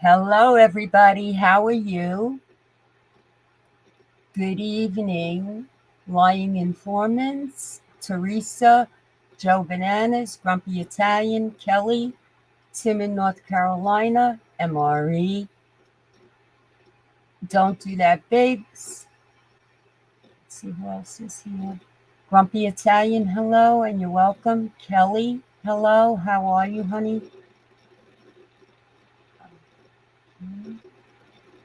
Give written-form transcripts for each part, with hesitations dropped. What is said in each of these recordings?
Hello, everybody. How are you? Good evening. Lying Informants, Teresa, Joe Bananas, Grumpy Italian, Kelly, Tim in North Carolina, MRE. Don't do that, Biggs. Let's see who else is here. Grumpy Italian, hello, and you're welcome. Kelly, hello. How are you, honey?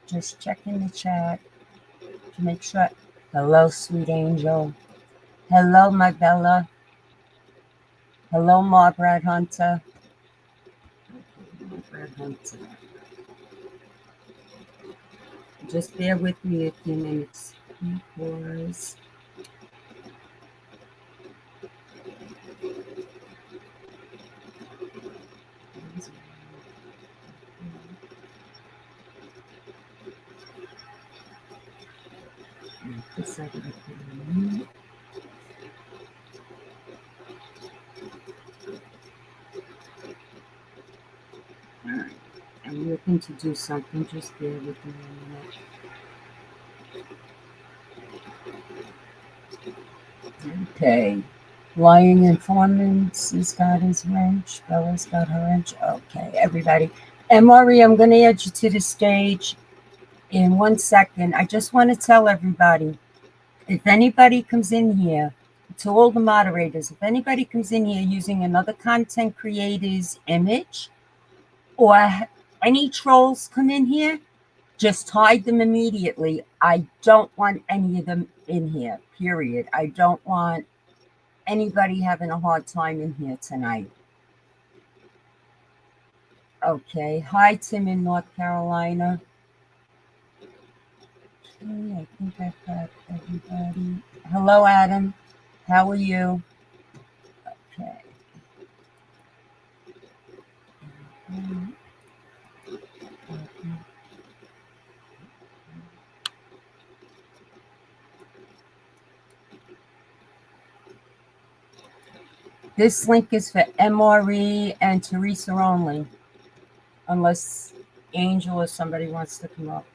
Just checking the chat to make sure. Hello, sweet angel. Hello, my Bella. Hello, Margaret Hunter. Margaret Hunter. Just bear with me a few minutes because this I gotta put in. Alright, I'm looking to do something. Just bear with me a minute. Okay. Lying Informants has got his wrench. Bella's got her wrench. Okay, everybody. MRE, I'm going to add you to the stage in 1 second. I just want to tell everybody, if anybody comes in here, to all the moderators, if anybody comes in here using another content creator's image or any trolls come in here, just hide them immediately. I don't want any of them in here, period. I don't want anybody having a hard time in here tonight. Okay. Hi, Tim in North Carolina. Okay, I think I've got everybody. Hello, Adam. How are you? Okay. This link is for MRE and Teresa only, unless Angel or somebody wants to come up.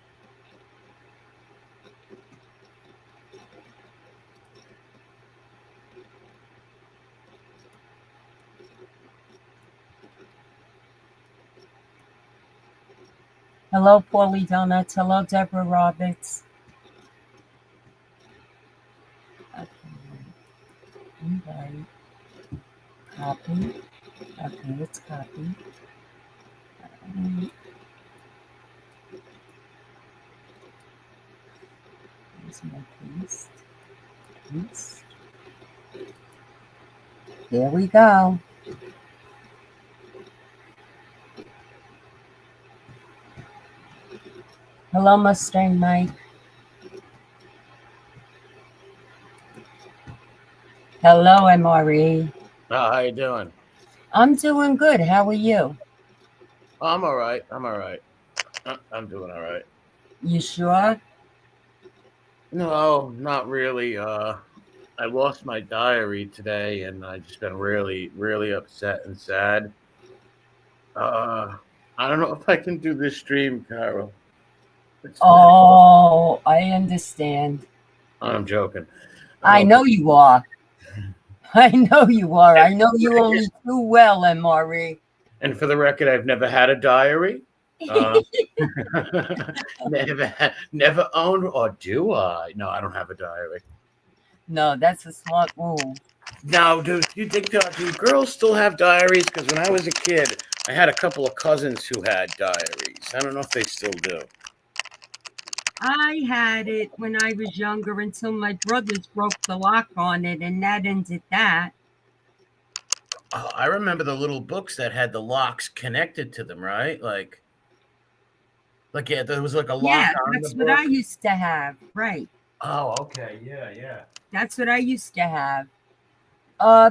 Hello, Paulie Donuts. Hello, Deborah Roberts. Okay. Invite. Copy. Okay, let's copy. Here's my paste. Paste. There we go. Hello, Mustang Mike. Hello, MRE. How you doing? I'm doing good. How are you? I'm all right. I'm doing all right. You sure? No, not really. I lost my diary today, and I just been really, really upset and sad. I don't know if I can do this stream, Carol. Oh, I understand. I'm joking. I know you are. I know you are. I know you only too well, MRE. And for the record, I've never had a diary. Never owned, or do I? No, I don't have a diary. No, that's a smart move. Now, do you think do girls still have diaries? Because when I was a kid, I had a couple of cousins who had diaries. I don't know if they still do. I had it when I was younger until my brothers broke the lock on it, and that ended that. I remember the little books that had the locks connected to them, right? Like yeah, there was like a lock on that's the what book. I used to have, right? Oh, okay, yeah. That's what I used to have.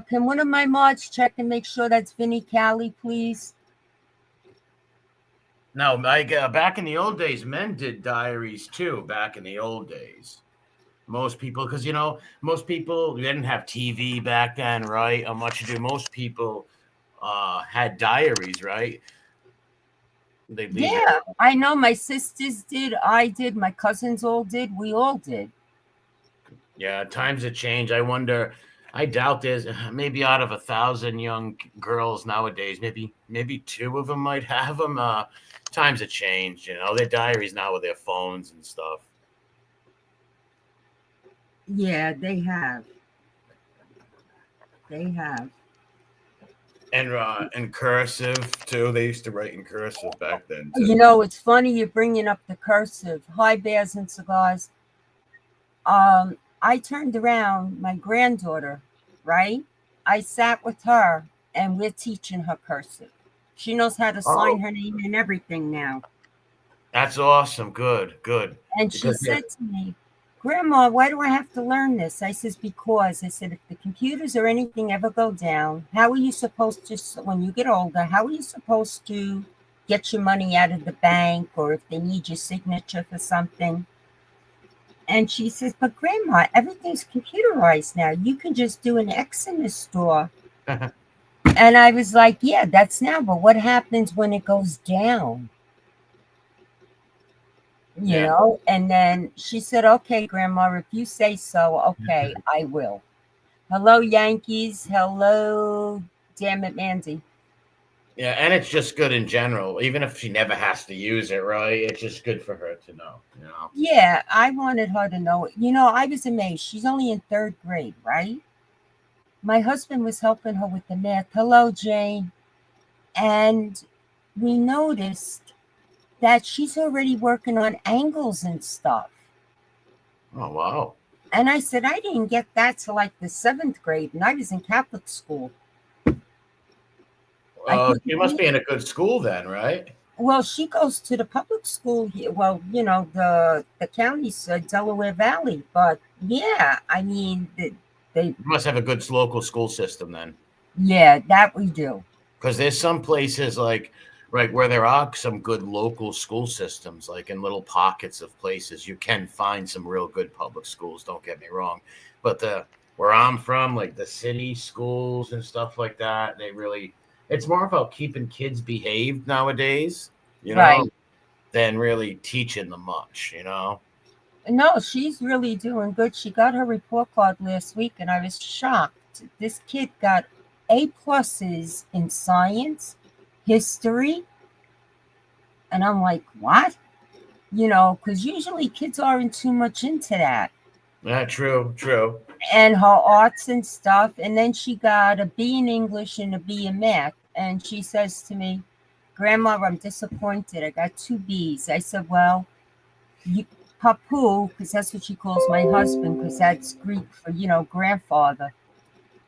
Can one of my mods check and make sure that's Vinnie Callie, please? No, back in the old days, men did diaries too. Back in the old days, most people, because most people didn't have TV back then, right? How much do most people had diaries, right? They leave it. Yeah, I know my sisters did, I did, my cousins all did, we all did. Yeah, times have changed. I wonder. I doubt there's maybe out of 1,000 young girls nowadays, maybe two of them might have them. Times have changed. You know, their diaries now with their phones and stuff. Yeah, they have. They have. And cursive too. They used to write in cursive back then You too. know, it's funny you're bringing up the cursive. Hi, Bears and Cigars. I turned around my granddaughter, right? I sat with her and we're teaching her cursive. She knows how to sign Oh, her name and everything now. that's awesome. Good, good. And she Because said to me, Grandma, why do I have to learn this? I says, because I said, if the computers or anything ever go down, how are you supposed to, when you get older, how are you supposed to get your money out of the bank or if they need your signature for something? And she says, but Grandma, everything's computerized now. You can just do an X in the store. And I was like, yeah, that's now. But what happens when it goes down? You yeah. know? And then she said, okay, Grandma, if you say so, okay, I will. Hello, Yankees. Hello, damn it, Mandy. Yeah, and it's just good in general. Even if she never has to use it, right? It's just good for her to know. You know. Yeah, I wanted her to know it. You know, I was amazed. She's only in third grade, right? My husband was helping her with the math. Hello, Jane. And we noticed that she's already working on angles and stuff. Oh wow. And I said, I didn't get that till like the seventh grade, and I was in Catholic school. I She couldn't must believe. be in a good school then, right? Well, she goes to the public school here. Well, you know, the county's Delaware Valley, but yeah, I mean, they You must have a good local school system then. yeah, that we do. Because there's some places like right where there are some good local school systems, like in little pockets of places, you can find some real good public schools. Don't get me wrong, but the where I'm from, like the city schools and stuff like that, they really it's more about keeping kids behaved nowadays, you know, Right. than really teaching them much, you know. No, she's really doing good. She got her report card last week, and I was shocked. This kid got A pluses in science, history, and I'm like, what? You know, because usually kids aren't too much into that. Yeah, true, true. And her arts and stuff. And then she got a B in English and a B in math. And she says to me, Grandma, I'm disappointed. I got two B's. I said, well, you, Papu, because that's what she calls my husband, because that's Greek for, you know, grandfather.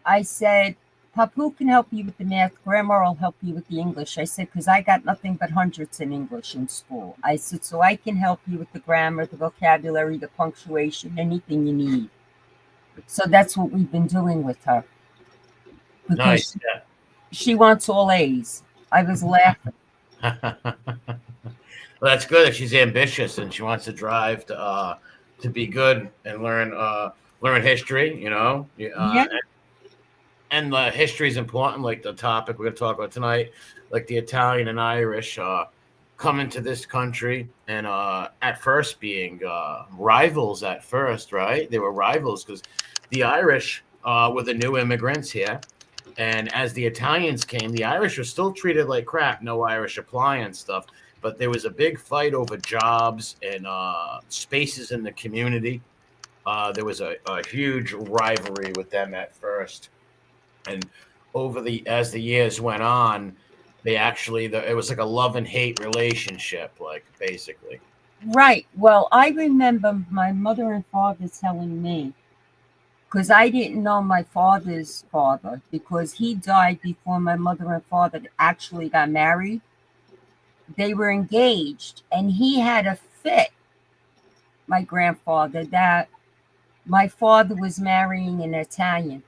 I said, Papu can help you with the math. Grandma will help you with the English. I said, because I got nothing but hundreds in English in school. I said, so I can help you with the grammar, the vocabulary, the punctuation, anything you need. So that's what we've been doing with her Nice. because she wants all A's. I was laughing. Yeah. Well, that's good if she's ambitious and she wants to drive to be good and learn history. You know, Yeah, and history is important. Like the topic we're going to talk about tonight, like the Italian and Irish coming to this country and at first being rivals at first, right? They were rivals because the Irish were the new immigrants here. And as the Italians came, the Irish were still treated like crap, no Irish appliance stuff. But there was a big fight over jobs and spaces in the community. There was a huge rivalry with them at first, and over the as the years went on, they actually it was like a love and hate relationship, like basically. right. Well, I remember my mother and father telling me, because I didn't know my father's father, because he died before my mother and father actually got married. They were engaged, and he had a fit, my grandfather, that my father was marrying an Italian.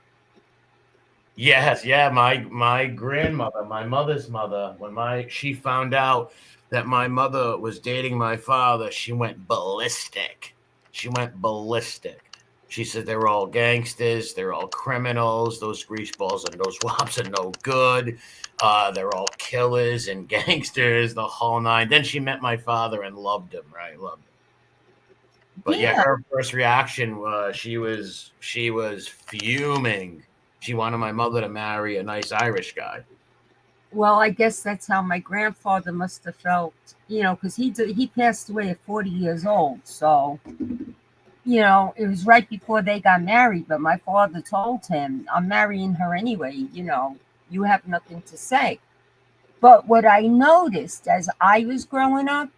Yes, yeah, my grandmother, my mother's mother, when my she found out that my mother was dating my father, she went ballistic. She went ballistic. She said they're all gangsters, they're all criminals. Those greaseballs and those wops are no good. They're all killers and gangsters, the whole nine. Then she met my father and loved him, right? Loved him. But yeah, Yeah. her first reaction was she was fuming. She wanted my mother to marry a nice Irish guy. Well, I guess that's how my grandfather must have felt, because he passed away at 40 years old. So, it was right before they got married. But my father told him, "I'm marrying her anyway. You have nothing to say." But what I noticed as I was growing up,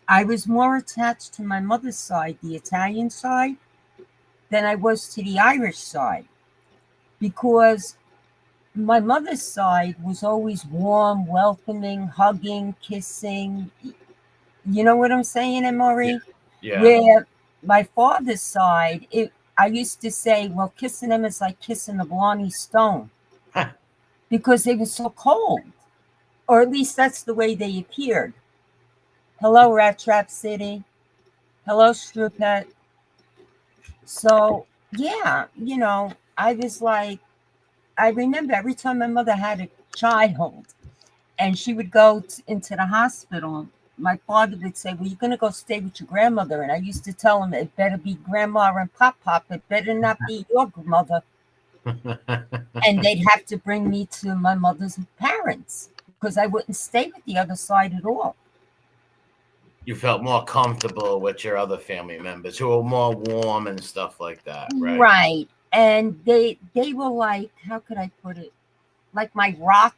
I was more attached to my mother's side, the Italian side, than I was to the Irish side, because my mother's side was always warm, welcoming, hugging, kissing. You know what I'm saying, Yeah, MRE? yeah. Where my father's side, I used to say, well, kissing them is like kissing a Blarney Stone, because they were so cold, or at least that's the way they appeared. Hello, Rat Trap City. Hello, Strupet. So, yeah, I was like, I remember every time my mother had a child and she would go into the hospital, my father would say, "Well, you're going to go stay with your grandmother." And I used to tell him, "It better be Grandma and Pop Pop. It better not be your mother." And they'd have to bring me to my mother's parents because I wouldn't stay with the other side at all. You felt more comfortable with your other family members who were more warm and stuff like that, right? Right. And they were like, how could I put it? Like my rock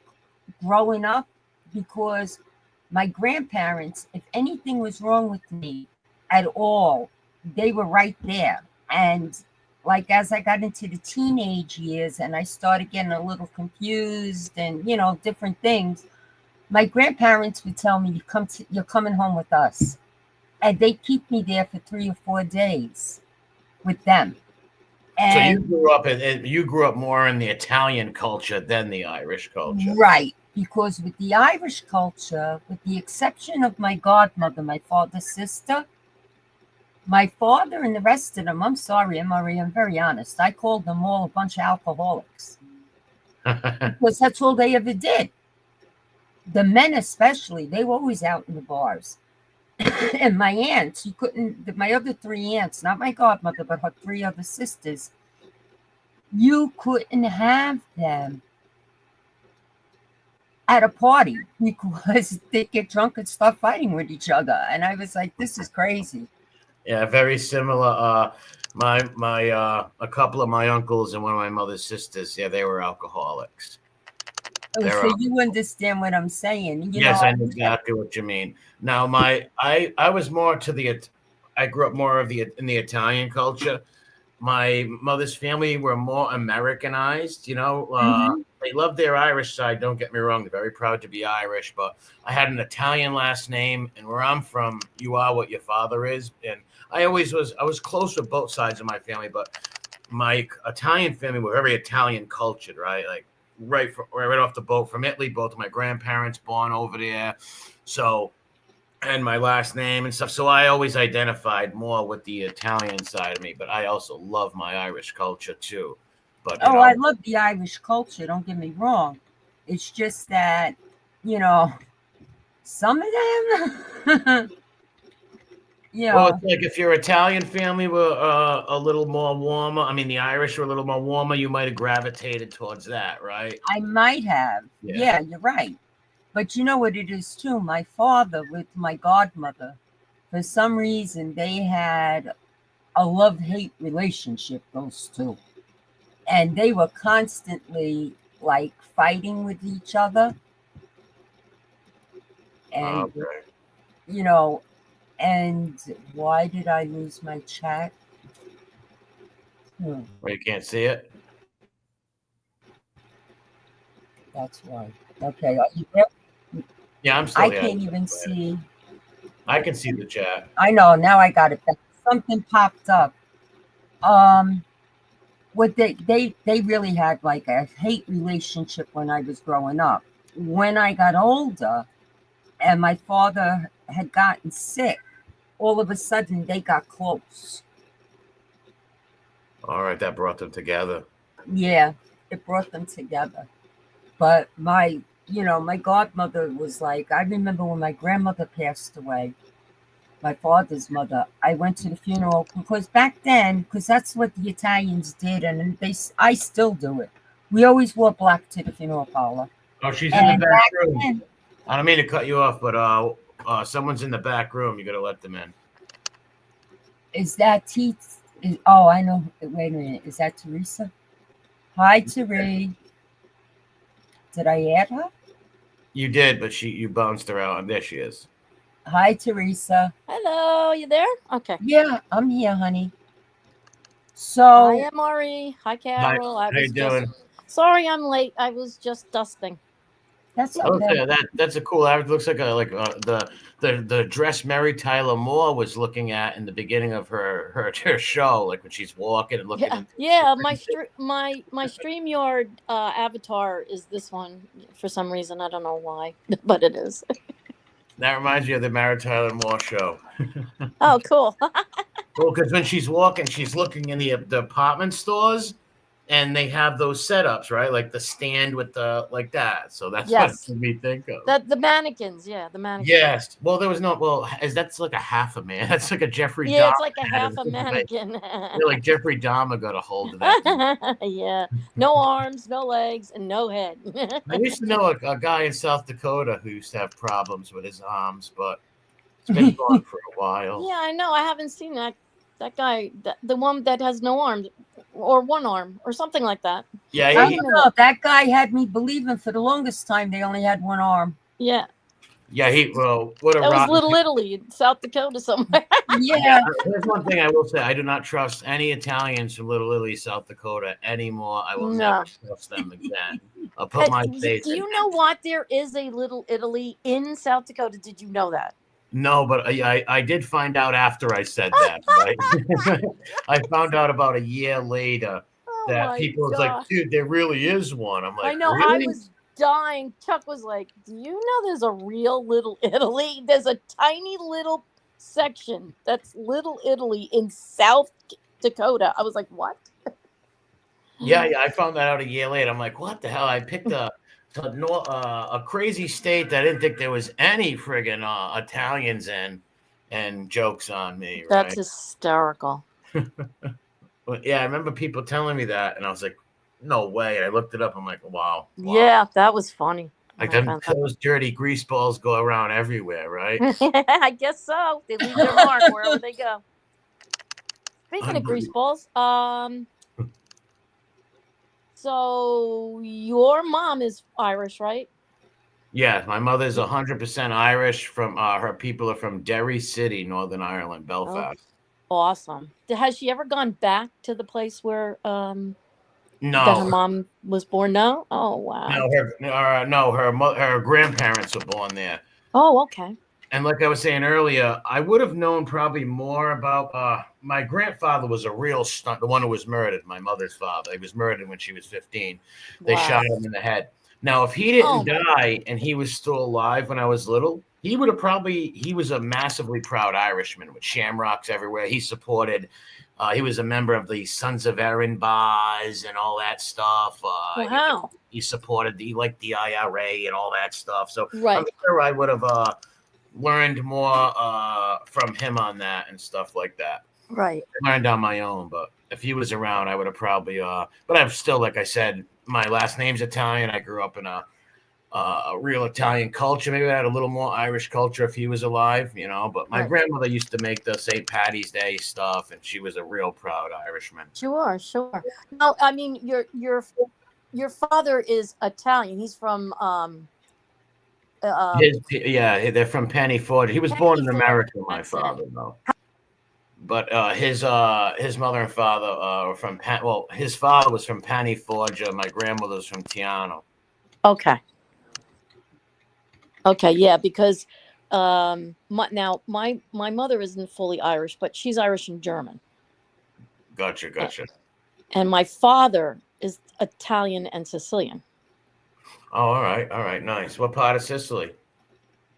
growing up, because my grandparents, if anything was wrong with me at all, they were right there. And like as I got into the teenage years and I started getting a little confused and different things, my grandparents would tell me, you're coming home with us. And they keep me there for 3 or 4 days with them. So you And grew up you grew up more in the Italian culture than the Irish culture. right, because with the Irish culture, with the exception of my godmother, my father's sister, my father and the rest of them, I'm sorry, MRE, I'm very honest. I called them all a bunch of alcoholics because that's all they ever did. The men, especially, they were always out in the bars. And my aunts, you couldn't, my other three aunts, not my godmother, but her three other sisters, you couldn't have them at a party because they'd get drunk and start fighting with each other. And I was like, this is crazy. Yeah, very similar. My a couple of my uncles and one of my mother's sisters, yeah, they were alcoholics. Oh, They're so you understand what I'm saying. Yes, I know exactly what you mean. Now, I was more to I grew up more of the in the Italian culture. My mother's family were more Americanized. Mhm. They love their Irish side. Don't get me wrong; they're very proud to be Irish. But I had an Italian last name, and where I'm from, you are what your father is. And I was close with both sides of my family, but my Italian family were very Italian cultured, right? Like right off the boat from Italy. Both of my grandparents born over there, so and my last name and stuff. So I always identified more with the Italian side of me, but I also love my Irish culture too. But Oh, I love the Irish culture. Don't get me wrong. It's just that, you know, some of them, you well, know, it's like if your Italian family were a little more warmer. I mean, the Irish were a little more warmer. You might have gravitated towards that, right? I might have. Yeah. Yeah, you're right. But you know what it is too? My father with my godmother, for some reason, they had a love-hate relationship, those two. And they were constantly like fighting with each other. And, Okay. you know, and why did I lose my chat? Hmm, Well, you can't see it. that's why. Okay, are you there? Yeah, I'm still I here. can't even see. I can see the chat. I know, now I got it back. Something popped up. Um, what they really had like a hate relationship when I was growing up. When I got older and my father had gotten sick, all of a sudden they got close. All right, that brought them together. Yeah, it brought them together. But my godmother was like, I remember when my grandmother passed away, my father's mother, I went to the funeral because back then, because that's what the Italians did, and I still do it. We always wore black to the funeral parlor. Oh, she's in the And back back room. then, I don't mean to cut you off, but someone's in the back room. You got to let them in. is that T? Oh, I know. Wait a minute. Is that Teresa? Hi, Teresa. Did I add her? You did, but you bounced her out, and there she is. Hi, Teresa. Hello, you there? Okay. Yeah, I'm here, honey. Hi, So, MRE. Hi, Hi, Carol. how you doing? Sorry I'm late. I was just dusting. that's I would okay. say that's a cool average. Looks like the dress Mary Tyler Moore was looking at in the beginning of her show, like when she's walking and looking. Yeah, yeah. My StreamYard avatar is this one for some reason. I don't know why, but it is. That reminds me of the Mary Tyler Moore show. Oh, cool. Well, because when she's walking, she's looking in the department stores, and they have those setups, right? Like the stand with the like that. So that's what it Yes, made me think of. the mannequins. Yeah, the mannequins. Yes. Well, there was no. Well, is that's like a half a man? That's like a Jeffrey Yeah, Dahmer. it's like a Had half it. a mannequin. They're like Jeffrey Dahmer got a hold of that. Yeah, no arms, no legs, and no head. I used to know a guy in South Dakota who used to have problems with his arms, but it's been gone for a while. Yeah, I know. I haven't seen that guy, the one that has no arms or one arm or something like that. Yeah, I don't know. That guy had me believing for the longest time they only had one arm. Yeah. Yeah, what a That was rotten. Little Italy in South Dakota somewhere. Yeah. There's one thing I will say: I do not trust any Italians from Little Italy, South Dakota anymore. I will never trust them again. I'll put my face. Do you know what? There is a Little Italy in South Dakota. Did you know that? No, but I did find out after I said that. Right? I found out about a year later that people was like, "Dude, there really is one." I'm like, I know. Really? I was dying. Chuck was like, "Do you know there's a real Little Italy? There's a tiny little section that's Little Italy in South Dakota." I was like, "What?" Yeah, I found that out a year later. I'm like, "What the hell?" I picked a crazy state that I didn't think there was any friggin' Italians in, and jokes on me. Right? That's hysterical. But yeah, I remember people telling me that, and I was like, "No way!" And I looked it up. I'm like, "Wow." Yeah, that was funny. Like those dirty grease balls go around everywhere, right? I guess so. They leave their mark wherever they go. Speaking of grease balls, so your mom is Irish, right? Yeah, my mother's 100% Irish. From her people are from Derry City, Northern Ireland, Belfast. Oh, awesome. Has she ever gone back to the place where no, that her mom was born? No. Oh wow. No, her grandparents were born there. Oh, okay. And like I was saying earlier, I would have known probably more about my grandfather was a real stunt, the one who was murdered, my mother's father. He was murdered when she was 15. They shot him in the head. Now, if he didn't die and he was still alive when I was little, he would have he was a massively proud Irishman with shamrocks everywhere. He supported, he was a member of the Sons of Erin bars and all that stuff. Wow. He supported, he liked the IRA and all that stuff. So right. I'm sure I would have learned more from him on that and stuff like that. Right. I learned on my own, but if he was around, I would have probably. But I'm still, like I said, my last name's Italian. I grew up in a real Italian culture. Maybe I had a little more Irish culture if he was alive, you know. But my grandmother used to make the St. Patty's Day stuff, and she was a real proud Irishman. Sure. No, I mean your father is Italian. He's from they're from Penny Ford. He was born in America, my father, though. But his mother and father were from his father was from Penny Forgia. My grandmother was from Tiano. Okay, yeah, because my mother isn't fully Irish, but she's Irish and German. Gotcha. And my father is Italian and Sicilian. Oh, all right, nice. What part of Sicily?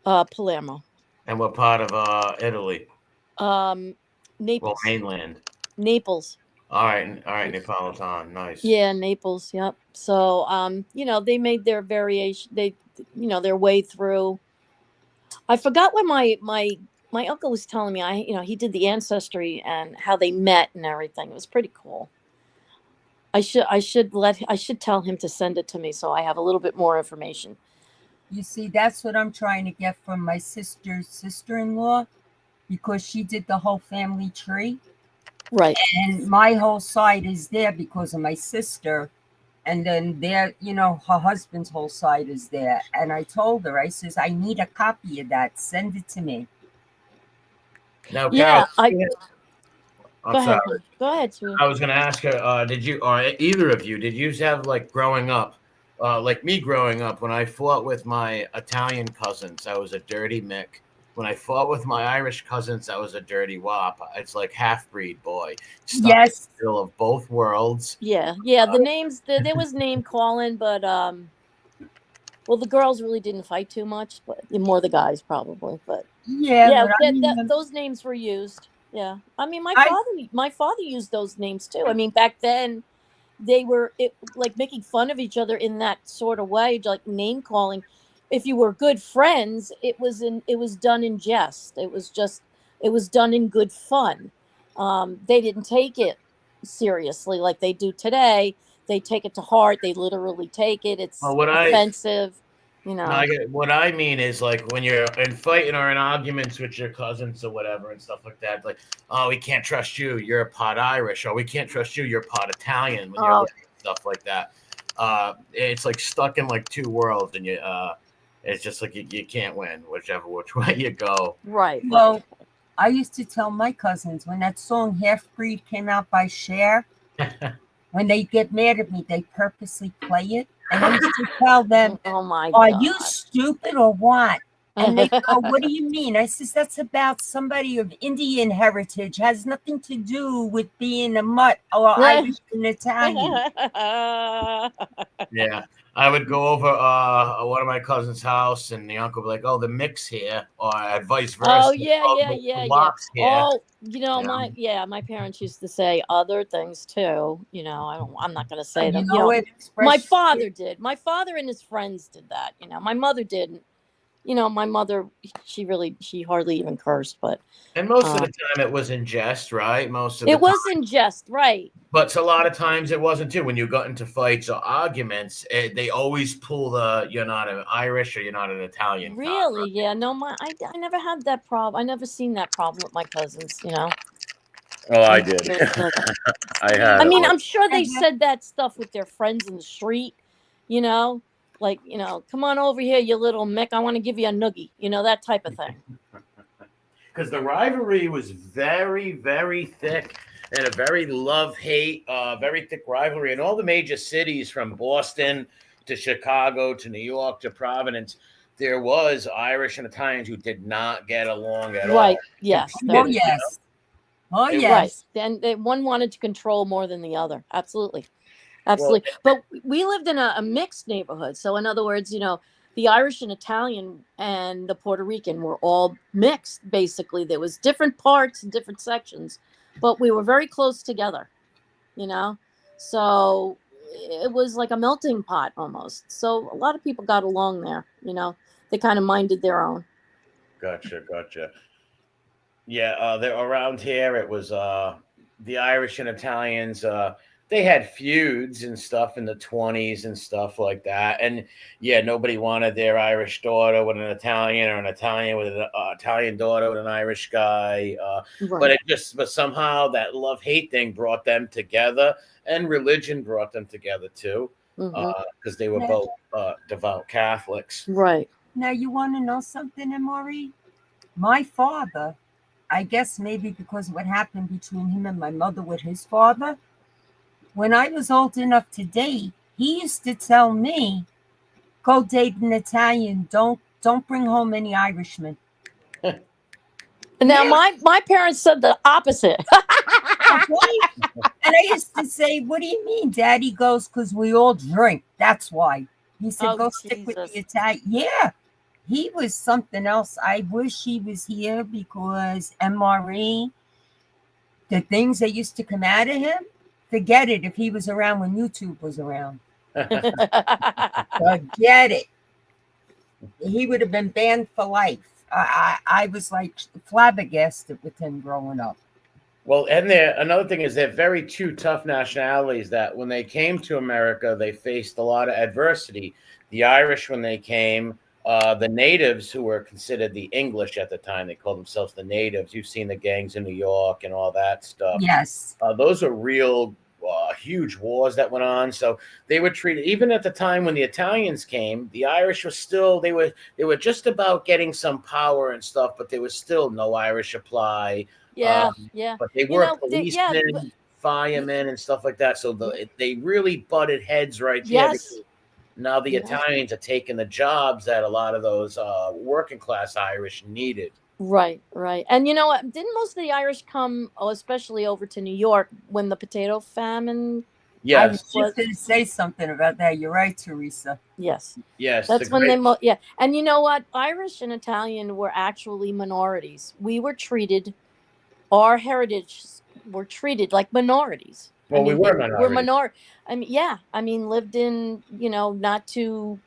Palermo. And what part of Italy? Naples. Well, mainland. Naples. All right, Neapolitan, nice. Yeah, Naples. Yep. So, they made their variation. Their way through. I forgot what my uncle was telling me. He did the ancestry and how they met and everything. It was pretty cool. I should tell him to send it to me so I have a little bit more information. You see, that's what I'm trying to get from my sister's sister-in-law because she did the whole family tree. Right. And my whole side is there because of my sister. And then her husband's whole side is there. And I told her, I says, I need a copy of that. Send it to me. Now, Carol, Yeah. I'm Go ahead, sorry. hon. Go ahead, sweetie. I was going to ask her, did you, or either of you, did you have like growing up, like me growing up, when I fought with my Italian cousins, I was a dirty Mick. When I fought with my Irish cousins, I was a dirty wop. It's like half-breed boy, stuck in Yes. the middle of both worlds. Yeah. The names. There was name calling, but well, the girls really didn't fight too much, but more the guys probably. But Yeah, yeah, but I mean, those names were used. Yeah. I mean, I my father used those names too. I mean, back then they were like making fun of each other in that sort of way, like name calling. If you were good friends, it was done in jest. It was done in good fun. They didn't take it seriously like they do today. They take it to heart. They literally take it. Well, It's offensive. You know. what I mean is like when you're in fighting or in arguments with your cousins or whatever and stuff like that, like, oh, we can't trust you, you're a pot Irish, or we can't trust you, you're pot Italian. When you're stuff like that, it's like stuck in like two worlds, and it's just like you can't win which way you go. Right. well, I used to tell my cousins when that song Half Breed came out by Cher, when they get mad at me, they purposely play it. And I used to tell them, Oh my are God. you stupid or what? And they go, what do you mean? I says, that's about somebody of Indian heritage. Has nothing to do with being a mutt or Irish and Italian. Yeah. I would go over one of my cousin's house, and the uncle would be like, "Oh, the mix here," or vice versa. Oh yeah. The wops here. Oh, Yeah. my parents used to say other things too. I'm not going to say them. You know what? My father did. My father and his friends did that. My mother didn't. My mother, she hardly even cursed, but And most of the time it was in jest, right? Most of the it time. was in jest, right? But a lot of times it wasn't too. When you got into fights or arguments, they always pull the "you're not an Irish" or "you're not an Italian." Really? Yeah. No, I never had that problem. I never seen that problem with my cousins. Oh, I did. I had. I mean, I'm sure they said that stuff with their friends in the street. Like, come on over here, you little Mick. I want to give you a noogie. That type of thing. Because the rivalry was very, very thick, and a very love-hate, very thick rivalry in all the major cities from Boston to Chicago to New York to Providence. There was Irish and Italians who did not get along at all. Right. Yes. Oh, yes. Oh, yes. Right. And one wanted to control more than the other. Absolutely. Well, but we lived in a mixed neighborhood. So in other words, the Irish and Italian and the Puerto Rican were all mixed. Basically, there was different parts and different sections, but we were very close together, so it was like a melting pot almost. So a lot of people got along there, they kind of minded their own. Gotcha. Yeah. They're around here. It was the Irish and Italians, they had feuds and stuff in the 20s and stuff like that. And yeah, nobody wanted their Irish daughter with an Italian, or an Italian with an Italian daughter with an Irish guy. Right. But somehow that love-hate thing brought them together, and religion brought them together too, because they were both devout Catholics. Right. Now, you want to know something, MRE? My father, I guess maybe because of what happened between him and my mother with his father, when I was old enough to date, he used to tell me, go date an Italian. Don't bring home any Irishmen. Now, my parents said the opposite. And I used to say, what do you mean? Daddy goes, because we all drink. That's why. He said, go stick with the Italian. Yeah, he was something else. I wish he was here because MRE, the things that used to come out of him, Forget it if he was around when YouTube was around. Forget it. He would have been banned for life. I was like flabbergasted with him growing up. Well, and another thing is they're very two tough nationalities that when they came to America, they faced a lot of adversity. The Irish, when they came, the natives who were considered the English at the time, they called themselves the natives. You've seen the gangs in New York and all that stuff. Yes. Those are real huge wars that went on. So they were treated, even at the time when the Italians came, the Irish were still, they were just about getting some power and stuff, but there was still no Irish apply. Yeah, But they You were know, policemen, firemen, and stuff like that. So they really butted heads right there. yes. Because now the Yes. Italians are taking the jobs that a lot of those working class Irish needed. Right. And you know what? Didn't most of the Irish come, especially over to New York when the potato famine? I was Yes, just going to say something about that. You're right, Teresa. Yes. yes. That's when they, yeah. And you know what? Irish and Italian were actually minorities. We were treated, our heritage were treated like minorities. Well, we were minorities. We're minority. I mean, yeah. I mean, lived in, not too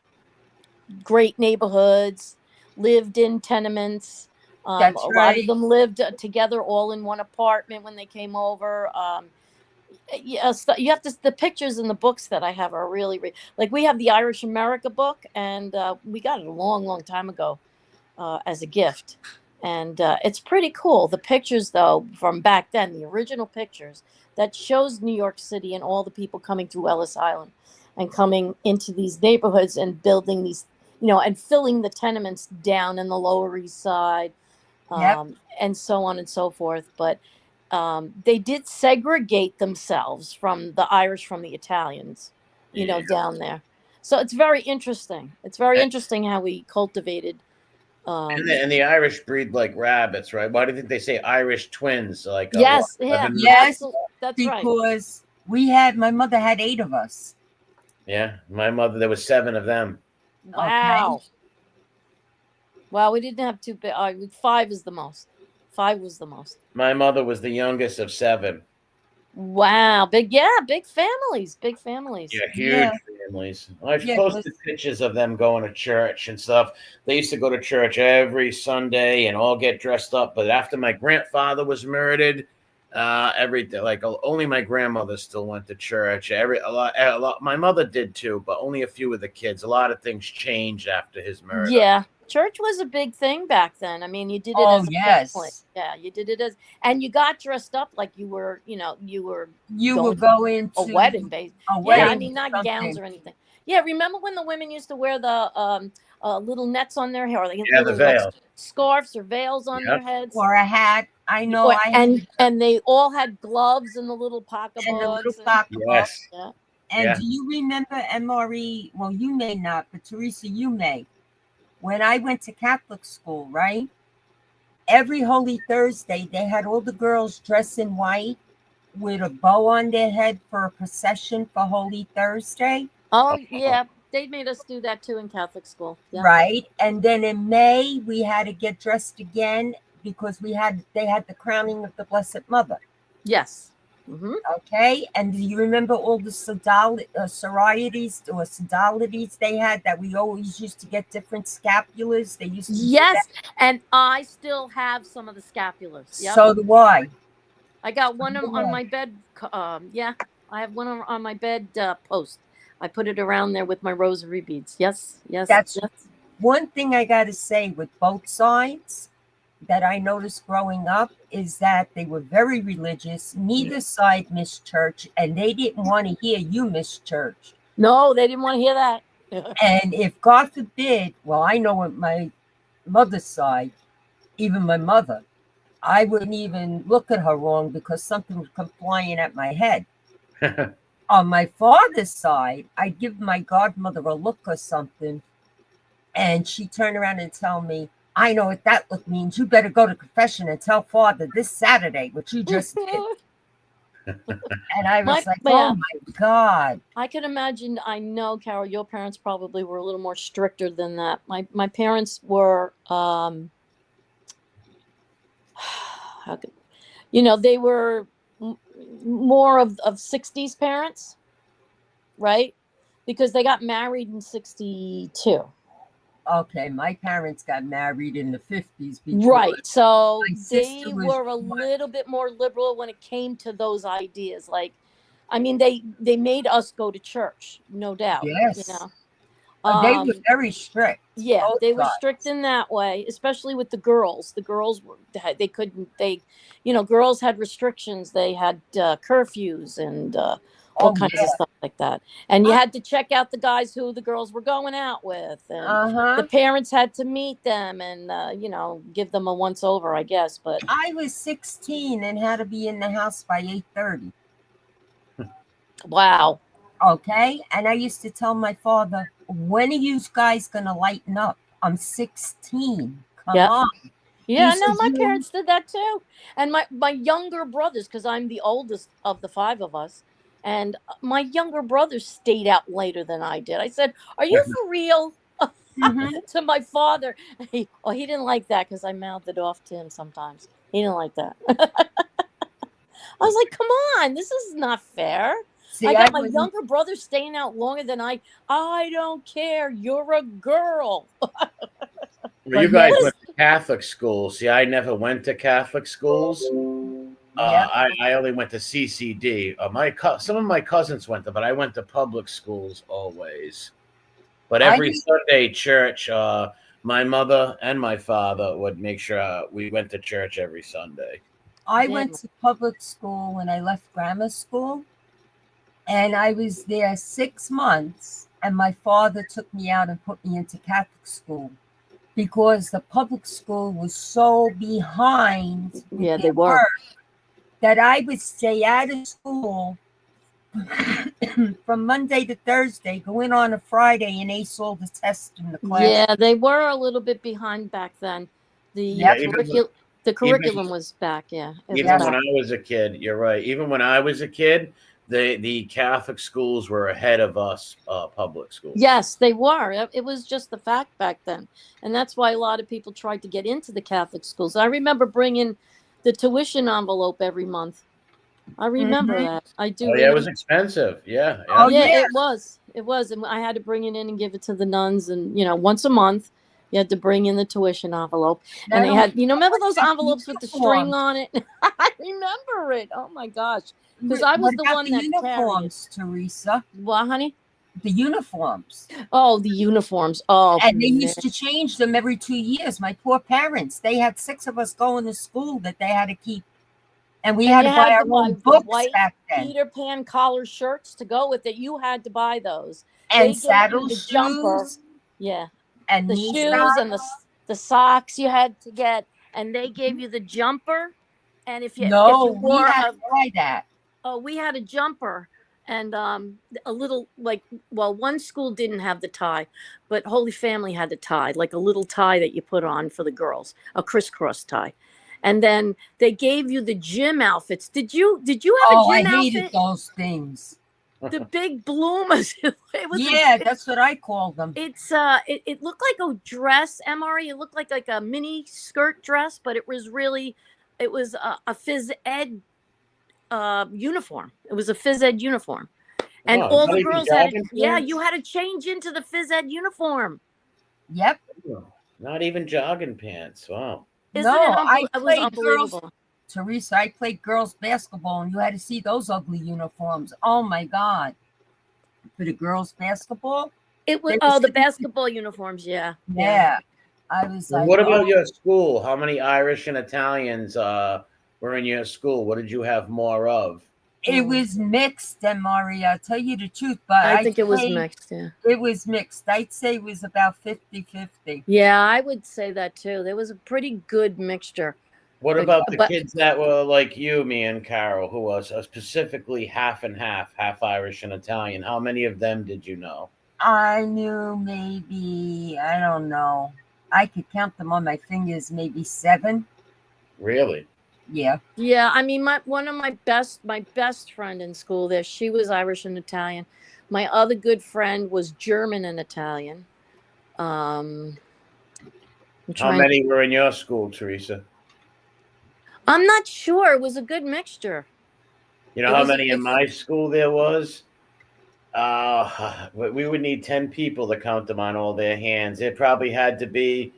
great neighborhoods, lived in tenements. That's a lot right. of them lived together all in one apartment when they came over. Yes, you have to. The pictures in the books that I have are really like we have the Irish America book, and we got it a long time ago as a gift, and it's pretty cool. The pictures, though, from back then, the original pictures that shows New York City and all the people coming through Ellis Island and coming into these neighborhoods and building these, and filling the tenements down in the Lower East Side, Yep. and so on and so forth. But they did segregate themselves from the Irish from the Italians, down there. So it's very interesting. It's very interesting how we cultivated. And the Irish breed like rabbits, right? Why do you think they say Irish twins? Like yes, yeah, yes, that's right. Because my mother had 8 of us. Yeah, my mother, there was 7 of them. Wow. Okay. Wow, we didn't have 2. 5 is the most. 5 was the most. My mother was the youngest of 7. Wow, big families. Yeah, huge families. I've posted pictures of them going to church and stuff. They used to go to church every Sunday and all get dressed up. But after my grandfather was murdered, only my grandmother still went to church. A lot. My mother did too, but only a few of the kids. A lot of things changed after his murder. Yeah, church was a big thing back then. I mean, you did it Oh, as yes. a family. Yeah, you did it and you got dressed up like you were, you were going to a wedding, basically. Wedding, I mean, not gowns or anything. Yeah, remember when the women used to wear the little nets on their hair, or the veil, scarves or veils on their heads, or a hat? I know. And they all had gloves and the little pocketbooks. And the little pocketbooks. Yes. Yeah. And do you remember MRE? Well, you may not, but Teresa, you may. When I went to Catholic school, right? Every Holy Thursday, they had all the girls dressed in white with a bow on their head for a procession for Holy Thursday. Oh, yeah. They made us do that too in Catholic school. Yeah. Right. And then in May, we had to get dressed again because they had the crowning of the Blessed Mother. Yes. Mm-hmm. Okay. And do you remember all the sororities or sodalities they had that we always used to get different scapulars? They used to. Yes. And I still have some of the scapulars. Yep. So do I. I got one on my bed. I have one on my bed post. I put it around there with my rosary beads. Yes. That's one thing I got to say with both sides that I noticed growing up is that they were very religious. Neither side missed church, and they didn't want to hear you miss church. No, they didn't want to hear that. And if God forbid, well, I know at my mother's side, even my mother, I wouldn't even look at her wrong because something would come flying at my head. On my father's side, I'd give my godmother a look or something, and she'd turn around and tell me, I know what that look means. You better go to confession and tell Father this Saturday what you just did. And I was oh my God. I can imagine. I know, Carol, your parents probably were a little more stricter than that. My parents were, they were more of 60s parents, right? Because they got married in 62. Okay, my parents got married in the 50s because Right. So my sister they was were a born. little bit more liberal when it came to those ideas. Like, I mean, they made us go to church, no doubt, you Yes. know. They were very strict. Yeah, Both they were strict sides. in that way, especially with the girls. The girls were they couldn't they, you know, girls had restrictions. They had curfews and all Oh kinds of yeah. stuff like that. And you had to check out the guys who the girls were going out with, and the Uh-huh. parents had to meet them and you know, give them a once over, I guess. But I was 16 and had to be in the house by 8:30. wow, Okay? And I used to tell my father, when are you guys gonna lighten up? I'm 16. Come yeah. on. He Yeah, no, says, my you parents did that too. And my younger brothers, because I'm the oldest of the five of us, and my younger brothers stayed out later than I did. I said, "Are you for real?" mhm. To my father. He didn't like that because I mouthed it off to him sometimes. He didn't like that. I was like, "Come on, this is not fair." I See, I got my wouldn't. younger brother staying out longer than I. I don't care. You're a girl. Well, you But yeah, guys What is? went to Catholic school. See, I never went to Catholic schools. yeah. I only went to CCD. Some of my cousins went there, but I went to public schools always. But I every Sunday, church. My mother and my father would make sure we went to church every Sunday. I Yeah. went to public school when I left grammar school, and I was there 6 months. And my father took me out and put me into Catholic school because the public school was so behind with Yeah, they their were. work that I would stay out of school from Monday to Thursday, go in on a Friday, and ace all the tests in the class. Yeah, they were a little bit behind back then. The Yeah, Yep, even curriculum was back. Yeah, it was even yep. when back. I was a kid, you're right. Even when I was a kid, the Catholic schools were ahead of us public schools. Yes, they were. It was just the fact back then, and that's why a lot of people tried to get into the Catholic schools. I remember bringing the tuition envelope every month. I remember Hmm. that. I do Oh yeah, it was remember. expensive. Yeah, Oh yeah. Yeah, yeah, it was. It was, and I had to bring it in and give it to the nuns, and you know, once a month, you had to bring in the tuition envelope, and not they only had, you know, remember those about the envelopes with the string uniforms. on it? I remember it. Oh my gosh, because I What was the about the one that carried it. uniforms, Teresa? What, honey? The uniforms. Oh, the uniforms. Oh And they man. used to change them every 2 years. My poor parents, they had six of us going to school that they had to keep. And we And had you to buy had to our buy own the books white back then. Peter Pan collar shirts to go with it. You had to buy those. And They gave you saddle the jumper. shoes Yeah, and the knee shoes and socks. the socks you had to get, and they gave you the jumper. And if you No, we wore had a to buy that. oh, we had a jumper and a little like, well, one school didn't have the tie, but Holy Family had the tie, like a little tie that you put on for the girls, a crisscross tie. And then they gave you the gym outfits. Did you have a Oh, I gym hated outfit? those things. The big bloomers. It was a Yeah, that's what I call them. it looked like a dress, MRE. It looked like a mini skirt dress, but it was really it was a phys ed uniform. It was a phys ed uniform. And Oh, all not the even girls had it. jogging Yeah, pants. you had to change into the phys ed uniform. Yep. Oh, not even jogging pants. Wow. Isn't it No, I It was played girls, unbelievable. Teresa, I played girls basketball, and you had to see those ugly uniforms. Oh my God. For the girls basketball, It was they were the sitting, basketball uniforms. Yeah, yeah. yeah. I was And like, what oh, about your school? How many Irish and Italians were in your school? What did you have more of? it Mm. was mixed, and Maria, I'll tell you the truth, but I I'd think it was say mixed. Yeah. it was mixed. I'd say it was about 50-50. Yeah, I would say that too. There was a pretty good mixture. What But, about the but kids that were like you, me, and Carol, who was specifically half and half, half Irish and Italian? How many of them did you know? I knew maybe, I don't know. I could count them on my fingers, maybe seven. Really? Yeah. yeah, I mean, one of my best friend in school there, she was Irish and Italian. My other good friend was German and Italian. Um, I'm How trying. many were in your school, Teresa? I'm not sure. It was a good mixture. You know It how was many in my school there was? We would need 10 people to count them on all their hands. It probably had to be,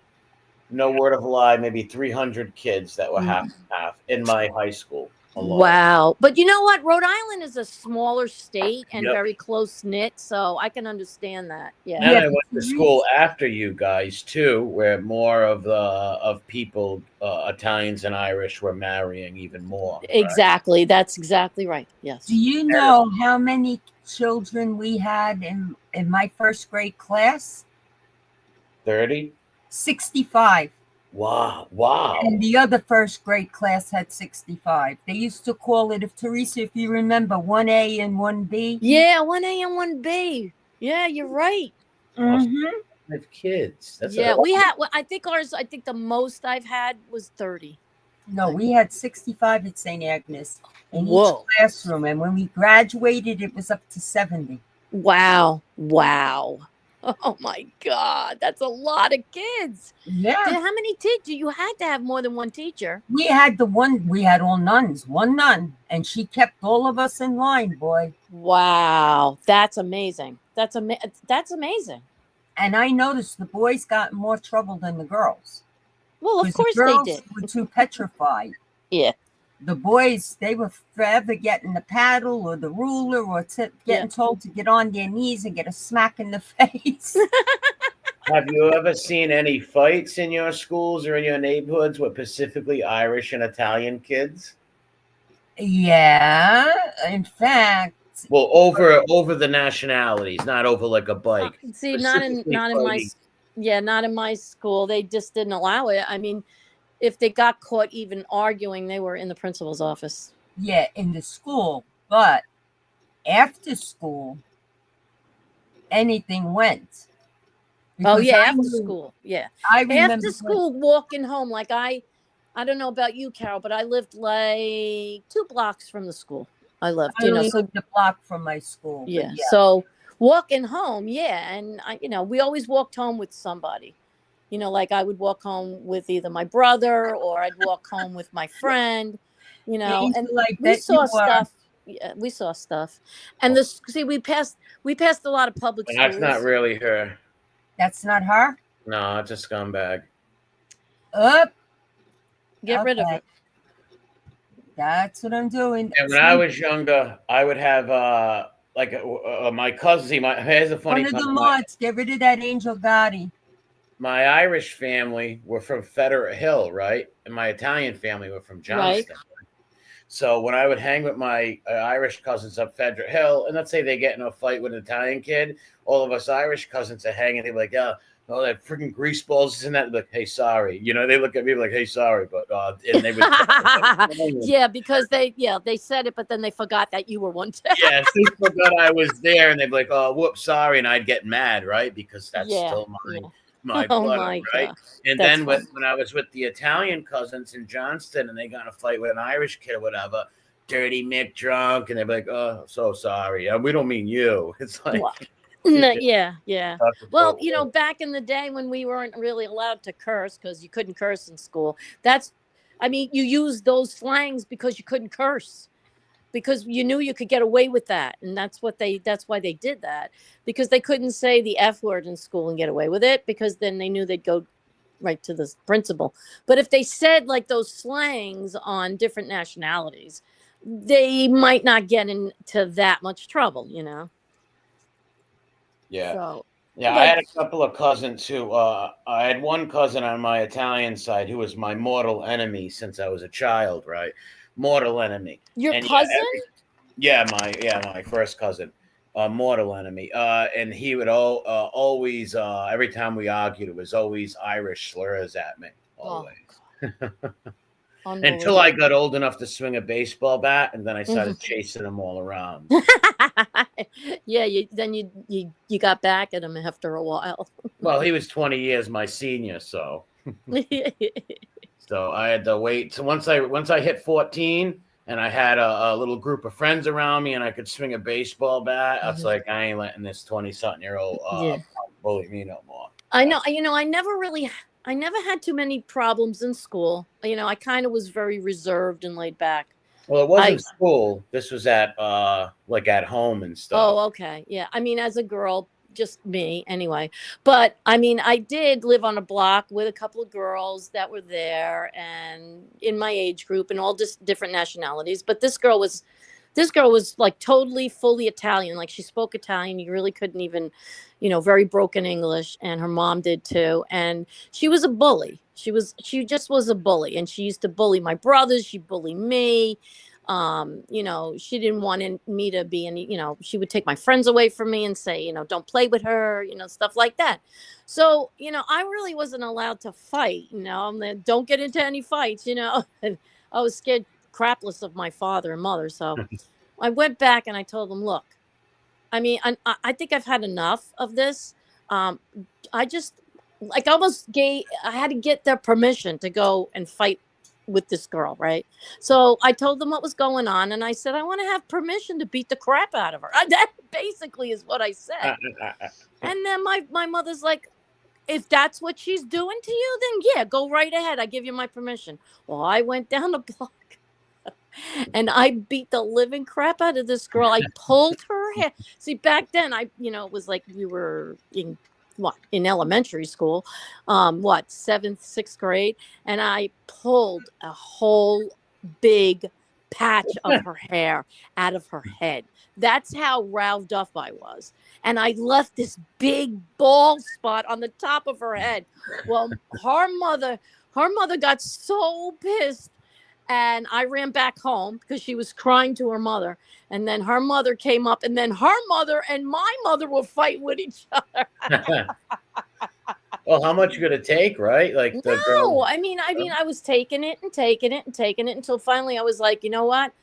no word of a lie, maybe 300 kids that were half and half in my high school alone. Wow. But you know what? Rhode Island is a smaller state and Yep. very close knit, so I can understand that. Yeah. And Yeah, I but went to school after you guys too, where more of people, Italians and Irish, were marrying even more. Right? Exactly. That's exactly right. do Yes. you know how many children we had in my first grade class? 30. 65. Wow! And Wow! the other first grade class had 65. They used to call it, if Teresa, if you remember, 1A and 1B. Yeah, 1A and 1B. Yeah, you're right. Wow! Mm-hmm. 5 kids. That's a Yeah, we had well, I think ours I think the most I've had was 30. No, we had 65 at St. Agnes in each Whoa. classroom. And when we graduated, it was up to 70. Wow. Wow. Oh my God. That's a lot of kids. Yeah. How many teachers? You had to have more than one teacher. We had all nuns, one nun, and she kept all of us in line, boy. Wow. That's amazing. That's amazing. And I noticed the boys got in more trouble than the girls Well, of because the course they girls did. were too petrified. Yeah. The boys, they were forever getting the paddle or the ruler or getting told to get on their knees and get a smack in the face. Have you ever seen any fights in your schools or in your neighborhoods with specifically Irish and Italian kids? Yeah, in fact, Well, over the nationalities, not over like a bike. See, Specifically not in my fighting. not in my school. They just didn't allow it. I mean, if they got caught even arguing, they were in the principal's office. yeah, in the school, but after school, anything went. Oh Because yeah, I after knew- school. Yeah. I remember After school walking home, like I don't know about you, Carol, but I lived like 2 blocks from the school. I lived, I you know, only so lived a block from my school. But yeah. yeah, So walking home, yeah, and we always walked home with somebody. Like I would walk home with either my brother or I'd walk home with my friend, and Angel, I we bet you saw were. stuff. Yeah, we saw stuff. And this, see, we passed a lot of public That's schools. not really her. That's not her? No, it's a scumbag. Up. Get rid of Okay. it. That's what I'm doing. And when I was younger, I would have my cousin. Here's a funny One of the comment. mods, get rid of that Angel Gotti. My Irish family were from Federate Hill, right? And my Italian family were from Johnston. So when I would hang with my Irish cousins up Federate Hill, and let's say they get in a fight with an Italian kid, all of us Irish cousins are hanging. They'd be like, "Yeah, oh, that freaking grease balls and that." Like, "Hey, sorry." They look at me like, "Hey, sorry," but and they would. Yeah, because they said it, but then they forgot that you were one too. Yes, they forgot I was there, and they'd be like, "Oh, whoops, sorry," and I'd get mad, right? Because that's still my Oh blood, my right? God. And That's then when I was with the Italian cousins in Johnston, and they got in a fight with an Irish kid or whatever, dirty Mick drunk, and they'd be like, "Oh, so sorry. We don't mean you." It's like, No, yeah. Well, Oh, back in the day when we weren't really allowed to curse because you couldn't curse in school. You used those slangs because you couldn't curse because you knew you could get away with that, and that's why they did that, because they couldn't say the F word in school and get away with it, because then they knew they'd go right to the principal. But if they said like those slangs on different nationalities, they might not get into that much trouble. yeah. So Yeah, I like had a couple of cousins who I had one cousin on my Italian side who was my mortal enemy since I was a child, right? Mortal enemy. your And cousin. my first cousin, mortal enemy. And he would always every time we argued, it was always Irish slurs at me, always. Until I got old enough to swing a baseball bat, and then I started chasing them all around. Yeah, you got back at him after a while. Well, he was 20 years my senior, so I had to wait. So once I hit 14 and I had a little group of friends around me and I could swing a baseball bat, I was like, I ain't letting this 20-something-year-old bully me no more. I know. I never had too many problems in school. I kind of was very reserved and laid back. Well, it wasn't school. This was at like at home and stuff. Oh, okay. Yeah. I mean, as a girl, just me anyway. But I mean, I did live on a block with a couple of girls that were there and in my age group and all just different nationalities. But this girl was like totally fully Italian. Like she spoke Italian. You really couldn't even, very broken English. And her mom did too. And she was a bully. She just was a bully. And she used to bully my brothers. She bullied me. She didn't want me to be any, she would take my friends away from me and say, don't play with her, stuff like that. So, I really wasn't allowed to fight, don't get into any fights, and I was scared crapless of my father and mother. So I went back and I told them, look, I mean, I think I've had enough of this. Um, I just like I had to get their permission to go and fight with this girl, right? So I told them what was going on, and I said I want to have permission to beat the crap out of her. That basically is what I said. And then my mother's like, if that's what she's doing to you, then yeah, go right ahead. I give you my permission. Well, I went down the block and I beat the living crap out of this girl. I pulled her hair. See, back then, it was like we were in elementary school, seventh, sixth grade, and I pulled a whole big patch of her hair out of her head. That's how riled up I was. And I left this big bald spot on the top of her head. Well, her mother got so pissed. And I ran back home because she was crying to her mother. And then her mother came up, and then her mother and my mother will fight with each other. Well, how much you gonna take, right? Like the No, girl. I mean, I was taking it and taking it and taking it until finally I was like, you know what?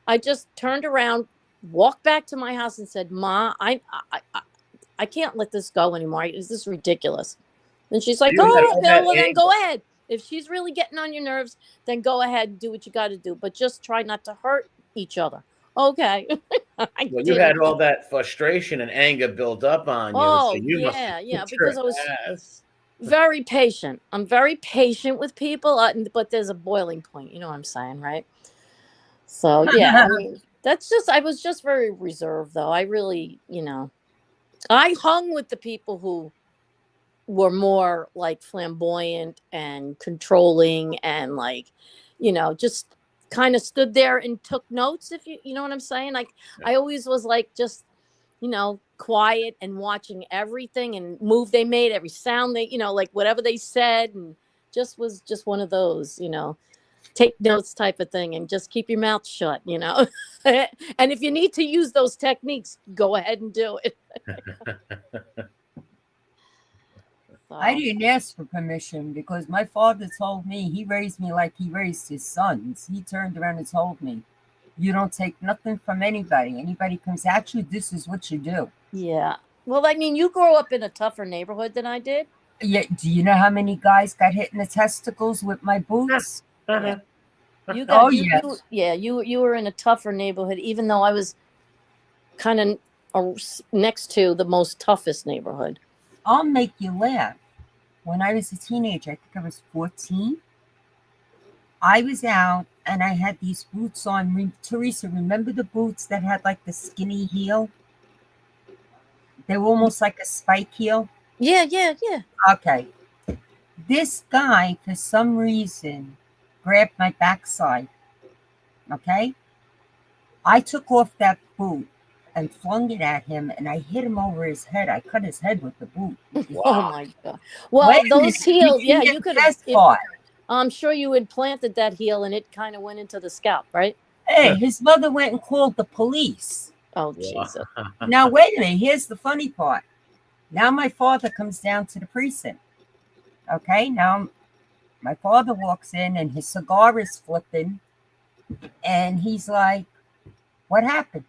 I just turned around, walked back to my house, and said, "Ma, I can't let this go anymore. Is this ridiculous?" And she's like, You had "Oh, all no, that well then anger. go ahead. If she's really getting on your nerves, then go ahead and do what you got to do. But just try not to hurt each other." Okay, I Well, you didn't. had all that frustration and anger built up on you, so Oh you must have yeah, yeah. kicked her Because I was ass. very patient. I'm very patient with people, but there's a boiling point. You know what I'm saying, right? So yeah, I mean, I was just very reserved, though. I really, I hung with the people who were more like flamboyant and controlling and like, just kind of stood there and took notes, if you know what I'm saying. Like I always was like just, quiet and watching everything and move they made, every sound they, like whatever they said, and just was just one of those, take notes type of thing and just keep your mouth shut. And if you need to use those techniques, go ahead and do it. I So, didn't ask for permission because my father told me he raised me like he raised his sons. He turned around and told me, "You don't take nothing from anybody. Anybody comes at you, this is what you do." yeah. Well, I mean, you grew up in a tougher neighborhood than I did. Yeah, do you know how many guys got hit in the testicles with my boots? Yeah. You Oh, got yes. you were in a tougher neighborhood, even though I was kind of next to the most toughest neighborhood. I'll make you laugh. When I was a teenager, I think I was 14, I was out and I had these boots on. Teresa, remember the boots that had like the skinny heel? They were almost like a spike heel. Yeah, yeah, yeah. Okay. This guy, for some reason, grabbed my backside. Okay. I took off that boot and flung it at him and I hit him over his head. I cut his head with the boot. Oh Wow. my God. Wait Well, a minute. those You heels, didn't yeah, get you the could have. best part. I'm sure you implanted that heel, and it kind of went into the scalp, right? Hey, his mother went and called the police. Oh Wow. Jesus. Now, wait a minute. Here's the funny part. Now my father comes down to the precinct. Okay, now my father walks in and his cigar is flipping. And he's like, "What happened?"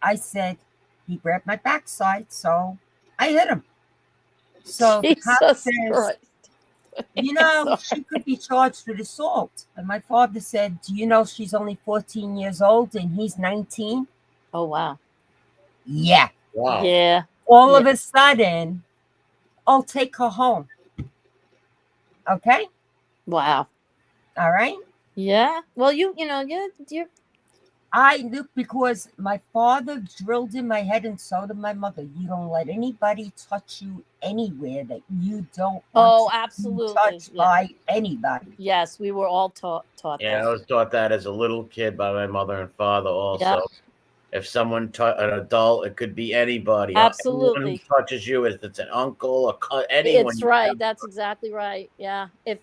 I said, "He grabbed my backside, so I hit him." So the cop Jesus says, Christ. "She could be charged with assault." And my father said, "Do you know she's only 14 years old and he's 19? Oh wow. Yeah. Wow. Yeah. All Yeah. of a sudden, I'll take her home. Okay. Wow. All right. Yeah. Well, you're I look because my father drilled in my head, and so did my mother. You don't let anybody touch you anywhere that you don't want Oh, to be absolutely. touched Yeah. by anybody. Yes, we were all taught Yeah, that. I was taught that as a little kid by my mother and father Yeah, also. If someone, an adult, it could be anybody. Anyone who absolutely. touches you, if it's an uncle, anyone, It's you right. never. That's exactly right. Yeah. If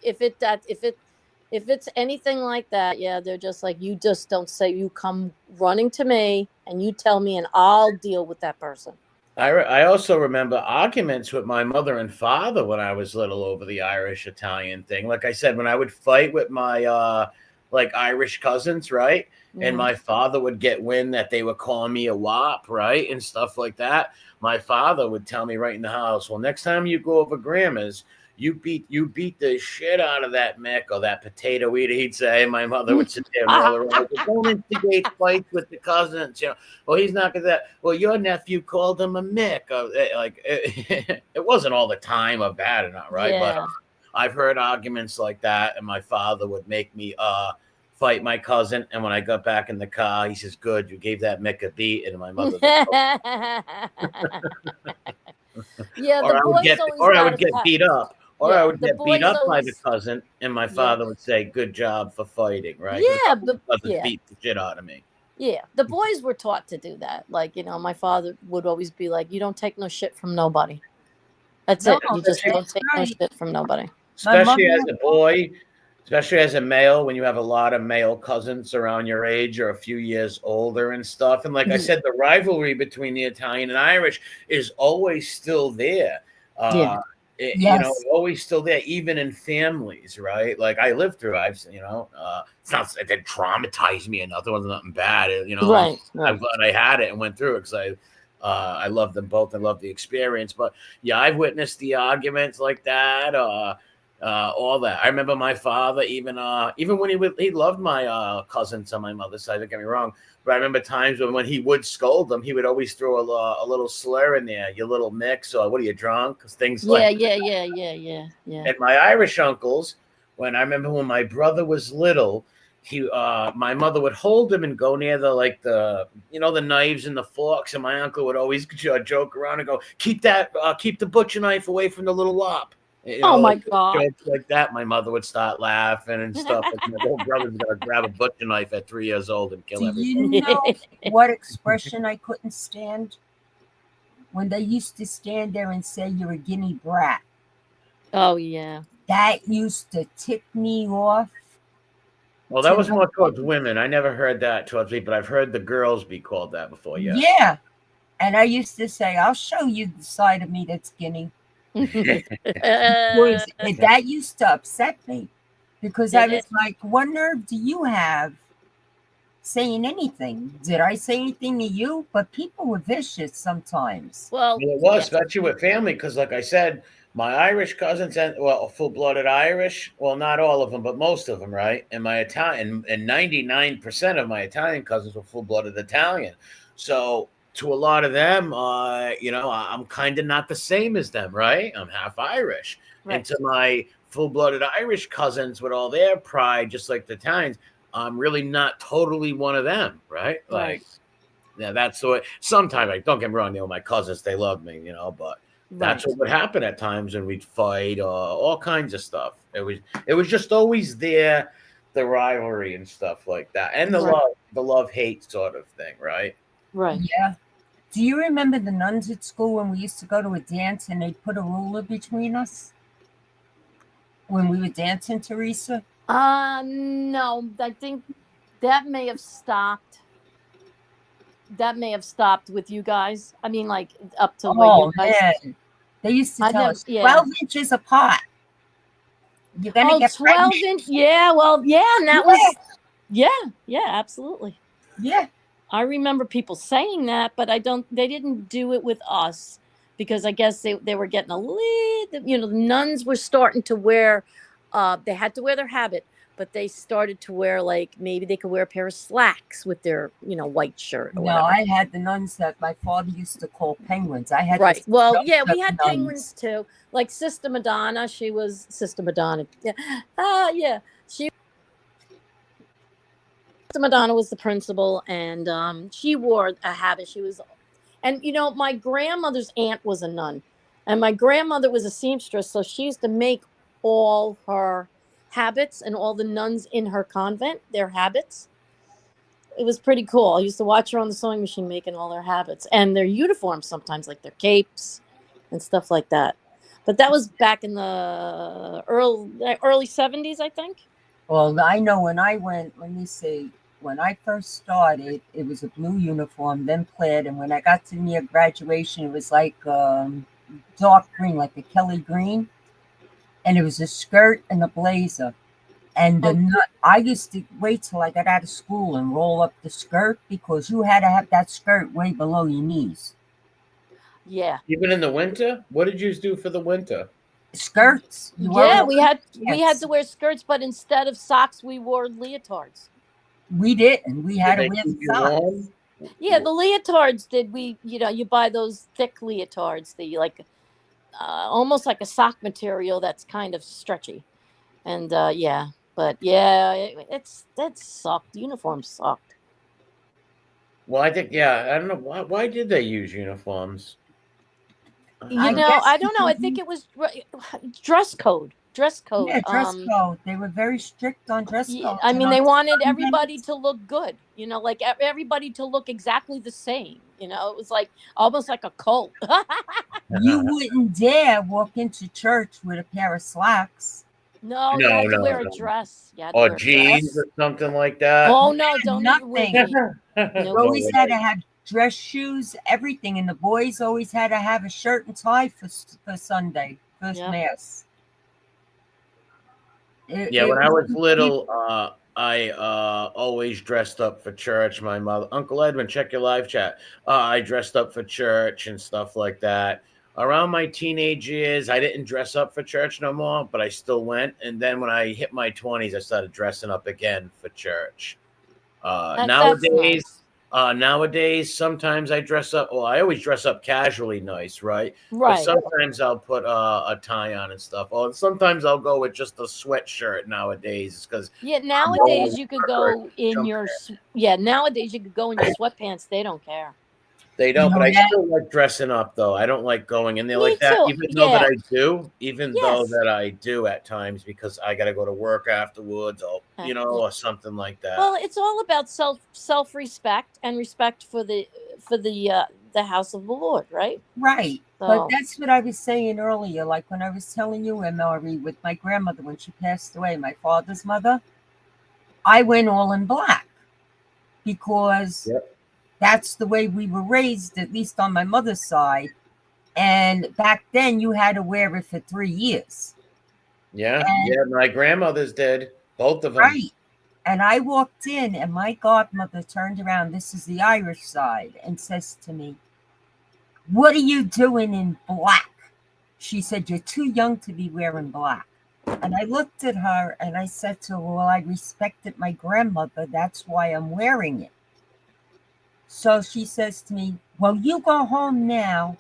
it's anything like that, yeah, they're just like, you just don't say, you come running to me and you tell me and I'll deal with that person. I also remember arguments with my mother and father when I was little over the Irish Italian thing. Like I said, when I would fight with my like Irish cousins, right? And Hmm. my father would get wind that they were calling me a wop, right? And stuff like that. My father would tell me right in the house, well, next time you go over grandma's, you beat the shit out of that Mick or that potato eater, he'd say. My mother would sit there and roll her eyes. Don't instigate fights with the cousins, you know. Well, he's not gonna. Well, your nephew called him a Mick. Like it wasn't all the time of bad or not, right? But Yeah. I've heard arguments like that, and my father would make me fight my cousin. And when I got back in the car, he says, "Good, you gave that Mick a beat." And my mother, Yeah, the boys always or I got would us. get beat up, or I Yeah, would the get beat boys up by the always. cousin, and my Yeah. father would say, "Good job for fighting," right? Because a Yeah, couple of cousins yeah. beat the shit out of me. Yeah, the boys were taught to do that. Like, my father would always be like, "You don't take no shit from nobody. That's No, it. You just Especially don't take no right. shit from nobody." My mother, especially as a boy, especially as a male, when you have a lot of male cousins around your age or a few years older and stuff. And like I Mhm. said, the rivalry between the Italian and Irish is always still there. Yeah. yes, Always still there, even in families, right? Like I lived through, it's not, it didn't traumatize me or nothing, it wasn't nothing bad. Right. I'm Right. glad I had it and went through it because I love them both. I love the experience. But yeah, I've witnessed the arguments like that. All that. I remember my father, even when he loved my cousins on my mother's side. Don't get me wrong, but I remember times when he would scold them, he would always throw a little slur in there, "You little mix," or "What are you drunk?" Things Yeah. like. Yeah. Yeah. Yeah. Yeah. Yeah. And my Irish uncles, when I remember when my brother was little, my mother would hold him and go near the knives and the forks, and my uncle would always joke around and go, keep the butcher knife away from the little wop. Oh my Like God. jokes like that. My mother would start laughing and stuff. Like my little brother's gonna grab a butcher knife at 3 years old and do kill you everybody. know what expression I couldn't stand? When they used to stand there and say you're a guinea brat. Oh yeah. That used to tick me off Well, that to was no more towards end. women. I never heard that towards me, but I've heard the girls be called that before. Yes. Yeah. And I used to say, I'll show you the side of me that's skinny. Because that used to upset me. Because I Yeah. was like, what nerve do you have saying anything? Did I say anything to you? But people were vicious sometimes. Well, Well, it was, yeah. especially with family, because, like I said, my Irish cousins and full-blooded Irish. Well, not all of them, but most of them, right? And my Italian, and 99% of my Italian cousins were full-blooded Italian. So, to a lot of them, I'm kind of not the same as them, right? I'm half Irish, and Right. to my full-blooded Irish cousins with all their pride, just like the Italians, I'm really not totally one of them, right? Right. Like. Yeah, that's the way. Sometimes, like, don't get me wrong, my cousins, they love me, but that's Right. what would happen at times when we'd fight, all kinds of stuff. It was just always there, the rivalry and stuff like that, and Right. the love hate sort of thing, right? Right. Yeah. Do you remember the nuns at school when we used to go to a dance and they'd put a ruler between us when we were dancing, Teresa? No, I think that may have stopped. That may have stopped with you guys. I mean, like up to where you Oh, guys. man. They used to I tell never. us Yeah. 12 inches apart. You're going to Oh, get 12 pregnant. inch. Yeah. Well, yeah. And that Yeah. was. Yeah. Yeah. Absolutely. Yeah. I remember people saying that, but I don't. They didn't do it with us because I guess they were getting a little. The nuns were starting to wear. They had to wear their habit, but they started to wear, like, maybe they could wear a pair of slacks with their white shirt or No, whatever. I had the nuns that my father used to call penguins. I had Right. the Well, yeah, we Joseph had penguins nuns. too. Like Sister Madonna, she was Sister Madonna. Yeah. Yeah. She Sister Madonna was the principal, and she wore a habit. She was, and my grandmother's aunt was a nun, and my grandmother was a seamstress, so she used to make all her habits and all the nuns in her convent their habits. It was pretty cool. I used to watch her on the sewing machine making all their habits and their uniforms sometimes, like their capes and stuff like that. But that was back in the early 70s, I think. Well, I know when I went, let me see, when I first started, it was a blue uniform, then plaid. And when I got to near graduation, it was like dark green, like a Kelly green. And it was a skirt and a blazer. And I used to wait till I got out of school and roll up the skirt because you had to have that skirt way below your knees. Yeah. Even in the winter? What did you do for the winter? Skirts. Yeah, we had to wear skirts, but instead of socks, we wore leotards. We didn't. We had Did to they wear keep you socks. warm? Yeah, the leotards did. You buy those thick leotards, the like almost like a sock material that's kind of stretchy. And yeah, but yeah, that sucked. The uniform sucked. Well, I think, yeah, I don't know. Why did they use uniforms? I I guess don't know. I think it was dress code. Dress code. yeah, dress code. They were very strict on dress code. I mean, they wanted everybody Sundays, to look good. Like everybody to look exactly the same. It was like almost like a cult. you wouldn't dare walk into church with a pair of slacks. No, you No, had to no, wear a no. dress. You had to Or wear a jeans dress. or something like that. Oh no, don't even wear Nothing. jeans. You Nope. always had to have dress shoes, everything, and the boys always had to have a shirt and tie for Sunday, first Yep. mass. Yeah, when I was little, I always dressed up for church. My mother, Uncle Edwin, check your live chat. I dressed up for church and stuff like that. Around my teenage years, I didn't dress up for church no more, but I still went. And then when I hit my 20s, I started dressing up again for church. That's Nowadays, nice. nowadays, sometimes I dress up. Well, I always dress up casually, nice, right? But Right. sometimes I'll put a tie on and stuff. Or sometimes I'll go with just a sweatshirt nowadays because Yeah, nowadays you could go in your nowadays you could go in your sweatpants. They don't care. they You don't. know But I that? still like dressing up, though. I don't like going in there Me like that, too. even though that Yeah. I do. Even though Yes. that I do at times because I got to go to work afterwards, or Yeah. or something like that. Well, it's all about self respect and respect for the house of the Lord, right? Right. But So that's what I was saying earlier. Like when I was telling you, MRE, with my grandmother when she passed away, my father's mother, I went all in black because Yep. that's the way we were raised, at least on my mother's side. And back then, you had to wear it for 3 years. Yeah, And, yeah. My grandmother's dead, both of them. right. And I walked in, and my godmother turned around. This is the Irish side, and says to me, "What are you doing in black?" She said, "You're too young to be wearing black." And I looked at her and I said to her, "Well, I respected my grandmother. That's why I'm wearing it." So she says to me, "Well, you go home now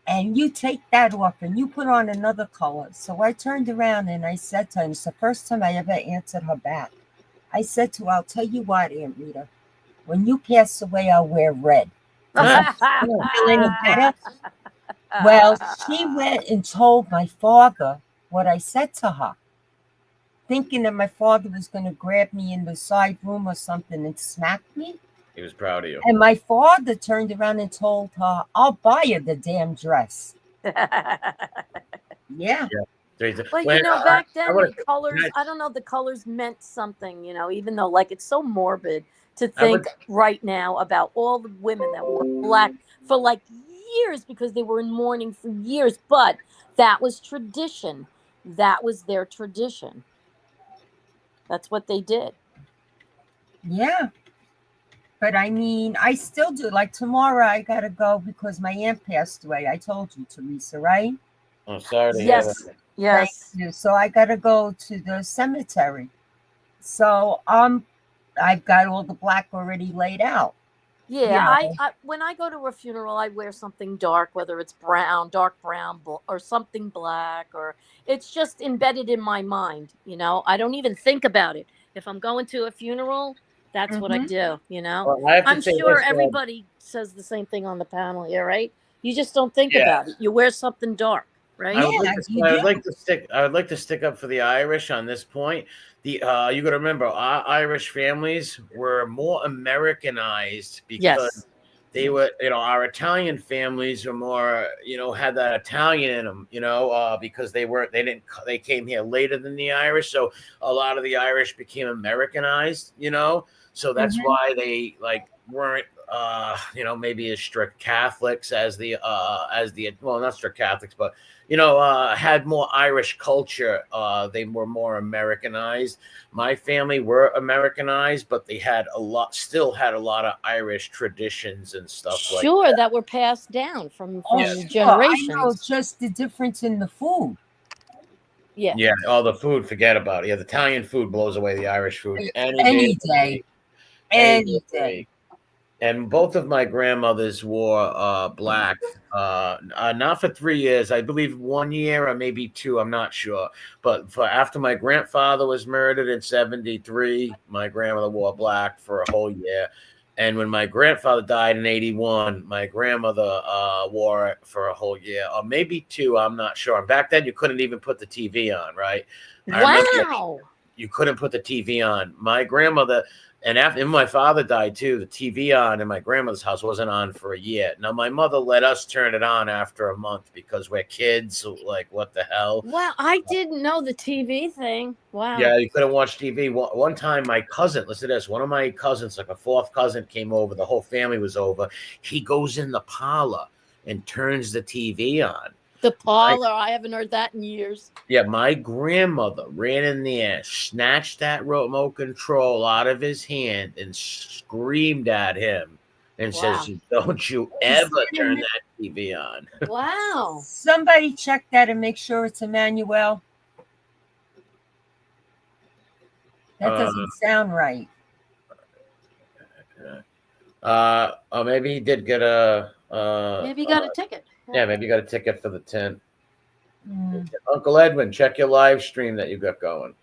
and you take that off and you put on another color." So I turned around and I said to her, and it's the first time I ever answered her back. I said to her, "I'll tell you what, Aunt Rita, when you pass away, I'll wear red. Because I don't feel any better." Well, she went and told my father what I said to her, thinking that my father was going to grab me in the side room or something and smack me. He was proud of you. And my father turned around and told her, "I'll buy you the damn dress." Yeah. But back then the colors, I don't know, the colors meant something, even though like it's so morbid to think right now about all the women that wore black for like years because they were in mourning for years. But that was tradition. That was their tradition. That's what they did. Yeah. But I mean, I still do. Like tomorrow, I got to go because my aunt passed away. I told you, Teresa, right? Oh, sorry to hear Yes. that. Yes. Thank you. So I got to go to the cemetery. So I've got all the black already laid out. Yeah, I when I go to a funeral, I wear something dark, whether it's brown, dark brown, or something black, or it's just embedded in my mind. I don't even think about it. If I'm going to a funeral, That's what I do, you know. Well, I have to I'm say sure this. everybody says the same thing on the panel here, right? You just don't think Yeah, about it. You wear something dark, I right? would like Yeah, to. you I do. would like to stick. I would like to stick up for the Irish on this point. The you got to remember, our Irish families were more Americanized because Yes. they were, our Italian families were more, had that Italian in them, because they came here later than the Irish. So a lot of the Irish became Americanized, so that's Hmm. why they weren't, maybe as strict Catholics well, not strict Catholics, but, had more Irish culture. They were more Americanized. My family were Americanized, but they still had a lot of Irish traditions and stuff like Sure, that. that were passed down from Oh, Yeah. from sure. I know generations. just the difference in the food. Yeah. Yeah. All the food, forget about it. Yeah. The Italian food blows away the Irish food any day of Any the day. week. Any day Any of the day. week. And both of my grandmothers wore black. Not for 3 years. I believe 1 year or maybe two. I'm not sure. But for after my grandfather was murdered in '73, my grandmother wore black for a whole year. And when my grandfather died in '81, my grandmother wore it for a whole year, or maybe two. I'm not sure. And back then, you couldn't even put the TV on, right? I remember Wow. you couldn't put the TV on. My grandmother, and after my father died too, the TV on in my grandmother's house wasn't on for a year. Now my mother let us turn it on after a month because we're kids. Like, what the hell? Wow, I didn't know the TV thing. Wow. Yeah, you couldn't watch TV. One time, my cousin, listen to this. One of my cousins, like a fourth cousin, came over. The whole family was over. He goes in the parlor and turns the TV on. The parlor, I haven't heard that in years. Yeah, my grandmother ran in there, snatched that remote control out of his hand, and screamed at him and Wow. says, "Don't you Is ever that turn that TV on." Wow. Somebody check that and make sure it's Emmanuel. That Uh, doesn't sound right. or maybe he did get Maybe you got a ticket. yeah, maybe you got a ticket for the tent. Mm. Uncle Edwin, check your live stream that you got going.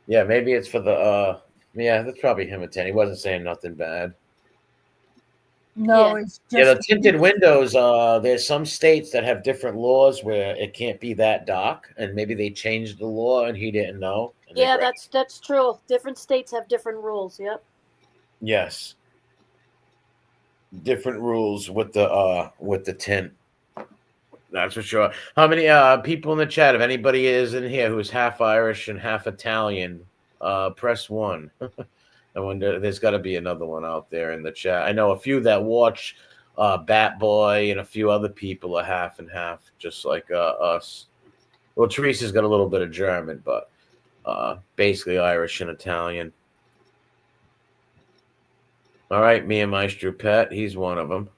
Yeah, maybe it's for the yeah, that's probably him at 10. He wasn't saying nothing bad. No, Yeah. it's Yeah, just the tinted windows, there's some states that have different laws where it can't be that dark, and maybe they changed the law and he didn't know. And Yeah, that's true. Different states have different rules. Yep. yes, different rules with the tint. That's for sure. How many people in the chat? If anybody is in here who's half Irish and half Italian, press one. I wonder, there's got to be another one out there in the chat. I know a few that watch Bat Boy, and a few other people are half and half, just like us. Well, Teresa's got a little bit of German, but basically Irish and Italian. All right, me and Maestro Pet, he's one of them.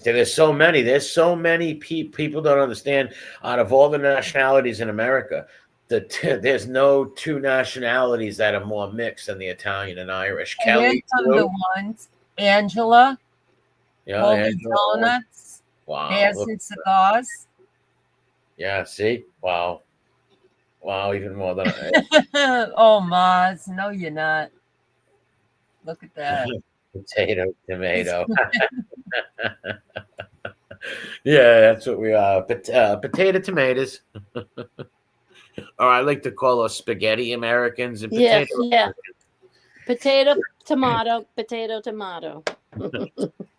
There's so many. There's so many people don't understand. Out of all the nationalities in America, there's no two nationalities that are more mixed than the Italian and Irish. and here's Kelly some of the too. ones. Angela, Yeah, Holy Angela. Donuts, Wow. Bears and Cigars. Yeah. See. Wow. Wow. Even more than Oh, Maz, no, you're not. Look at that. potato, tomato. Yeah, that's what we are. Potato tomatoes. Or I like to call us spaghetti Americans and Yeah. potato. Yeah. Potato, tomato, potato, tomato.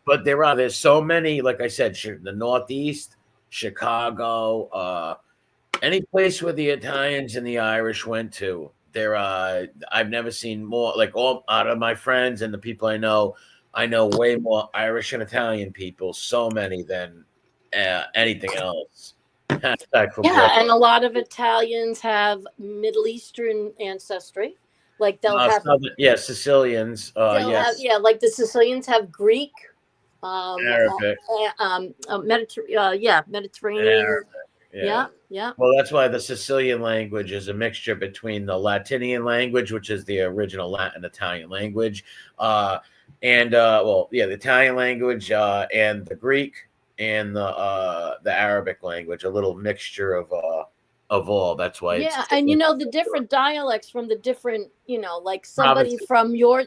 But there's so many, like I said, the Northeast, Chicago, any place where the Italians and the Irish went to. I've never seen more, like, all out of my friends and the people I know way more Irish and Italian people, so many, than anything else. Hashtag for Yeah, Brooklyn. and a lot of Italians have Middle Eastern ancestry. Like they'll have Sicilians. they'll have Yes, yeah, like the Sicilians have Greek, Arabic, and Mediterranean. Arabic. Yeah. Yeah, yeah. Well, that's why the Sicilian language is a mixture between the Latinian language, which is the original Latin Italian language, and the Italian language, and the Greek, and the Arabic language, a little mixture of of all. That's why it's Yeah, and the different dialects from the different, like somebody provinces. from your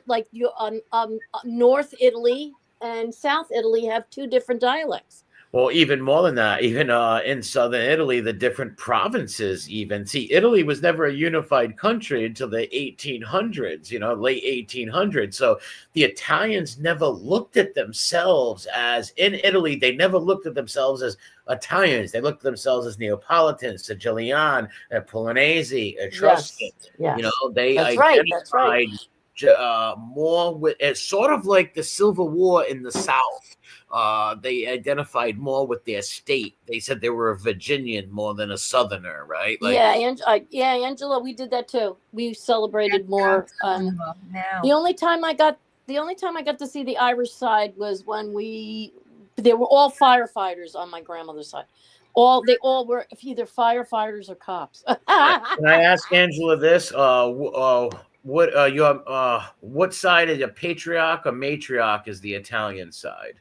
North Italy and South Italy have two different dialects. Well, even more than that, even in southern Italy, the different provinces, even see, Italy was never a unified country until the 1800s, late 1800s. So the Italians never looked at themselves as in Italy, they never looked at themselves as Italians. They looked at themselves as Neapolitans, Sicilian, Pugliese, Etruscan. Yes, yes, They that's right. That's right. identified more with it's sort of like the Civil War in the South. They identified more with their state. They said they were a Virginian more than a Southerner, right? Like, Yeah, Angela, we did that too. We celebrated more. Now. The only time I got to see the Irish side was when they were all firefighters on my grandmother's side. They all were either firefighters or cops. can I ask Angela this? What side is a patriarch or matriarch is the Italian side?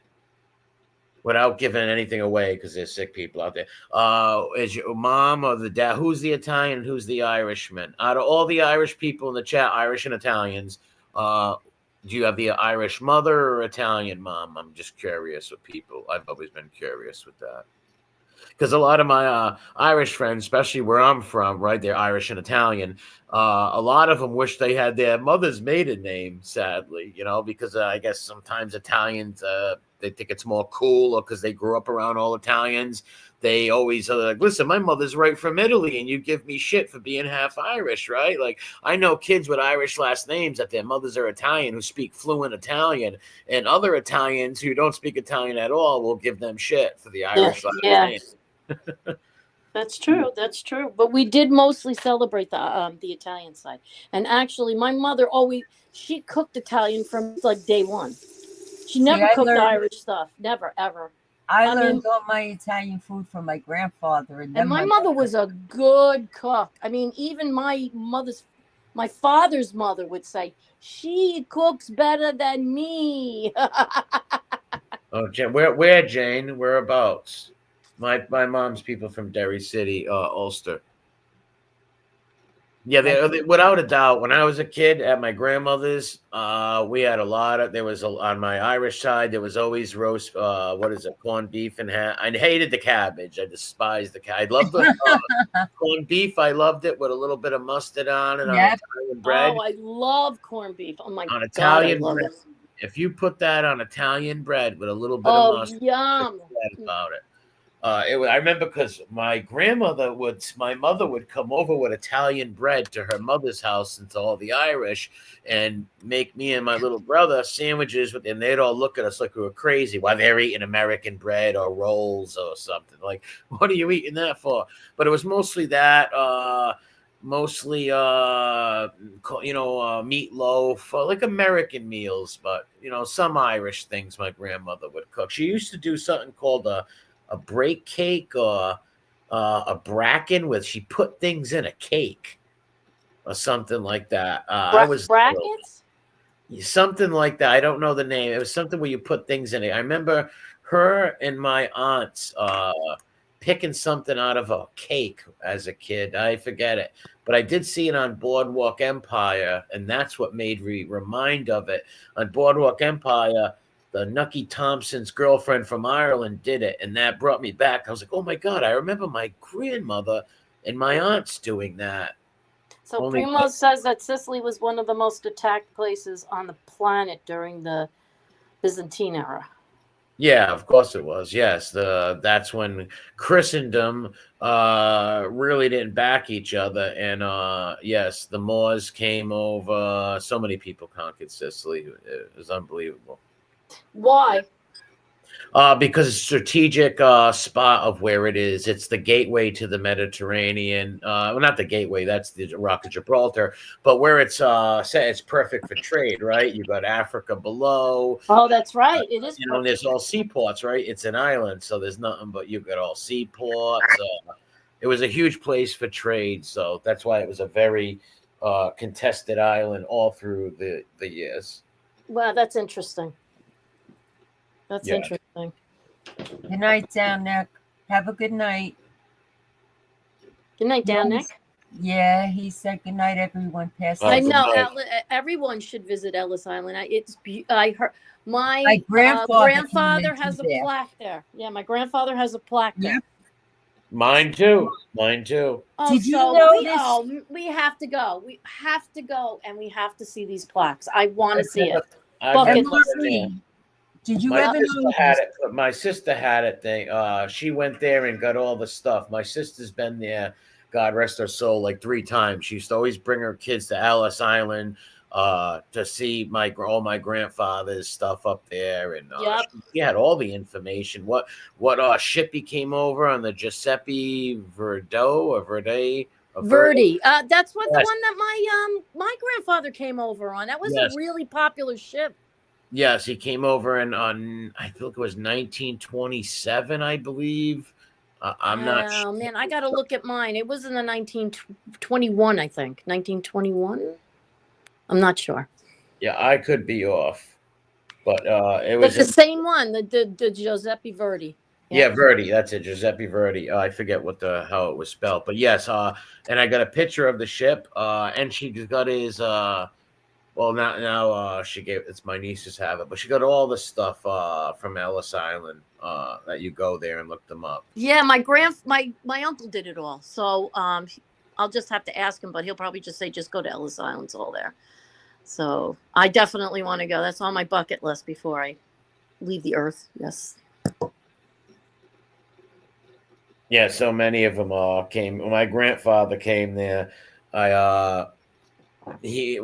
Without giving anything away, because there's sick people out there. Is your mom or the dad? Who's the Italian and who's the Irishman? Out of all the Irish people in the chat, Irish and Italians, do you have the Irish mother or Italian mom? I'm just curious with people. I've always been curious with that. Because a lot of my Irish friends, especially where I'm from, right, they're Irish and Italian. A lot of them wish they had their mother's maiden name, sadly, because I guess sometimes Italians, they think it's more cool, or because they grew up around all Italians. They always are like, listen, my mother's right from Italy, and you give me shit for being half Irish, right? Like, I know kids with Irish last names that their mothers are Italian who speak fluent Italian, and other Italians who don't speak Italian at all will give them shit for the Irish last name. That's true. That's true. But we did mostly celebrate the Italian side. And actually, my mother she cooked Italian from like day one. She never cooked Irish stuff. Never, ever. I learned all my Italian food from my grandfather, and my mother was a good cook. I mean, even my father's mother would say she cooks better than me. Oh, Jane, where Jane? Whereabouts? My mom's people from Derry City, Ulster. Yeah, they without a doubt. When I was a kid at my grandmother's, we had a lot of. There was on my Irish side. There was always roast. Corned beef and ham. I hated the cabbage. I despised the cabbage. I loved the corned beef. I loved it with a little bit of mustard on it on Italian bread. Oh, I love corned beef. Oh my on God, Italian I love bread. it. If you put that on Italian bread with a little bit of mustard, yum! About it. I remember because my mother would come over with Italian bread to her mother's house and to all the Irish and make me and my little brother sandwiches and they'd all look at us like we were crazy while they're eating American bread or rolls or something. Like, what are you eating that for? But it was mostly that, meatloaf, like American meals, but some Irish things my grandmother would cook. She used to do something called a break cake or a bracken with she put things in a cake or something like that. I was brackets, something like that. I don't know the name. It was something where you put things in it. I remember her and my aunts picking something out of a cake as a kid. I forget it, but I did see it on Boardwalk Empire, and that's what made me remind of it. On Boardwalk Empire, the Nucky Thompson's girlfriend from Ireland did it, and that brought me back. I was like, oh my God, I remember my grandmother and my aunts doing that. So Primo says that Sicily was one of the most attacked places on the planet during the Byzantine era. Yeah, of course it was. Yes, that's when Christendom really didn't back each other, and yes, the Moors came over. So many people conquered Sicily; it was unbelievable. Why? Because it's a strategic spot of where it is. It's the gateway to the Mediterranean. Well, not the gateway. That's the Rock of Gibraltar. But where it's set, it's perfect for trade, right? You got Africa below. Oh, that's right. It is. And there's all seaports, right? It's an island, so there's nothing but you got all seaports. It was a huge place for trade, so that's why it was a very contested island all through the years. Wow, that's interesting. That's interesting. Good night, down there. Have a good night. Good night, down, Yes. Nick. Yeah, he said goodnight, everyone. Passed Oh, I out. good know night. everyone should visit Ellis Island. I heard My my grandfather came grandfather into has a there. plaque there. Yeah, my grandfather has a plaque there. Yep. Mine too. Mine too. Oh, Did you so notice? we have to go. We have to go, and we have to see these plaques. I want to I've see never, it. I've never Bucket list. been there. MRE. Did you My Yep. ever sister had notice? it. But my sister had it. She went there and got all the stuff. My sister's been there. God rest her soul, like 3 times. She used to always bring her kids to Ellis Island to see all my grandfather's stuff up there, and Yep. she had all the information. What ship he came over on, the Giuseppe Verdo or Verde? Verdi. That's what the Yes. one that my grandfather came over on. That was a Yes. really popular ship. Yes, he came over on I think it was 1927, I believe. I'm not sure. Oh man, I got to look at mine. It was in the 1921, I think. 1921. I'm not sure. Yeah, I could be off, but it But was the same one, the Giuseppe Verdi. yeah, Verdi. That's it, Giuseppe Verdi. I forget how it was spelled, but yes. And I got a picture of the ship. And she just got his. Well, now it's my nieces have it, but she got all the stuff from Ellis Island. That you go there and look them up. Yeah, my uncle did it all. So I'll just have to ask him, but he'll probably just say just go to Ellis Island. It's all there. So I definitely want to go. That's on my bucket list before I leave the earth. Yes. Yeah, so many of them came. My grandfather came there. He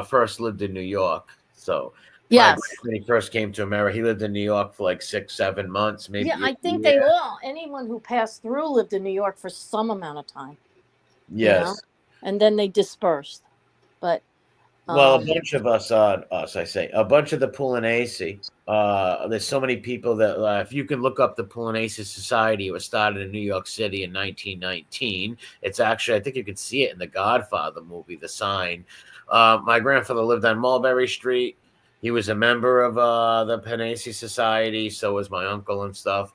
first lived in New York. So Yes. when he first came to America, he lived in New York for like 6-7 months, maybe. Yeah, I think anyone who passed through lived in New York for some amount of time. Yes. You know? And then they dispersed. But well, a bunch of a bunch of the Pugliese. There's so many people that if you can look up the Pugliese Society, it was started in New York City in 1919. It's actually, I think you can see it in the Godfather movie, the sign. My grandfather lived on Mulberry Street. He was a member of the Pugliese Society. So was my uncle and stuff.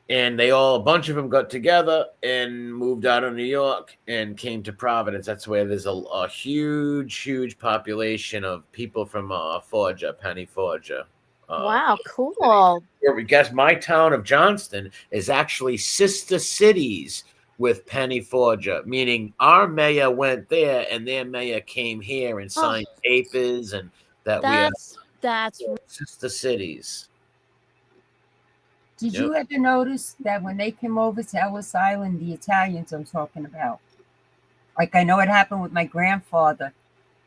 And a bunch of them got together and moved out of New York and came to Providence. That's where there's a huge population of people from Forgia, Penny Forgia. Wow, cool. I guess my town of Johnston is actually sister cities with Penny Forgia, meaning our mayor went there and their mayor came here and signed papers, and that's sister cities. Did you ever notice that when they came over to Ellis Island, the Italians I'm talking about, like I know it happened with my grandfather,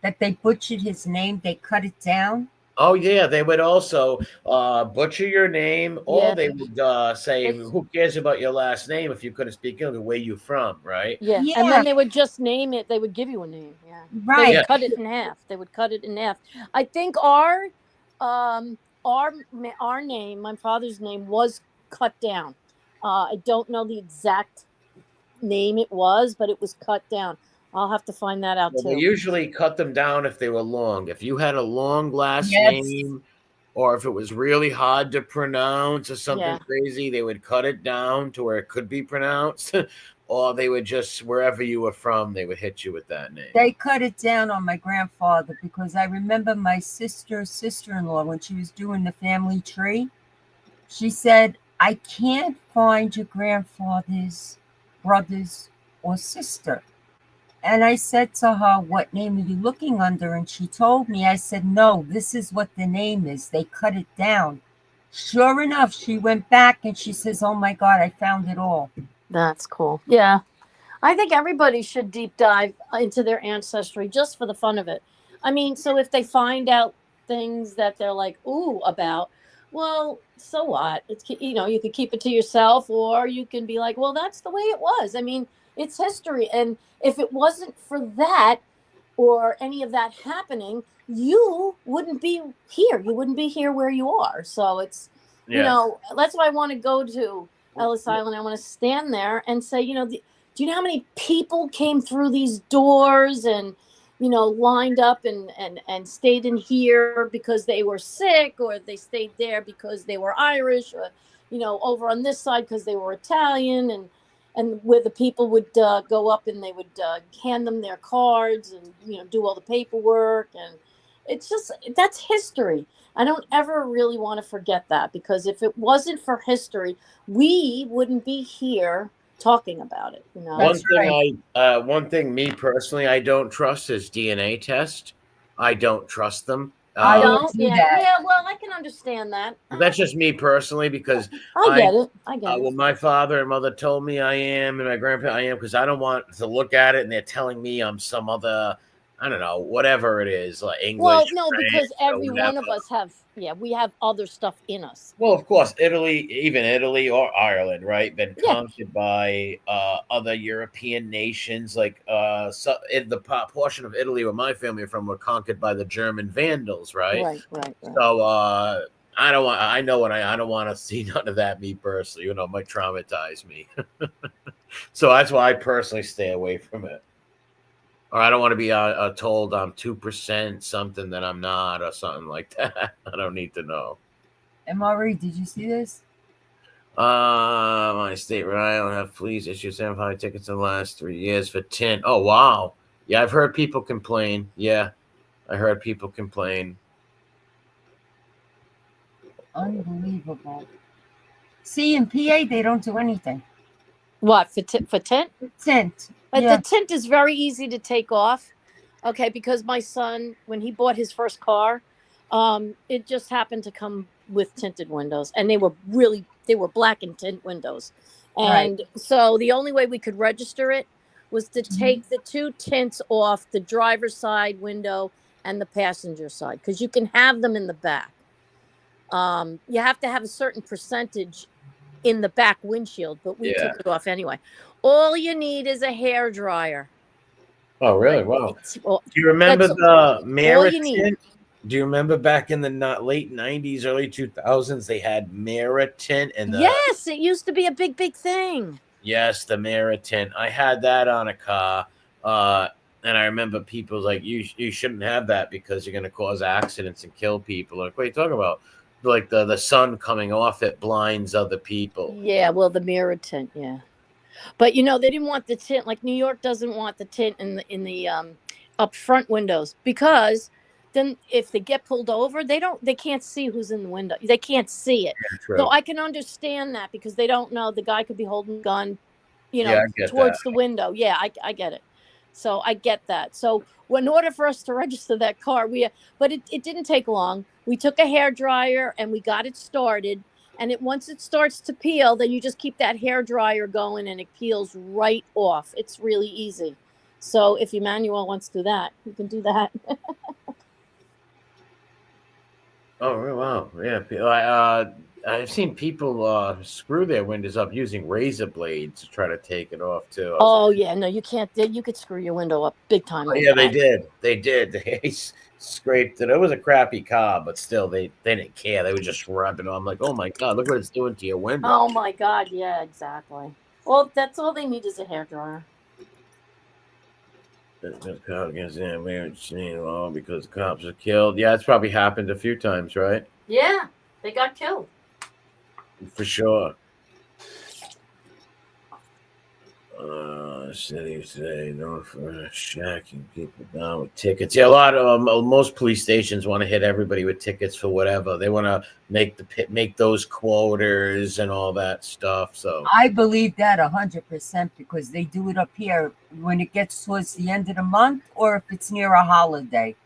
that they butchered his name, they cut it down? Oh, yeah, they would also butcher your name, or they would say, who cares about your last name if you couldn't speak English, where you from, right? Yeah. And then they would just name it. They would give you a name. Yeah. Right. They would cut it in half. They would cut it in half. I think our name, my father's name, was cut down. I don't know the exact name it was, but it was cut down. I'll have to find that out too. They usually cut them down if they were long. If you had a long last name, or if it was really hard to pronounce or something crazy, they would cut it down to where it could be pronounced. Or they would just, wherever you were from, they would hit you with that name. They cut it down on my grandfather because I remember my sister-in-law, when she was doing the family tree, she said, I can't find your grandfather's brothers or sister. And I said to her, what name are you looking under? And she told me, I said, no, this is what the name is. They cut it down. Sure enough, she went back and she says, oh my God, I found it all. That's cool. Yeah. I think everybody should deep dive into their ancestry just for the fun of it. I mean, so if they find out things that they're like, ooh, about, well, so what? It's, you could keep it to yourself, or you can be like, well, that's the way it was. I mean, it's history. And if it wasn't for that or any of that happening, you wouldn't be here. You wouldn't be here where you are. So it's, that's why I want to go to Ellis Island. I want to stand there and say, do you know how many people came through these doors and, lined up and stayed in here because they were sick, or they stayed there because they were Irish, or, over on this side because they were Italian, and where the people would go up and they would hand them their cards and do all the paperwork, and it's just that's history. I don't ever really want to forget that, because if it wasn't for history, we wouldn't be here talking about it. That's One thing, me personally, I don't trust is DNA test. I don't trust them. I would Don't, do yeah, that. yeah. Well, I can understand that. That's just me personally, because I get it. I get when it. my father and mother told me I am, and my grandpa I am, because I don't want to look at it and they're telling me I'm some other, I don't know, whatever it is, like English. Well, no, French, because or every one of whatever. us have, we have other stuff in us. Well, of course, even Italy or Ireland, right? Been Yeah. conquered by other European nations. Like the portion of Italy where my family are from were conquered by the German Vandals, right? Right. So I don't want. I know what I don't want to see none of that. Me personally, it might traumatize me. So that's why I personally stay away from it. Or I don't want to be told I'm 2% something that I'm not, or something like that. I don't need to know. MRE, did you see this? My state right, I don't have police issued 75 tickets in the last 3 years for tint. Oh wow. Yeah, I've heard people complain. Yeah, I heard people complain. Unbelievable. See, in PA, they don't do anything. What, for tint? Tint. But Yeah. the tint is very easy to take off. Okay, because my son, when he bought his first car, it just happened to come with tinted windows, and they were black and tint windows. And so the only way we could register it was to take the two tints off the driver's side window and the passenger side, because you can have them in the back. You have to have a certain percentage in the back windshield, but we took it off anyway. All you need is a hair dryer. Oh, really? Wow. Do you remember the mirror tint? Do you remember back in the late 90s, early 2000s, they had mirror tint? Yes, it used to be a big thing. Yes, the mirror tint. I had that on a car. And I remember people like, you shouldn't have that because you're going to cause accidents and kill people. Like, what are you talking about? Like the sun coming off it blinds other people. Yeah, well, the mirror tint, yeah. But they didn't want the tint. Like New York doesn't want the tint in the up front windows, because then if they get pulled over, they can't see who's in the window. They can't see it. Yeah, so I can understand that, because they don't know, the guy could be holding a gun, towards the window. Yeah, I get it. So I get that. So in order for us to register that car, but it didn't take long. We took a hair dryer and we got it started. And once it starts to peel, then you just keep that hair dryer going and it peels right off. It's really easy. So if Emmanuel wants to do that, you can do that. Oh, wow. Yeah. I've seen people screw their windows up using razor blades to try to take it off too. Oh yeah, no, you can't. You could screw your window up big time. Oh, yeah, they did. They scraped it. It was a crappy car, but still, they didn't care. They were just rubbing it. I'm like, oh my god, look what it's doing to your window. Oh my god, yeah, exactly. Well, that's all they need is a hairdryer. Because the cops are killed. Yeah, it's probably happened a few times, right? Yeah, they got killed. For sure. Cities today known for shacking people down with tickets. Yeah, a lot of most police stations want to hit everybody with tickets for whatever. They want to make those quotas and all that stuff. So I believe that 100%, because they do it up here when it gets towards the end of the month, or if it's near a holiday.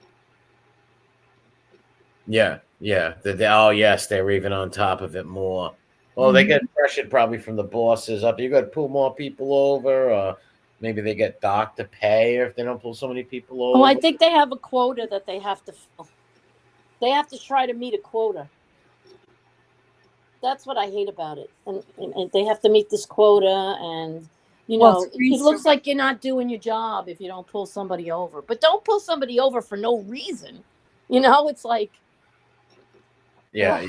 Yeah. Oh yes, they're even on top of it more. Well, they get pressured probably from the bosses up. You got to pull more people over, or maybe they get docked to pay if they don't pull so many people over. Oh, I think they have a quota that they have to fill. They have to try to meet a quota. That's what I hate about it. And they have to meet this quota, and it looks like you're not doing your job if you don't pull somebody over. But don't pull somebody over for no reason. It's like. Yeah.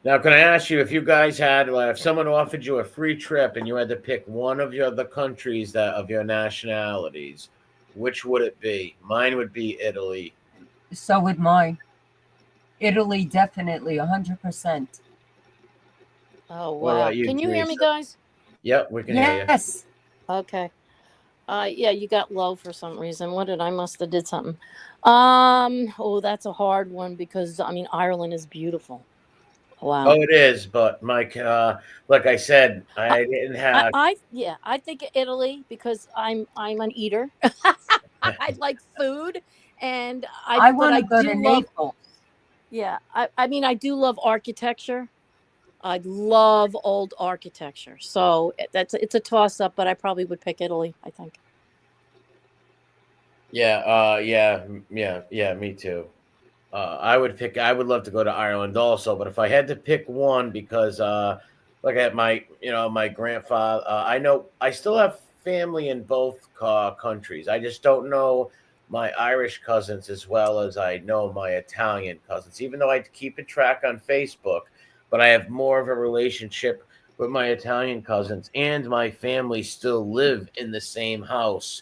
Now, can I ask you, if you guys had, if someone offered you a free trip and you had to pick one of the countries of your nationalities, which would it be? Mine would be Italy. So would mine. Italy, definitely, 100%. Oh, wow. Can you hear me, guys? Yep, we can hear you. Yes. Okay. Yeah, you got low for some reason. What did I must have did something. Oh, that's a hard one because I mean Ireland is beautiful. Oh, Wow. it is, but Mike, like I said, I, I didn't have. yeah, I think Italy because I'm an eater. I like food, and I but want I to go to do love. Naples. Yeah, I mean I do love architecture. I love old architecture. So it's a toss up, but I probably would pick Italy. I think. Yeah, yeah, me too. I would love to go to Ireland also, but if I had to pick one, because look at my, my grandfather. I know I still have family in both countries. I just don't know my Irish cousins as well as I know my Italian cousins. Even though I keep a track on Facebook, but I have more of a relationship with my Italian cousins, and my family still live in the same house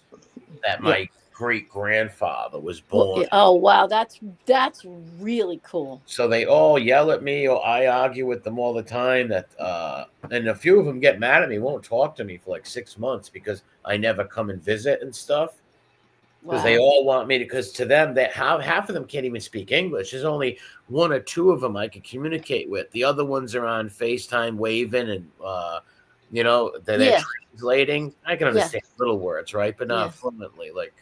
that Yeah. my great grandfather was Well, born. yeah, oh wow, that's really cool. So they all yell at me, or I argue with them all the time. And a few of them get mad at me, won't talk to me for like 6 months because I never come and visit and stuff. Because they Wow. all want me to, because to them, they half of them can't even speak English. There's only one or two of them I can communicate with. The other ones are on FaceTime waving, and they're Yeah. translating. I can Yeah. understand little words, right? But Yeah. not fluently, like,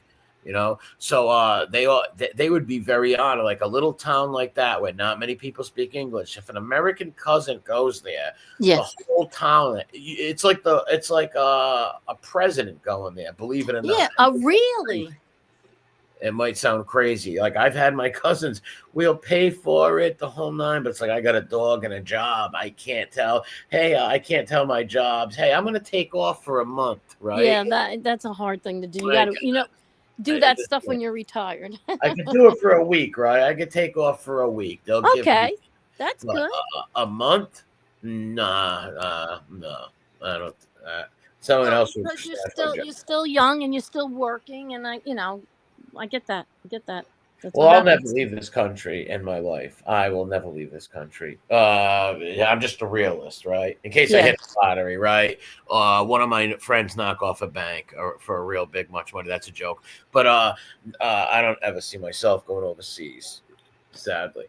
so they would be very honored, like a little town like that where not many people speak English. If an American cousin goes there, the Yes. whole town, it's like a president going there, believe it or not. Yeah. Really? It might sound crazy. Like, I've had my cousins, we'll pay for it the whole nine, but it's like, I got a dog and a job. I can't tell. Hey, I can't tell my jobs. Hey, I'm going to take off for a month, right? Yeah. That's a hard thing to do. You got Like, to do that stuff when you're retired. I could do it for a week, right? I could take off for a week. They'll give me Okay, that's what, good. a month. Nah, no, I don't. Someone Well, else would because snatch my job. you're still young and you're still working, and I get that. I get that. That's Well, what I'll never happens. leave this country in my life. I will never leave this country. I'm just a realist, right? In case I Yeah. hit the lottery, right? One of my friends knock off a bank or for a real big much money. That's a joke. But I don't ever see myself going overseas. Sadly.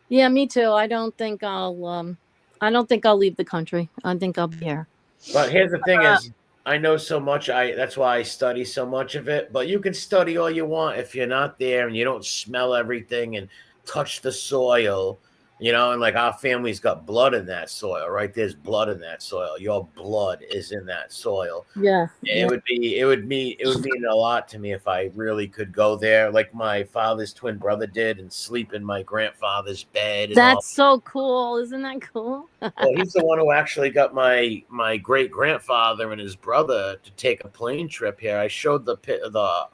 Yeah, me too. I don't think I'll leave the country. I think I'll be here. But here's the thing: is I know so much. That's why I study so much of it. But you can study all you want if you're not there and you don't smell everything and touch the soil. And like, our family's got blood in that soil, right? There's blood in that soil. Your blood is in that soil. Yeah. It Yeah. would mean a lot to me if I really could go there, like my father's twin brother did, and sleep in my grandfather's bed and all. That's so cool. Isn't that cool? Well, he's the one who actually got my great grandfather and his brother to take a plane trip here. I showed the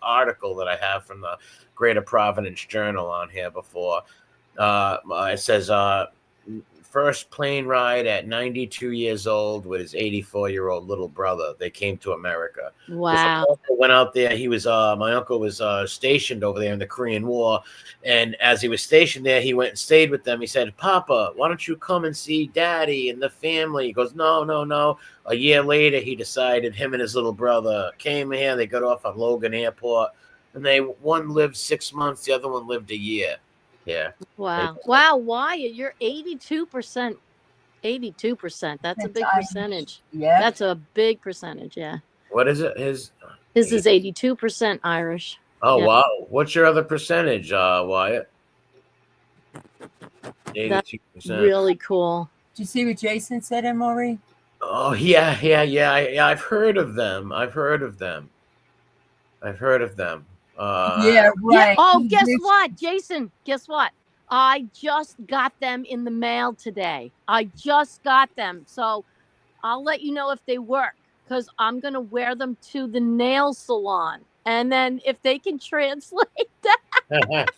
article that I have from the Greater Providence Journal on here before. It says first plane ride at 92 years old with his 84-year-old little brother. They came to America. 'Cause my Wow. uncle went out there. My uncle was stationed over there in the Korean War, and as he was stationed there, he went and stayed with them. He said, "Papa, why don't you come and see Daddy and the family?" He goes, "No, no, no." A year later, he decided, him and his little brother came here. They got off on Logan Airport, and one lived 6 months, the other one lived a year. Yeah. Wow. Wow. Wyatt, you're 82%. 82%. That's a It's big Irish. percentage. Yep. That's a big percentage. Yeah. What is it? His is 82% Irish. Oh, Yeah. wow. What's your other percentage, Wyatt? That's 82%. really cool. Did you see what Jason said, MRE? Oh, yeah, yeah. I've heard of them. I've heard of them. Yeah, Yeah. right. Oh, He guess wished- what, Jason? Guess what? I just got them in the mail today. I just got them. So I'll let you know if they work because I'm going to wear them to the nail salon. And then if they can translate that,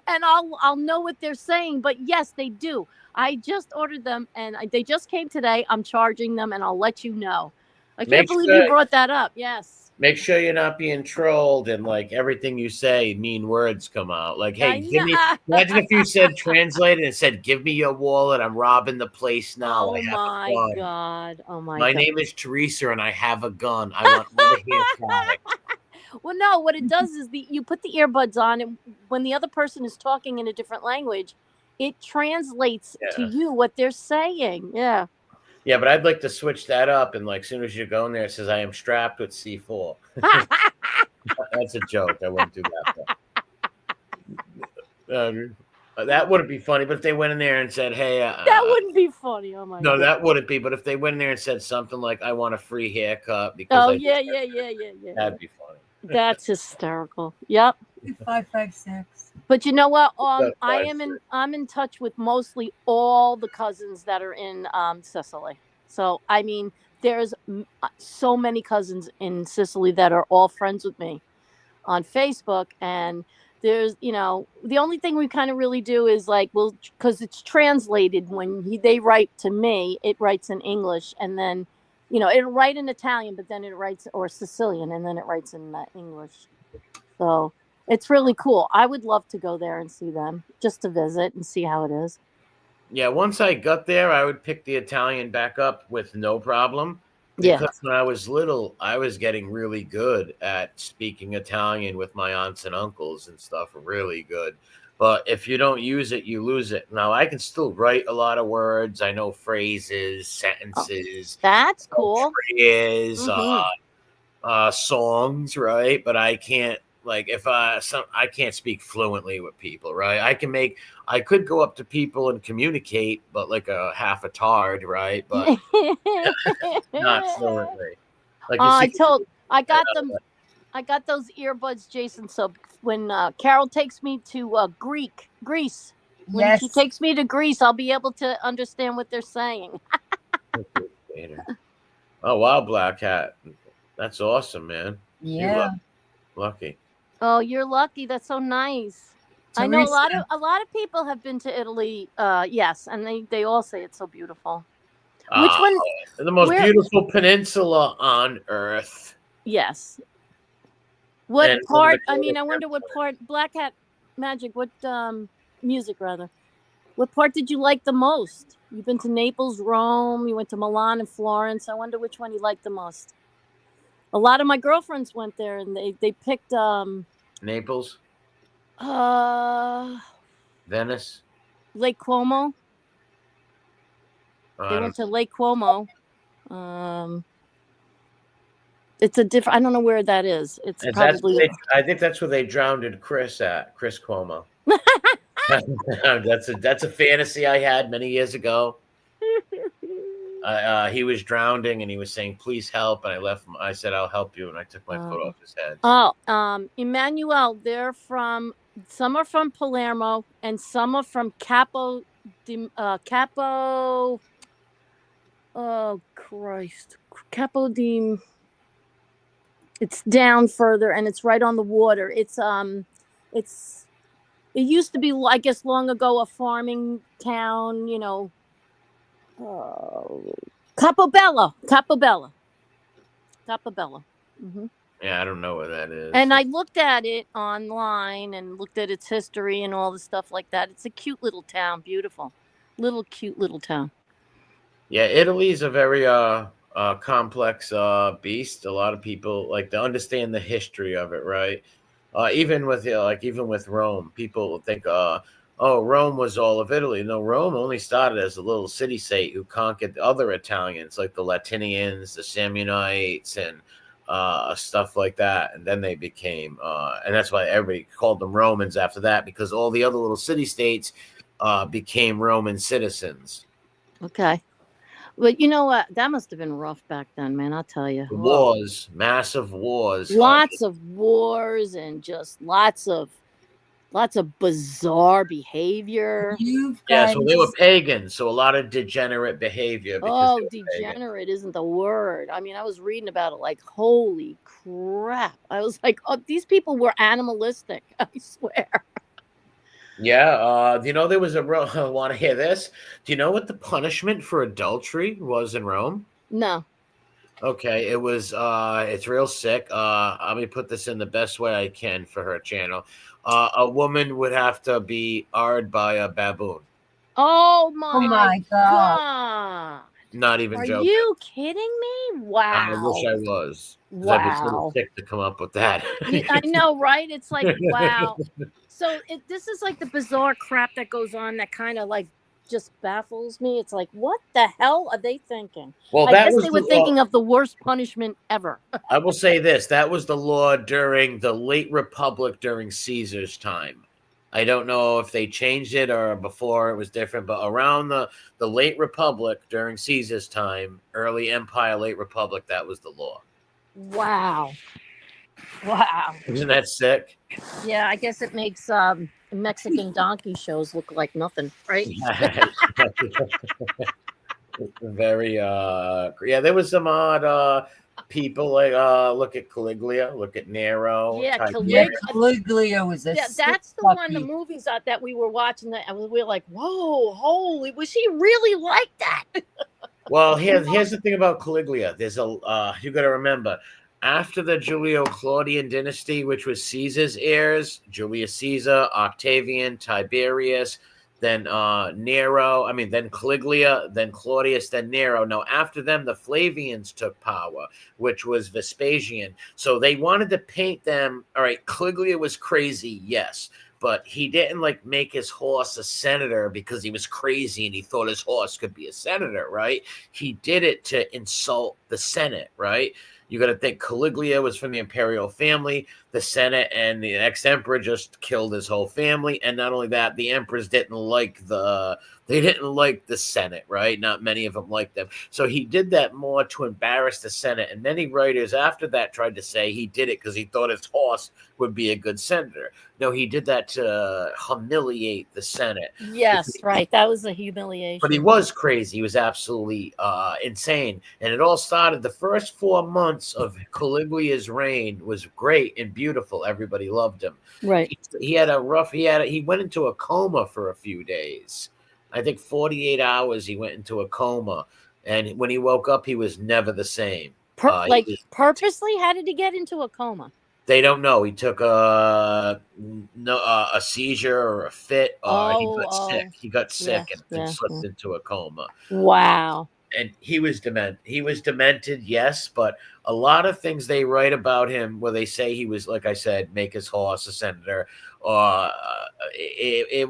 and I'll know what they're saying. But yes, they do. I just ordered them and they just came today. I'm charging them and I'll let you know. I can't Make believe you sure brought that up. Yes. Make sure you're not being trolled and like everything you say, mean words come out. Like, hey, give me. Imagine if you said translated and said, "Give me your wallet. I'm robbing the place now. Oh I have a my gun. God. Oh my My God. name is Teresa, and I have a gun. I want all the hair products." Well, no, what it does is you put the earbuds on, and when the other person is talking in a different language, it translates to Yeah, you what they're saying. Yeah. yeah, but I'd like to switch that up. And like, as soon as you go in there, it says, "I am strapped with C4." That's a joke. I wouldn't do that. That wouldn't be funny. But if they went in there and said, "Hey," That wouldn't be funny. Oh my no, God. that wouldn't be. But if they went in there and said something like, "I want a free haircut because Oh I," yeah, yeah, yeah, yeah, yeah, yeah. that'd be funny. That's hysterical. Yep. 556. But you know what? That's I'm in touch with mostly all the cousins that are in Sicily. So I mean, there's so many cousins in Sicily that are all friends with me on Facebook, and there's the only thing we kind of really do is like, well, because it's translated when they write to me, it writes in English, and then it'll write in Italian, but then it writes or Sicilian, and then it writes in English. So it's really cool. I would love to go there and see them just to visit and see how it is. Yeah, once I got there, I would pick the Italian back up with no problem. Yeah. Because when I was little, I was getting really good at speaking Italian with my aunts and uncles and stuff, really good. But if you don't use it, you lose it. Now, I can still write a lot of words. I know phrases, sentences, That's cool. prayers, Mhm. songs, right? But I can't like if I can't speak fluently with people, right? I could go up to people and communicate, but like a half a tard, right? But not fluently. Like you see, I got them. I got those earbuds, Jason. So when Carol takes me to Greece, when she Yes. takes me to Greece, I'll be able to understand what they're saying. oh wow, Black Hat, that's awesome, man. Yeah. Lucky. Oh, you're lucky. That's so nice. I know Teresa. a lot of people have been to Italy. Yes, and they all say it's so beautiful. Which Ah, one? the most Where? beautiful peninsula on earth. Yes. What And one of part? the I mean, I greatest wonder what airports. part. Black Hat Magic. What music rather? What part did you like the most? You've been to Naples, Rome. You went to Milan and Florence. I wonder which one you liked the most. A lot of my girlfriends went there, and they picked Naples, uh Venice. Lake Como. Oh, They I went don't. to Lake Como. Um, it's a different. I don't know where that is. It's And that's probably. I think that's where they drowned Chris at Chris Cuomo. that's a fantasy I had many years ago. He was drowning and he was saying, "Please help." And I left him. I said, "I'll help you," and I took my foot off his head. Oh, Emmanuel, some are from Palermo and some are from Capo, oh Christ, Capo di, it's down further and it's right on the water. It's, it used to be, I guess, long ago, a farming town, Capobello, Capobello, Capobello. Hmm. Yeah, I don't know where that is. And I looked at it online and looked at its history and all the stuff like that. It's a cute little town, beautiful, cute little town. Yeah, Italy's a very complex beast. A lot of people like to understand the history of it, right? Even with even with Rome, people think oh, Rome was all of Italy. No, Rome only started as a little city state who conquered other Italians like the Latinians, the Samnites, and stuff like that. And then they became and that's why everybody called them Romans after that, because all the other little city states became Roman citizens. Okay. But you know what? That must have been rough back then, man. I'll tell you. Wars, massive wars. Lots of wars and just lots of bizarre behavior. You Yeah, guys. so they were pagans, so a lot of degenerate behavior because Oh, they were pagan. degenerate isn't the word. I mean, I was reading about it like, holy crap. I was like, oh, these people were animalistic. I swear. Yeah, do you know there was a want to hear this? Do you know what the punishment for adultery was in Rome? No. Okay, it was it's real sick. Let me put this in the best way I can for her channel. A woman would have to be ard by a baboon. Oh Oh my my God. God. Not even Are joking. you kidding me? I wish Wow. I was, because I'd be pretty Wow. sick to come up with that. I know, right? It's like, wow. So this is like the bizarre crap that goes on that kind of like just baffles me. It's like, what the hell are they thinking? Well, I that guess was they the were thinking of the worst punishment ever. I will say this: that was the law during the late Republic during Caesar's time. I don't know if they changed it or before it was different, but around the late Republic during Caesar's time, early Empire, late Republic, that was the law. Wow. Wow. Isn't that sick? Yeah, I guess it makes Mexican donkey shows look like nothing, right? Very yeah, there was some odd people like look at Caligula, look at Nero, Yeah, Yeah, Tiberius. Caligula was a Yeah, sick that's the one. The puppy. movies that we were watching, that we were like, "Whoa, holy! Was he really like that?" Well, here's the thing about Caligula. There's a you got to remember, after the Julio-Claudian dynasty, which was Caesar's heirs, Julius Caesar, Octavian, Tiberius, then Nero. I mean, then Caligula, then Claudius, then Nero. Now, after them, the Flavians took power, which was Vespasian. So they wanted to paint them. All right, Caligula was crazy, yes, but he didn't like make his horse a senator because he was crazy and he thought his horse could be a senator, right? He did it to insult the Senate, right? You got to think Caligula was from the imperial family. The Senate and the ex-emperor just killed his whole family, and not only that, the emperors didn't like the Senate, right? Not many of them liked them. So he did that more to embarrass the Senate. And many writers after that tried to say he did it because he thought his horse would be a good senator. No, he did that to humiliate the Senate. Yes, right. That was a But he humiliation. was crazy. He was absolutely insane. And it all started the first 4 months of Caliguia's reign was great and beautiful. Everybody loved him. Right. He went into a coma for a few days. I think 48 hours he went into a coma. And when he woke up, he was never the same. Purposely, how did he get into a coma? They don't know. He took a seizure or a fit. He got sick. He got sick and slipped into a coma. Wow. And he was demented. He was demented, yes, but a lot of things they write about him where they say he was, like I said, make his horse a senator. It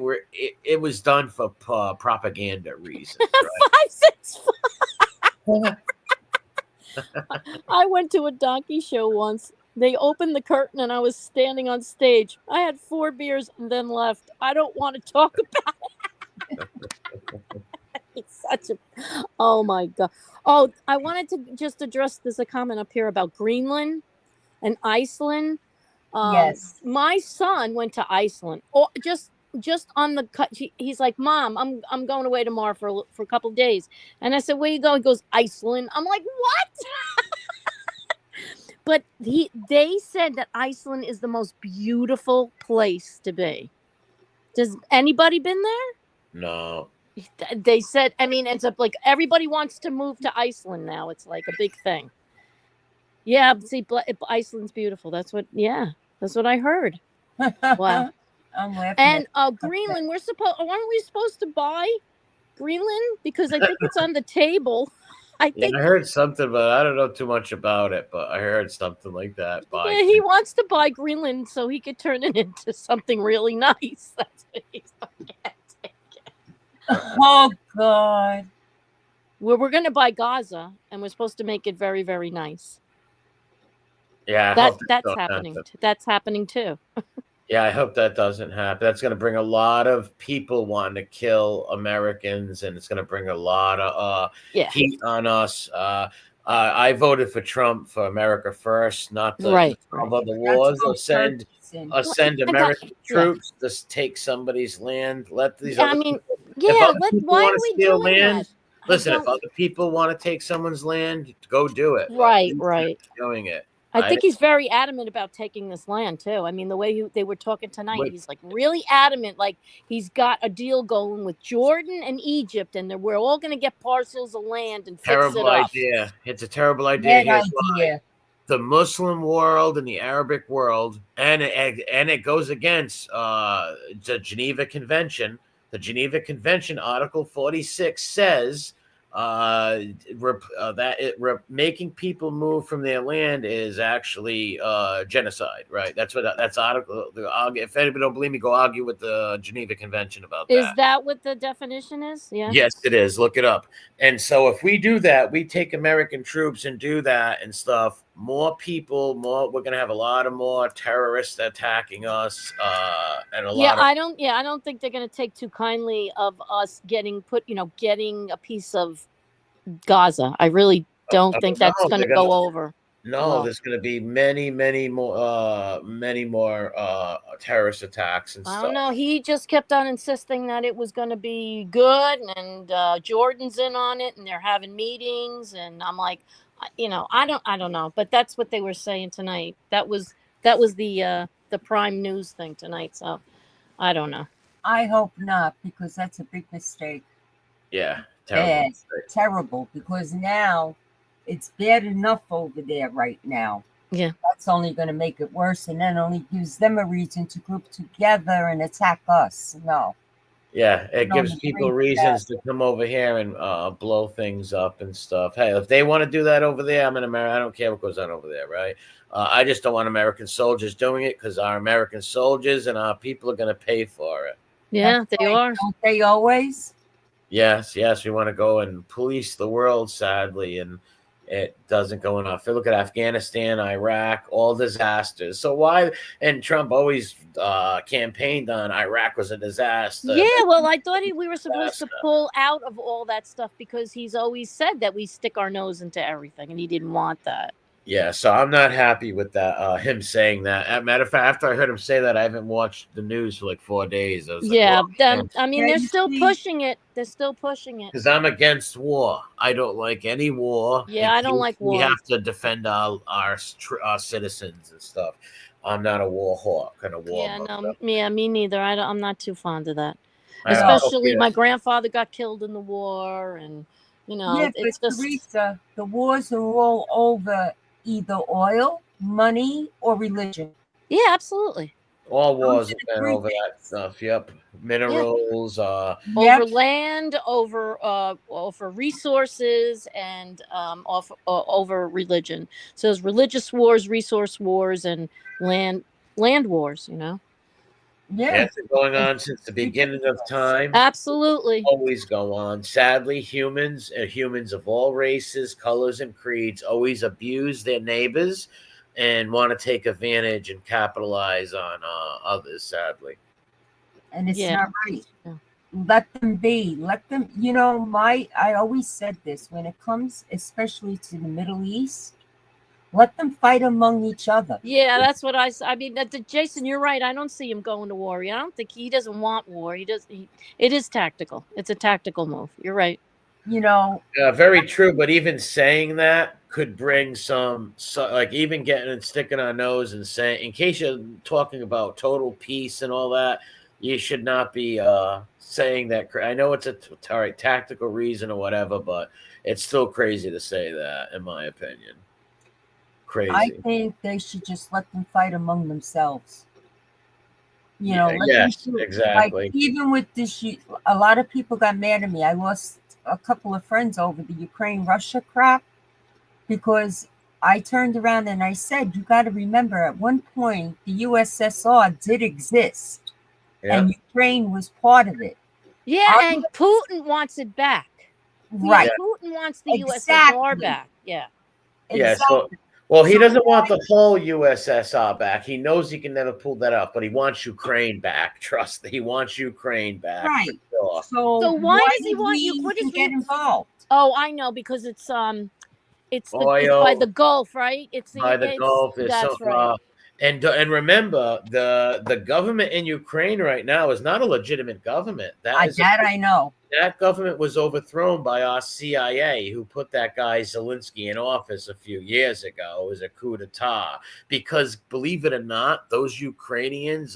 was done for propaganda reasons. Right? 5, 6. I went to a donkey show once. They opened the curtain and I was standing on stage. I had 4 beers and then left. I don't want to talk about it. It's such a, oh my God. Oh, I wanted to just address, there's a comment up here about Greenland and Iceland. Yes. My son went to Iceland. Oh, just on the cut. He's like, "Mom, I'm going away tomorrow for a couple of days." And I said, "Where you going?" He goes, "Iceland." I'm like, "What?" But they said that Iceland is the most beautiful place to be. Does anybody been there? No. They said, I mean, it's like everybody wants to move to Iceland now. It's like a big thing. Yeah, see, Iceland's beautiful. That's what I heard. Wow. I'm laughing. And Greenland, aren't we supposed to buy Greenland? Because I think it's on the table. I heard something, but I don't know too much about it. But I heard something like that. Yeah, he wants to buy Greenland so he could turn it into something really nice. That's what he's Oh God. We're going to buy Gaza, and we're supposed to make it very, very nice. Yeah, that's happening. That's happening too. Yeah, I hope that doesn't happen. That's going to bring a lot of people wanting to kill Americans, and it's going to bring a lot of heat on us. I voted for Trump for America First, not the about the wars. Or send American troops to take somebody's land. Let these. I mean, yeah. Why are we doing that? Listen, if other people want to take someone's land, go do it. Right. Doing it. I think he's very adamant about taking this land too. I mean, the way they were talking tonight, he's like really adamant. Like he's got a deal going with Jordan and Egypt, and we're all going to get parcels of land and fix it up. Idea. It's a terrible idea. Bad Here's why. The Muslim world and the Arabic world, and it goes against the Geneva Convention. The Geneva Convention, Article 46 says making people move from their land is actually genocide, right? That's article. If anybody don't believe me, go argue with the Geneva Convention about that. Is that what the definition is? Yeah. Yes, it is. Look it up. And so if we do that, we take American troops and do that and stuff. We're gonna have a lot of more terrorists attacking us, and I don't think they're gonna take too kindly of us getting a piece of Gaza. I really don't think that's gonna go over. No, there's going to be many more terrorist attacks and stuff. I don't know. He just kept on insisting that it was going to be good, and Jordan's in on it, and they're having meetings, and I'm like, I don't know, but that's what they were saying tonight. That was the prime news thing tonight. So I don't know. I hope not, because that's a big mistake. Yeah, terrible. Because now it's bad enough over there right now. Yeah, that's only going to make it worse, and then only gives them a reason to group together and attack us. No. Yeah, it gives people reasons to come over here and blow things up and stuff. Hey, if they want to do that over there, I'm in America. I don't care what goes on over there, right? I just don't want American soldiers doing it, because our American soldiers and our people are going to pay for it. Yeah, they are. Don't they always? Yes. We want to go and police the world, sadly, and it doesn't go enough. Look at Afghanistan, Iraq, all disasters. So why? And Trump always campaigned on Iraq was a disaster. Yeah, well, I thought we were supposed to pull out of all that stuff, because he's always said that we stick our nose into everything, and he didn't want that. Yeah, so I'm not happy with that. Him saying that. As a matter of fact, after I heard him say that, I haven't watched the news for like 4 days. I was they're still pushing it. They're still pushing it. Because I'm against war. I don't like any war. Yeah, I don't like war. We have to defend our citizens and stuff. I'm not a war hawk and a war. Yeah, me neither. I'm not too fond of that. Especially my grandfather got killed in the war, and it's just Teresa, the wars are all over either oil, money, or religion. Yeah, absolutely. All wars have been over that stuff. Yep, minerals, over land, over resources, and over religion. So there's religious wars, resource wars, and land wars. Yeah, it's been going on since the beginning of time. Absolutely, always go on. Sadly, humans of all races, colors, and creeds always abuse their neighbors and want to take advantage and capitalize on others, sadly. And it's not right. Yeah. Let them be. Let them, I always said this, when it comes especially to the Middle East, let them fight among each other. Yeah, that's what I mean, Jason, you're right. I don't see him going to war. I don't think he doesn't want war. It is tactical. It's a tactical move. You're right. Very true. But even saying that could bring like even getting and sticking our nose and saying, in case you're talking about total peace and all that, you should not be saying that. I know it's a tactical reason or whatever, but it's still crazy to say that, in my opinion. Crazy. I think they should just let them fight among themselves. Exactly. Like, even with this, a lot of people got mad at me. I lost a couple of friends over the Ukraine-Russia crap, because I turned around and I said, you got to remember, at one point, the USSR did exist, and Ukraine was part of it. Yeah, and Putin wants it back. Right. Putin wants the USSR back. Yeah. Exactly. Well, he doesn't want the whole USSR back. He knows he can never pull that up, but he wants Ukraine back. Trust me, he wants Ukraine back. Right. Sure. So why does he want you? What is get involved? Oh, I know, because it's by the Gulf, right? By the Gulf. That's right. And remember, the government in Ukraine right now is not a legitimate government. I know. that government was overthrown by our CIA, who put that guy Zelensky in office a few years ago. It was a coup d'etat because, believe it or not, those Ukrainians,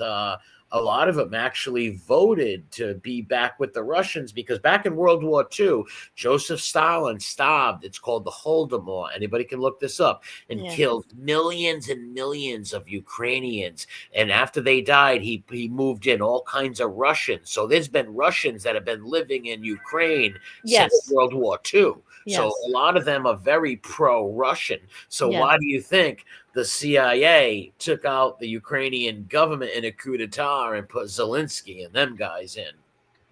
a lot of them actually voted to be back with the Russians because back in World War II, Joseph Stalin starved. It's called the Holodomor. Anybody can look this up, and killed millions and millions of Ukrainians. And after they died, he moved in all kinds of Russians. So there's been Russians that have been living in Ukraine since World War II. So a lot of them are very pro-Russian. So why do you think the CIA took out the Ukrainian government in a coup d'etat and put Zelensky and them guys in?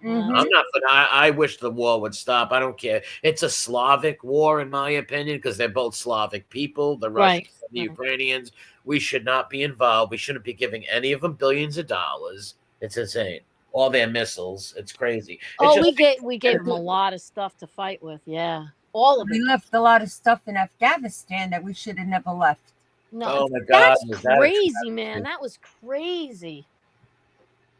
I'm not. I wish the war would stop. I don't care. It's a Slavic war, in my opinion, because they're both Slavic people. The Russians and the Ukrainians. We should not be involved. We shouldn't be giving any of them billions of dollars. It's insane. All their missiles. It's crazy. We gave them a lot of stuff to fight with. Yeah, all of it. We left a lot of stuff in Afghanistan that we should have never left. No, oh my God, that's crazy, man. That was crazy.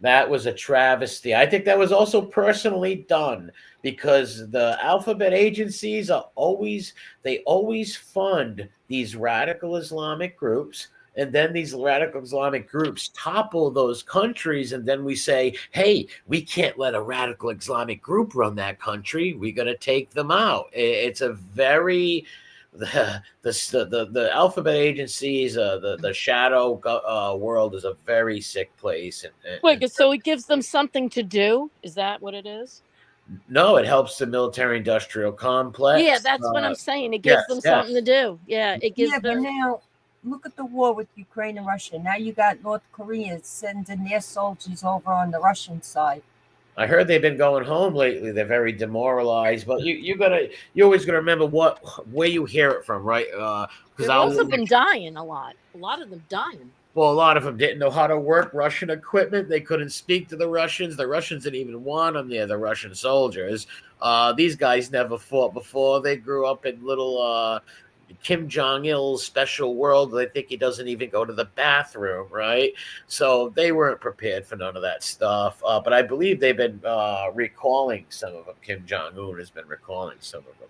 That was a travesty. I think that was also personally done because the alphabet agencies always fund these radical Islamic groups. And then these radical Islamic groups topple those countries. And then we say, hey, we can't let a radical Islamic group run that country. We're going to take them out. It's a very... The alphabet agencies, the shadow world is a very sick place. Wait, so it gives them something to do? Is that what it is? No, it helps the military-industrial complex. Yeah, that's what I'm saying. It gives them something to do. Yeah, it gives them. But now look at the war with Ukraine and Russia. Now you got North Korea sending their soldiers over on the Russian side. I heard they've been going home lately. They're very demoralized, but you always gotta remember where you hear it from, right? They've also been dying a lot. A lot of them dying. Well, a lot of them didn't know how to work Russian equipment. They couldn't speak to the Russians. The Russians didn't even want them near the Russian soldiers. These guys never fought before. They grew up in little Kim Jong-il's special world. They think he doesn't even go to the bathroom, right? So they weren't prepared for none of that stuff. But I believe they've been recalling some of them. Kim Jong-un has been recalling some of them.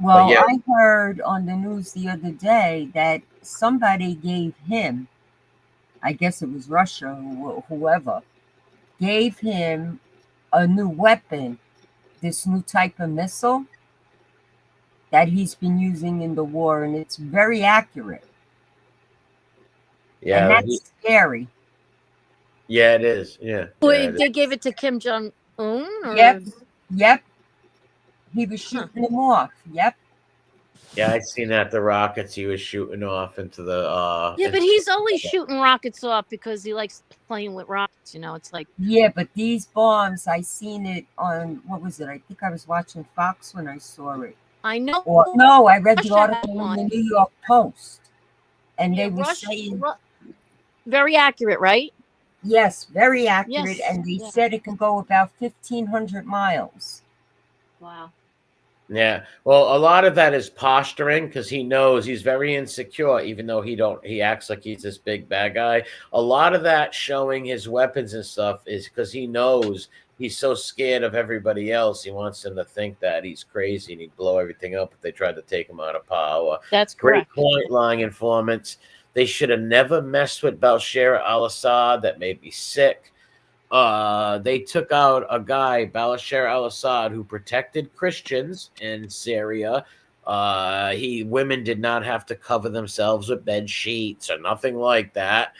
Well, I heard on the news the other day that somebody gave him, I guess it was Russia, whoever, gave him a new weapon, this new type of missile that he's been using in the war, and it's very accurate. Yeah, and that's scary. Yeah, it is. Yeah. Wait, they gave it to Kim Jong-un? Yep. He was shooting them off. Yep. Yeah, I seen that the rockets he was shooting off into the. Yeah, but he's always shooting rockets off because he likes playing with rockets. You know, it's like. Yeah, but these bombs, I seen it on, what was it? I think I was watching Fox when I saw it. I know. No, I read the article in the New York Post, and they were saying very accurate, right? Yes, very accurate, and they said it can go about 1,500 miles. Wow. Yeah, well, a lot of that is posturing because he knows he's very insecure, even though he acts like he's this big bad guy. A lot of that showing his weapons and stuff is because he knows he's so scared of everybody else. He wants them to think that he's crazy and he'd blow everything up if they tried to take him out of power. That's correct. Great point, lying informants. They should have never messed with Bashar al-Assad. That made me sick. They took out a guy, Bashar al-Assad, who protected Christians in Syria. Women did not have to cover themselves with bed sheets or nothing like that.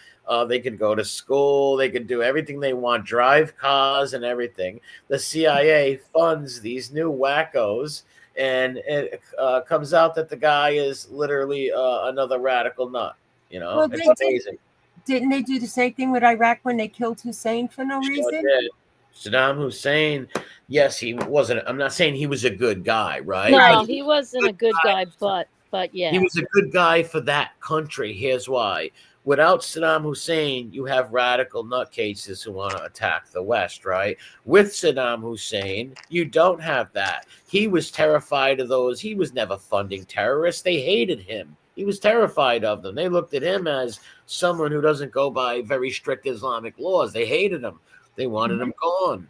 They could go to school. They could do everything they want, drive cars and everything. The CIA funds these new wackos, and it comes out that the guy is literally another radical nut. You know, well, it's amazing. Didn't they do the same thing with Iraq when they killed Hussein for no reason? Did. Saddam Hussein, yes, he wasn't. I'm not saying he was a good guy, right? No, he wasn't a good guy, but yeah. He was a good guy for that country. Here's why. Without Saddam Hussein, you have radical nutcases who want to attack the West, right? With Saddam Hussein, you don't have that. He was terrified of those. He was never funding terrorists. They hated him. He was terrified of them. They looked at him as someone who doesn't go by very strict Islamic laws. They hated him. They wanted him gone.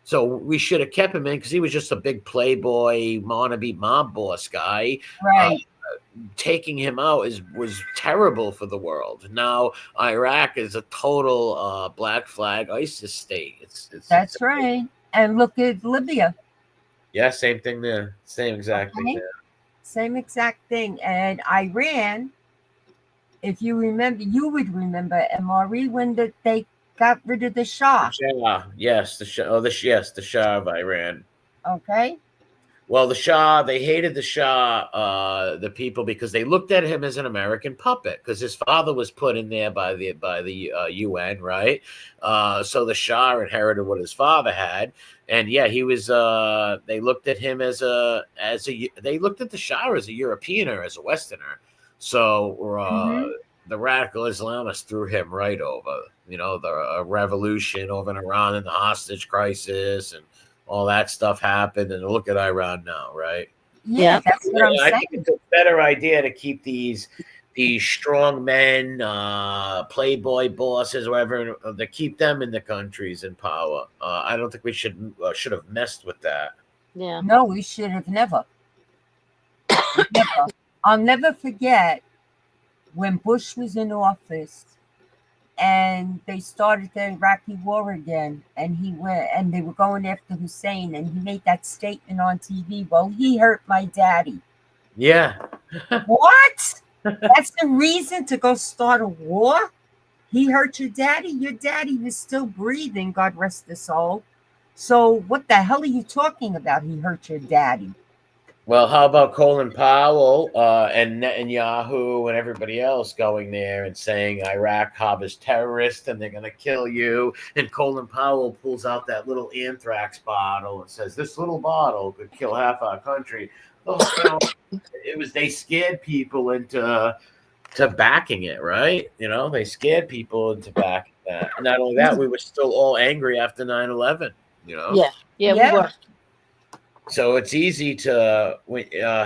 So we should have kept him in because he was just a big playboy, wannabe mob boss guy. Right. Taking him out was terrible for the world. Now Iraq is a total black flag ISIS state. That's right. And look at Libya. Yeah, same thing there. Same exact thing Okay. there. Same exact thing. And Iran, if you remember, you would remember MRE when they got rid of the Shah. The Shah, yes, the Shah. Oh, yes, the Shah of Iran. Okay. Well, the Shah, they hated the Shah, the people, because they looked at him as an American puppet, because his father was put in there by the UN, right? So the Shah inherited what his father had, and yeah, he was. They looked at him they looked at the Shah as a Europeaner, as a Westerner. So the radical Islamists threw him right over. You know, the revolution over in Iran and the hostage crisis and all that stuff happened, and look at Iran now, right? Yeah, that's what I'm I saying. think it's a better idea to keep these strong men, playboy bosses, whatever, to keep them in the countries in power. I don't think we should have messed with that. Yeah. No, we should have never. Never. I'll never forget when Bush was in office and they started the Iraqi war again, and he went and they were going after Hussein, and he made that statement on TV. Well, he hurt my daddy. Yeah. What? That's the reason to go start a war? He hurt your daddy? Your daddy was still breathing, God rest his soul. So what the hell are you talking about? He hurt your daddy. Well, how about Colin Powell and Netanyahu and everybody else going there and saying Iraq harbors terrorists and they're going to kill you? And Colin Powell pulls out that little anthrax bottle and says, "This little bottle could kill half our country." Oh, they scared people into backing it, right? You know, they scared people into backing that. And not only that, we were still all angry after 9/11. You know. Yeah, we were. So it's easy to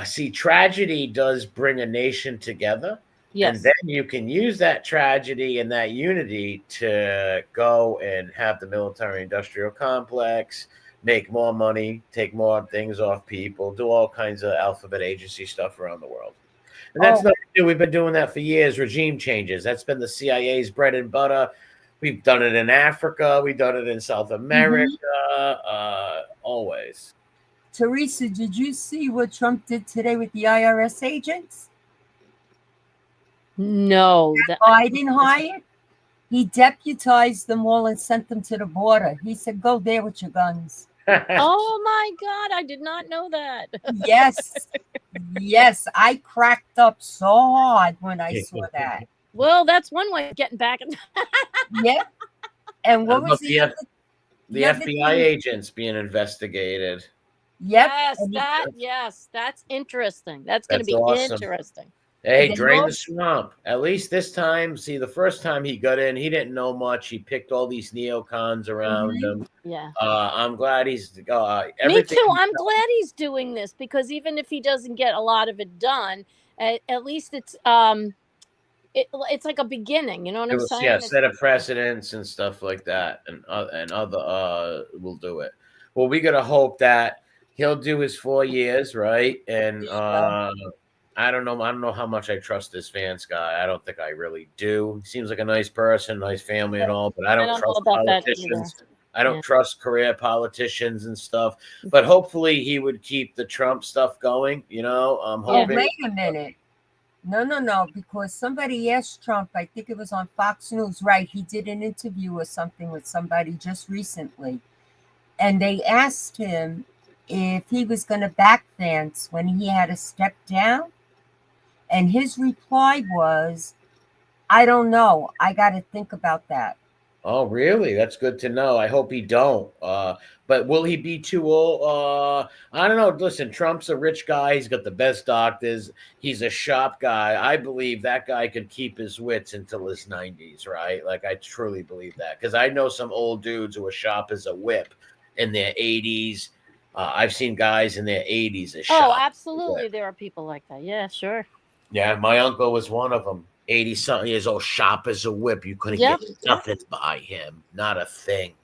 see tragedy does bring a nation together. Yes. And then you can use that tragedy and that unity to go and have the military industrial complex, make more money, take more things off people, do all kinds of alphabet agency stuff around the world. And that's nothing new. We've been doing that for years. Regime changes. That's been the CIA's bread and butter. We've done it in Africa. We've done it in South America. Always. Teresa, did you see what Trump did today with the IRS agents? No. Biden hired? He deputized them all and sent them to the border. He said, "Go there with your guns." Oh my God, I did not know that. Yes. Yes, I cracked up so hard when I saw that. Well, that's one way of getting back. Yeah. And what was the FBI agents being investigated? Yep. Yes, that's interesting. That's going to be awesome. Interesting. Hey, drain the swamp. At least this time, see, the first time he got in, he didn't know much. He picked all these neocons around him. Yeah. I'm glad he's Me too. I'm glad he's doing this, because even if he doesn't get a lot of it done, at least it's like a beginning. You know what I'm saying? Yeah, set of precedents and stuff like that, and other will do it. Well, we gotta hope that he'll do his 4 years, right? And I don't know. I don't know how much I trust this Vance guy. I don't think I really do. He seems like a nice person, nice family, and all, but I don't trust politicians. I don't trust career politicians and stuff. But hopefully, he would keep the Trump stuff going. You know, I'm hoping. Wait a minute. No, because somebody asked Trump, I think it was on Fox News, right? He did an interview or something with somebody just recently. And they asked him if he was going to back Vance when he had to step down. And his reply was, "I don't know. I got to think about that." Oh, really? That's good to know. I hope he don't. But will he be too old? I don't know. Listen, Trump's a rich guy. He's got the best doctors. He's a sharp guy. I believe that guy could keep his wits until his 90s, right? Like, I truly believe that. Because I know some old dudes who are sharp as a whip in their 80s. I've seen guys in their 80s as sharp. Oh, absolutely. There are people like that. Yeah, sure. Yeah, my uncle was one of them. 80-something years old, sharp as a whip. You couldn't get nothing by him. Not a thing.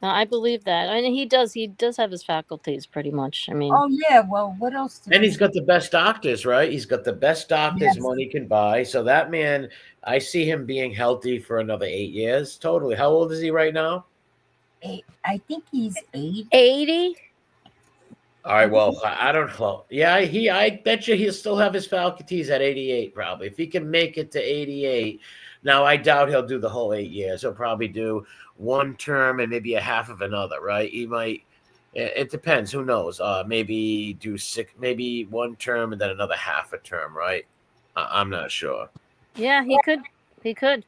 I believe that. I mean, he does. He does have his faculties, pretty much. I mean, Oh yeah. Well, what else did And I he's got the best doctors, right? He's got the best doctors Yes. money can buy. So that man, I see him being healthy for another 8 years. Totally. How old is he right now? I think he's 8. 80. All right. Well, I don't know. Yeah, I bet you he'll still have his faculties at 88, probably. If he can make it to 88. Now, I doubt he'll do the whole 8 years. He'll probably do one term and maybe a half of another, right? He might. It depends. Who knows? Maybe do six, maybe one term and then another half a term, right? I'm not sure. Yeah, he could. He could.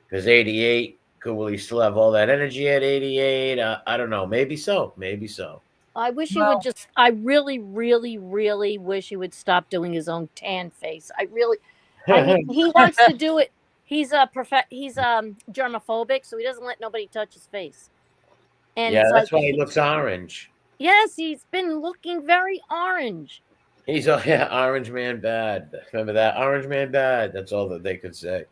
Because 88, will he still have all that energy at 88? I don't know. Maybe so. Maybe so. I wish he would Well, just. I really, really, really wish he would stop doing his own tan face. I really. I mean, he wants to do it. He's a He's germophobic, so he doesn't let nobody touch his face. And Yeah, it's like, that's why he looks orange. yes, he's been looking very orange. He's yeah, Orange Man bad. Remember that? Orange Man bad. That's all that they could say.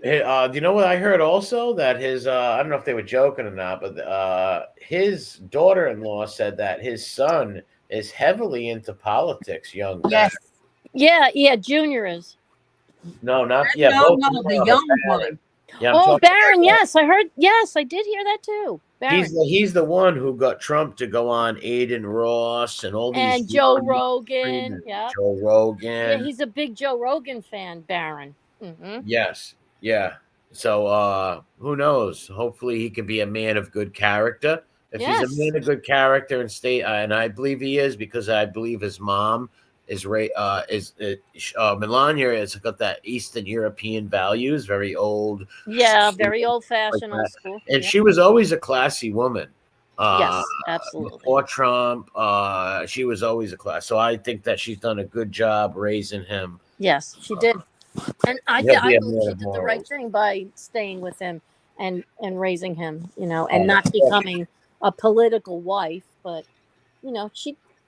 Hey, do you know what I heard also? That his I don't know if they were joking or not, but his daughter-in-law said that his son is heavily into politics, young man. yes. yeah, Junior is. No, not yeah, No, both no, of them the are young Barron. one. Yeah, I'm Oh, talking Barron, about yes, I heard. Yes, I did hear that too. that. Barron He's the one who got Trump to go on Aiden Ross and all these and Joe young Rogan. streamers. Yeah, Joe yeah, Rogan. he's a big Joe Rogan fan. Barron. Hmm. Yes. Yeah. So who knows? Hopefully he can be a man of good character. If he's a Yes. man of good character and state, and I believe he is because I believe his mom is Melania has got that Eastern European values, very old, Yeah, very old like fashioned, old that. school. And Yeah. she was always a classy woman. Uh, Yes, absolutely. Before Trump, she was always a class. So I think that she's done a good job raising him. Yes, she did. And He'll be I a believe man she of did the right morals. thing by staying with him and raising him, and Oh, not yeah. becoming a political wife. But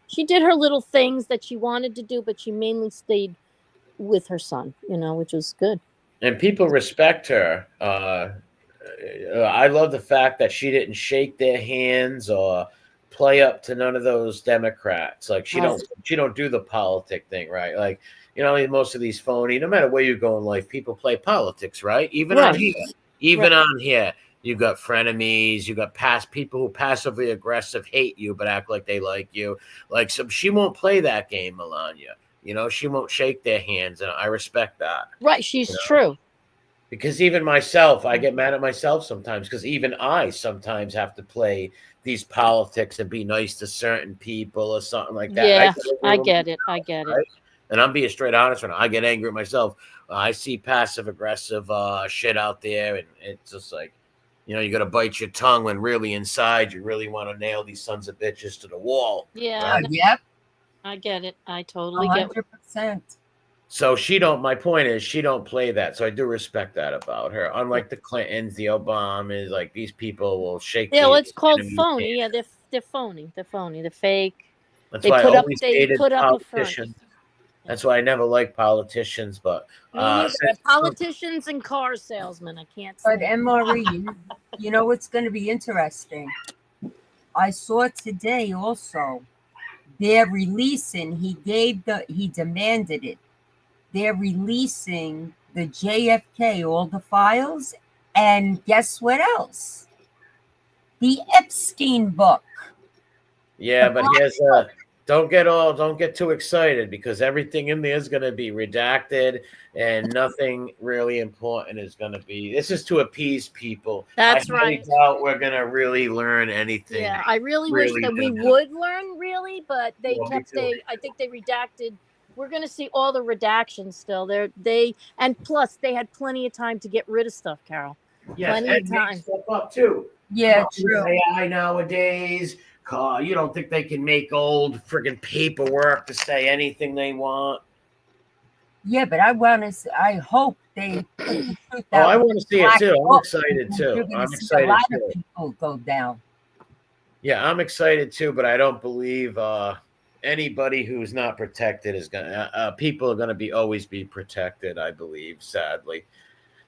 she did her little things that she wanted to do, but she mainly stayed with her son, which was good. And people respect her. I love the fact that she didn't shake their hands or play up to none of those Democrats. Like Right. she don't do the politic thing, right? Like most of these phony. No matter where you go in life, people play politics, right? Even on Right. here, even Right. on here, you got frenemies. You got past people who passively aggressive hate you but act like they like you. Like so, she won't play that game, Melania. She won't shake their hands, and I respect that. Right. She's true. Because even myself, I get mad at myself sometimes because even I sometimes have to play these politics and be nice to certain people or something like that. Yeah, I angry get it. I get it. right? And I'm being straight honest right now. I get angry at myself. I see passive aggressive shit out there, and it's just like, you got to bite your tongue when really inside you really want to nail these sons of bitches to the wall. Yeah, right? Yep. I get it. I totally get it. 100%. So my point is she don't play that. So I do respect that about her. Unlike the Clintons, the Obamas, like these people will shake Yeah, the well, it's called enemy's phony. hand. Yeah, they're phony. They're phony. They're fake. That's They why I put up always they hated put up a front. politicians. That's why I never liked politicians. But Me neither. since- Politicians and car salesmen. I can't But stand. MRE, you know what's going to be interesting? I saw today also. They're releasing. He demanded it. They're releasing the JFK, all the files, and guess what else? The Epstein book. yeah, The but black here's book. don't get too excited because everything in there is going to be redacted and nothing really important is going to be. This is to appease people. That's I highly right. doubt we're going to really learn anything. Yeah, I really wish really that we good. would learn, really, but they Well, me too. I think they redacted. We're going to see all the redactions still. And plus they had plenty of time to get rid of stuff, Carol. Yes, Plenty and of make time. stuff up too. Yeah, With true. AI nowadays, you don't think they can make old friggin' paperwork to say anything they want? Yeah, but I hope they put the truth Oh, out. I want to see it Black too. I'm book, excited because too. you're gonna I'm see excited a lot too. of people go down. Yeah, I'm excited too, but I don't believe anybody who's not protected is gonna. People are gonna always be protected. I believe, sadly.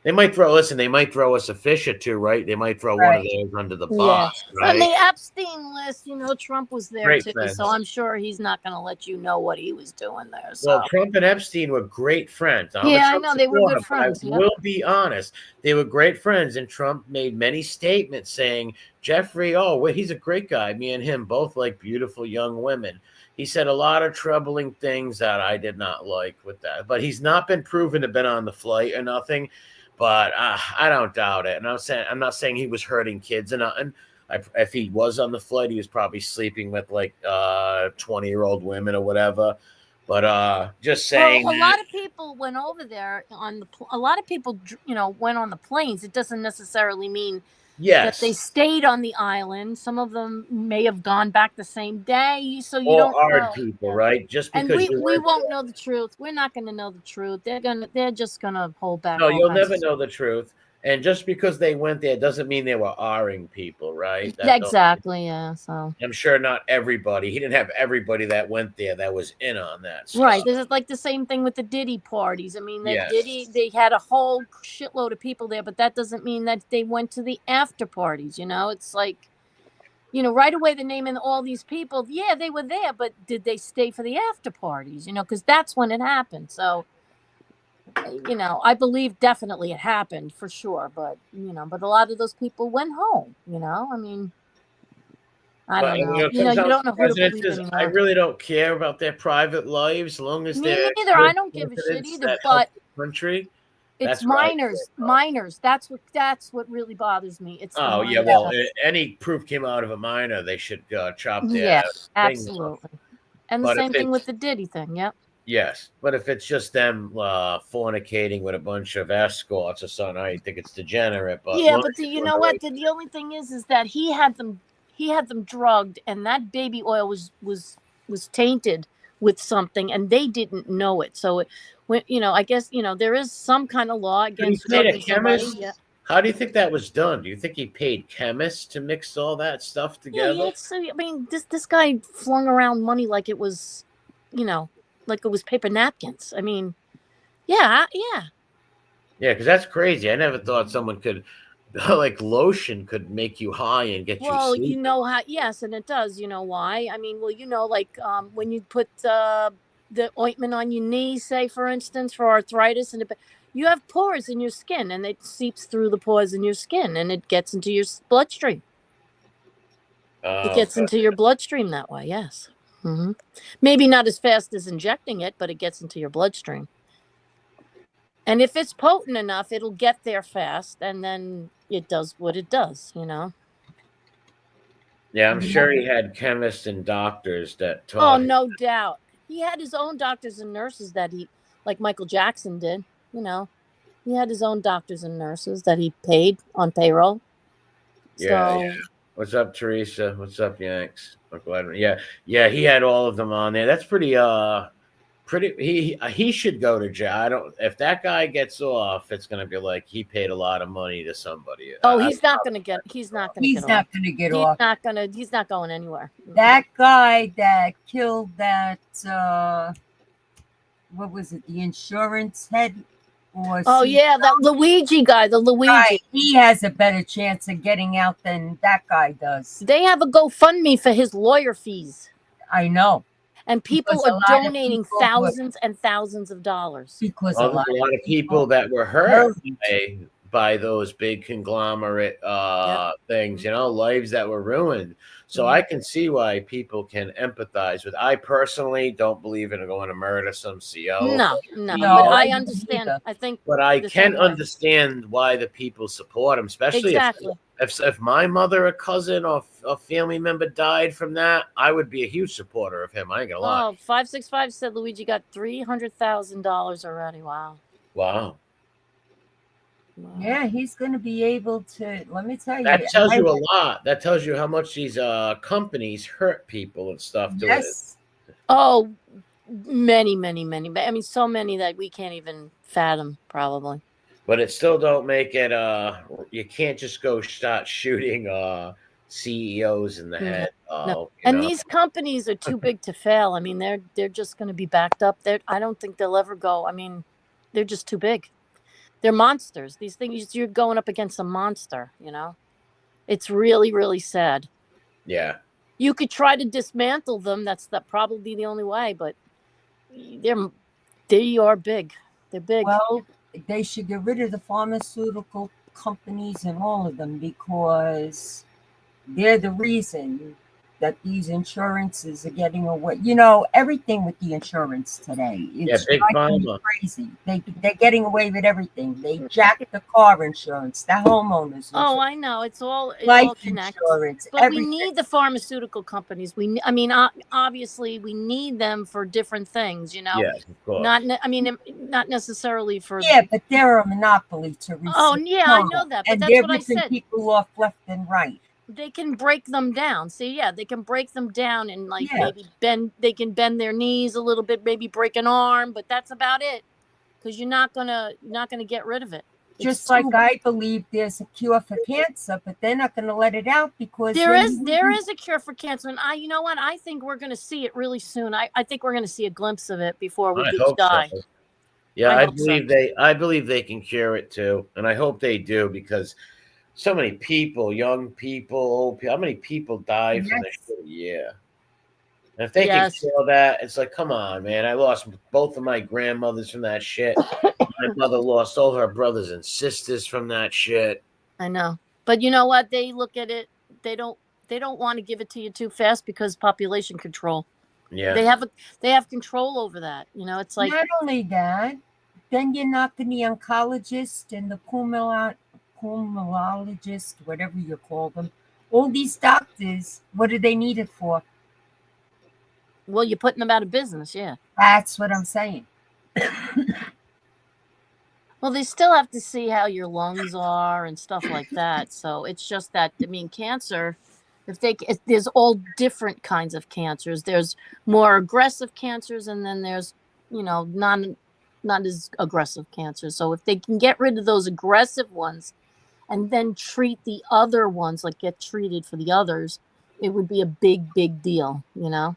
They might throw. Listen, they might throw us a fish or two, right? They might throw one of Right. those under the Yeah. bus, On right? the Epstein list, Trump was there Great too, friends. so I'm sure he's not going to let you know what he was doing there. Well, So Trump and Epstein were great friends. I'm a yeah, I Trump know they were supporter, good but I friends. Yeah. will be honest. They were great friends, and Trump made many statements saying, Jeffrey, oh, well, he's a great guy. Me and him both like beautiful young women. He said a lot of troubling things that I did not like with that. But he's not been proven to have been on the flight or nothing. But I don't doubt it. And I'm not saying he was hurting kids or nothing. If he was on the flight, he was probably sleeping with like 20-year-old women or whatever. But just saying, Well, a lot of people went over there on the. A lot of people, went on the planes. It doesn't necessarily mean that they yes, stayed on the island. Some of them may have gone back the same day, so you all don't hard know. people, Yeah. right? Just And because you we went won't know the truth. We're not going to know the truth. They're just going to hold back no, all you'll kinds never of know the truth. And just because they went there doesn't mean they were R-ing people, right? Yeah, That don't. exactly. Yeah. So I'm sure not everybody. He didn't have everybody that went there that was in on that right, stuff. this is like the same thing with the Diddy parties. I mean, the Yes. Diddy they had a whole shitload of people there, but that doesn't mean that they went to the after parties. It's like right away the name and all these people. Yeah, they were there, but did they stay for the after parties? Because that's when it happened. So I believe definitely it happened for sure, but a lot of those people went home. I mean. I But don't know. it comes You down to don't know who to believe presidencies. I anymore. really don't care about their private lives, as long as Me they're neither. I good don't give a shit presidents either. that help But the country. it's That's what I care minors. about. Minors. That's what really bothers me. It's the Oh yeah, minor well, stuff. any proof came out of a minor, they should chop their Yeah, things off. absolutely. And the But if same thing with it's the Diddy thing. Yep. yes, but if it's just them fornicating with a bunch of escorts or something, I think it's degenerate. But Yeah, long but as you you're doing know the what? right The only thing is that he had them drugged, and that baby oil was tainted with something, and they didn't know it. So I guess there is some kind of law but he against paid a drugging somebody. chemist. Yeah. How do you think that was done? Do you think he paid chemists to mix all that stuff Yeah. together? I mean, this guy flung around money like it was, you know, like it was paper napkins. I mean, yeah. Yeah, because that's crazy. I never thought someone could, like lotion, could make you high and get you Well, you sleeping. know how? Yes, and it does. You know why? I mean, well, like when you put the ointment on your knee, say for instance, for arthritis, you have pores in your skin, and it seeps through the pores in your skin, and it gets into your bloodstream. It Oh, gets into your bloodstream that way. Yes. Maybe not as fast as injecting it, but it gets into your bloodstream. And if it's potent enough, it'll get there fast, and then it does what it does. yeah, I'm sure he had chemists and doctors that Oh, taught him. no doubt. He had his own doctors and nurses like Michael Jackson did. He had his own doctors and nurses that he paid on payroll. Yeah, So, yeah. What's up, Teresa? What's up, Yanks? I'm glad. Yeah, yeah. He had all of them on there. That's pretty. He should go to jail. I don't. If that guy gets off, it's gonna be like he paid a lot of money to somebody. he's not going to get. He's not going to He's get not off. going to get He's off. not going to. He's not going anywhere. That guy that killed that, what was it, the insurance head? Or Oh yeah, that Luigi guy, the Luigi. guy, he has a better chance of getting out than that guy does. They have a GoFundMe for his lawyer fees, I know. and people Because a are lot of donating people thousands and thousands of dollars. Because Well, a there's lot a lot of people people that were hurt hurt. by those big conglomerate things, lives that were ruined. So Mhm. I can see why people can empathize with. I personally don't believe in going to murder some CO, No, No, but I I don't understand. either. I think but I the can same way. understand why the people support him, especially Exactly. if my mother, a cousin, or a family member died from that. I would be a huge supporter of him. I ain't gonna lie. Oh, 565 said Luigi got $300,000 already. Wow. Wow. Yeah, he's going to be able to. Let me tell you. That tells you a lot. That tells you how much these companies hurt people and stuff. Yes. Oh, many. I mean, so many that we can't even fathom, probably. But it still don't make it. You can't just go start shooting CEOs in the head. No. And these companies are too big to fail. I mean, they're just going to be backed up. I don't think they'll ever go. I mean, they're just too big. They're monsters. These things, you're going up against a monster, you know? It's really, really sad. Yeah. You could try to dismantle them. That's probably the only way, but they are big. They're big. Well, they should get rid of the pharmaceutical companies and all of them because they're the reason that these insurances are getting away. You know, everything with the insurance today, Yeah, it's big driving me pharma. crazy. They're getting away with everything. They jacked the car insurance, the homeowners Oh, insurance, I know. It life all connects. insurance, But we everything. need the pharmaceutical companies. I mean, obviously, we need them for different things. You know, Yes, of course. not necessarily for. Yeah, but they're a monopoly, Oh, Teresa. yeah, Come I on. know that, but And that's they're what I ripping said. people off left and right. They can break them down. See, yeah, they can break them down and like Yeah. maybe bend. They can bend their knees a little bit, maybe break an arm, but that's about it. Because you're not gonna get rid of it. It's Just like too. I believe there's a cure for cancer, but they're not going to let it out because There then is you there wouldn't. is a cure for cancer, and you know what? I think we're going to see it really soon. I think we're going to see a glimpse of it before we I do hope so. die. Yeah, I I hope so. believe they can cure it too, and I hope they do because so many people, young people, old people, how many people die from this Yes. shit a year? And if they can Yes, cure that, it's like, come on, man. I lost both of my grandmothers from that shit. My mother lost all her brothers and sisters from that shit. I know. But you know what? They look at it. They don't. They don't want to give it to you too fast because population control. Yeah. They have a. They have control over that. You know, it's like, Not only that, then you're knocking the oncologist and the pulmonologist, whatever you call them. All these doctors, what do they need it for? well, you're putting them out of business. Yeah. That's what I'm saying. Well, they still have to see how your lungs are and stuff like that. So it's just that, I mean, cancer. There's all different kinds of cancers. There's more aggressive cancers, and then there's, not as aggressive cancers. So if they can get rid of those aggressive ones and then treat the other ones, like get treated for the others, it would be a big, big deal. You know.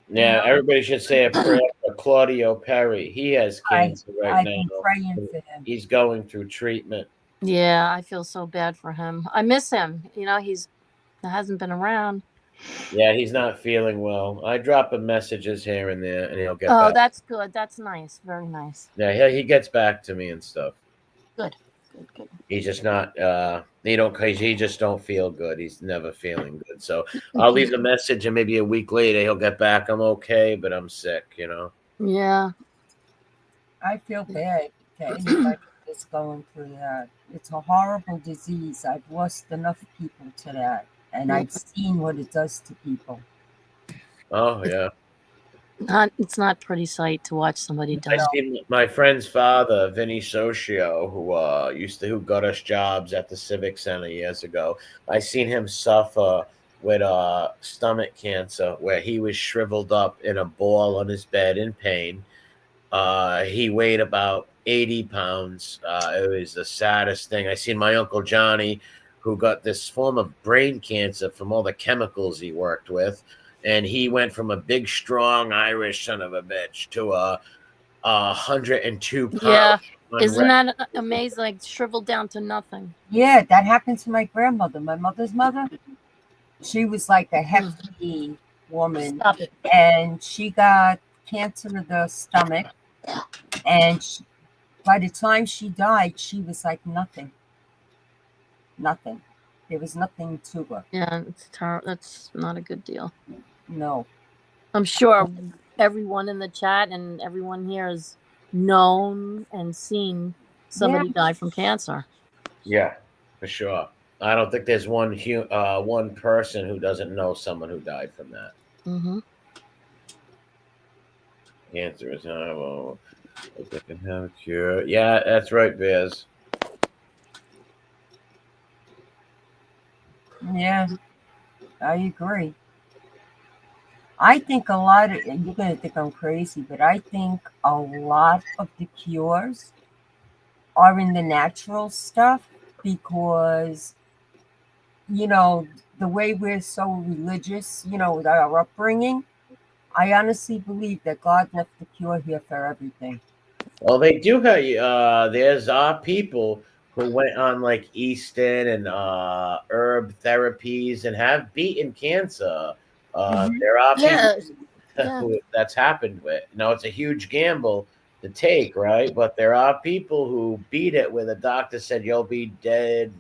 Yeah, everybody should say a prayer for Claudio Perry. He has cancer right I've now. been praying for him. He's going through treatment. Yeah, I feel so bad for him. I miss him. He hasn't been around. Yeah, he's not feeling well. I drop him messages here and there, and he'll get Oh, back. that's good. That's nice. Very nice. Yeah, he gets back to me and stuff. Good. Good. Good. He's just not. He just don't feel good. He's never feeling good. So I'll leave the message, and maybe a week later he'll get back. I'm okay, but I'm sick. Yeah. I feel bad to anybody that's going through that. It's a horrible disease. I've lost enough people to that, and Yeah. I've seen what it does to people. Oh yeah. It's not a pretty sight to watch somebody I die. seen my friend's father, Vinny Socio, who got us jobs at the Civic Center years ago. I seen him suffer with stomach cancer, where he was shriveled up in a ball on his bed in pain. He weighed about 80 pounds. It was the saddest thing. I seen my uncle Johnny, who got this form of brain cancer from all the chemicals he worked with. And he went from a big, strong Irish son of a bitch to a 102 pounds. Yeah. Isn't that amazing? Like shriveled down to nothing. Yeah, that happened to my grandmother, my mother's mother. She was like a hefty woman, Stop it. and she got cancer of the stomach. And by the time she died, she was like nothing. Nothing. There was nothing to her. Yeah, it's terrible. That's not a good deal. No. I'm sure everyone in the chat and everyone here has known and seen somebody die from cancer. Yeah, for sure. I don't think there's one person who doesn't know someone who died from that. Mm-hmm. Cancer is horrible. They can have a cure. Yeah, that's right, Biz. Yeah, I agree. I think a lot of, and you're going to think I'm crazy, but I think a lot of the cures are in the natural stuff because, the way we're so religious, with our upbringing, I honestly believe that God left the cure here for everything. Well, they do have. There's people who went on like Easton and herb therapies and have beaten cancer. Mhm. There are people Yeah, yeah, who that's happened with. Now it's a huge gamble to take, right? But there are people who beat it where the doctor said you'll be dead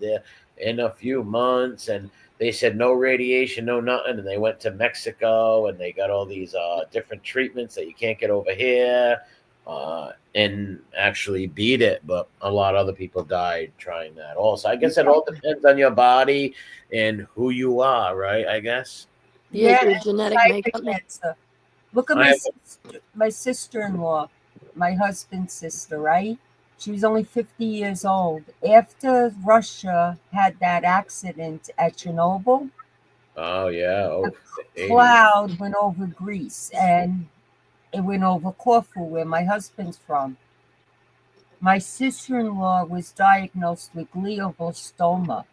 in a few months, and they said no radiation, no nothing, and they went to Mexico and they got all these different treatments that you can't get over here. And actually beat it, but a lot of other people died trying that. Also, I guess it all depends on your body and who you are, right? I guess. yeah. Yeah, Your and the genetic type of makeup. cancer. Look at I have, my sister-in-law, my husband's sister, right? She was only 50 years old. After Russia had that accident at Chernobyl, oh yeah, a oh the 80s. cloud went over Greece and it went over Corfu, where my husband's from. My sister-in-law was diagnosed with glioblastoma,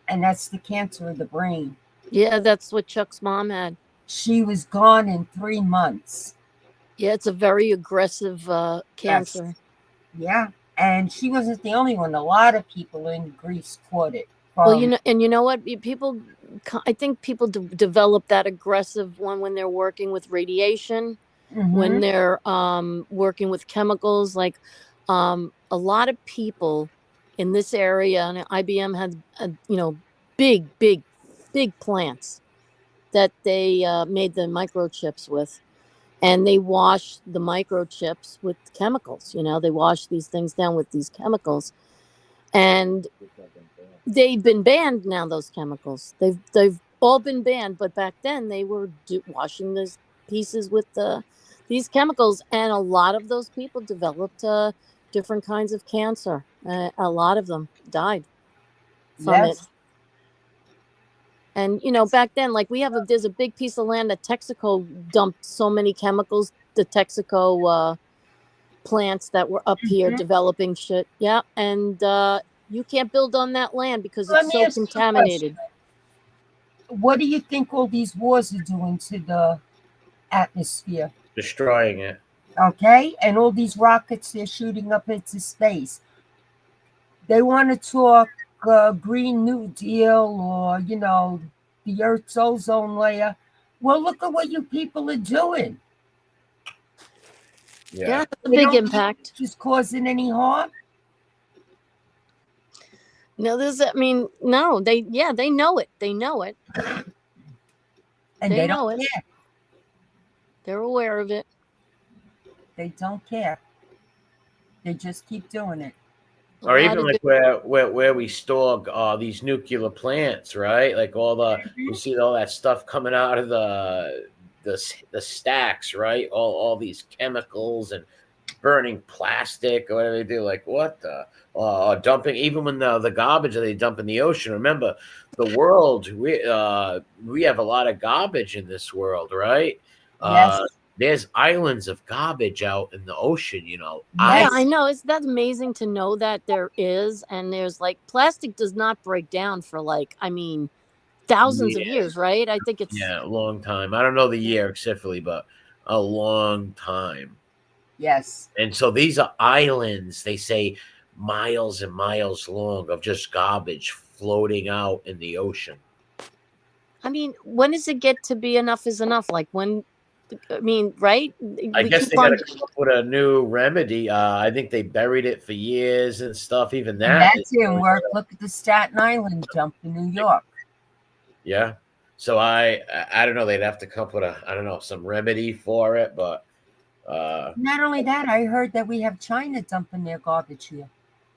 and that's the cancer of the brain. Yeah, that's what Chuck's mom had. She was gone in 3 months. Yeah, it's a very aggressive Yes. cancer. Yeah. And she wasn't the only one. A lot of people in Greece caught it Well, from. you know what? People, I think people develop that aggressive one when they're working with radiation, when Hmm. they're working with chemicals. Like a lot of people in this area, and IBM had, big, big, big plants that they made the microchips with. And they wash the microchips with chemicals. They wash these things down with these chemicals. And they've been banned now. Those chemicals, they've all been banned. But back then, they were washing those pieces with these chemicals, and a lot of those people developed different kinds of cancer. A lot of them died from it. Yes. And back then, like there's a big piece of land that Texaco dumped so many chemicals. The Texaco plants that were up here Hmm. developing shit. Yeah, and you can't build on that land because Let it's me so ask you a question. contaminated. What do you think all these wars are doing to the atmosphere? Destroying it. Okay? And all these rockets they're shooting up into space. They want to talk Green New Deal or, the Earth's ozone layer. Well, look at what you people are doing. Yeah, Yeah. it's a They big don't think impact. it's just causing any harm. No, no, they know it. They know it. And They they know don't it. care. They're aware of it. They don't care. They just keep doing it. A Or lot even of like where we store these nuclear plants, right? Like you see all that stuff coming out of the stacks, right? All these chemicals and burning plastic or whatever they do. Like what the dumping? Even when the garbage that they dump in the ocean. Remember, the world we have a lot of garbage in this world, right? Yes. There's islands of garbage out in the ocean. Yeah, Yes. I know. That's amazing to know that there is, and there's like plastic does not break down for thousands of Yeah, years, right? I think it's yeah, a long time. I don't know the year exactly, but a long time. Yes. And so these are islands, they say miles and miles long of just garbage floating out in the ocean. when does it get to be enough is enough? Like when right? I We guess keep they got on to come up with a new remedy. I think they buried it for years and stuff. Even And that, that didn't work. Look at the Staten Island dump in New York. yeah. So I don't know. They'd have to come up with I don't know, some remedy for it, but Not only that, I heard that we have China dumping their garbage here.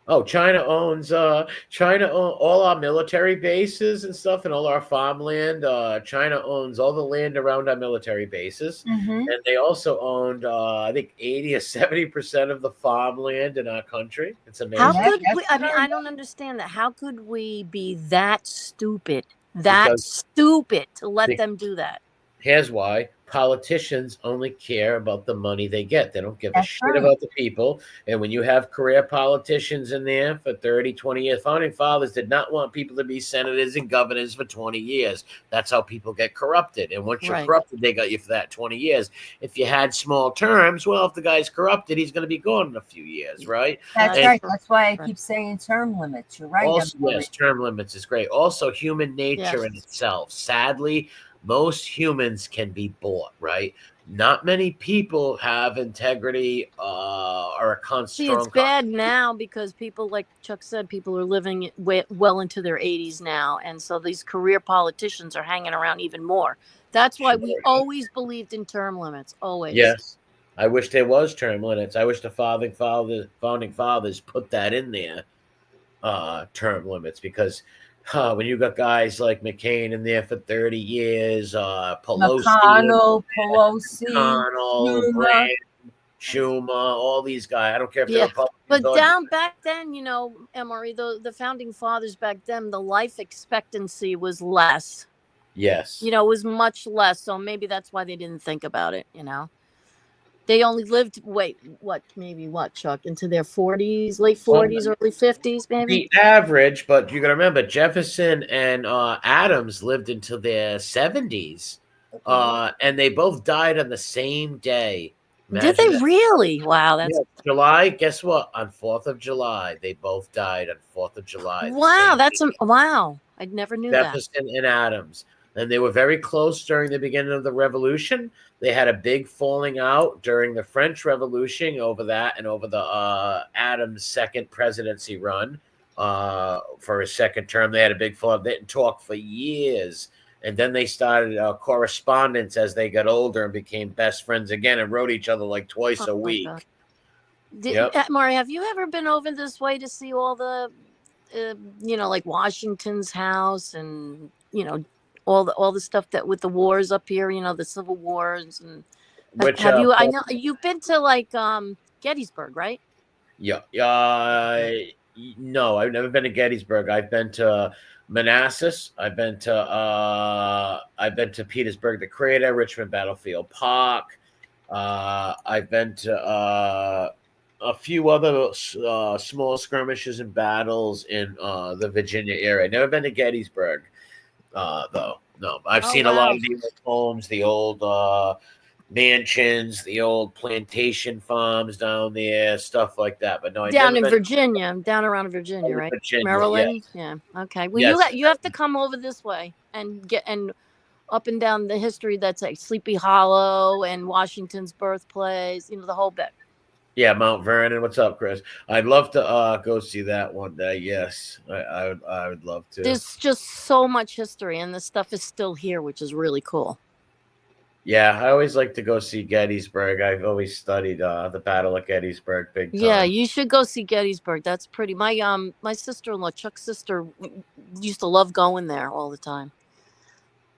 oh, China all our military bases and stuff and all our farmland. China owns all the land around our military bases. Mm-hmm. And they also owned I think 80 or 70% of the farmland in our country. It's how amazing. Yeah, could that's we what I I don't heard. understand that. How could we be that stupid? That Because stupid to let the, them do that? here's why politicians only care about the money they get. They don't give a That's shit right. about the people. And when you have career politicians in there for 30, 20 years, founding fathers did not want people to be senators and governors for 20 years. That's how people get corrupted. And once you're Right. corrupted, they got you for that 20 years. If you had small terms, well, if the guy's corrupted, he's going to be gone in a few years, right? That's And right. That's why I Right. keep saying term limits. You're right. also, I'm yes, term limits is great. Also, human nature in Yes. itself. Sadly, most humans can be bought, right? Not many people have integrity or a See, it's strong. bad now because people, like Chuck said, people are living well into their 80s now. And so these career politicians are hanging around even more. That's why we Sure. always believed in term limits. Always. Yes, I wish there was term limits. I wish the founding fathers put that in there, term limits, because when you got guys like McCain in there for 30 years, Pelosi, Pelosi, McConnell, Schumer. Schumer, all these guys. I don't care if they're Yeah. Republicans But or down back then, MRE, the founding fathers back then, the life expectancy was less. yes. It was much less. So maybe that's why they didn't think about it. They only lived, maybe what, Chuck, into their 40s, late Well, 40s, early 50s, maybe? the average, but you got to remember Jefferson and Adams lived into their 70s, and they both died on the same day. Did Imagine they that. really? Wow, Yeah, that's July. Guess what? On 4th of July, they both died on 4th of July. The wow, same that's wow. I never knew that. Jefferson and Adams. And they were very close during the beginning of the Revolution. They had a big falling out during the French Revolution over that and over the Adams' second presidency run for his second term. They had a big fallout. They didn't talk for years. And then they started correspondence as they got older and became best friends again and wrote each other like twice Oh a my week. God. Yep. Mari, have you ever been over this way to see all the, like Washington's house and all the stuff that with the wars up here, the Civil Wars and Which have you? I know you've been to like Gettysburg, right? Yeah. No, I've never been to Gettysburg. I've been to Manassas. I've been to Petersburg, the Crater, Richmond Battlefield Park. I've been to a few other small skirmishes and battles in the Virginia area. Never been to Gettysburg, though. No, I've Oh seen a lot wow. of the old homes, the old mansions, the old plantation farms down there, stuff like that. But no, I Down never in been Virginia, down around Virginia, to right? Virginia. Yeah. Maryland. Yeah. Okay. Well, Yes. you have to come over this way and get and up and down the history that's like Sleepy Hollow and Washington's birthplace. The whole bit. Yeah, Mount Vernon. What's up, Chris? I'd love to go see that one day. Yes, I would love to. There's just so much history, and the stuff is still here, which is really cool. Yeah, I always like to go see Gettysburg. I've always studied the Battle of Gettysburg big time. Yeah, you should go see Gettysburg. That's pretty. My sister-in-law, Chuck's sister, used to love going there all the time.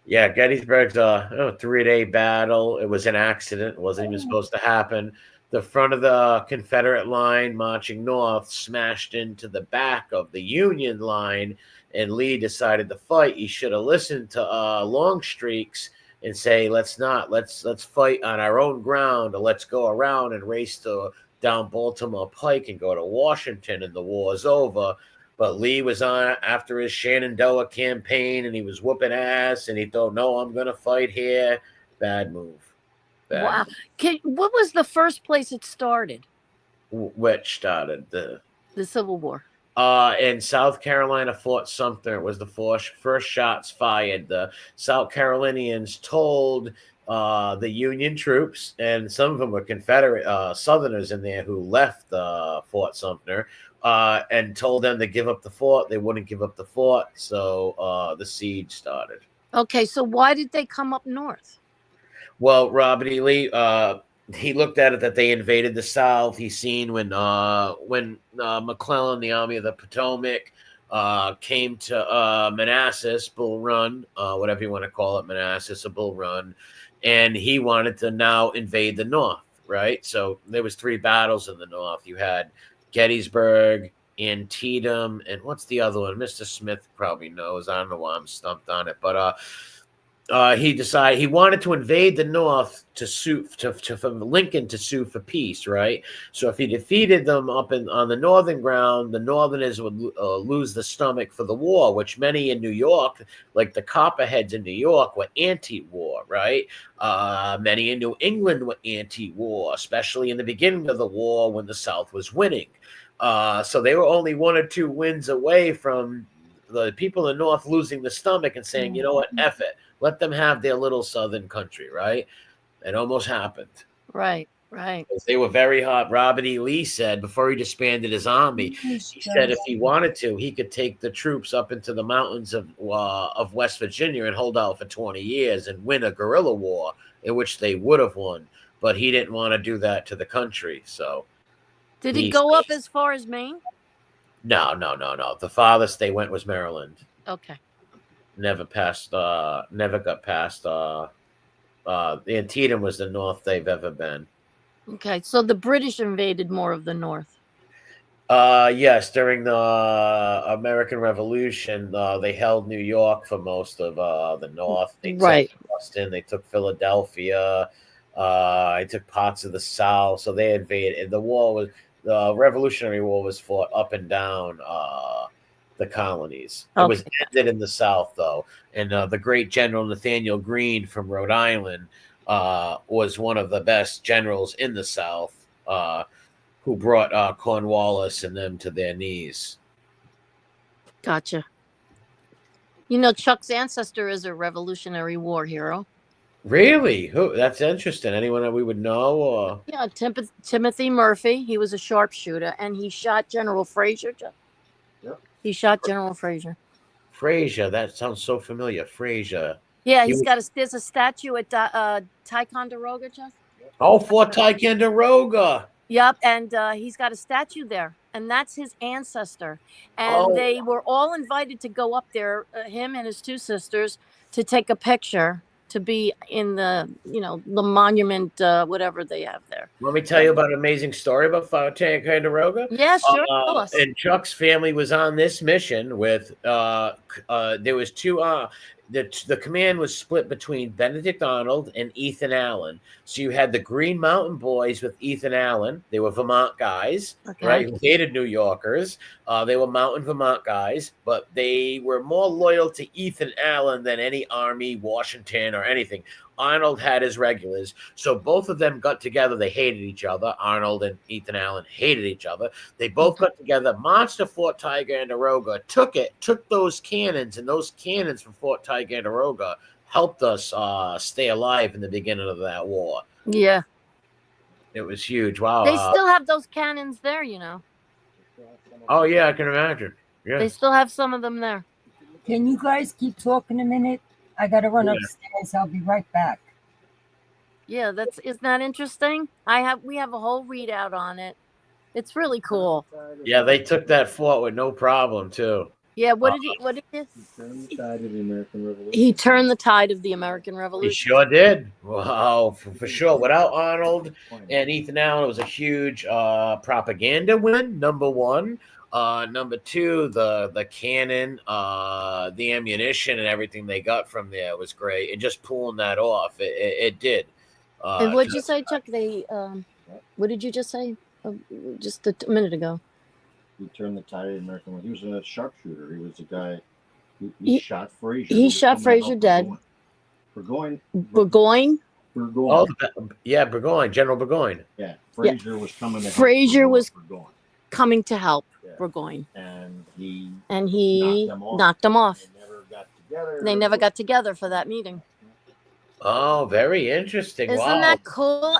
Yeah, Gettysburg's a 3-day battle. It was an accident. It wasn't even supposed to happen. The front of the Confederate line marching north smashed into the back of the Union line, and Lee decided to fight. He should have listened to Longstreet's and say, let's fight on our own ground, or let's go around and race down Baltimore Pike and go to Washington, and the war's over. But Lee was on after his Shenandoah campaign, and he was whooping ass, and he thought, no, I'm going to fight here. Bad move. Wow. What was the first place it started? Which started the Civil War? In South Carolina, Fort Sumter. It was the first shots fired. The South Carolinians told the Union troops, and some of them were Confederate Southerners in there who left Fort Sumter, and told them to give up the fort. They wouldn't give up the fort, so the siege started. Okay, so why did they come up north? Well, Robert E. Lee, he looked at it that they invaded the South. He seen when McClellan, the Army of the Potomac, came to Manassas, Bull Run, whatever you want to call it, Manassas, a Bull Run, and he wanted to now invade the North, right? So there was 3 battles in the North. You had Gettysburg, Antietam, and what's the other one? Mr. Smith probably knows. I don't know why I'm stumped on it, but he decided he wanted to invade the North to sue for Lincoln to sue for peace, right? So if he defeated them up on the northern ground, the Northerners would lose the stomach for the war, which many in New York, like the Copperheads in New York, were anti-war, right? Many in New England were anti-war, especially in the beginning of the war when the South was winning. So they were only 1 or 2 wins away from the people in the North losing the stomach and saying, you know what, F it. Let them have their little southern country, right? It almost happened. Right. They were very hot. Robert E. Lee said before he disbanded his army, he said if he wanted to, he could take the troops up into the mountains of West Virginia and hold out for 20 years and win a guerrilla war in which they would have won. But he didn't want to do that to the country. So Did he go up as far as Maine? No. The farthest they went was Maryland. Okay. Never got past the Antietam was the north they've ever been. Okay, so the British invaded more of the North. Yes, during the American Revolution, they held New York for most of the North. They took Boston, they took Philadelphia, they took parts of the South. So they invaded. The Revolutionary War was fought up and down the colonies. It was ended in the South, though, and the great General Nathaniel Greene from Rhode Island was one of the best generals in the South, who brought Cornwallis and them to their knees. Gotcha. You know, Chuck's ancestor is a Revolutionary War hero. Really? Who? That's interesting. Anyone that we would know? Or? Yeah, Timothy Murphy. He was a sharpshooter, and he shot General Fraser. Yep. He shot General Fraser. Fraser. That sounds so familiar. Fraser. Yeah, there's a statue at Ticonderoga, Jeff. Oh, Fort Ticonderoga. Yep, and he's got a statue there, and that's his ancestor. And they were all invited to go up there, him and his 2 sisters, to take a picture, to be in the monument, whatever they have there. Let me tell you about an amazing story about Fort Ticonderoga. Yeah, sure. Tell us. And Chuck's family was on this mission with there was 2. The command was split between Benedict Arnold and Ethan Allen. So you had the Green Mountain Boys with Ethan Allen. They were Vermont guys, right? Who hated New Yorkers. They were mountain Vermont guys, but they were more loyal to Ethan Allen than any Army, Washington, or anything. Arnold had his regulars. So both of them got together. They hated each other. Arnold and Ethan Allen hated each other. They both got together, marched to Fort Ticonderoga, took those cannons, and those cannons from Fort Ticonderoga helped us stay alive in the beginning of that war. Yeah. It was huge. Wow. They still have those cannons there, you know. Oh, yeah, I can imagine. Yeah. They still have some of them there. Can you guys keep talking a minute? I got to run upstairs. I'll be right back. Yeah, isn't that interesting? We have a whole readout on it. It's really cool. Yeah, they took that fort with no problem too. Yeah, what did he? He turned the tide of the American Revolution. He turned the tide of the American He Revolution. sure did. Wow, for sure. Without Arnold and Ethan Allen, it was a huge propaganda win. Number 1. Number 2, the cannon, the ammunition, and everything they got from there was great. And just pulling that off, it did. And what did you say, Chuck? What did you just say? Just a minute ago. He turned the tide of the American Revolution. He was a sharpshooter. He was a guy who shot Fraser. He shot Fraser dead. Burgoyne. Oh, yeah, Burgoyne, General Burgoyne. Yeah, Fraser was coming to help. Fraser was Burgoyne. Coming to help Burgoyne. And he knocked them off. They never got together. They never got together for that meeting. Oh, very interesting. Isn't that cool?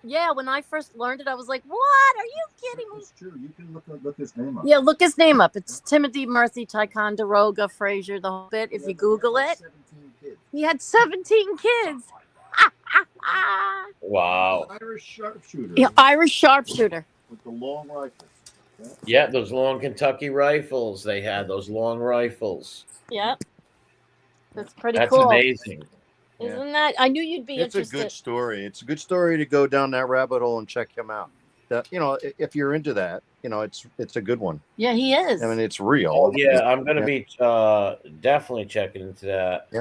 When I first learned it, I was like, "What? Are you kidding me?" It's true. You can look his name up. Yeah, look his name up. It's Timothy Murphy, Ticonderoga, Fraser, the whole bit. If you Google it, 17 kids. he had 17 kids. Wow. Irish sharpshooter. Yeah, Irish sharpshooter. With the long rifles. Yeah, those long Kentucky rifles. They had those long rifles. Yeah. That's pretty That's cool. amazing. Isn't that? I knew you'd be It's interested. a good story. It's a good story to go down that rabbit hole and check him out. If you're into that, it's a good one. Yeah, he is. I mean, it's real. Oh, yeah, I'm going to be definitely checking into that. Yeah.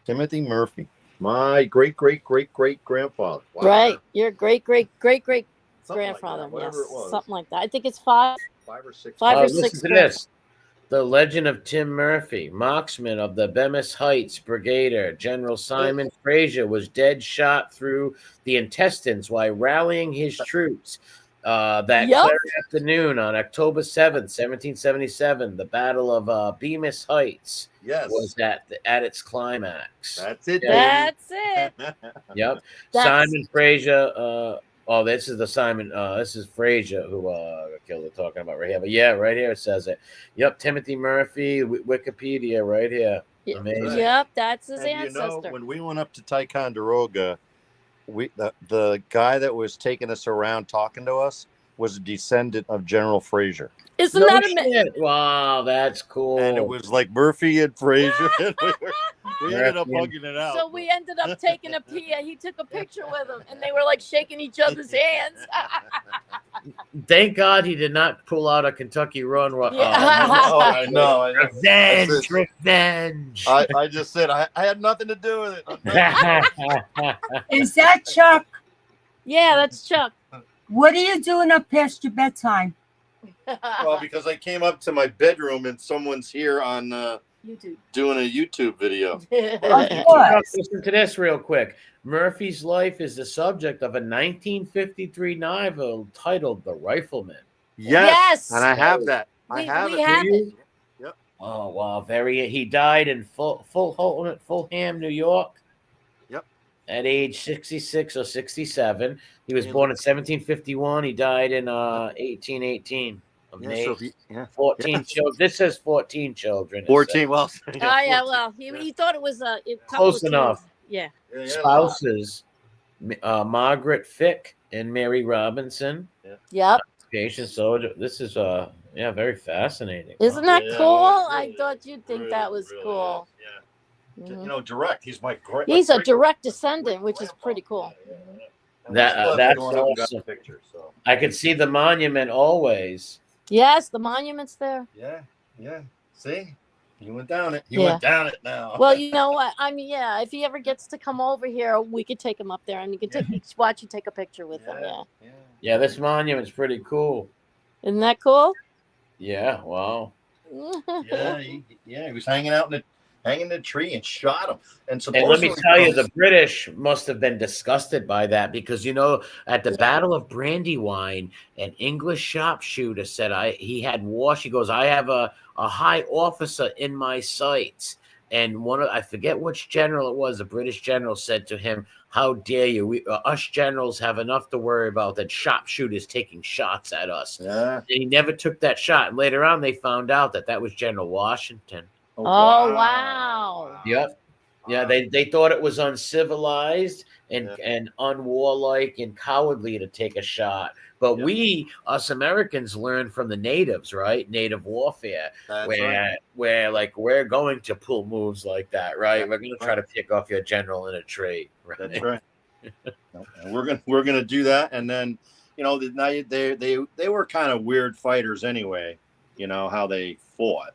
Timothy Murphy. My great grandfather. Wow. Right. Your great Something grandfather. like that, whatever Yes. it was. Something like that. I think it's five. 5 or 6. Five or Listen six to this. The legend of Tim Murphy, marksman of the Bemis Heights Brigadier. General Simon Fraser was dead shot through the intestines while rallying his troops. That Yup. clear afternoon on October 7th, 1777, the Battle of Bemis Heights Yes. was at its climax. That's it, That's it. baby. Yep. That's- Simon Fraser. Oh, this is the Simon. This is Fraser who killed it. Talking about right here, but yeah, right here it says it. Yep, Timothy Murphy, Wikipedia, right here. Amazing. Yep, that's his And ancestor. when we went up to Ticonderoga, the guy that was taking us around talking to us was a descendant of General Fraser. Isn't No that shit. Wow, that's cool. And it was like Murphy and Fraser. And we ended up Murphy hugging it out. So we ended up taking a he took a picture with him, and they were like shaking each other's hands. Thank God he did not pull out a Kentucky run. Yeah. I know. Revenge. I just said I had nothing to do with it. Is that Chuck? Yeah, that's Chuck. What are you doing up past your bedtime? Well, because I came up to my bedroom and someone's here on YouTube. doing a YouTube video. Of course. Listen to this real quick. Murphy's life is the subject of a 1953 novel titled The Rifleman. Yes. And I have that. We I have we it. have it. Oh wow, he died in Fulham, New York. Yep. At age 66 or 67. He was born in 1751. He died in 1818. Amazing. 14 children. This says 14 children. 14. Well, Oh yeah, well, he thought it was a couple Close of enough. kids. Yeah. Spouses, Margaret Fick and Mary Robinson. Yep. Patient soldier. This is very fascinating. Isn't that Yeah, cool? well, I thought you'd think that was cool. Yeah. Mhm. You know, direct. He's my great. He's a direct descendant, which is pretty cool. That's awesome. Picture, so. I could see the monument always. Yes, the monument's there. Yeah. See, he went down it. He Yeah. went down it now. Well, you know what? I mean, yeah, if he ever gets to come over here, we could take him up there and you could watch you take a picture with him. Yeah. Yeah, this monument's pretty cool. Isn't that cool? Yeah, wow. He was hanging out in the tree and shot him. And And let me tell you, the British must have been disgusted by that because, at the Battle of Brandywine, an English sharpshooter said he had wash. He goes, I have a high officer in my sights. And I forget which general it was, a British general said to him, how dare you? Us generals have enough to worry about than sharpshooters taking shots at us. Yeah. And he never took that shot. And later on, they found out that was General Washington. Oh, wow. Yep. Yeah, they thought it was uncivilized and unwarlike and cowardly to take a shot. But we, us Americans, learned from the natives, right? Native warfare, where we're going to pull moves like that, right? We're going to try to pick off your general in a tree. Right? That's right. And we're gonna do that, and then they were kind of weird fighters anyway. You know how they fought.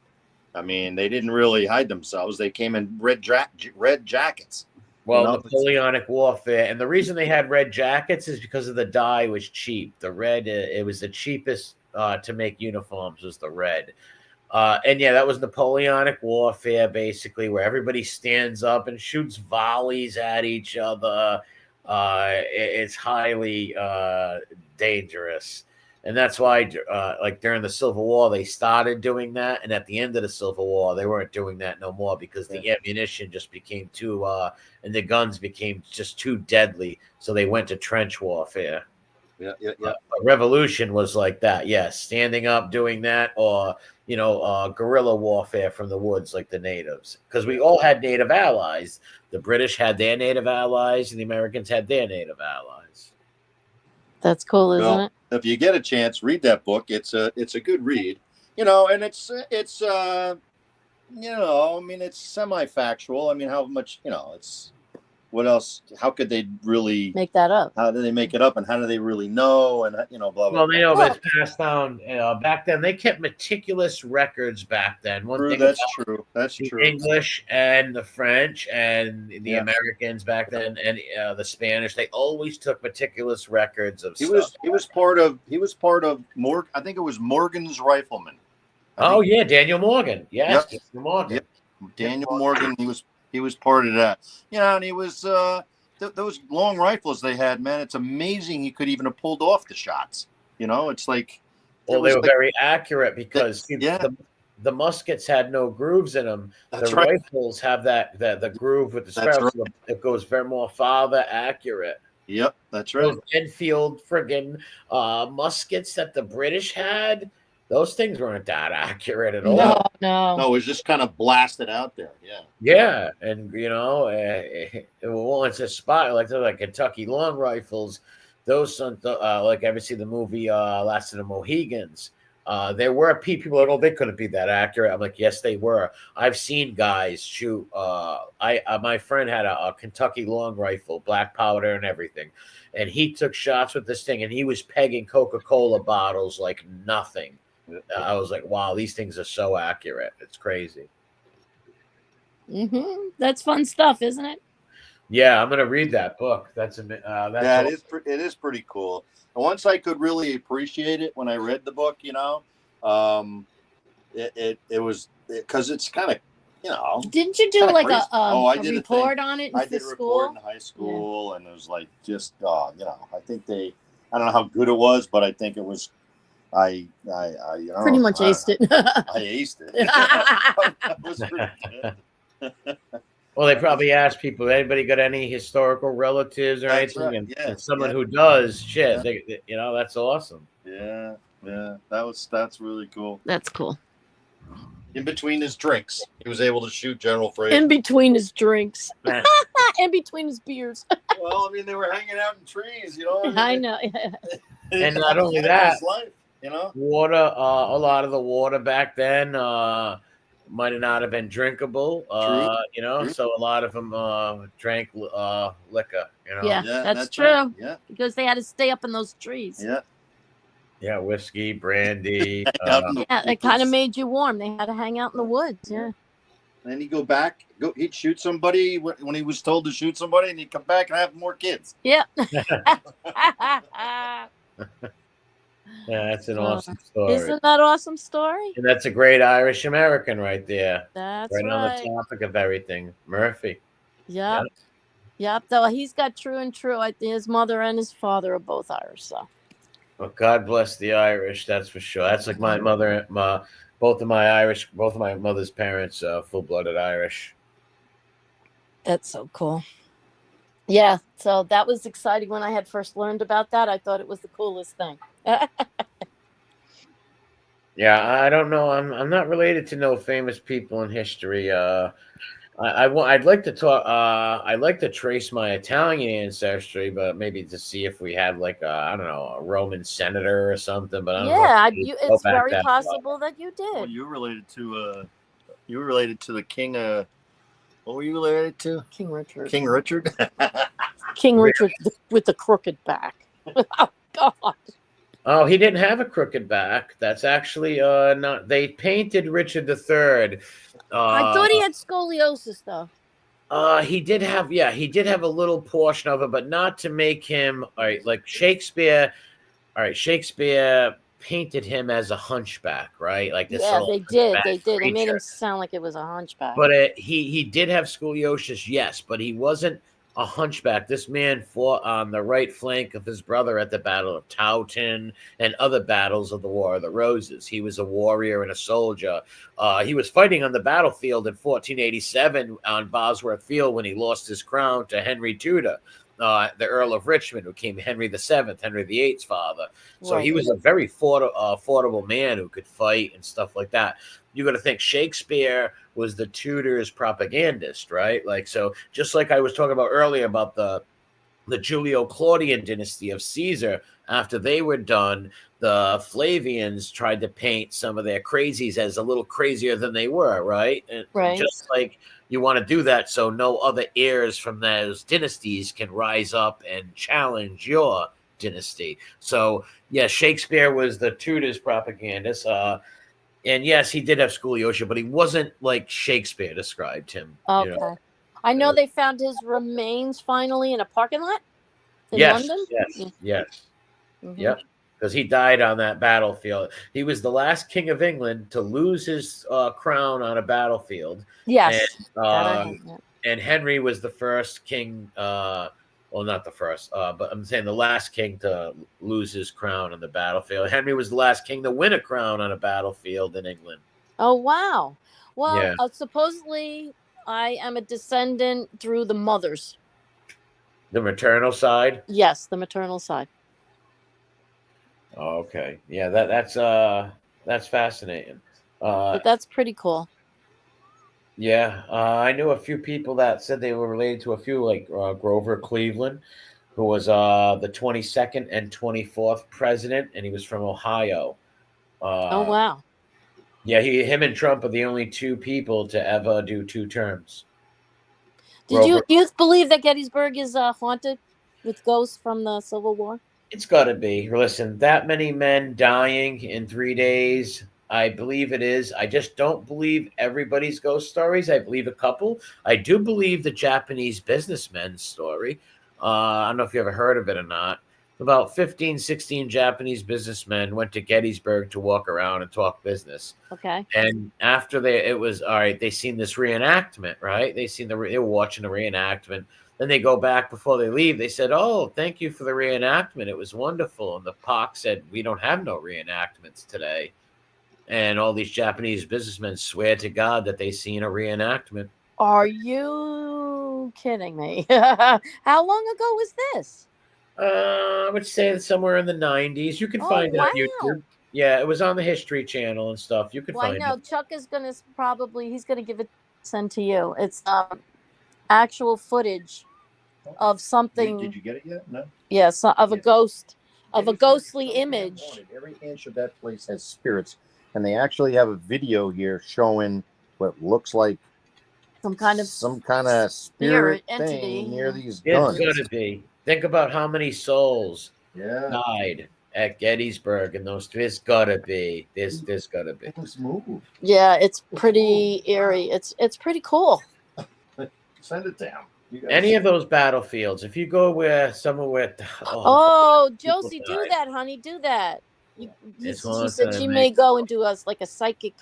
I mean, they didn't really hide themselves. They came in red jackets. Well, Napoleonic warfare, and the reason they had red jackets is because of the dye was cheap. The red, it was the cheapest to make uniforms was the red. And that was Napoleonic warfare, basically, where everybody stands up and shoots volleys at each other. It's highly dangerous. And that's why, during the Civil War, they started doing that. And at the end of the Civil War, they weren't doing that no more because the ammunition just became too, and the guns became just too deadly. So they went to trench warfare. Yeah. Revolution was like that. Yes. Standing up, doing that, or, guerrilla warfare from the woods like the natives. Because we all had native allies. The British had their native allies and the Americans had their native allies. That's cool, isn't it? If you get a chance, read that book. It's a good read, and it's I mean, it's semi-factual. I mean, how much, what else? How could they really Make that up. How do they make it up, and how do they really know? And blah blah. Well, they blah. know it's passed down. Back then, they kept meticulous records. Back then, one True, thing that's about true. That's the true. English and the French and the Yeah. Americans back then, and the Spanish, they always took meticulous records of He stuff. was part of Morgan. I think it was Morgan's Riflemen. Oh yeah, Daniel Morgan. Yes, Yep. Daniel Morgan. Yep. Daniel Morgan. He was part of that. And he was those long rifles they had. Man, it's amazing he could even have pulled off the shots. It's like. Well, they were very accurate because yeah. the muskets had no grooves in them. That's the right. rifles have the groove with the That's sparrow. right. So it goes very more farther accurate. Yep, that's right. Those Enfield friggin' muskets that the British had, those things weren't that accurate at all. No. No, it was just kind of blasted out there. Yeah. Yeah, and once a spot like the Kentucky long rifles, those like ever see the movie Last of the Mohegans. There were people that they couldn't be that accurate. I'm like, yes, they were. I've seen guys shoot. My friend had a Kentucky long rifle, black powder and everything, and he took shots with this thing, and he was pegging Coca-Cola bottles like nothing. I was like, wow, these things are so accurate. It's crazy. That's fun stuff, isn't it? Yeah, I'm gonna read that book. That's it is pretty cool. And once I could really appreciate it when I read the book, it was because it's kind of Didn't you do like crazy. a report on it I did a report in high school, and it was like just I think I don't know how good it was, but I think it was. I pretty much aced it. I aced it. That was pretty good. Well, they probably asked people, anybody got any historical relatives or That's anything? right. And someone who does, shit, that's awesome. Yeah, that's really cool. That's cool. In between his drinks, he was able to shoot General Fraser. In between his drinks. In between his beers. Well, I mean, they were hanging out in trees, I know. And not only that, life, water, a lot of the water back then might not have been drinkable, True. so a lot of them drank liquor, Yeah, that's true. Right. Yeah. Because they had to stay up in those trees. Yeah, whiskey, brandy. It kind of made you warm. They had to hang out in the woods. Yeah. Then he'd go back. He'd shoot somebody when he was told to shoot somebody, and he'd come back and have more kids. Yeah. Yeah, that's an awesome story. Isn't that an awesome story? And that's a great Irish American right there. That's right on right. the topic of everything. Murphy. Yep. Though he's got true and true. His mother and his father are both Irish. So. Well, God bless the Irish. That's for sure. That's like my mother. Both of my mother's parents, full-blooded Irish. That's so cool. Yeah. So that was exciting when I had first learned about that. I thought it was the coolest thing. Yeah, I don't know. I'm not related to no famous people in history. I'd like to talk. I'd like to trace my Italian ancestry, but maybe to see if we had like I don't know, a Roman senator or something. But I don't know it's very possible that you did. Well, you were related to the king. What were you related to? King Richard. King Richard. King Richard with the crooked back. Oh God. Oh, he didn't have a crooked back. That's actually not. They painted Richard III. I thought he had scoliosis though. He did have a little portion of it, but not to make him all right. Like Shakespeare, Shakespeare painted him as a hunchback, right? Like this. Yeah, they did. They did. Creature. They made him sound like it was a hunchback. But he did have scoliosis, yes, but he wasn't a hunchback. This man fought on the right flank of his brother at the Battle of Towton and other battles of the War of the Roses. He was a warrior and a soldier. He was fighting on the battlefield in 1487 on Bosworth Field when he lost his crown to Henry Tudor, the Earl of Richmond, who became Henry VII, Henry VIII's father. So he was a very formidable man who could fight and stuff like that. You got to think Shakespeare was the Tudors' propagandist, right? Like, so just like I was talking about earlier about the the Julio-Claudian dynasty of Caesar. After they were done, the Flavians tried to paint some of their crazies as a little crazier than they were, right? And Right. just like you want to do that so no other heirs from those dynasties can rise up and challenge your dynasty. So, yeah, Shakespeare was the Tudors' propagandist. And yes, he did have scoliosis, but he wasn't like Shakespeare described him. You know? Okay. I know they found his remains finally in a parking lot in Yes, London. yes. Mhm. Yep, because he died on that battlefield. He was the last king of England to lose his crown on a battlefield. Yes. And That I know, yeah. and Henry was the first king. Well, not the first, but I'm saying the last king to lose his crown on the battlefield. Henry was the last king to win a crown on a battlefield in England. Oh wow. Well, Yeah. supposedly I am a descendant through the mothers. The maternal side. Yes, the maternal side. Oh, okay. Yeah, that's fascinating. But that's pretty cool. Yeah, I knew a few people that said they were related to a few, like Grover Cleveland, who was the 22nd and 24th president, and he was from Ohio. Oh Uh, wow. yeah, him and Trump are the only two people to ever do 2 terms. Did you Grover, you believe that Gettysburg is haunted with ghosts from the Civil War? it's got to be. Listen, that many men dying in 3 days. I believe it is. I just don't believe everybody's ghost stories. I believe a couple. I do believe the Japanese businessman's story. I don't know if you ever heard of it or not. About 15, 16 Japanese businessmen went to Gettysburg to walk around and talk business. Okay. And after it was all right. They seen this reenactment, right? They were watching the reenactment. Then they go back before they leave. They said, "Oh, thank you for the reenactment. It was wonderful." And the POC said, "We don't have no reenactments today." And all these Japanese businessmen swear to God that they seen a reenactment. Are you kidding me? How long ago was this? I would say it's somewhere in the 90s. You can Oh find it on wow. YouTube. Yeah, it was on the History Channel and stuff. You could Well, I find know it. Chuck is gonna he's gonna give it send to you. It's actual footage of something. Did you get it yet? No. Yes, of a Yeah. ghost, of a Gettysburg is ghostly so damn image. haunted. Every inch of that place has spirits, and they actually have a video here showing what looks like Some kind of spirit spirit thing entity. near these It's guns. going to be. Think about how many souls Yeah, died at Gettysburg and those. There's gotta be. There's gotta be. things move. Yeah, it's pretty eerie. It's pretty cool. Send it down. You guys- Any of those battlefields, if you go where somewhere where Oh, people Josie, do died. that, honey. Do that. It's She one said time, she mate. may go and do us like a psychic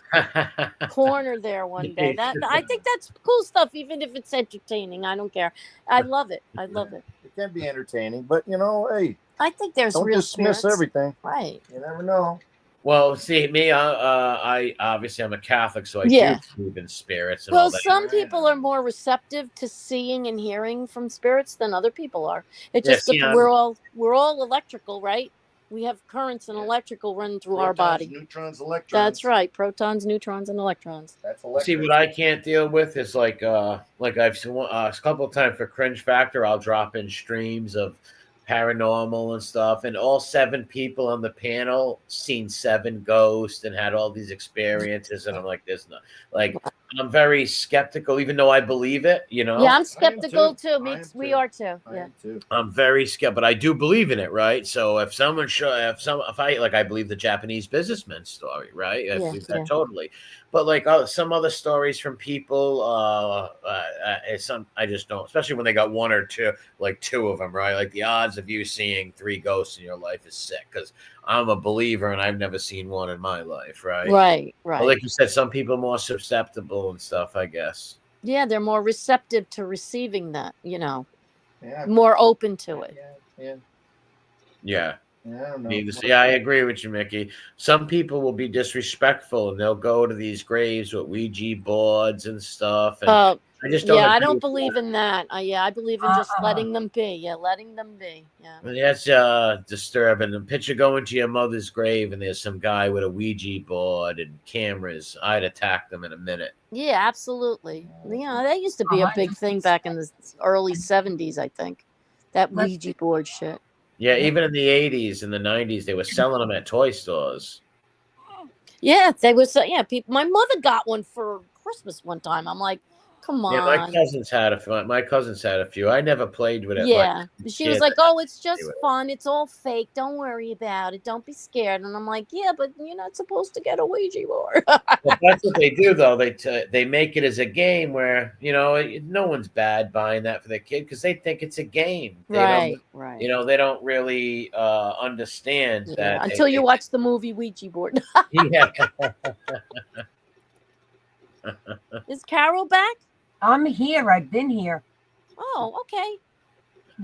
corner there one day. I think that's cool stuff, even if it's entertaining. I don't care. I love it. I love it. It can be entertaining, but hey, I think there's don't real dismiss spirits. everything. Right. You never know. Well, see, me, I obviously I'm a Catholic, so I Yeah. do believe in spirits and all Well, that. some people are more receptive to seeing and hearing from spirits than other people are. It just we're all electrical, right? We have currents and electrical running through our body. Neutrons, electrons. That's right. Protons, neutrons, and electrons. That's electric. See, what I can't deal with is like I've seen a couple of times for Cringe Factor, I'll drop in streams of paranormal and stuff, and all 7 people on the panel seen 7 ghosts and had all these experiences, and I'm like, there's no, like, I'm very skeptical, even though I believe it, Yeah, I'm skeptical too. We are too. I Yeah. am too. I'm very skeptical, but I do believe in it, right? So if I believe the Japanese businessman story, right? I believe that totally. But like some other stories from people, I just don't, especially when they got 1 or 2, like 2 of them, right? Like the odds of you seeing 3 ghosts in your life is sick because I'm a believer and I've never seen one in my life, right? Right. But like you said, some people are more susceptible and stuff, I guess. Yeah, they're more receptive to receiving that, Yeah. more open to it. Yeah. I don't know. Yeah, I agree with you, Mickey. Some people will be disrespectful and they'll go to these graves with Ouija boards and stuff. And I just don't. Yeah, I don't believe in that. I believe in just letting them be. Yeah, letting them be. Yeah. That's disturbing. The picture going to your mother's grave and there's some guy with a Ouija board and cameras. I'd attack them in a minute. Yeah, absolutely. Yeah, that used to be a big thing back in the early 70s, I think. That Let's- Ouija board shit. Yeah, even in the 80s and the 90s, they were selling them at toy stores. Yeah, they was. Yeah, people. My mother got one for Christmas one time. I'm like, come Yeah, my on. cousins had a few. I never played with it much. Yeah, she was Kid. like, "Oh, it's just with it. fun. It's all fake. Don't worry about it. Don't be scared." And I'm like, "Yeah, but you're not supposed to get a Ouija board." But that's what they do, though. They make it as a game where no one's bad buying that for their kid because they think it's a game. right. They don't really understand Yeah, that until you watch the movie Ouija board. Yeah. Is Carol back? I'm here. I've been here. Oh, okay.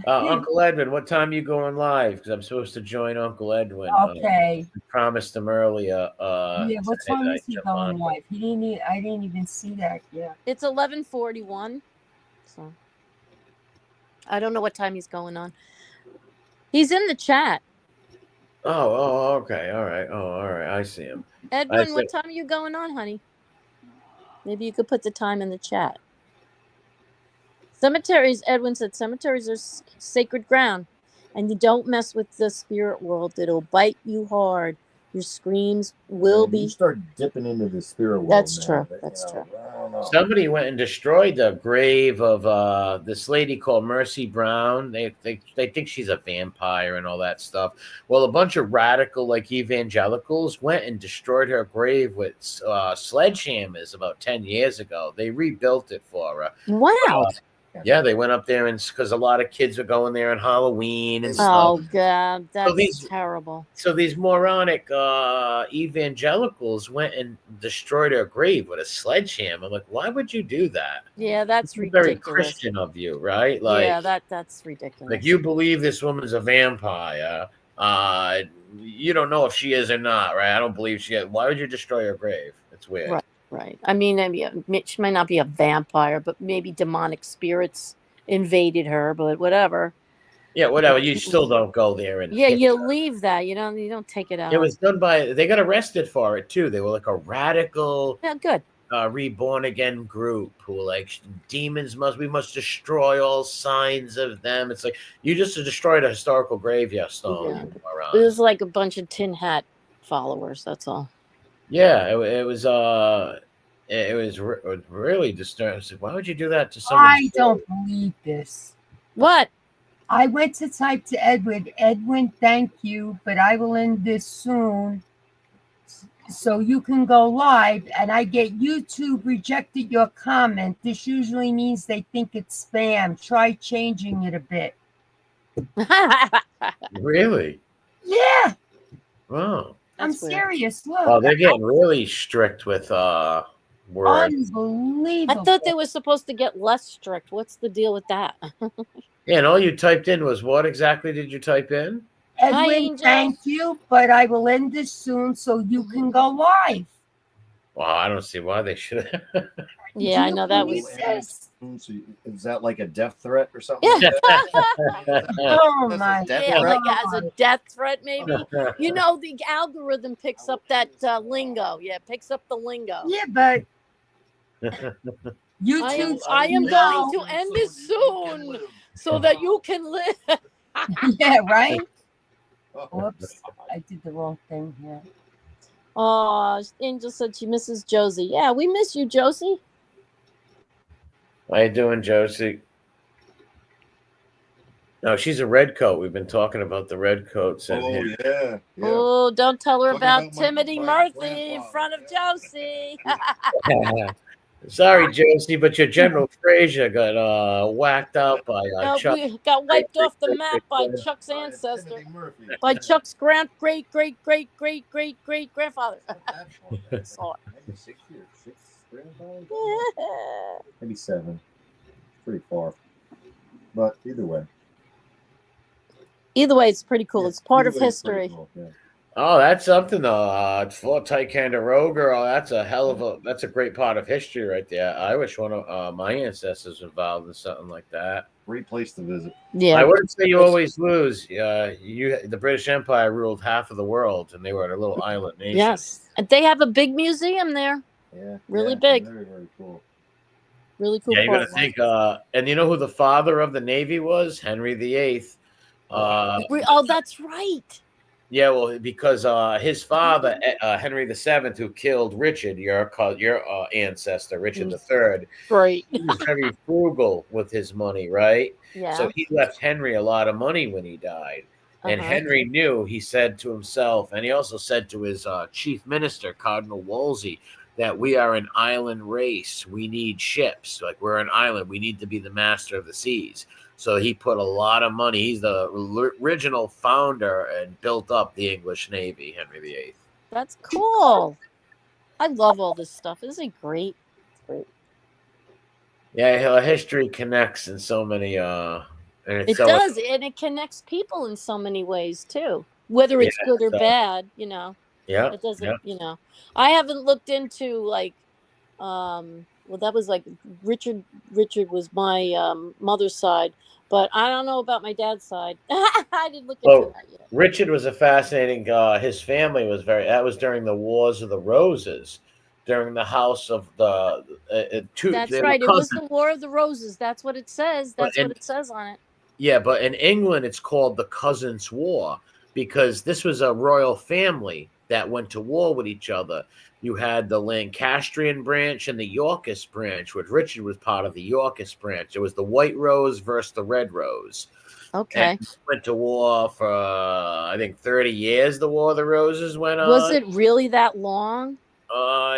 Uncle Edwin, what time you going live? Because I'm supposed to join Uncle Edwin. Okay. I promised him earlier. Yeah, what today time that is he I'd jump going on. live? I didn't even see that yet. It's 11:41. So I don't know what time he's going on. He's in the chat. Oh, okay, all right. Oh, all right. I see him. Edwin, what time are you going on, honey? Maybe you could put the time in the chat. Cemeteries, Edwin said, cemeteries are sacred ground, and you don't mess with the spirit world. It'll bite you hard. Your screams will You be. start dipping into the spirit world. That's man. true. But, That's you know, true. I don't know. Somebody went and destroyed the grave of this lady called Mercy Brown. They think she's a vampire and all that stuff. Well, a bunch of radical evangelicals went and destroyed her grave with sledgehammers about 10 years ago. They rebuilt it for her. Wow. Yeah, they went up there and because a lot of kids were going there on Halloween and stuff. Oh God, that's these- terrible. So these moronic evangelicals went and destroyed her grave with a sledgehammer. I'm like, why would you do that? Yeah, that's It's very ridiculous. Christian of you, right? Like, Yeah, that's ridiculous. like you believe this woman's a vampire. You don't know if she is or not, right? I don't believe she is. Why would you destroy her grave? It's weird. Right. I mean, she might not be a vampire, but maybe demonic spirits invaded her. But whatever. Yeah, whatever. You still don't go there and Yeah, hit you her. leave that. You don't take it out. It was done by. They got arrested for it too. They were like a radical. Yeah, good. Reborn again group who were like demons we must destroy all signs of them. It's like you just destroyed a historical graveyard stone. Yeah. You moron. It was like a bunch of tin hat followers. That's all. Yeah, it was really disturbing. Why would you do that to someone? I don't believe this. What? I went to type to Edwin. Edwin, thank you, but I will end this soon. So you can go live, and I get YouTube rejected your comment. This usually means they think it's spam. Try changing it a bit. Really? Yeah, Wow. I'm That's weird. serious. Look, Well, they're getting really strict with words. unbelievable. I thought they were supposed to get less strict. What's the deal with that? Yeah, and all you typed in was what exactly did you type in? Edwin, Angel. thank you, but I will end this soon so you can go live. Well, I don't see why they should. Yeah, I Do know you that believe was. this? So is that like a death threat or something? Yeah. Oh That's a my death Yeah, threat? like as a death threat, maybe. You know, the algorithm picks up that lingo. Yeah, picks up the lingo. Yeah, but YouTube. I am No. going to end this soon so that you can live. Yeah, right. Whoops, I did the wrong thing here. Oh, Angel said she misses Josie. Yeah, we miss you, Josie. How you doing, Josie? No, she's a red coat. We've been talking about the red coats. And Oh yeah. Oh, don't tell her Talking about about my- Timothy my Murphy in grandfather. front of Josie. Sorry, Josie, but your General Frazier got whacked out by Chuck. We got wiped off the map by Chuck's ancestor, Timothy Murphy. by Chuck's great grandfather. Saw it. Maybe 6 years, 6 grandfathers? Maybe 7. Pretty far. But either way. Either way, it's pretty cool. Yeah, It's part of either way, it's pretty history. cool, yeah. Oh, that's something though. Fort Ticonderoga. Oh, that's a great part of history right there. I wish one of my ancestors was involved in something like that. Great place to visit. Yeah. I wouldn't say you always lose. The British Empire ruled half of the world, and they were a little island nation. Yes. And they have a big museum there. Yeah. Really yeah, big. Very, very cool. Really cool Yeah, you got to part. think. And you know who the father of the Navy was? Henry VIII. Oh, that's right. Yeah, well, because his father, Henry VII, who killed Richard, your ancestor, Richard III, Right. he was very frugal with his money, right? So Yeah. he left Henry a lot of money when he died. And Uh-huh. Henry knew, he said to himself, and he also said to his chief minister, Cardinal Wolsey, that we are an island race. We need ships. Like, we're an island. We need to be the master of the seas. So he put a lot of money. He's the original founder and built up the English Navy, Henry VIII. That's cool. I love all this stuff. Isn't it great? It's great. Yeah, history connects in so many and it's It so does, and it connects people in so many ways too. Whether yeah, it's good or so, bad, yeah, it doesn't. yeah. I haven't looked into like, well, that was like Richard. Richard was my mother's side, but I don't know about my dad's side. I didn't look into Well, that yet. Richard was a fascinating his family was very that was during the Wars of the Roses, during the house of the two That's they were right. It was cousins. the War of the Roses. That's what it says. But That's what in it says on it. Yeah, but in England, it's called the Cousins' War because this was a royal family that went to war with each other. You had the Lancastrian branch and the Yorkist branch, which Richard was part of the Yorkist branch. It was the White Rose versus the Red Rose. And Okay. went to war for, I think, 30 years, the War of the Roses went Was on. it really that long? Uh,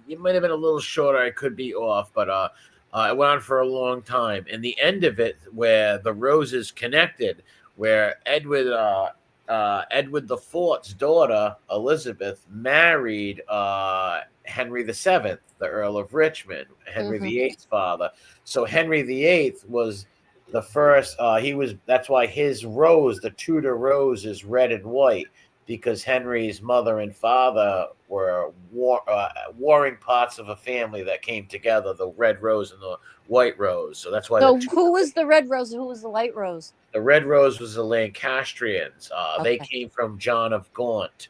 it might have been a little shorter. I could be off, but it went on for a long time. And the end of it, where the roses connected, where Edward the Fourth's daughter Elizabeth married Henry VII, the Earl of Richmond, Henry Mhm. VIII's father. So Henry VIII was the first. He was. That's why his rose, the Tudor rose, is red and white because Henry's mother and father were warring parts of a family that came together, the red rose and the white rose. So that's why So who was the red rose and who was the white rose? the red rose was the Lancastrians. They Okay. came from John of Gaunt.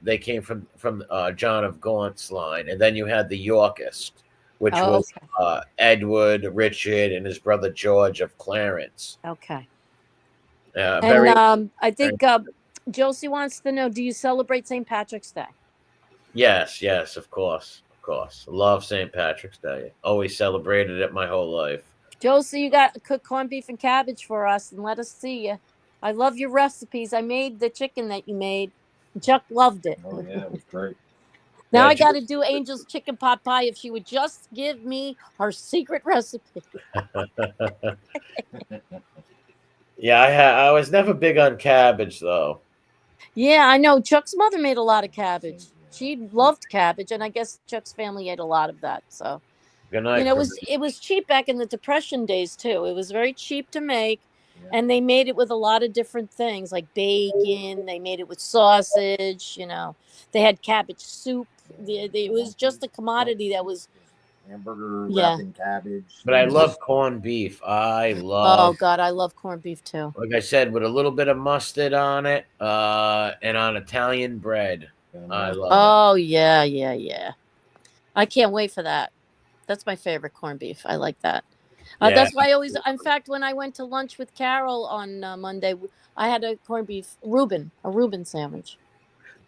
They came from John of Gaunt's line. And then you had the Yorkist, which Oh, was Edward, Richard, and his brother George of Clarence. okay. Very, And I think Josie wants to know, do you celebrate St. Patrick's Day? yes, of course. Love St. Patrick's Day. Always celebrated it my whole life. Josie, you got to cook corned beef and cabbage for us and let us see you. I love your recipes. I made the chicken that you made. Chuck loved it. Oh yeah, it was great. Now Yeah, I got to do Angel's chicken pot pie if she would just give me her secret recipe. Yeah, I was never big on cabbage though. Yeah, I know. Chuck's mother made a lot of cabbage. She loved cabbage, and I guess Chuck's family ate a lot of that. So, Good night. it was cheap back in the Depression days too. It was very cheap to make, and they made it with a lot of different things like bacon. They made it with sausage. They had cabbage soup. It was just a commodity that was. Hamburger Yeah. wrapped in cabbage. But I love corned beef. Oh God, I love corned beef too. Like I said, with a little bit of mustard on it, and on Italian bread. I love it. Oh yeah. I can't wait for that. That's my favorite corned beef. I like that. Yeah. That's why I always. In fact, when I went to lunch with Carol on Monday, I had a corned beef a Reuben sandwich.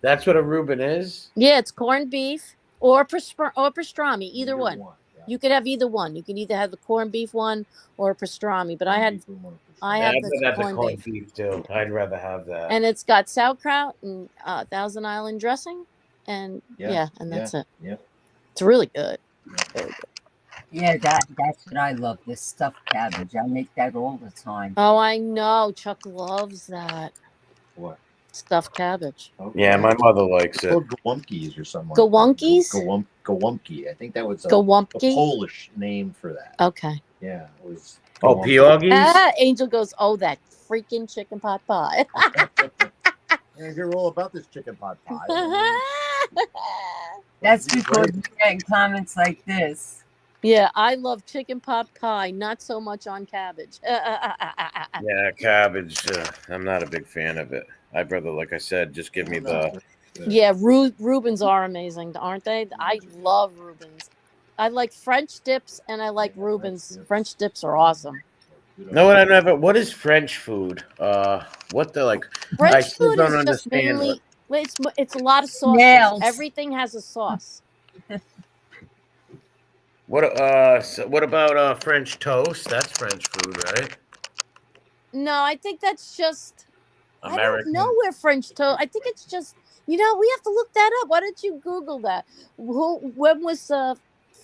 That's what a Reuben is? Yeah, it's corned beef or pastrami, either one. Yeah. You could have either one. You can either have the corned beef one or pastrami. But I had I'd the rather have the corned beef. beef too. I'd rather have that. And it's got sauerkraut and Thousand Island dressing, and and that's it. Yeah, it's really good. Very good. Yeah, that's what I love. This stuffed cabbage. I make that all the time. Oh, I know. Chuck loves that. What? Stuffed cabbage. Okay. Yeah, my mother likes it. Called Gowunkies or something. Gowunkies? Gowunki. I think that was a Polish name for that. Okay. Yeah, it was. Oh, pierogies? Angel goes, oh, that freaking chicken pot pie. I hear all about this chicken pot pie. That's because we're getting comments like this. Yeah, I love chicken pot pie, not so much on cabbage. Yeah, cabbage. I'm not a big fan of it. I'd rather, like I said, just give me the. Yeah, Reubens are amazing, aren't they? I love Reubens. I like French dips and I like Reuben's. French dips are awesome. No, I never. What is French food? What the like? I French still food don't is just understand. mainly it's a lot of sauces. Nails. Everything has a sauce. What about French toast? That's French food, right? No, I think that's just I don't American. know where French toast. I think it's just we have to look that up. Why don't you Google that? When was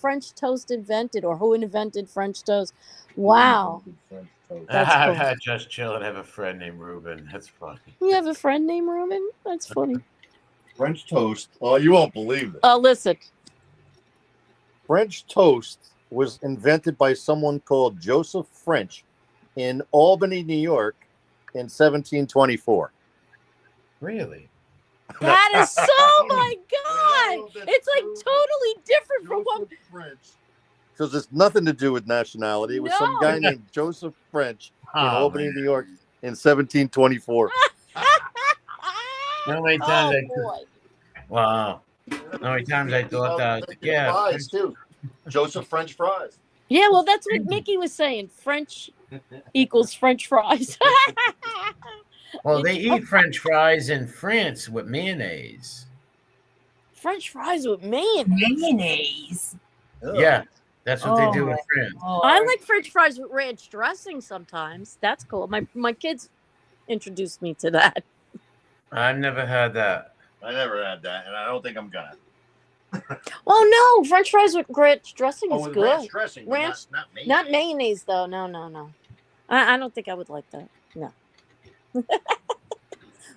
French toast invented, or who invented French toast? Wow, that's cool. I just chill and have a friend named Ruben. That's funny. You have a friend named Reuben? That's funny. French toast. Oh, you won't believe it. Listen. French toast was invented by someone called Joseph French in Albany, New York, in 1724. Really? That is so my God. It's like totally different from what French. Because it's nothing to do with nationality. It was some guy named Joseph French in Albany, New York, in 1724. How many times boy. Wow. How many times I thought that? Yeah. Fries too. Joseph French fries. Yeah, well, that's what Mickey was saying. French equals French fries. Well, they eat French fries in France with mayonnaise. French fries with mayonnaise. Mayonnaise. Yeah, that's what they do in my France. I like French fries with ranch dressing sometimes. That's cool. My kids introduced me to that. I've never had that. I never had that, and I don't think I'm gonna. Oh no, French fries with ranch dressing is with good. ranch dressing, but Ranch- not mayonnaise. Not mayonnaise though. No. I don't think I would like that. No.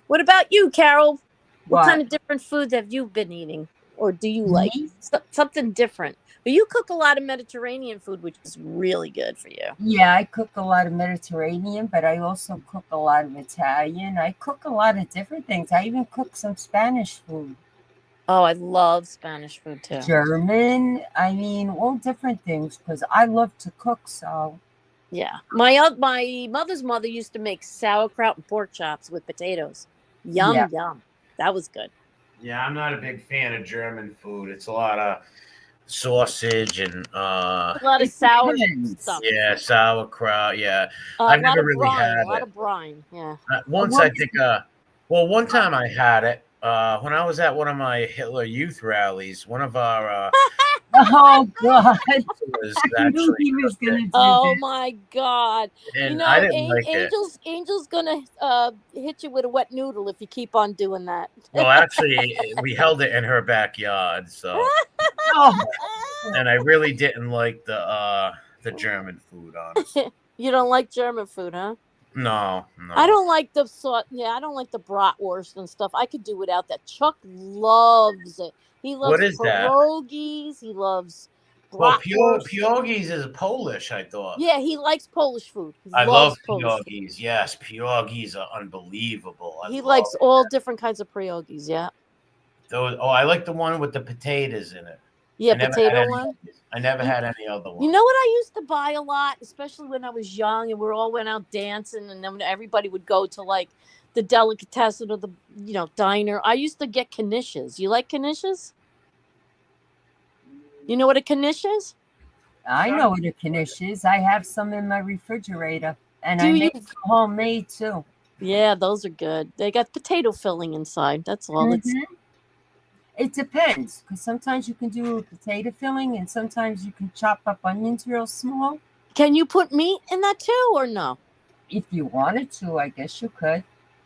What about you, Carol? What kind of different foods have you been eating, or do you like Me? something different? But you cook a lot of Mediterranean food, which is really good for you. Yeah, I cook a lot of Mediterranean, but I also cook a lot of Italian. I cook a lot of different things. I even cook some Spanish food. Oh, I love Spanish food too. German. I mean, all different things because I love to cook. So Yeah, my mother's mother used to make sauerkraut and pork chops with potatoes. Yum. That was good. Yeah, I'm not a big fan of German food. It's a lot of sausage and A lot of sour depends. stuff. yeah, sauerkraut. Yeah, A I've lot never of really brine. had A lot it. of brine. Yeah. Once I think, one time I had it when I was at one of my Hitler Youth rallies. One of our oh god, was I knew actually, he was gonna do Oh that. my God! and I didn't like it. Angel's gonna hit you with a wet noodle if you keep on doing that. Well, actually, we held it in her backyard, so Oh, and I really didn't like the German food, honestly. You don't like German food, huh? No. I don't like the I don't like the bratwurst and stuff. I could do without that. Chuck loves it. He loves What is that? pierogies. He loves Well, bratwurst. pierogies is Polish, I thought. Yeah, he likes Polish food. He I loves love Polish food. pierogies. Yes, pierogies are unbelievable. He likes all different kinds of pierogies. Yeah. those. Oh, I like the one with the potatoes in it. Yeah, I never potato had one. I never had any other one. You know what I used to buy a lot, especially when I was young and we all went out dancing, and then everybody would go to like the delicatessen or the diner. I used to get knishes. You like knishes? You know what a knish is? I know what a knish is. I have some in my refrigerator, and Do I you? make homemade too. Yeah, those are good. They got potato filling inside. That's all. It depends, because sometimes you can do a potato filling, and sometimes you can chop up onions real small. Can you put meat in that too, or no? If you wanted to, I guess you could.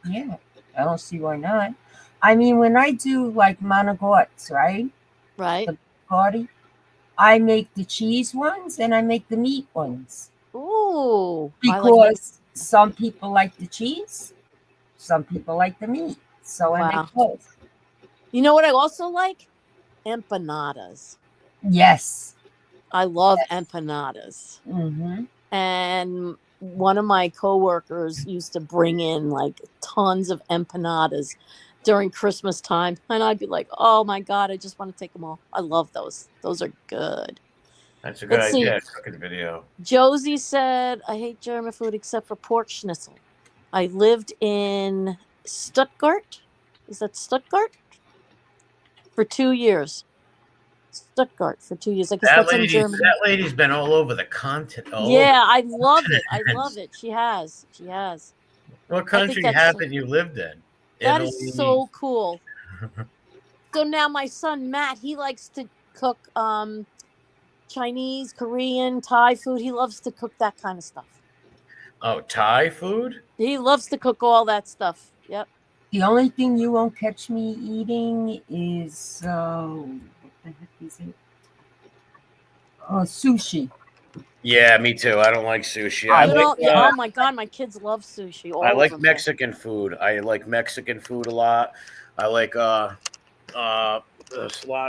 Yeah, I don't see why not. I mean, when I do like monogots, right? Right. The party, I make the cheese ones and I make the meat ones. Ooh. Because some people like the cheese, some people like the meat. So I make both. You know what I also like? Empanadas. Yes. I love empanadas. Mm-hmm. And one of my coworkers used to bring in like tons of empanadas during Christmas time. And I'd be like, oh my God, I just want to take them all. I love those. Those are good. That's a good idea. Cooking video. Josie said, I hate German food except for pork schnitzel. I lived in Stuttgart. Is that Stuttgart? For 2 years. Stuttgart for 2 years. I guess that's in Germany. That lady's been all over the continent. Yeah, I love it. I love it. She has. What I think country that's haven't you lived in? that is so cool. So now my son Matt, he likes to cook Chinese, Korean, Thai food. He loves to cook that kind of stuff. Oh, Thai food? He loves to cook all that stuff. Yep. The only thing you won't catch me eating is what the heck is it? Sushi. Yeah, me too. I don't like sushi. Oh my god, my kids love sushi. I like them. Mexican food. I like Mexican food a lot. I like a lot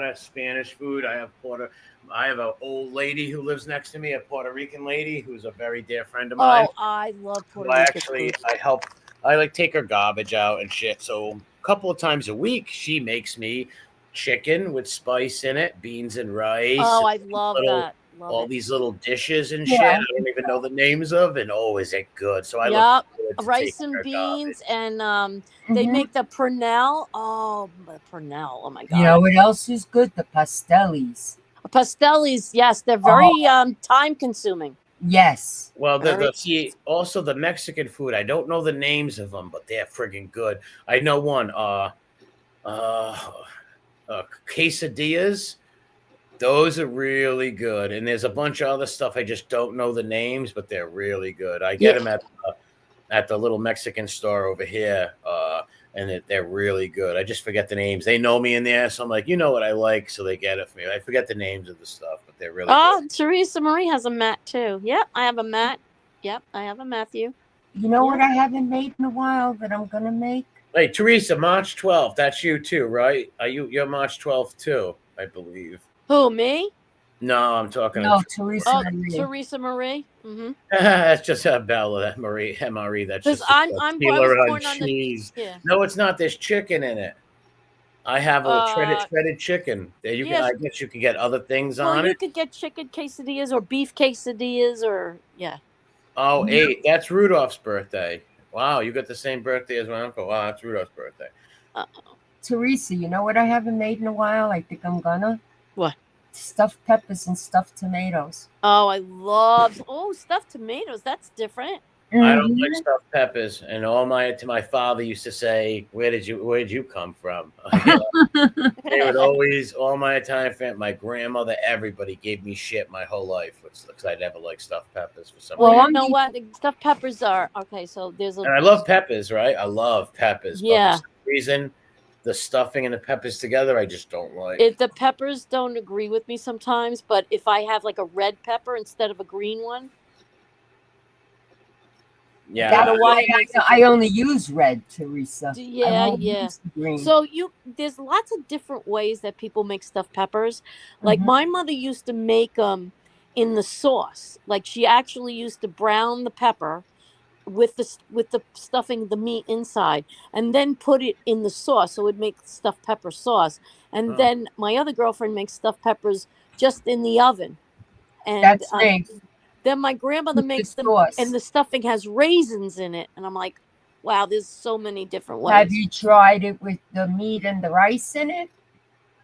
of Spanish food. I have an old lady who lives next to me, a Puerto Rican lady who's a very dear friend of mine. Oh, I love Puerto Rican food. I like take her garbage out and shit. So a couple of times a week, she makes me chicken with spice in it, beans and rice. Oh, I love that. All these little dishes and shit I don't even know the names of, and is it good? So I love rice and beans, and they make the pernell. Oh, the pernell! Oh my god! You know what else is good? The pastellis. Pastellis, yes, they're very time consuming. Yes. Well, also the Mexican food. I don't know the names of them, but they're friggin' good. I know one. Quesadillas. Those are really good, and there's a bunch of other stuff I just don't know the names, but they're really good. I get them at the little Mexican store over here, and they're really good. I just forget the names. They know me in there, so I'm like, you know what I like, so they get it for me. I forget the names of the stuff, but they're really good. Teresa Marie has a Matt too. Yep, I have a Matt. Yep, I have a Matthew. You know what I haven't made in a while that I'm gonna make? Hey, Teresa, March 12th. That's you too, right? You're March 12th too, I believe. Who, me? No, I'm talking. No, Teresa Marie. Teresa Marie. Mm-hmm. That's just Bella. That MRE. That's just I was born on cheese. No, it's not. There's chicken in it. I have a shredded chicken. I guess you can get other things on it. You could get chicken quesadillas or beef quesadillas or Oh, 8. That's Rudolph's birthday. Wow, you got the same birthday as my uncle. Wow, that's Rudolph's birthday. Teresa, you know what I haven't made in a while? I think I'm gonna. What? Stuffed peppers and stuffed tomatoes. Oh, I love stuffed tomatoes. That's different. I don't like stuffed peppers, and my father used to say, "Where did you come from?" They would always, all my Italian family, my grandmother, everybody gave me shit my whhole life because I never liked stuffed peppers for some reason. Well, you know what? The stuffed peppers are okay. So there's and I love peppers, right? I love peppers. Yeah. But for some reason, the stuffing and the peppers together, I just don't like. The peppers don't agree with me sometimes, but if I have like a red pepper instead of a green one. Yeah, I only use red, Teresa. Yeah. So there's lots of different ways that people make stuffed peppers. Like my mother used to make them in the sauce. Like she actually used to brown the pepper with the stuffing the meat inside, and then put it in the sauce, so it would make stuffed pepper sauce. And then my other girlfriend makes stuffed peppers just in the oven. And that's nice. Then my grandmother makes them, and the stuffing has raisins in it. And I'm like, wow, there's so many different ways. Have you tried it with the meat and the rice in it?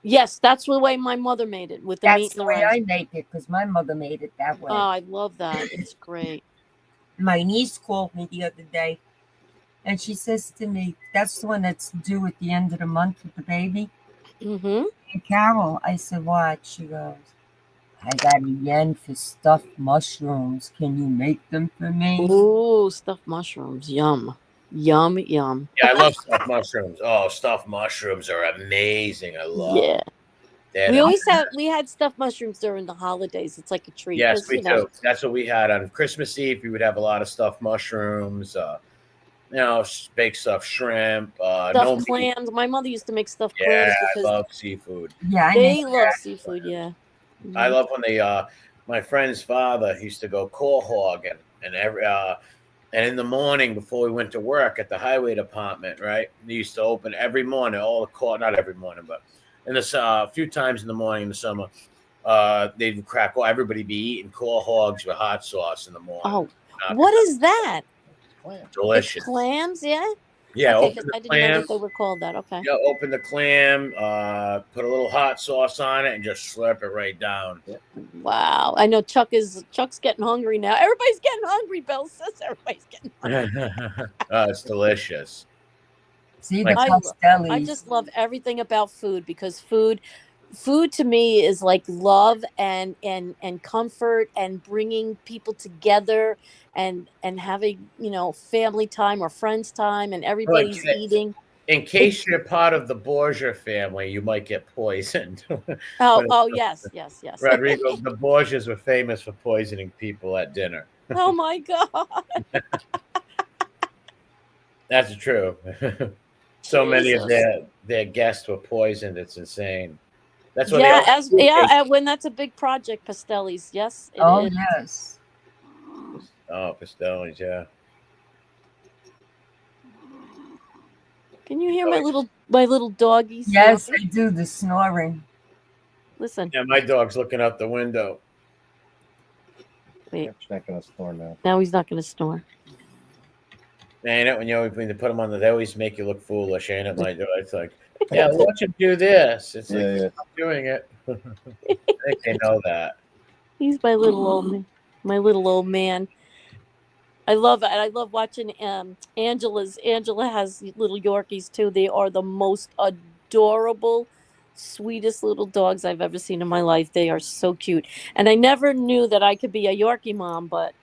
Yes, that's the way my mother made it, with the meat and the rice. That's the way I make it, because my mother made it that way. Oh, I love that. It's great. My niece called me the other day, and she says to me, that's the one that's due at the end of the month with the baby. Mm-hmm. And Carol, I said, what? She goes, I got a yen for stuffed mushrooms. Can you make them for me? Ooh, stuffed mushrooms. Yum. Yum, yum. Yeah, I love stuffed mushrooms. Oh, stuffed mushrooms are amazing. I love them. We had stuffed mushrooms during the holidays. It's like a treat. Yes, we do. That's what we had on Christmas Eve. We would have a lot of stuffed mushrooms, baked stuffed shrimp, stuffed clams. My mother used to make stuffed clams because I love seafood. Yeah, they love seafood. Yeah. Mm-hmm. I love when my friend's father used to go call hogging, and in the morning before we went to work at the highway department, right? They used to open every morning, not every morning, but a few times in the morning in the summer, they'd everybody be eating call hogs with hot sauce in the morning. Oh, what is that? Delicious. Clams, yeah. Yeah, Okay, open because the I didn't know clam. that they were called that. Okay. Yeah, open the clam. Put a little hot sauce on it, and just slurp it right down. Wow. I know Chuck's getting hungry now. Everybody's getting hungry, Bill says everybody's getting hungry. It's delicious. See the Like, I pastellis. just love everything about food because food to me is like love and comfort and bringing people together and having, family time or friends time and like everybody's eating. in case you're part of the Borgia family, you might get poisoned. Oh, When oh yes, yes, yes. Rodrigo, the Borgias were famous for poisoning people at dinner. Oh my god. That's true. So many of Jesus. their guests were poisoned. It's insane. That's why they Yeah, always when that's a big project, Pastellis. Yes, it Oh is. yes. Pastellis, yeah. Can you hear my little doggy Yes, snoring? I do the snoring. Listen. Yeah, my dog's looking out the window. Wait. She's not going to snore now. Now he's not going to snore. Ain't it when you put them on they always make you look foolish, ain't it? My dog, it's like, yeah, watch him do this. It's like, Yeah. I'm doing it. I think they know that. He's my little old man. My little old man. I love it. I love watching Angela has little Yorkies too. They are the most adorable, sweetest little dogs I've ever seen in my life. They are so cute. And I never knew that I could be a Yorkie mom, but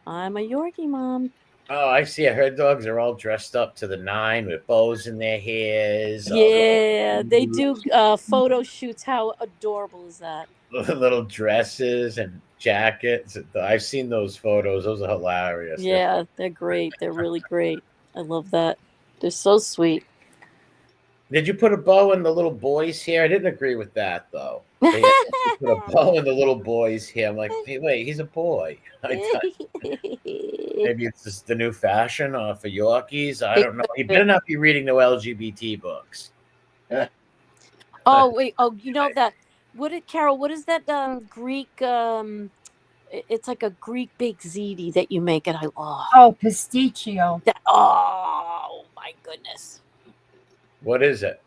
I'm a Yorkie mom. Oh, I see it. Her dogs are all dressed up to the nine with bows in their hairs. Yeah, they do photo shoots. How adorable is that? Little dresses and jackets. I've seen those photos. Those are hilarious. Yeah, they're great. They're really great. I love that. They're so sweet. Did you put a bow in the little boy's hair? I didn't agree with that though. They put a bow in the little boy's hair. I'm like, hey, wait, he's a boy. I thought maybe it's just the new fashion for Yorkies. I don't know. He better not be reading no LGBT books. Oh wait. Oh, you know that. Carol? What is that Greek? It's like a Greek baked ziti that you make, and Oh, pasticcio. oh my goodness, What is it?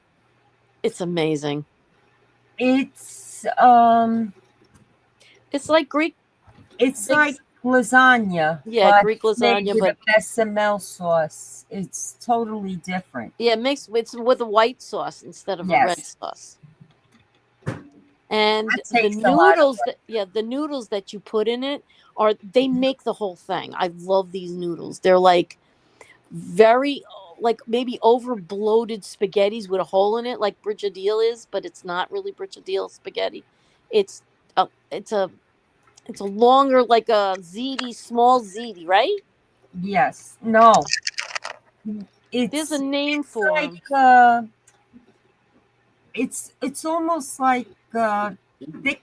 it's amazing. It's It's like Greek. it's like lasagna. Yeah, but Greek it's made lasagna, with but a bechamel sauce. It's totally different. yeah, mixed with a white sauce instead of a red Yes. sauce. And That the takes a lot of noodles the noodles that you put in it they make the whole thing. I love these noodles. They're like very like maybe over bloated spaghettis with a hole in it, like Brigadeal is, but it's not really Brigadeal spaghetti. It's a it's a it's a longer like a ziti, small ziti, right? Yes. No. It's There's a name for like them. it's almost like thick Like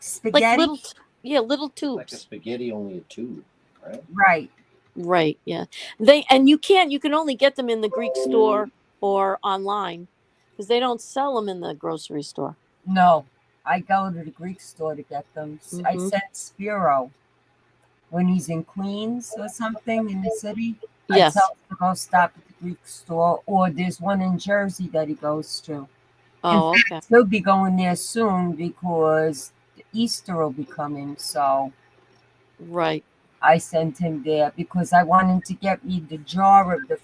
spaghetti. little Like a tubes. spaghetti, only a tube, right? Right. Right, yeah. You can only get them in the Greek store or online because they don't sell them in the grocery store. No. I go to the Greek store to get them. I Mhm. sent Spiro when he's in Queens or something in the city. Yes. I tell him to go stop at the Greek store, or there's one in Jersey that he goes to. Oh, okay. He'll be going there soon because Easter will be coming. So Right. I sent him there because I want him to get me the jar of the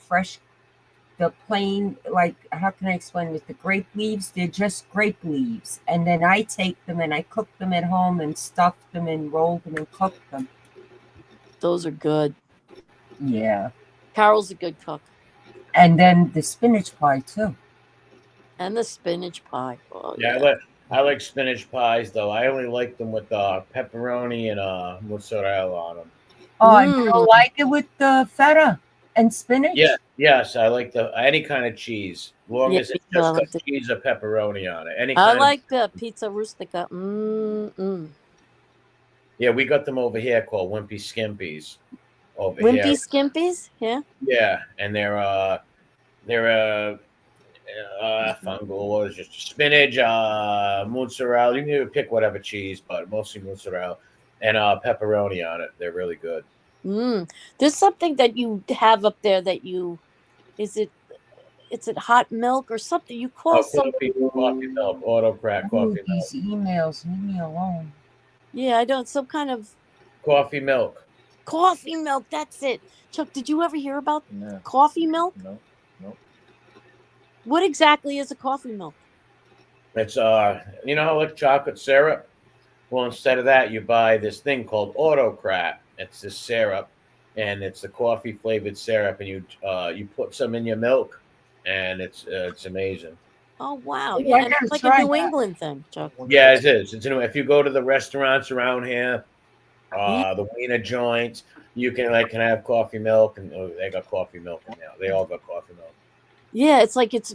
plain, like, how can I explain it? The grape leaves, they're just grape leaves. And then I take them and I cook them at home and stuff them and roll them and cook them. Those are good. Yeah. Carol's a good cook. And then the spinach pie too. And the spinach pie. Oh, Yeah, I like spinach pies though. I only like them with pepperoni and mozzarella on them. Oh, you don't like it with the feta and spinach? Yeah, yes, I like any kind of cheese, as long Yeah, as it's me too. I just like got cheese or pepperoni on it. Any I kind like the pizza rustica. Yeah, we got them over here called Wimpy Skimpies. Over Wimpy here, Skimpies? Yeah. yeah, and they're fungal. It's just spinach, mozzarella. You can pick whatever cheese, but mostly mozzarella and pepperoni on it. They're really good. There's something that you have up there that Is it hot milk or something? You Oh, call some. coffee milk, autocrat Oh, coffee milk, these emails, leave me alone. Yeah, I don't. Some kind of coffee milk. coffee milk. That's it. Chuck, did you ever hear about No, coffee milk? no. What exactly is a coffee milk? It's you know, like chocolate syrup. Well, instead of that, you buy this thing called autocrat. It's this syrup, and it's the coffee flavored syrup, and you put some in your milk, and it's amazing. Oh wow, Oh, yeah, I and it's gotta like a try New that. England thing, Chuck. Yeah, it is. It's if you go to the restaurants around here, Yeah, the wiener joints, you can have coffee milk, and they got coffee milk in there. They all got coffee milk. yeah, it's like it's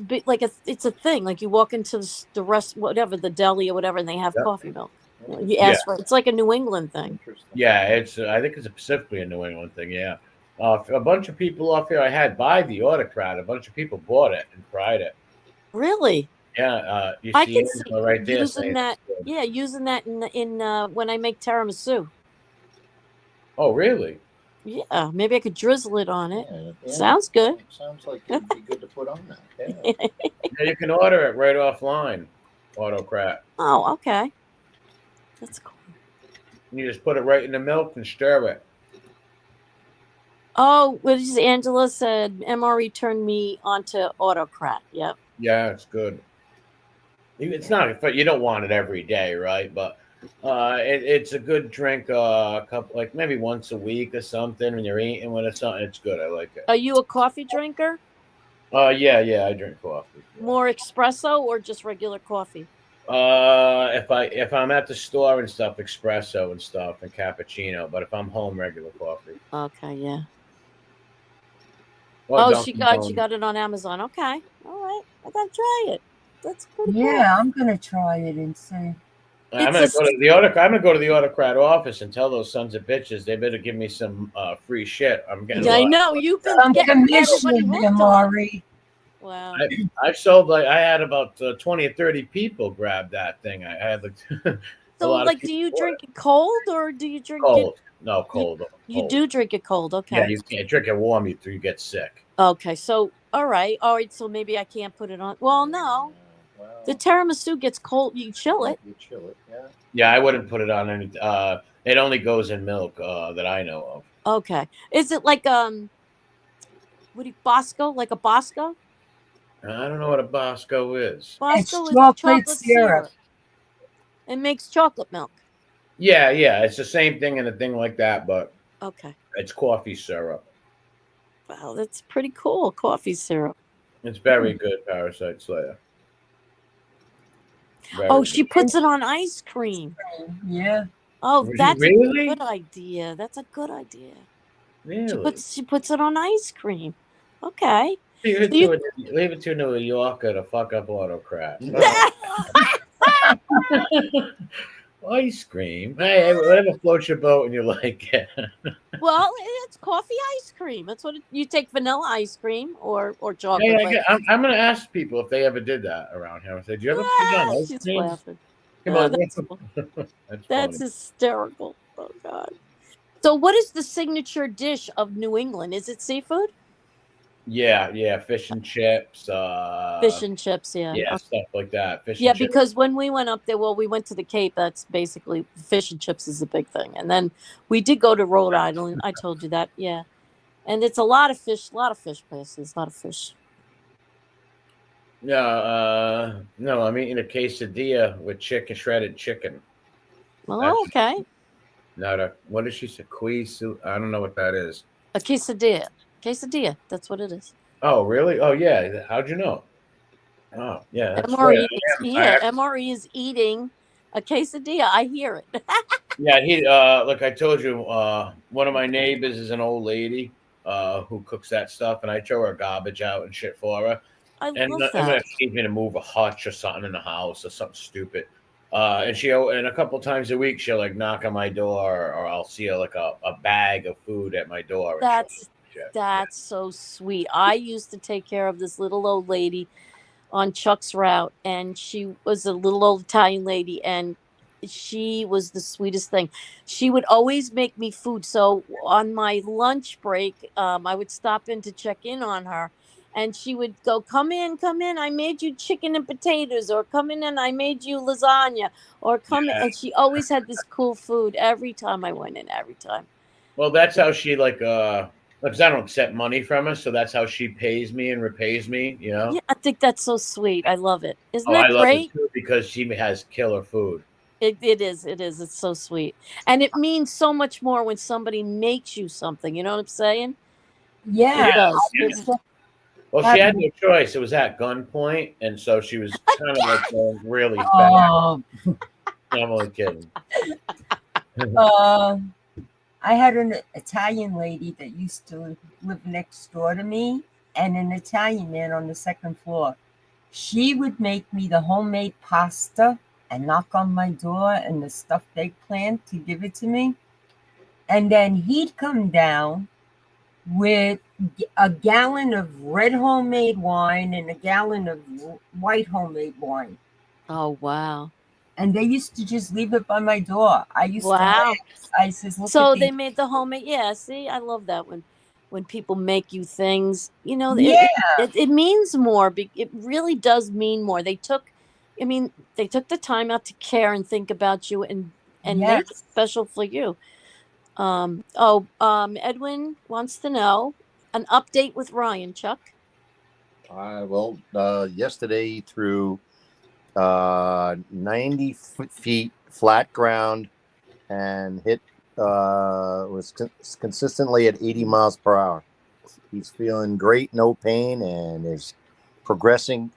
a thing. Like you walk into the rest, whatever the deli or whatever, and they have Yep. coffee milk. You Yeah, ask for it. It's like a New England thing. Interesting. yeah. It's I think it's specifically a New England thing. Yeah. A bunch of people off here I had buy the autocrat. A bunch of people bought it and tried it. Really, Yeah, you I see can see Angela right there using saying, that. it's good. Yeah, using that in when I make tiramisu. "Oh, really? Yeah, maybe I could drizzle it on it. Yeah, Sounds good. it sounds like it'd be good to put on that. Yeah. Yeah, you can order it right offline, autocrat. Oh, okay. That's cool. You just put it right in the milk and stir it. Oh, what is Angela said? MRE turned me onto autocrat. Yep. Yeah, it's good. It's not, but you don't want it every day, right? But it's a good drink. A couple, like maybe once a week or something when you're eating with it. Something, it's good. I like it. Are you a coffee drinker? Yeah, I drink coffee. Yeah. More espresso or just regular coffee? If I'm at the store and stuff, espresso and stuff and cappuccino. But if I'm home, regular coffee. Okay, yeah. Or Oh, Dunkin' she Donuts. got it on Amazon. Okay. All right. I gotta try it. That's pretty Yeah, I'm gonna try it and see. I'm It's gonna a- go to the I'm gonna go to the autocrat office and tell those sons of bitches they better give me some free shit. I'm getting. cool. a I lot. know you've been Some getting commission, everybody hooked on. MRE. Wow. I've sold I had about 20 or 30 people grab that thing. I had like a So, lot of like, do people you bought drink it. it cold or do you drink Cold? No, cold. You cold. do drink it cold. Okay. Yeah, you can't drink it warm. You get sick. Okay. So, all right. So maybe I can't put it on. Well, no. Well, The tiramisu gets cold. You chill it. You chill it. Yeah. Yeah, I wouldn't put it on any. It only goes in milk that I know of. Okay. Is it like Bosco? Like a Bosco? I don't know what a Bosco is. Bosco It's is chocolate chocolate syrup. It makes chocolate milk. Yeah, it's the same thing and a thing like that, but Okay. it's coffee syrup. Wow, that's pretty cool. Coffee syrup. It's very good, Parasite Slayer. Very Oh, good. she puts it on ice cream. Yeah. Oh, that's Really? a good idea. That's a good idea. Really? She puts it on ice cream. Okay. Leave it, So you- leave it to a New Yorker to fuck up autocrat. Ice cream. Hey, whatever floats your boat and you like it. Well, it's coffee ice cream. That's what you take vanilla ice cream or chocolate. Hey, I'm going to ask people if they ever did that around here. I said, "Do you ever put it on ice She's cream?" laughing. Come Oh, on, that's that's That's funny. hysterical. Oh God. So what is the signature dish of New England? Is it seafood? Yeah, fish and chips. Fish and chips, yeah. Yeah, stuff like that. Fish Yeah, and chips. because when we went up there, we went to the Cape. That's basically fish and chips is a big thing. And then we did go to Rhode Island. I told you that, yeah. And it's a lot of fish places, a lot of fish. Yeah, no, I'm eating a quesadilla with shredded chicken. Oh, okay. Not a what did she say? Quisu? I don't know what that is. A quesadilla. Quesadilla. That's what it is. Oh, really? Oh, yeah. How'd you know? Oh, yeah. That's MRE right. MRE is eating a quesadilla. I hear it. Yeah, like I told you, one of my neighbors is an old lady who cooks that stuff, and I throw her garbage out and shit for her. I And love I'm gonna that. need me to move a hutch or something in the house or something stupid. And a couple times a week she'll like knock on my door, or I'll see her like a bag of food at my door. And That's so sweet. I used to take care of this little old lady on Chuck's route, and she was a little old Italian lady, and she was the sweetest thing. She would always make me food. So on my lunch break, I would stop in to check in on her, and she would go, come in, I made you chicken and potatoes, or come in and I made you lasagna, or come in. And she always had this cool food every time I went in, every time. Well, that's how she because I don't accept money from her, so that's how she pays me and repays me. Yeah, I think that's so sweet. I love it. Isn't Oh, I that love it great? too because she has killer food. It is. It is. It's so sweet. And it means so much more when somebody makes you something. You know what I'm saying? Yeah, It does. I used to Well, she have. had no choice. It was at gunpoint, and so she was kind of like going really fast. Oh, I'm only kidding. uh, I had an Italian lady that used to live next door to me, and an Italian man on the second floor. She would make me the homemade pasta and knock on my door and the stuffed eggplant to give it to me. And then he'd come down with a gallon of red homemade wine and a gallon of white homemade wine. Oh wow. And they used to just leave it by my door. I used to Wow. laugh. I says, look So at they these. made the homemade. Yeah. See, I love that when people make you things. You know, Yeah, it means more. It really does mean more. They took. I mean, they took the time out to care and think about you and make it yes. special for you. Edwin wants to know an update with Ryan, Chuck. Yesterday through 90 feet flat ground and hit was consistently at 80 miles per hour. He's feeling great, no pain, and is progressing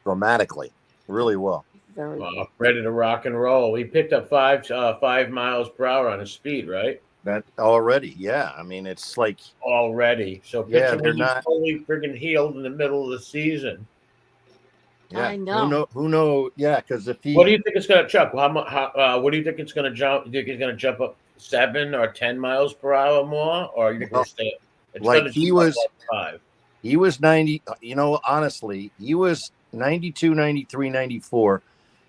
dramatically, really well. Very well. Ready to rock and roll. We picked up 5 miles per hour on his speed, right? That already, yeah. I mean, it's like Already. So Yeah, picture they're when he's not- fully freaking healed in the middle of the season. yeah. I know. Who know? Yeah, because if he What do you think it's going to, Chuck? What do you think it's going to jump? Do you think he's going to jump up 7 or 10 miles per hour more, or you think it'll stay? It's like going to he jump up was- like 5. he was 90, honestly, he was 92, 93, 94.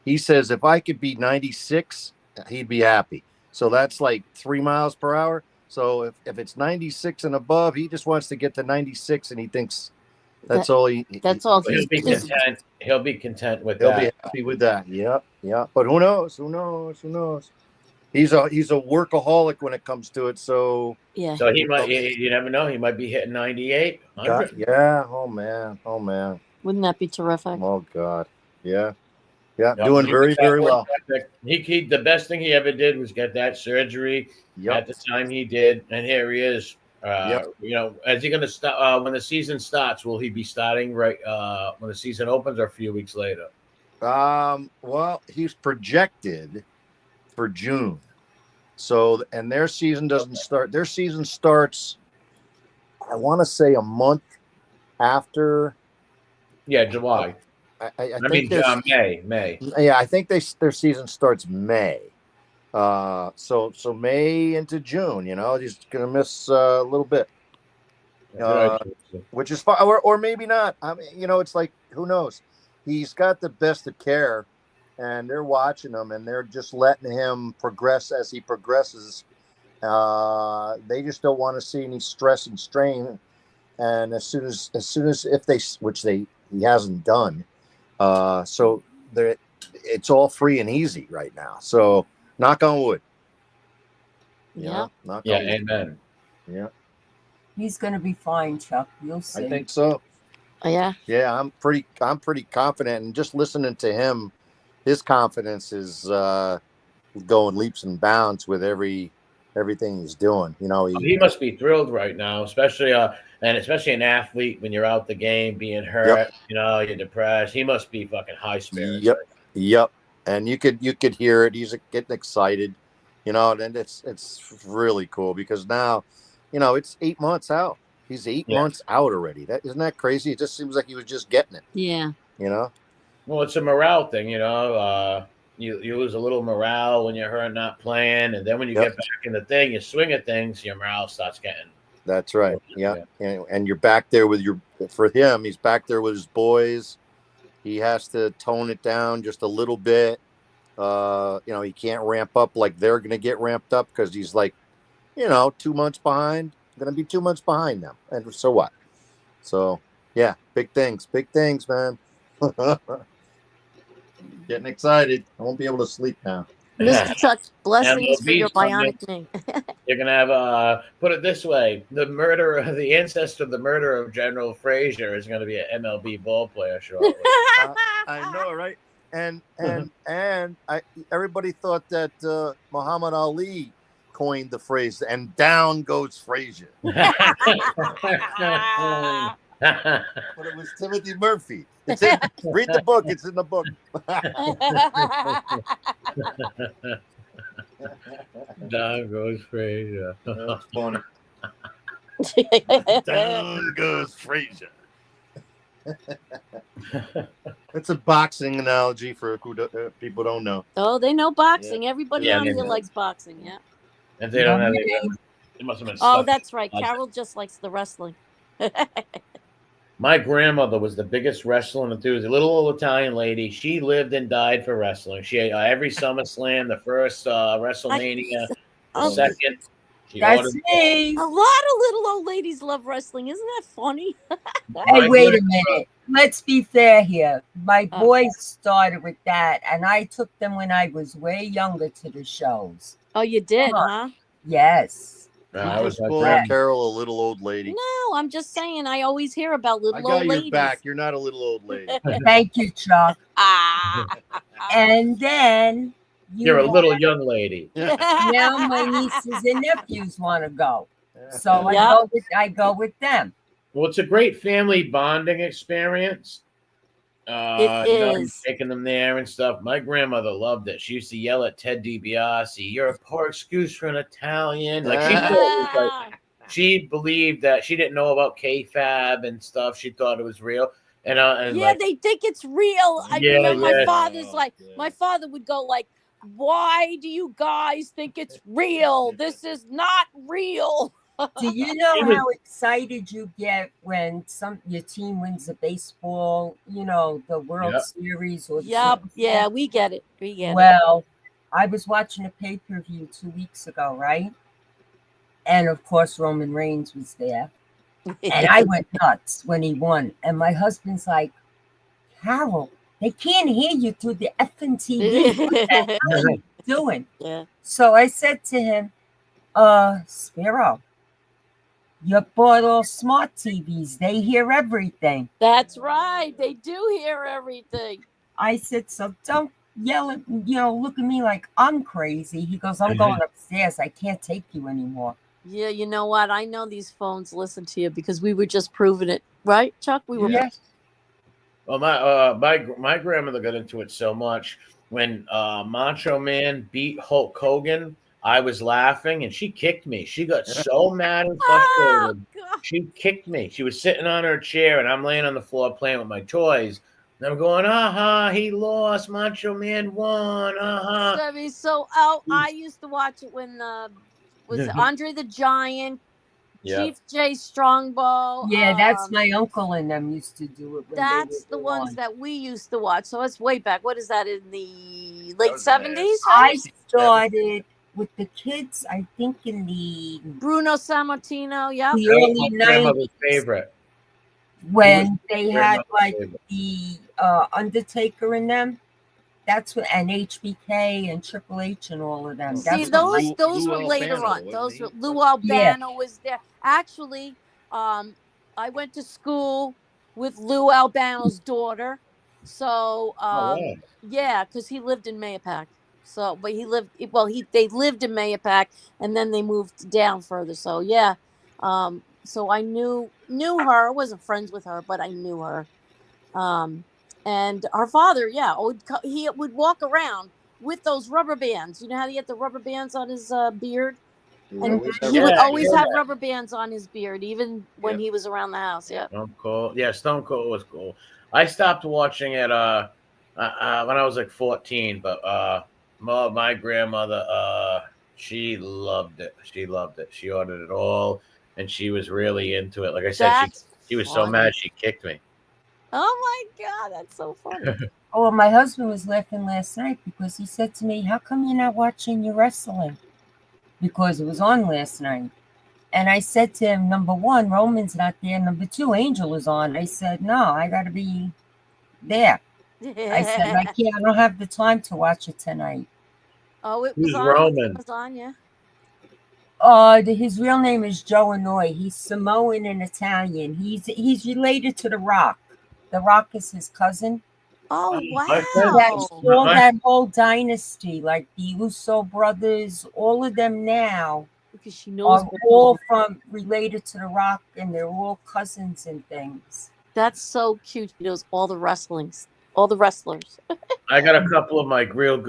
He says if I could be 96, he'd be happy. So that's like 3 miles per hour. So if it's 96 and above, he just wants to get to 96, and he thinks that's all That's all He'll be he's content. He'll be content with he'll that. be happy with that. Yeah, yeah. But who knows? Who knows? Who knows? He's a workaholic when it comes to it. So yeah. So he might. You never know. He might be hitting 98, 100. yeah. Oh man. Oh man. Wouldn't that be terrific? Oh God. Yeah. Yeah. No, Doing he very, did that very work well. ethic. He the best thing he ever did was get that surgery Yep. at the time he did, and here he is. Yep. Is he going to start when the season starts? Will he be starting right when the season opens, or a few weeks later? Well, he's projected for June. So, and their season doesn't start. Their season starts, I want to say, a month after. Yeah, July. I mean, think May. Yeah, I think their season starts May. So May into June. He's gonna miss a little bit, which is fine, or maybe not. I mean, it's like, who knows? He's got the best of care, and they're watching him, and they're just letting him progress as he progresses. They just don't want to see any stress and strain. And as soon as he hasn't done, so it's all free and easy right now. So knock on wood. Yeah. Knock Yeah, on wood. amen. Yeah, He's going to be fine, Chuck. You'll see. I think so. Yeah. Yeah, I'm pretty confident, and just listening to him, his confidence is going leaps and bounds with everything he's doing. He must be thrilled right now, especially an athlete when you're out the game being hurt. Yep. You're depressed. He must be fucking high spirits. Yep. And you could hear it. He's getting excited, and it's really cool because now, it's 8 months out. He's 8 months out already. Isn't that crazy? It just seems like he was just getting it. Yeah. Well, it's a morale thing, you lose a little morale when you're hurt, not playing, and then when you get back in the thing, you swing at things, your morale starts getting. That's right. Yeah. And you're back there for him, he's back there with his boys. He has to tone it down just a little bit. He can't ramp up like they're going to get ramped up because he's like, 2 months behind. Going to be 2 months behind them. And so what? So yeah, big things, man. Getting excited. I won't be able to sleep now. Mr. Chuck, blessings for your MLB's coming. bionic knee. You're gonna have put it this way: the ancestor of the murder of General Frazier is gonna be an MLB ball player shortly. I know, right? And everybody thought that Muhammad Ali coined the phrase, and down goes Frazier. But it was Timothy Murphy. Read the book. It's in the book. Down goes Frazier. That's funny. Down goes Frazier. It's a boxing analogy for who people don't know. Oh, they know boxing. Everybody Yeah, on they here know. likes boxing. Yeah. And they don't have Okay. it must have been Oh, stuck. that's right. Carol just likes the wrestling. My grandmother was the biggest wrestling enthusiast, a little old Italian lady. She lived and died for wrestling. She every SummerSlam, the first WrestleMania, the Oh, second. She That's ordered me. a lot of little old ladies love wrestling. Isn't that funny? Hey, My wait a grandmother- minute. Let's be fair here. My Oh. boys started with that, and I took them when I was way younger to the shows. Oh, you did, Come on. huh? Yes. I You was just my called grandmother. Carol a little old lady. No, I'm just saying. I always hear about I little got old your ladies. back. You're not a little old lady. Thank you, Chuck. Ah. And then You're a little young lady. now my nieces and nephews want to go, so Yeah. I go with them. Well, it's a great family bonding experience. It You know, is. taking them there and stuff. My grandmother loved it. She used to yell at Ted DiBiase, "You're a poor excuse for an Italian." Like she thought it was like, she believed that she didn't know about K-Fab and stuff. She thought it was real. And Yeah, like, they think it's real. I Yeah, remember my yeah. father's like, Yeah. my father would go like, "Why do you guys think it's real? This is not real." Do you know He was- how excited you get when your team wins a baseball, the World Yep. Series or the Yep. Super Yeah, Bowl? we get it. We get it. Well, I was watching a pay-per-view 2 weeks ago, right? And of course, Roman Reigns was there. And I went nuts when he won. And my husband's like, Carol, they can't hear you through the effing TV. What the hell are you doing? Yeah. So I said to him, Spiro, you bought all smart TVs. They hear everything. That's right. They do hear everything. I said, so don't yell at, look at me like I'm crazy. He goes, I'm going upstairs. I can't take you anymore. Yeah, you know what? I know these phones listen to you because we were just proving it, right, Chuck? We were. Yes. Well, my grandmother got into it so much when Macho Man beat Hulk Hogan. I was laughing and she kicked me. She got so mad and Oh, frustrated. God. She kicked me. She was sitting on her chair and I'm laying on the floor playing with my toys. And I'm going, he lost. Macho Man won. So I used to watch it when was it Andre the Giant, Yeah. Chief J Strongbow. Yeah, that's my uncle and them used to do it. When That's they the were ones on. that we used to watch. So it's way back. What is that, in the That late was in the 70s? I started with the kids, I think, in the Bruno Sammartino. Yep. the That was early my grandmother's 90s favorite. when they had Grandmother's like favorite. the Undertaker in them. That's what, and HBK and Triple H and all of them. See, That's those what those Lou were later Albano, on. wasn't Those he? were Lou Albano was there. Actually, I went to school with Lou Albano's daughter. So wow. yeah, because he lived in Mayapack. So, but they lived in Mayapack, and then they moved down further. So yeah, so I knew her. I wasn't friends with her, but I knew her. And her father, he would walk around with those rubber bands. You know how he had the rubber bands on his beard? And he would always have rubber bands on his beard, even when he was around the house. Yeah. Stone Cold. Yeah, Stone Cold was cool. I stopped watching it when I was like 14, but my grandmother, she loved it. She loved it. She ordered it all, and she was really into it. Like I said, she was so mad she kicked me. Oh my God, that's so funny. Oh, my husband was laughing last night because he said to me, how come you're not watching your wrestling? Because it was on last night. And I said to him, number one, Roman's not there. Number two, Angel is on. I said, no, I got to be there. I said, I can't, I don't have the time to watch it tonight. Oh, it was Who's on. It Roman? was on, yeah. His real name is Joe Anoy. He's Samoan and Italian. He's related to The Rock. The Rock is his cousin. Oh, My friend, That's wow. all my, that whole dynasty, like the Uso brothers, all of them now Because she knows. are all from related to The Rock, and they're all cousins and things. That's so cute. She knows all the wrestlers. I got a couple of my real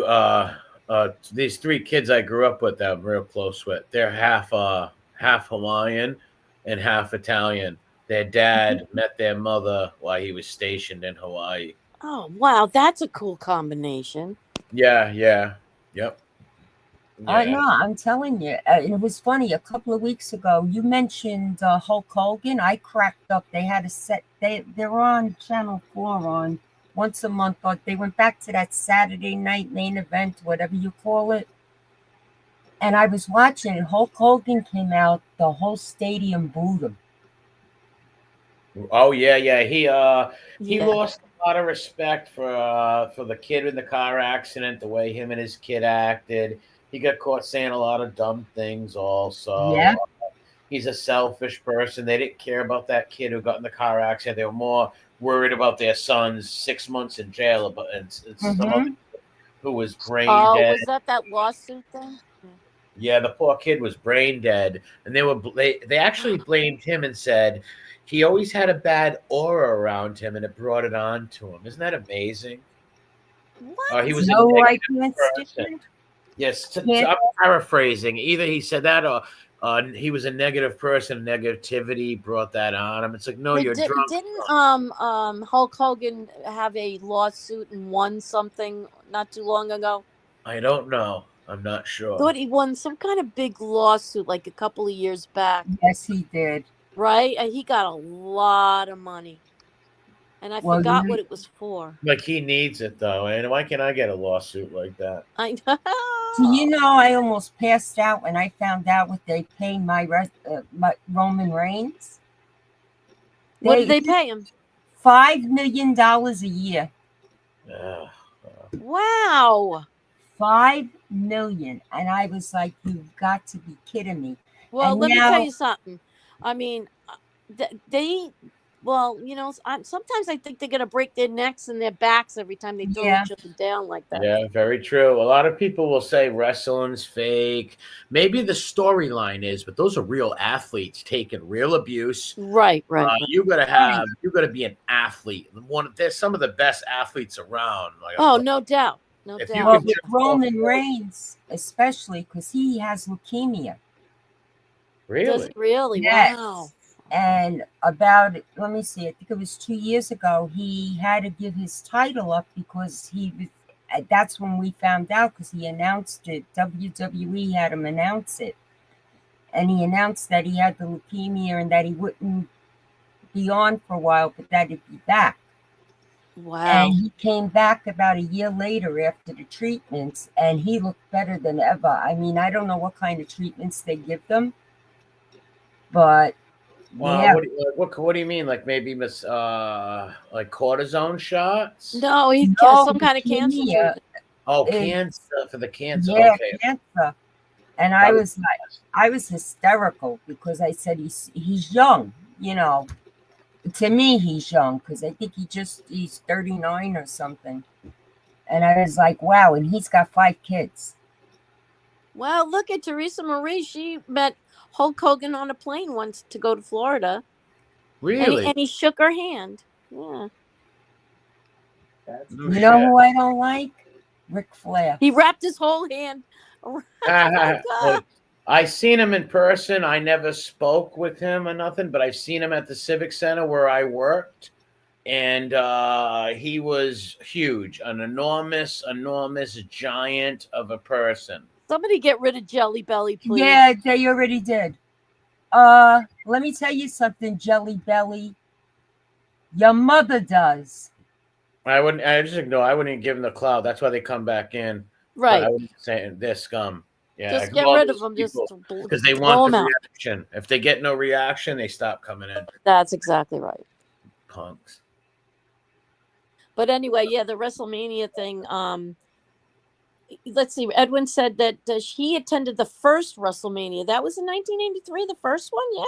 these three kids I grew up with that I'm real close with. They're half Hawaiian and half Italian. Their dad met their mother while he was stationed in Hawaii. Oh, wow. That's a cool combination. Yeah, yep. No, I'm telling you, it was funny. A couple of weeks ago, you mentioned Hulk Hogan. I cracked up. They had a set. They're on Channel 4 on once a month. But they went back to that Saturday night main event, whatever you call it. And I was watching. Hulk Hogan came out. The whole stadium booed him. Oh yeah. He Yeah. lost a lot of respect for the kid in the car accident, the way him and his kid acted. He got caught saying a lot of dumb things also. Yeah. He's a selfish person. They didn't care about that kid who got in the car accident. They were more worried about their son's 6 months in jail and some other kid who was brain dead. Was that lawsuit thing? Yeah, the poor kid was brain dead, and they actually blamed him and said he always had a bad aura around him, and it brought it on to him. Isn't that amazing? What? He was No, a I negative can't person. stand it. Yes, Yeah. I'm paraphrasing. Either he said that, or he was a negative person. Negativity brought that on him. It's like, no, you're drunk. Didn't Hulk Hogan have a lawsuit and won something not too long ago? I don't know. I'm not sure. Thought he won some kind of big lawsuit like a couple of years back. Yes, he did. Right? And he got a lot of money. And I forgot what it was for. Like, he needs it, though. And why can't I get a lawsuit like that? I know. Do you know I almost passed out when I found out what they pay my Roman Reigns? What did they pay him? $5 million a year. Wow. $5 million. And I was like, you've got to be kidding me. Well, And let me now- tell you something. I mean, sometimes I think they're going to break their necks and their backs every time they throw each other down like that. Yeah, very true. A lot of people will say wrestling's fake. Maybe the storyline is, but those are real athletes taking real abuse. Right. You gotta be an athlete. There's some of the best athletes around. No doubt. No If doubt. you Well, could with jump Roman off- Reigns, especially because he has leukemia. Really? Does it really? Yes. Wow. And about, let me see, I think it was 2 years ago, he had to give his title up because that's when we found out, because he announced it. WWE had him announce it. And he announced that he had the leukemia and that he wouldn't be on for a while, but that he'd be back. Wow. And he came back about a year later after the treatments, and he looked better than ever. I mean, I don't know what kind of treatments they give them, but Wow. yeah. What do you mean? Like maybe like cortisone shots? No, he has some kind of leukemia. cancer treatment. Oh, It's- cancer for the cancer. Yeah, Okay. cancer. And I was hysterical because I said he's young, you know. To me, he's young because I think he's 39 or something. And I was like, wow, and he's got 5 kids. Well, look at Teresa Marie. She met Hulk Hogan on a plane once to go to Florida. Really? And he shook her hand. Yeah. No You know shit. who I don't like? Ric Flair. He wrapped his whole hand around. Well, I seen him in person. I never spoke with him or nothing, but I've seen him at the Civic Center where I worked, and he was huge, an enormous giant of a person. Somebody get rid of Jelly Belly, please. Yeah, they already did. Let me tell you something, Jelly Belly. Your mother does. I wouldn't even give him the clout. That's why they come back in. Right. But I wouldn't say they're scum. Yeah, Just get rid of them. Just because they throw want them the out. reaction. If they get no reaction, they stop coming in. That's exactly right. Punks. But anyway, yeah, the WrestleMania thing. Let's see. Edwin said that he attended the first WrestleMania. That was in 1983. The first one, yeah.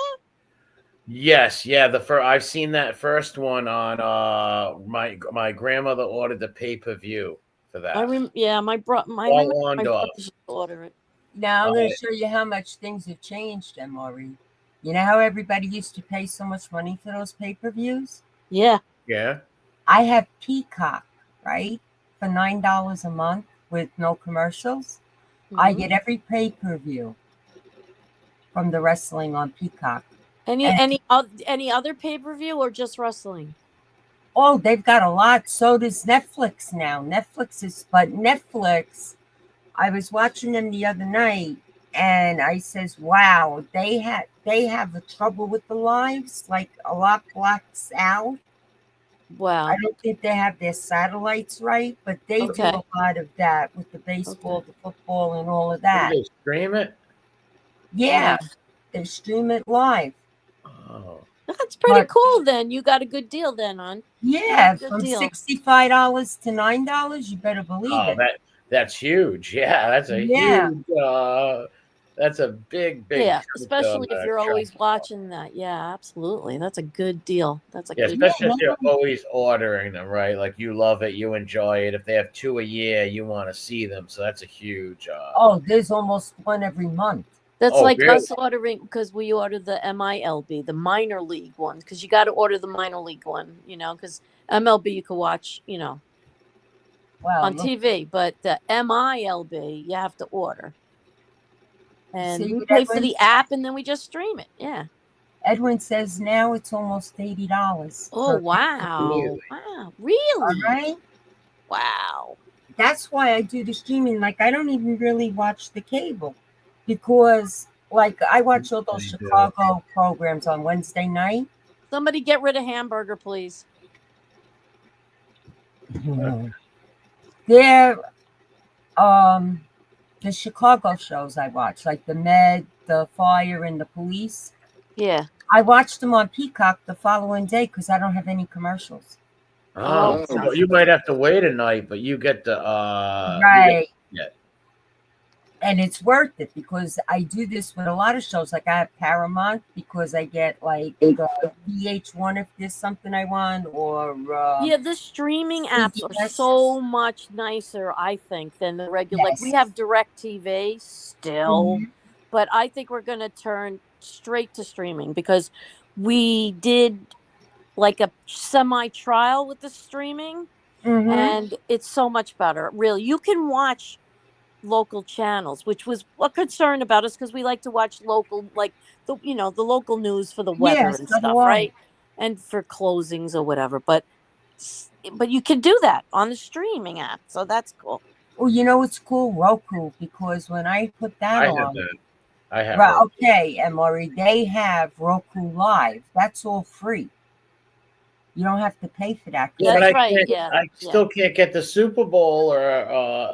Yes, yeah. I've seen that first one on my grandmother ordered the pay-per-view for that. My All on brother used to order it. Now I'm going to show you how much things have changed, MRE. You know how everybody used to pay so much money for those pay-per-views? Yeah. Yeah. I have Peacock, right? For $9 a month with no commercials. I get every pay-per-view from the wrestling on Peacock. Any other pay-per-view or just wrestling? Oh, they've got a lot. So does Netflix now. But Netflix, I was watching them the other night and I says, wow, they have a trouble with the lives, like a lot blacks out. Wow. I don't think they have their satellites right, but they do a lot of that with the baseball, the football, and all of that. Do they stream it? Yeah, they stream it live. Oh, that's pretty cool. Then you got a good deal then on. Yeah, from $65 to $9. You better believe it. That's huge. Yeah, that's a huge. That's a big. Yeah, especially if you're always watching that. Yeah, absolutely. That's a good deal. That's a good especially if you're always ordering them, right? Like you love it, you enjoy it. If they have 2 a year, you want to see them. So that's a huge. There's almost one every month. That's like us ordering, because we order the MILB, the minor league one, because you got to order the minor league one, because MLB you can watch, on TV, but the MILB you have to order. And we pay for the app, and then we just stream it. Yeah. Edwin says now it's almost $80. Oh, wow. Wow. Really? All right. Wow. That's why I do the streaming. Like, I don't even really watch the cable because, like, I watch all those Chicago programs on Wednesday night. Somebody get rid of Hamburger, please. They're, the Chicago shows I watch, like the Med, the Fire, and the Police. Yeah. I watched them on Peacock the following day because I don't have any commercials. So you might have to wait a night, but you get the right. And it's worth it because I do this with a lot of shows. Like I have Paramount because I get like VH1 if there's something I want, or the streaming apps are so much nicer, I think, than the regular. Like we have DirecTV still, but I think we're going to turn straight to streaming because we did like a semi-trial with the streaming, and it's so much better. Really, you can watch local channels, which was a concern about us because we like to watch local, like the local news for the weather and stuff, right? And for closings or whatever. But you can do that on the streaming app, so that's cool. Well, it's cool, Roku, because when I put that on, I have. Right, okay, MRE, they have Roku Live. That's all free. You don't have to pay for that. That's right. I still can't get the Super Bowl, or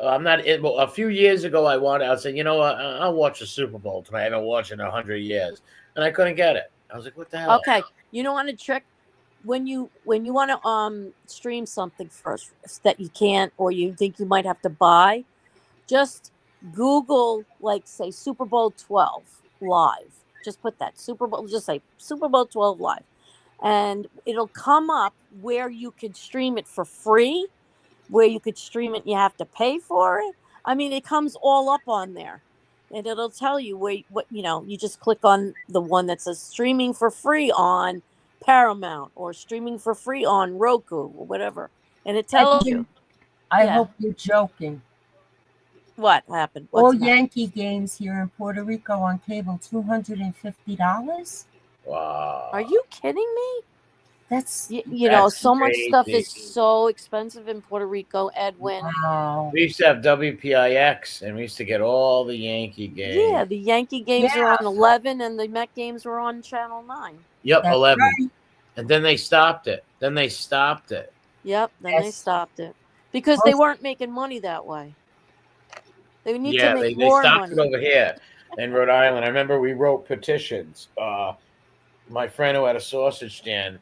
I'm not. A few years ago, I said, you know what? I'll watch the Super Bowl tonight. I haven't watched in 100 years, and I couldn't get it. I was like, what the hell? Okay, on a trick when you want to stream something first that you can't, or you think you might have to buy, just Google, like, say Super Bowl 12 live. Just put that Super Bowl. Just say Super Bowl 12 live. And it'll come up where you could stream it for free, where you could stream it and you have to pay for it. I mean, it comes all up on there. And it'll tell you you just click on the one that says streaming for free on Paramount or streaming for free on Roku or whatever. And it tells you. I hope you're joking. What happened? All Yankee games here in Puerto Rico on cable, $250? Wow. Are you kidding me? That's that's so much stuff is so expensive in Puerto Rico, Edwin. Wow. We used to have WPIX, and we used to get all the Yankee games. Yeah, the Yankee games were on 11, and the Met games were on Channel 9. Yep, That's 11. Right. And then they stopped it. Yep, then they stopped it because they weren't making money that way. They need to Yeah, make they more stopped money. it over here in Rhode Island. I remember we wrote petitions. My friend who had a sausage stand,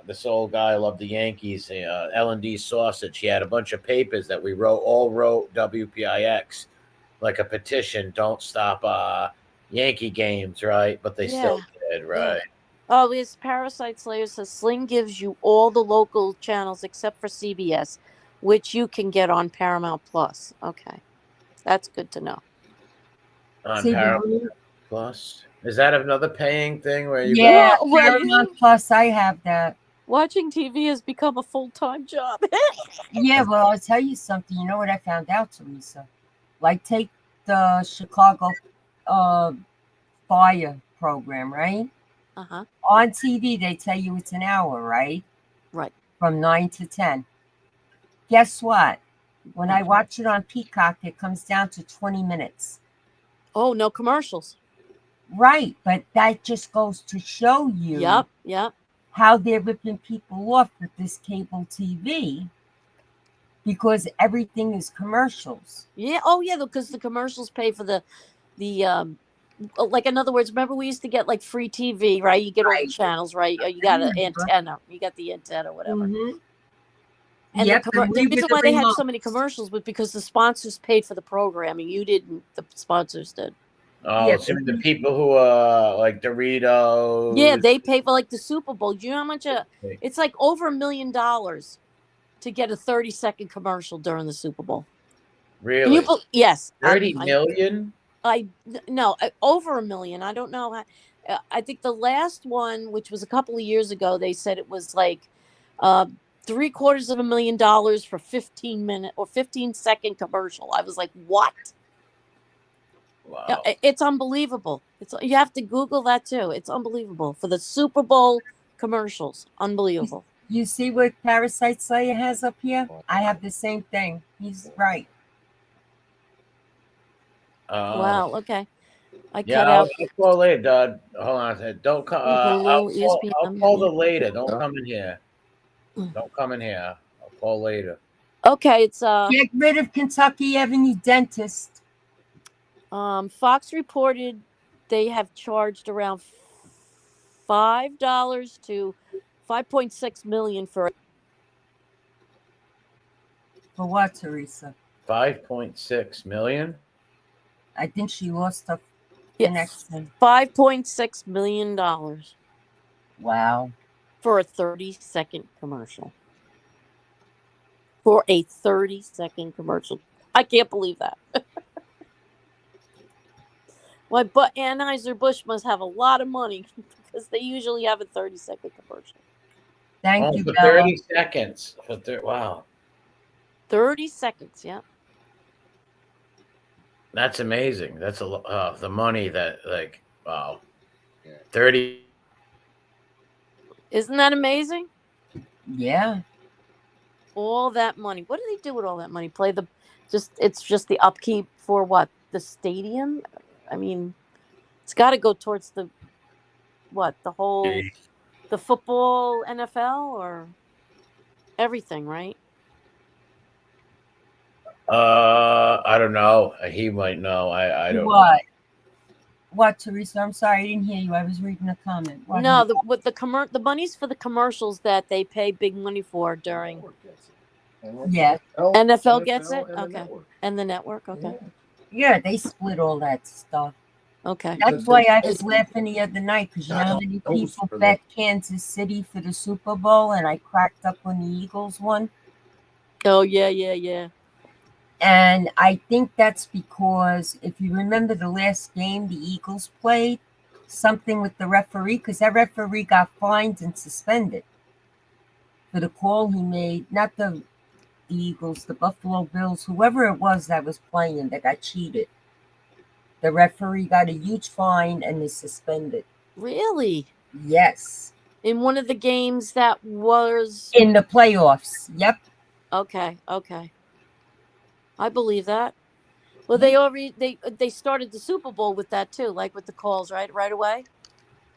this old guy loved the Yankees, L&D sausage. He had a bunch of papers that we wrote WPIX, like a petition, don't stop Yankee games, right? But they Yeah. still did, Yeah. right? Oh, this Parasite Slayer says Sling gives you all the local channels except for CBS, which you can get on Paramount Plus. Okay. That's good to know. On See, Paramount Plus. Is that another paying thing where you yeah, Well, well, Paramount Plus, I have that. watching TV has become a full-time job. Yeah, well, I'll tell you something. You know what I found out, Teresa? Like, take the Chicago uh, fire program, right? Uh-huh. On TV, they tell you it's an hour, right? Right. From 9 to 10. Guess what? When I watch it on Peacock, it comes down to 20 minutes. Oh, no commercials. Right, but that just goes to show you Yep. how they're ripping people off with this cable TV because everything is commercials. Yeah. Oh, yeah, because the commercials pay for the like, in other words, remember we used to get like free TV, right? You get all the Right. channels, right? You I got an remember. antenna. You got the antenna, whatever. Mm-hmm. And Yep, and the we reason were the why they had so many remotes. commercials was because the sponsors paid for the programming. You didn't. The sponsors did. Oh, Yeah, so but the we- people who like Doritos. Yeah, they pay for like the Super Bowl. Do you know how much? It's like over $1 million to get a 30-second commercial during the Super Bowl. Can you Really? yes. 30 million? No, over $1 million. I don't know. I think the last one, which was a couple of years ago, they said it was like $750,000 for 15-minute or 15-second commercial. I was like, what? Wow. It's unbelievable. You have to Google that too. It's unbelievable for the Super Bowl commercials. Unbelievable. You see what Parasite Slayer has up here? I have the same thing. He's right. Wow. Okay. I Yeah, cut I'll out call later, Dad. Hold on a second. Don't come. Hulu, ESPN. I'll call the later. Don't come in here. Don't come in here. I'll call later. Okay, it's Get rid of Kentucky Avenue Dentist. Fox reported they have charged around $5 to $5.6 million for what, Teresa? 5.6 million. I think she lost her yes, connection. $5.6 million Wow. for a 30-second commercial. For a 30-second commercial. I can't believe that. But Anheuser-Busch must have a lot of money because they usually have a 30-second commercial. Thank you, for Bella. 30 seconds. Wow. 30 seconds, yeah. That's amazing. That's the money that, like, wow. 30. Isn't that amazing? Yeah. All that money. What do they do with all that money? It's just the upkeep for what? The stadium? I mean, it's got to go towards the football, NFL, or everything, right? I don't know. He might know. I don't know. What? What, Teresa? I'm sorry, I didn't hear you. I was reading a comment. What? No, the money's for the commercials that they pay big money for during. Yeah. NFL gets it? Okay. And the network? Okay. Yeah, they split all that stuff. Okay. That's why I was laughing the other night because you know how many people bet Kansas City for the Super Bowl, and I cracked up when the Eagles won. Oh, yeah. And I think that's because if you remember the last game the Eagles played, something with the referee, because that referee got fined and suspended for the call he made, not the Eagles, the Buffalo Bills, whoever it was that was playing that got cheated. The referee got a huge fine and is suspended. Really? Yes. In one of the games that was in the playoffs. Yep. Okay. I believe that. Well, they started the Super Bowl with that too, like with the calls, right away.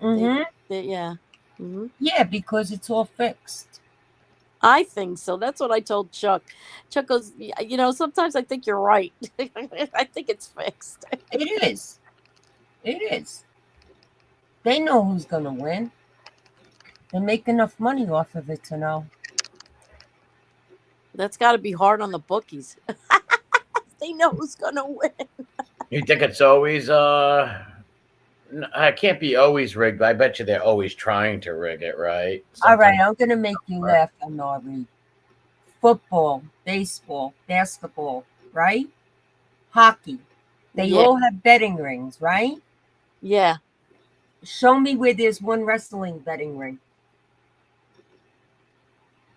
Mm-hmm. Yeah. Mm-hmm. Yeah, because it's all fixed. I think so. That's what I told Chuck. Chuck goes, "Yeah, you know, sometimes I think you're right. I think it's fixed." It is. It is. They know who's going to win. They make enough money off of it to know. That's got to be hard on the bookies. They know who's going to win. You think it's always it can't be always rigged, but I bet you they're always trying to rig it, right? All right, Sometimes- I'm going to make you laugh, MRE. Football, baseball, basketball, right? Hockey. They Yeah. all have betting rings, right? Yeah. Show me where there's one wrestling betting ring.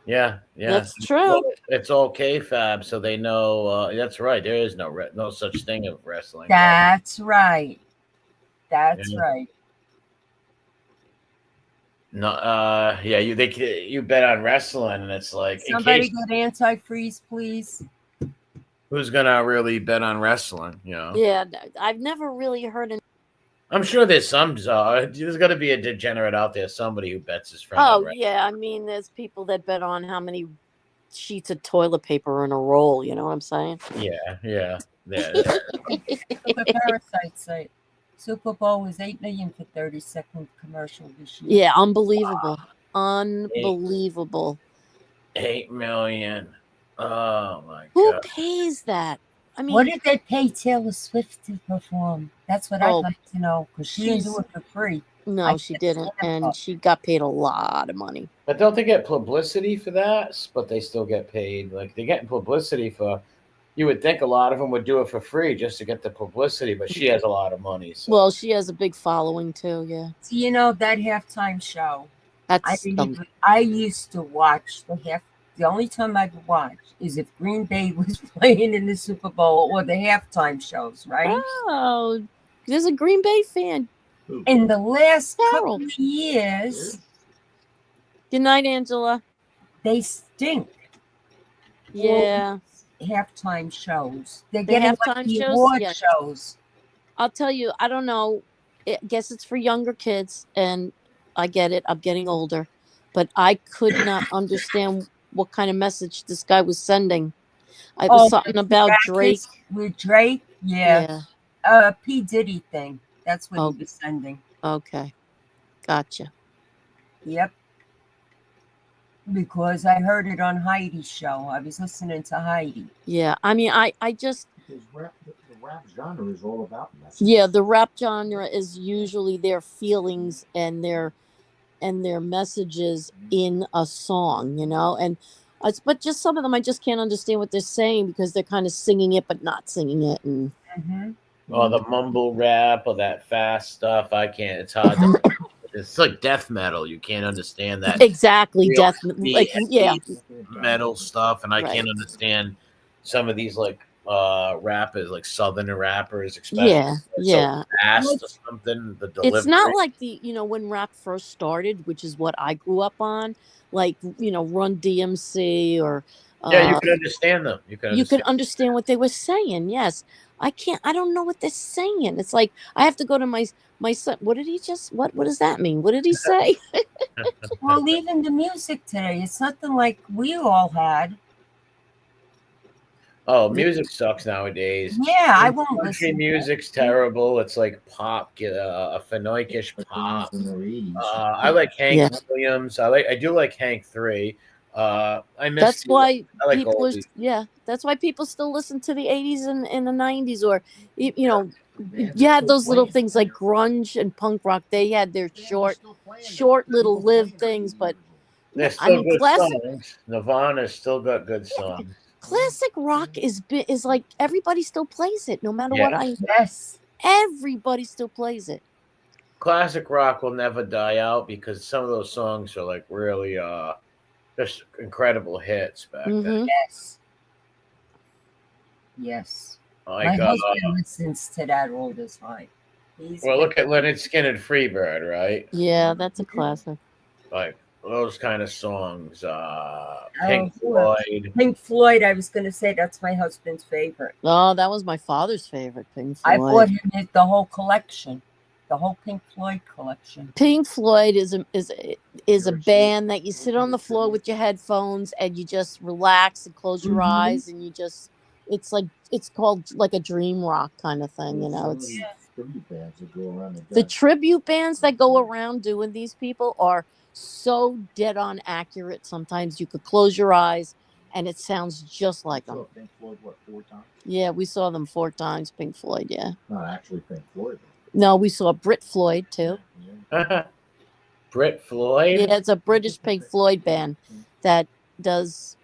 Yeah. That's true. Well, it's all kayfabe, so they know. That's right. There is no such thing of wrestling. That's right. That's Yeah. right. No. Yeah. You bet on wrestling, and it's like, in Somebody case, get antifreeze, please. who's gonna really bet on wrestling? You know. Yeah. I've never really heard an. I'm sure there's some. There's got to be a degenerate out there, somebody who bets his friend. Oh, on wrestling. yeah. I mean, there's people that bet on how many sheets of toilet paper are in a roll. You know what I'm saying? Yeah. Look at Parasite site. Super Bowl was 8 million for 30-second commercial this year. Yeah. Unbelievable. Unbelievable. 8 million. Oh my Who god. pays that? I mean, What did they pay Taylor Swift to perform? That's what I'd Oh, like to know, because she didn't do it for free. no, I she can't didn't. stand And her. she got paid a lot of money. But don't they get publicity for that? But they still get paid. Like, they're getting publicity for. You would think a lot of them would do it for free just to get the publicity, but she has a lot of money. So. Well, she has a big following too. Yeah. So, you know, that halftime show, That's I used to watch the only time I would watch is if Green Bay was playing in the Super Bowl or the halftime shows, right? oh, there's a Green Bay fan. In the last Carol. couple of years, Good night, Angela. they stink. Yeah. Halftime shows. They're The getting like halftime the shows? award Yes. shows. I'll tell you, I don't know. I guess it's for younger kids, and I get it. I'm getting older, but I could not understand what kind of message this guy was sending. It was something about Drake. With Drake, yeah. P. Diddy thing. That's what Oh. he was sending. Okay. Gotcha. Yep. Because I heard it on Heidi's show. I was listening to Heidi. Yeah. I mean, I just, Because the rap genre is all about message. yeah, the rap genre is usually their feelings and their messages in a song, you know, and but just some of them I just can't understand what they're saying because they're kind of singing it but not singing it. And Or the mumble rap or that fast stuff. I can't. It's hard. To, it's like death metal. You can't understand that. exactly, Real death, heavy, like, yeah, metal stuff, and I can't Right. understand some of these like rappers, like southern rappers, especially. yeah, They're yeah. So fast or something. The delivery. It's not like when rap first started, which is what I grew up on, like, Run DMC or Yeah, you can understand them. You can. you could understand what they were saying. Yes. I don't know what they're saying. It's like I have to go to my son. What did he what does that mean? What did he say? Well, even the music today, it's nothing like we all had. Oh, music sucks nowadays. Yeah, I won't Country listen. music's terrible. It's like pop, a phonoic-ish pop. MREs. I like Hank Yeah. Williams. I do like Hank 3. I miss. That's why I like people oldies. that's why people still listen to the 80s and the 90s, or you had those little things like grunge and punk rock. They had their short little lived things, but They're I still mean, good classic songs. Nirvana's still got good songs. classic rock is like everybody still plays it, no matter Yeah. what. Yes. Everybody still plays it. Classic rock will never die out because some of those songs are like really just incredible hits back then. Mhm. Yes. Yes. My Like husband listens to that all the time. well, look at Leonard Skinner, Freebird, right? Yeah, that's a classic. Like those kind of songs. Pink well, Floyd. Pink Floyd, I was going to say that's my husband's favorite. Oh, that was my father's favorite, Pink Floyd. I bought him the whole collection. the whole Pink Floyd collection. Pink Floyd is a band that you sit on the floor with your headphones and you just relax and close your eyes and you just it's called like a dream rock kind of thing, you know. It's tribute bands that go around the tribute bands that go around doing these people are so dead on accurate. Sometimes you could close your eyes and it sounds just like them. Pink Floyd, what, 4 times? Yeah, we saw them 4 times, Pink Floyd, yeah. Not actually Pink Floyd. No, we saw Brit Floyd too. Brit Floyd? Yeah, it's a British Pink Floyd band that does,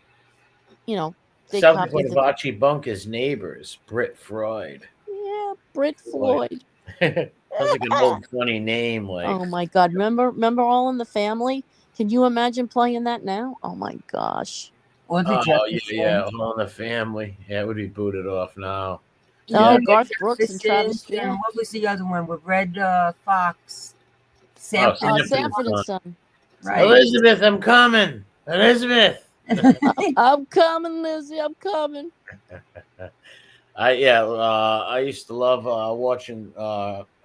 you know, they Sounds copy like one of Archie Bunker's neighbors, Brit Floyd. Yeah, Brit Floyd. Sounds like an old funny name. Like, oh my God, remember All in the Family? Can you imagine playing that now? Oh my gosh. Or the yeah, All in the Family. Yeah, it would be booted off now. Oh, Yeah. Garth Brooks and Travis And Tritt. what was the other one with Red Fox? Sanford Sanford and Son. Right. Elizabeth, I'm coming. Elizabeth. I'm coming, Lizzie. I'm coming. I used to love watching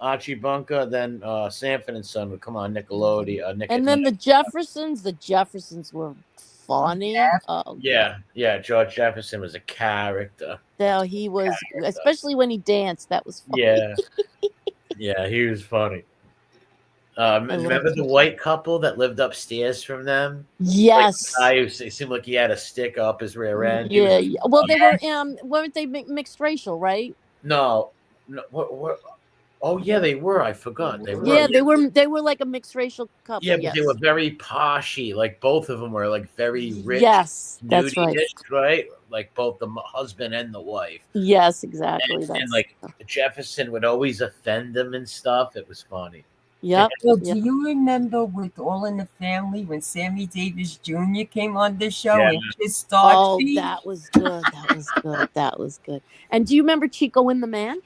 Archie Bunker. Then Sanford and Son would come on Nickelodeon. And then the Jeffersons were funny. Yeah. Oh, yeah. George Jefferson was a character. yeah, he was, especially when he danced. That was funny. Yeah, yeah, he was funny. Remember the white couple that lived upstairs from them? Yes. Like, it seemed like he had a stick up his rear end. Yeah. Well, they were weren't they mixed racial, right? No. What? Oh yeah, they were. I forgot. They were. Yeah, they were like a mixed racial couple. Yeah, but they were very poshy. Like both of them were like very rich. Yes, that's right. Right? Like both the husband and the wife. Yes, exactly. And like Jefferson would always offend them and stuff. It was funny. Yep. Well, do you remember with All in the Family when Sammy Davis Jr. came on the show and kissed Archie? Oh, that was good. That was good. That was good. And do you remember Chico and the Man?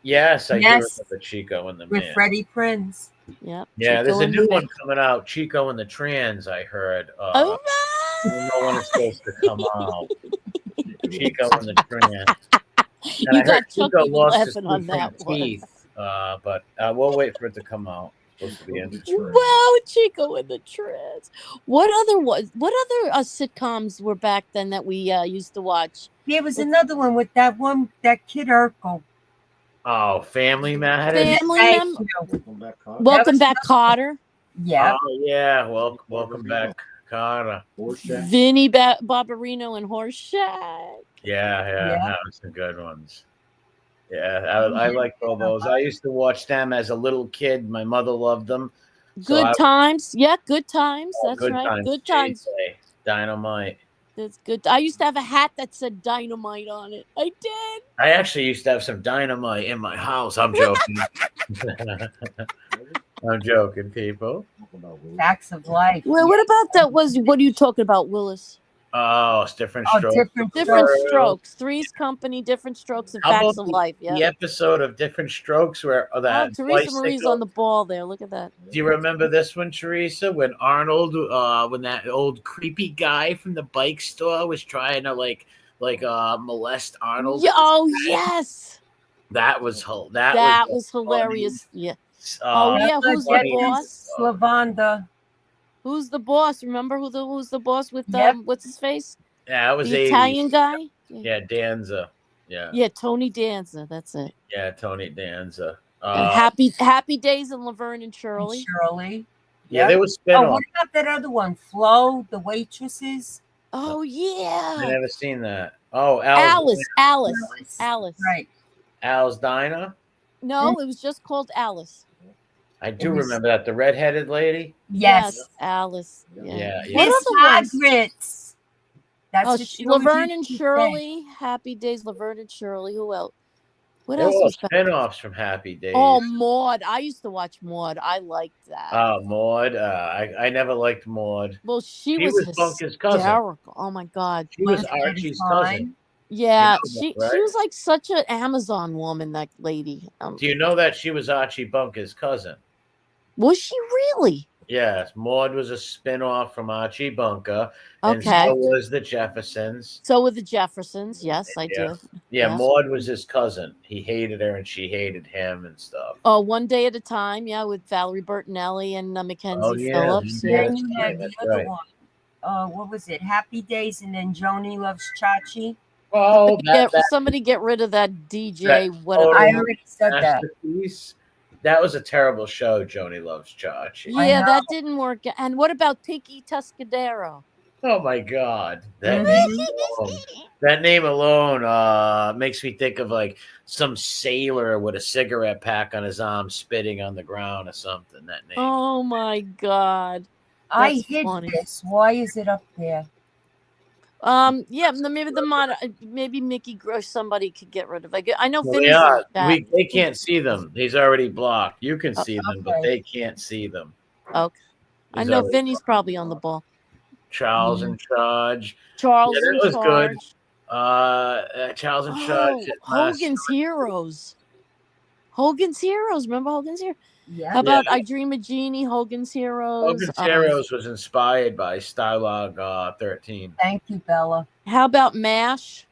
Yes, I do remember Chico and the Man. With Freddie Prinze. Yep. Yeah, Chico there's a and new the one coming out, Chico and the Trans, I heard. Oh, no one is supposed to come out. Chico and the Trans. And you got Chucky laughing on that teeth, but we'll wait for it to come out. Wow, Chico and the Trans. What other sitcoms were back then that we used to watch? There was another one with that Kid Urkel. Oh, Family Matters. Welcome back, Carter. Yeah. Oh yeah. Welcome back, Carter. Vinny Barbarino and Horseshack. Yeah. That was some good ones. Yeah, I liked all those. I used to watch them as a little kid. My mother loved them. Good times. Yeah, good times. That's good right. Times. Good times. Dynamite. That's good. I used to have a hat that said Dynamite on it. I did. I actually used to have some dynamite in my house. I'm joking. I'm joking, people. Facts of life. Well, what about that? What are you talking about, Willis? Oh, it's Different Strokes. Different Strokes. Three's Company, Different Strokes, and Facts of Life. Yeah. The episode of Different Strokes where that Teresa Marie's on the ball there. Look at that. Do you remember this one, Teresa? When Arnold, when that old creepy guy from the bike store was trying to like molest Arnold. Yeah, oh yes. That was hilarious. Yeah. Who's the boss? Lavonda. Who's the boss? Remember who's the boss with what's his face? Yeah, it was the Italian guy. Yeah, Danza. Yeah. Yeah, Tony Danza. That's it. Yeah, Tony Danza. And Happy Days and Laverne and Shirley. Yeah, they were spin-off. Oh, what about that other one? Flo, the waitresses. Oh yeah. I never seen that. Oh, Alice. Right. Al's Diner. No, it was just called Alice. I do remember that. The redheaded lady? Yes. Alice. Yeah. Miss Margaret's. That's Laverne and Shirley. Happy Days, Laverne and Shirley. Who else? What else was spin-offs from Happy Days? Oh, Maude. I used to watch Maude. I liked that. Oh, Maude. I never liked Maude. Well, she was Bunker's cousin. Oh, my God. She was Archie's cousin. Yeah, she was like such an Amazon woman, that lady. Do you know that she was Archie Bunker's cousin? Was she really? Yes, Maude was a spin-off from Archie Bunker, and Okay. so was the Jeffersons. So with the Jeffersons, yes, I Yeah. do. Yeah, Yes. Maude was his cousin. He hated her, and she hated him, and stuff. Oh, One Day at a Time, yeah, with Valerie Bertinelli and Mackenzie Oh, yeah, Phillips. yeah. Yeah. Then you had the That's other right. one. What was it? Happy Days, and then Joni Loves Chachi. Well, Somebody get rid of that DJ, that whatever. I total already said that. masterpiece. That was a terrible show. Joni Loves Chachi. I Yeah, know. that didn't work. And what about Pinky Tuscadero? Oh my God, Mhm. that name alone makes me think of like some sailor with a cigarette pack on his arm, spitting on the ground or something. That name. Oh my God. I That's hid funny. this. Why is it up there? Yeah, maybe maybe Mickey Gross, somebody could get rid of it. I know Well, Vinny's in the chat. they can't see them. He's already blocked. You can see them, but Okay. they can't see them. Okay. I He's know already Vinny's probably on the ball. Charles in Charge. Charles Yeah, in that was good. Charge. Charles in Charge. Oh, hit Hogan's Heroes. Hogan's Heroes. Remember Hogan's Heroes? Yeah. How about I Dream of Jeannie, Hogan's Heroes? Hogan's Heroes was inspired by Stylog 13. Thank you, Bella. How about MASH?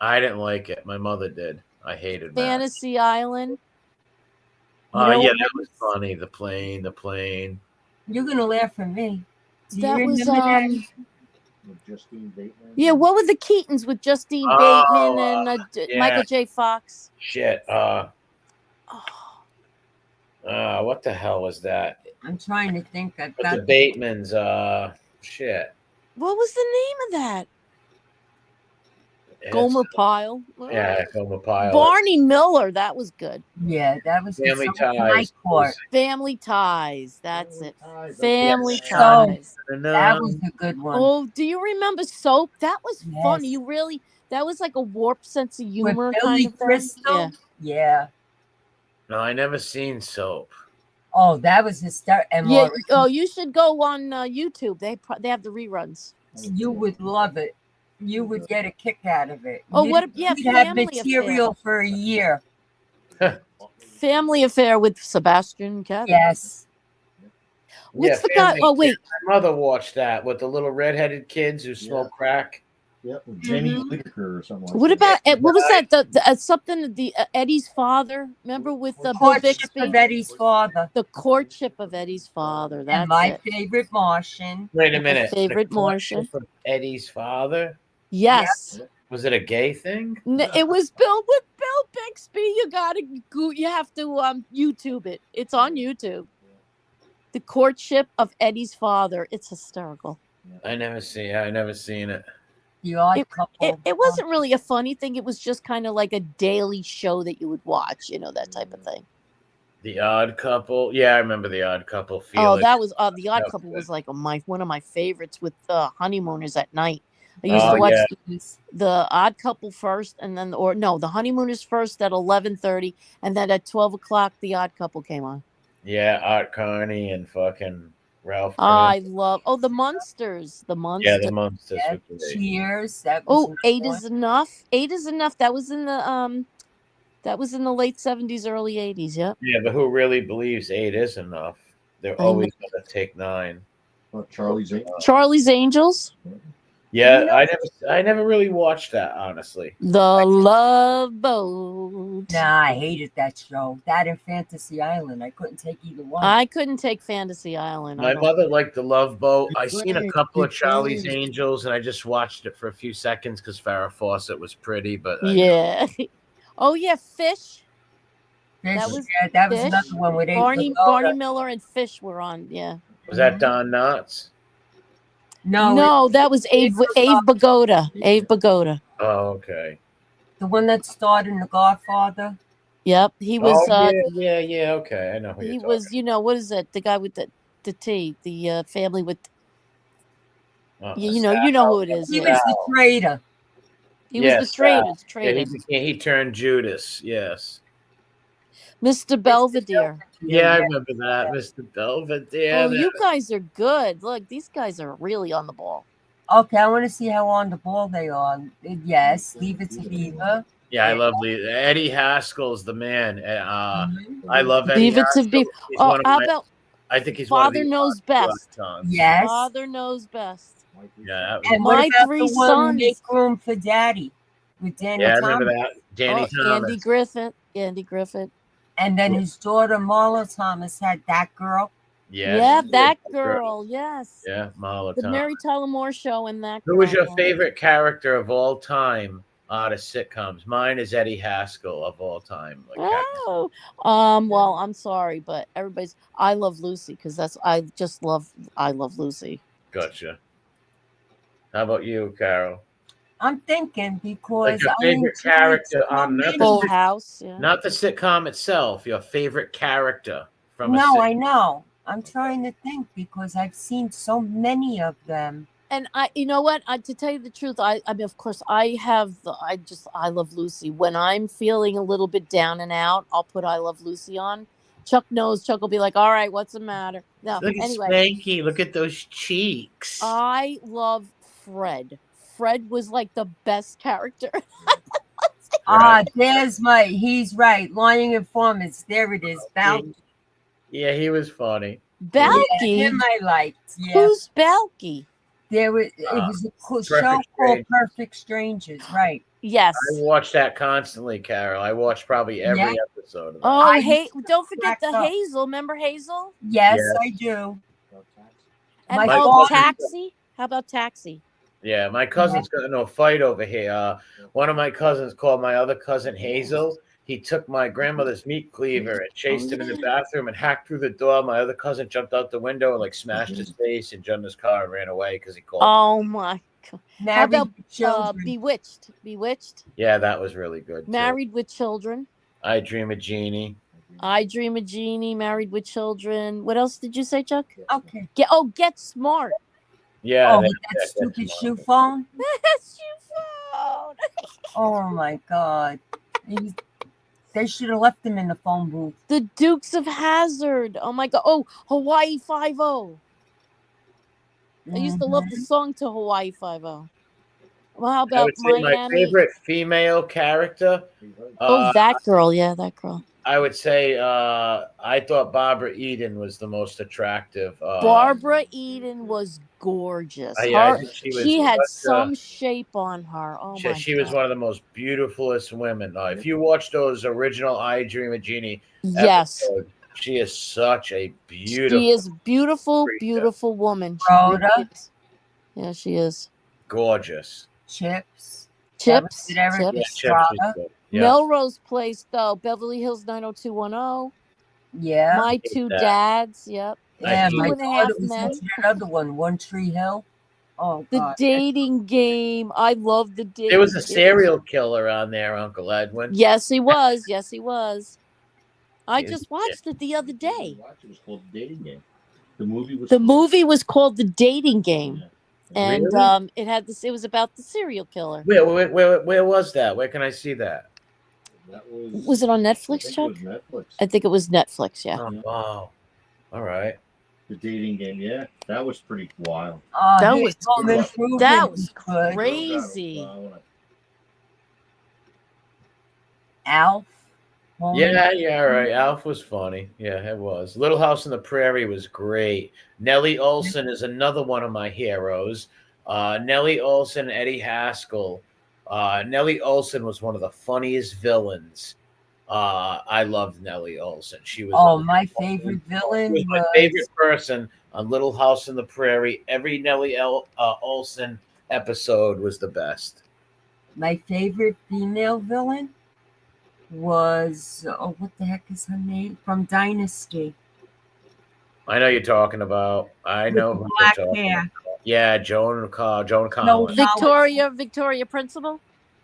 I didn't like it. My mother did. I hated that. Fantasy Island. Yeah, what that was funny. The plane. You're gonna laugh at me. Do you That was remember that? With Justine Bateman. Yeah, what were the Keatons with Justine Oh, Bateman and yeah. Michael J. Fox? Shit. Oh, What the hell was that? I'm trying to think. I've With got the Batemans. Shit. what was the name of that? Gomer Pyle. Yeah, Gomer Pyle. Barney Miller. That was good. Yeah, that was Family the song I Ties. caught. Family Ties. That's it. Ties, okay. Family So, Ties. that was a good one. Oh, do you remember Soap? That was Yes. funny. You really, that was like a warped sense of humor With kind Billy of thing. Crystal. Yeah. Yeah. No, I never seen Soap. Oh, that was hysterical. Yeah. Oh, you should go on YouTube. They have the reruns. You would love it. You would get a kick out of it. Oh, what? Yeah, You'd have Family material for a year. Family Affair with Sebastian Cat. Yes. What's the guy? Oh, wait. My mother watched that with the little redheaded kids who smoke crack. Yep, with Jamie Whitaker or something like What that. about what was that? The something the Eddie's father. Remember with the Bill Courtship Bixby? of Eddie's father. The Courtship of Eddie's father. That's And my it. favorite Martian. Wait a My minute. favorite The Martian. Courtship of Eddie's father. Yes. Was it a gay thing? It was Bill with Bill Bixby. You have to YouTube it. It's on YouTube. The Courtship of Eddie's father. It's hysterical. I never seen it. The Odd Couple. It wasn't really a funny thing. It was just kind of like a daily show that you would watch, that type of thing. The Odd Couple. Yeah, I remember The Odd Couple. Oh, that was The Odd That was Couple good. was like one of my favorites with honeymooners at night. I used to watch the Odd Couple first, and then the Honeymooners first at 11:30, and then at 12:00 the Odd Couple came on. Yeah, Art Carney and fucking Ralph. I love the Munsters. The Yeah, Munsters. the Monsters. Yeah, were great. Cheers. That was Oh, Eight is Enough. Eight is Enough. That was in the late 70s, early 80s. Yep. Yeah, but who really believes 8 is enough? They're I always going to take 9. Oh, Charlie's Angels. Charlie's Angels. Yeah, I never really watched that, honestly. The Love Boat. Nah, I hated that show. That and Fantasy Island. I couldn't take either one. I couldn't take Fantasy Island. My mother liked The Love Boat. I It's seen a great. couple of It's Charlie's great. Angels, and I just watched it for a few seconds because Farrah Fawcett was pretty. But Yeah. Oh yeah, Fish. Fish, that was that was Fish. another one with Barney Miller and Fish were on. Yeah. was that Don Knotts? No, that was Abe Bagoda. Abe Bagoda. Oh, okay. the one that starred in The Godfather. Yep, he was. Yeah. Okay, I know who he you're was. What is it? The guy with the T. The family with. talking. You know who it is. He Yeah. was the traitor. He was the traitor. Yeah, he turned Judas. Yes. Mr. Belvedere. Yeah, I remember that, Mr. Belvedere. Oh, you guys are good. Look, these guys are really on the ball. Okay, I want to see how on the ball they are. Yes, Leave It to Beaver. Yeah, I love Eddie Haskell's the man. Mhm. I love Eddie Leave It to Haskell. Beaver. He's Oh, one of how my- about I think he's one of Father the knows best. icons. Yes. Father knows best. Yeah, that was, And what My about three the one sons. Make Room for Daddy with Danny yeah, I remember Thomas? that. Danny Thomas. Andy Griffith. Andy Griffith. And then his daughter Marla Thomas had that girl. Yes. Yeah, that girl. Yes. Yeah, Marla The Thomas. Mary Tyler Moore Show and that Who girl. was your yeah. favorite character of all time out of sitcoms? Mine is Eddie Haskell of all time. Like, Oh, well, I'm sorry, but everybody's. I love Lucy because I just love. I love Lucy. gotcha. How about you, Carol? I'm thinking Like because your I favorite enjoyed character so on many. Full House. Yeah. not the sitcom itself. Your favorite character from a No, sitcom. I know. I'm trying to think because I've seen so many of them. And you know what? To tell you the truth, I mean, of course, I love Lucy. When I'm feeling a little bit down and out, I'll put I Love Lucy on. Chuck knows. Chuck will be like, "All right, what's the matter?" No, Look at anyway, Spanky. Look at those cheeks. I love Fred. Fred was like the best character. He's right. Lying Informants. There it is. Balky. Yeah, he was funny. Balky. Yeah, him I liked. Yeah. Who's Balky? It was a cool show called Strangers. Perfect Strangers, right? Yes. I watched that constantly, Carol. I watched probably every episode of that. Oh, I hey! used to Don't forget crack the up. Hazel. Remember Hazel? Yes, Yes. I do. And My oh, father- Taxi. How about Taxi? Yeah, my cousins got into a fight over here. One of my cousins called my other cousin Hazel. He took my grandmother's meat cleaver and chased him in the bathroom and hacked through the door. My other cousin jumped out the window and like smashed his face and jumped in his car and ran away because he called. Oh my God! How Married about with Children. Bewitched? Bewitched. Yeah, that was really good. Too. Married with Children. I Dream of Jeannie. I Dream of Jeannie. Married with Children. What else did you say, Chuck? Okay. Get Smart. Yeah. Oh, with that stupid shoe phone. Shoe phone. Oh my God. They should have left him in the phone booth. The Dukes of Hazzard. Oh my God. Oh, Hawaii Five-0. I used to love the song to Hawaii Five-0. Well, how I about would say my Miami? favorite female character. That girl. Yeah, that girl. I would say I thought Barbara Eden was the most attractive. Barbara Eden was gorgeous. I think she had some shape on her. Oh my she was God. one of the most beautifulest women. If you watch those original I Dream of Jeannie Yes. episodes, she is such a beautiful. She is beautiful, creature. beautiful woman. She Rhoda. really is. Yeah, she is. Gorgeous. Chips. Chips. Did Eric Yeah, Chips. Chips was Estrada. good. Yeah. Melrose Place, though. Beverly Hills 90210. Yeah. My hate Two that. Dads. Yep. Yeah, Two my and a Half daughter was Men. into that other one, One Tree Hill. Oh The God. Dating Game. I love the dating. There was a Game. serial killer on there, Uncle Edwin. Yes, he was. Yes, he was. I Yeah. just watched it the other day. It was called The Dating Game. The movie was. The movie was called The Dating Game, and Really? it had this. It was about the serial killer. Where was that? Where can I see that? That was. Was it on I Netflix, think Chuck? it was Netflix. I think it was Netflix. Yeah. Oh, wow. All right. The Dating Game. Yeah, that was pretty wild. That His was- Home Improvement that was good. Crazy. Alf. Home Yeah, right. Alf was funny. Yeah, it was. Little House on the Prairie was great. Nellie Olson is another one of my heroes. Nellie Olson, Eddie Haskell. Nellie Olson was one of the funniest villains. I loved Nellie Olson. She was. Oh, my favorite villain She was my was favorite person on Little House on the Prairie. Every Nellie Olson episode was the best. my favorite female villain was what the heck is her name from Dynasty? I know you're talking about. I With know the who black you're talking hair. about. Yeah, Joan Collins. Victoria Principal.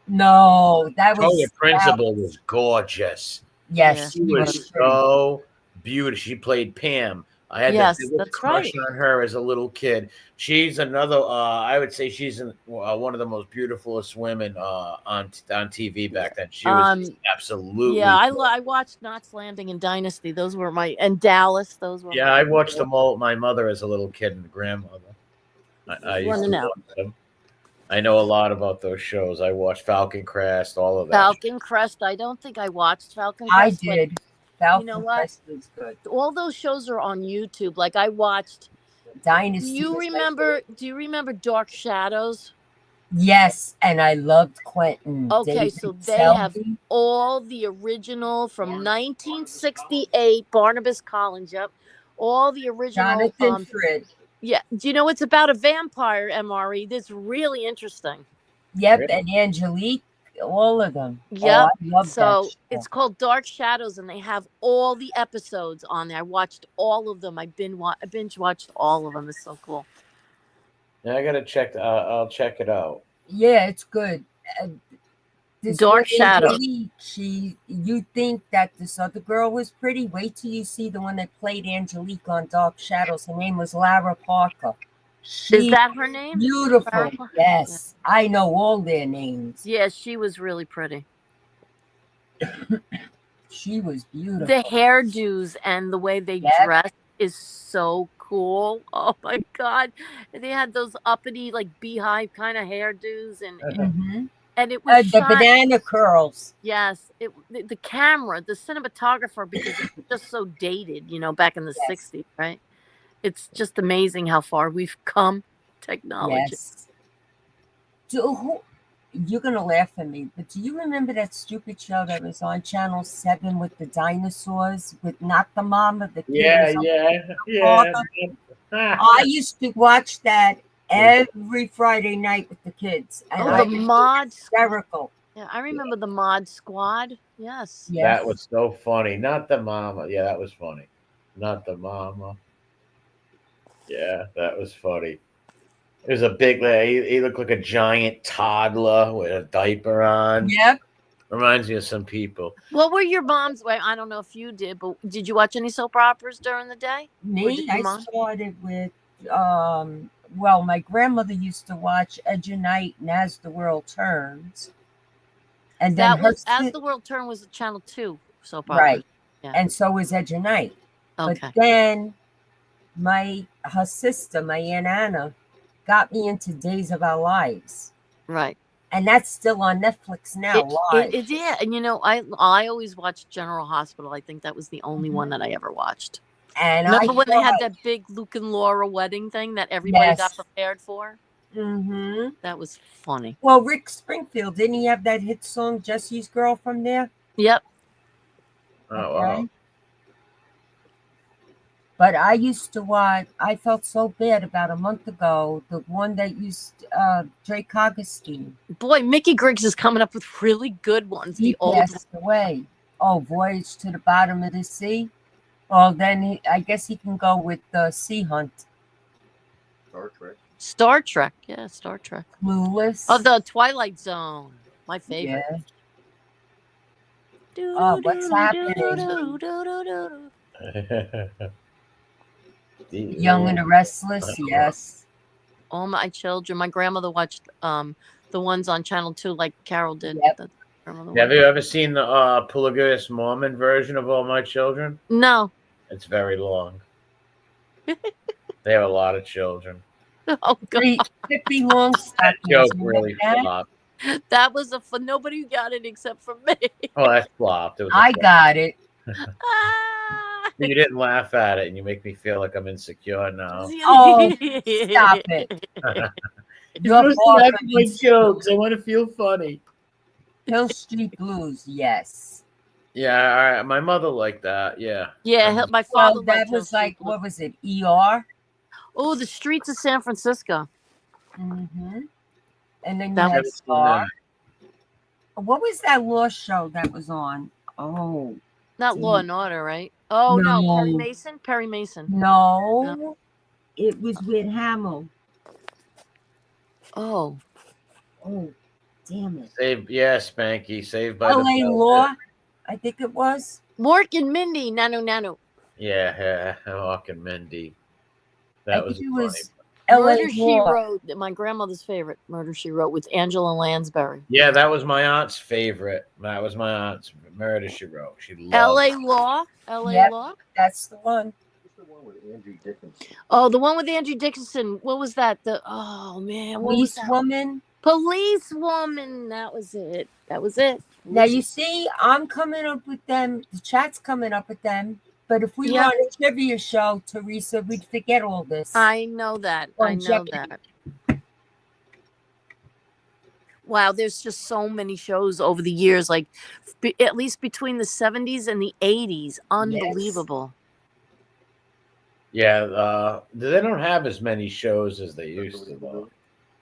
No, that was Victoria Principal was gorgeous. Yes, She was so beautiful. She played Pam. I had Yes, the biggest that's crush right. on her as a little kid. She's another. I would say she's one of the most beautifulest women on TV back then. She was absolutely. Yeah, I watched Knots Landing and Dynasty. Those were and Dallas. Those were. Yeah, I watched them all. My mother as a little kid and grandmother. I used to watch them. I know a lot about those shows. I watched Falcon Crest, all of that. Falcon Crest. I don't think I watched Falcon I Crest. did. Falcon what? Crest was good. All those shows are on YouTube. Like I watched. Do Dynasty. you was my remember? favorite. Do you remember Dark Shadows? Yes, and I loved Quentin. Okay, David so they have Selby. all the original from 1968. Barnabas Collins. Yep, all the original. Jonathan Frid. Yeah. Do you know it's about a vampire, MRE? That's really interesting. Yep, Really? and Angelique. All of them. Oh, Yep. I love that So show. it's called Dark Shadows, and they have all the episodes on there. I watched all of them. I binge watched all of them. It's so cool. Yeah, I gotta check. I'll check it out. Yeah, it's good. Uh, this Dark one, Shadows. Angelique, you think that this other girl was pretty? Wait till you see the one that played Angelique on Dark Shadows. Her name was Lara Parker. Is She that her name? beautiful. Lara Parker? Yes, I know all their names. Yeah, she was really pretty. She was beautiful. The hairdos and the way they Yep. dress is so cool. Oh my god, they had those uppity like beehive kind of hairdos, Mhm. and it was The shot. banana curls. Yes, the camera, the cinematographer, because it's just so dated, back in the Yes. 60s, right? It's just amazing how far we've come, technology. Yes. You're gonna laugh at me, but do you remember that stupid show that was on Channel 7 with the dinosaurs, with not the mama, the kid? Yeah, or something? yeah. I used to watch that every Friday night with the kids, and Oh, I the was mod. hysterical. Yeah, I remember the Mod Squad. Yes. Yes. That was so funny. Not the mama. Yeah, that was funny. Not the mama. Yeah, that was funny. It was a big. He looked like a giant toddler with a diaper on. Yep. Reminds me of some people. What were your mom's? Well, I don't know if you did, but did you watch any soap operas during the day? Or Me, did I your mom? started with well, my grandmother used to watch Edge of Night and As the World Turns. And then That was As the World Turned was Channel 2 soap opera. right. Yeah. And so was Edge of Night. Okay. But then her sister, my Aunt Anna, got me into Days of Our Lives. Right. And that's still on Netflix now, live. Yeah, and I always watched General Hospital. I think that was the only one that I ever watched. And Remember when they had thought- that big Luke and Laura wedding thing that everybody got Yes. prepared for? Mhm. That was funny. Well, Rick Springfield, didn't he have that hit song, Jesse's Girl, from there? Yep. Oh, wow. But I used to watch, I felt so bad about a month ago, the one that used Drake Augustine. Boy, Mickey Griggs is coming up with really good ones. He The old passed away. Oh, Voyage to the Bottom of the Sea. Well, then I guess he can go with Sea Hunt. Star Trek. Star Trek. Yeah, Star Trek. Clueless. Oh, the Twilight Zone. My favorite. Yeah. Oh, what's happening? Young and the Restless, yes. All my children. My grandmother watched the ones on Channel 2 like Carol did. Yep. Have you ever seen the polygamous Mormon version of All My Children? No. It's very long. They have a lot of children. Oh, God. Pippi Longstocking. That joke really flopped. That was a fun. Nobody got it except for me. Oh, that flopped. It was I got it. Ah. You didn't laugh at it, and you make me feel like I'm insecure now. Oh, stop it. You're far from my jokes. I want to feel funny. Hill Street Blues, yes. Yeah, my mother liked that. Yeah. Yeah, my father. Well, that liked was Hill like, Street what was it, ER? Oh, the streets of San Francisco. Mm-hmm. And then you That had was- Star. What was that law show that was on? Oh, Not Law and Order, right? Oh no, Perry No. Mason. Perry Mason. no. It was with Hamill. Oh, Oh, damn it. Spanky. Saved by the LA Bell. Law, I think it was. Mork and Mindy. Nano. Yeah, Hawk and Mindy. I That was think it funny. was LA Murder She Law. Wrote. My grandmother's favorite. Murder She Wrote with Angela Lansbury. Yeah, that was my aunt's favorite. That was my aunt's Murder She Wrote. She loved L.A. Law. L.A. Yep. Law. That's the one. What's the one with Andrew Dickinson? Oh, the one with Andrew Dickinson. What was that? Oh man, what was Police that? Woman. Police Woman. That was it. Now you see, I'm coming up with them. The chat's coming up with them. But if we were Yeah. on a trivia show, Teresa, we'd forget all this. I know that. On I know Jeopardy. that. Wow, there's just so many shows over the years, like at least between the 70s and the 80s. Unbelievable. Yeah, they don't have as many shows as they used to, though.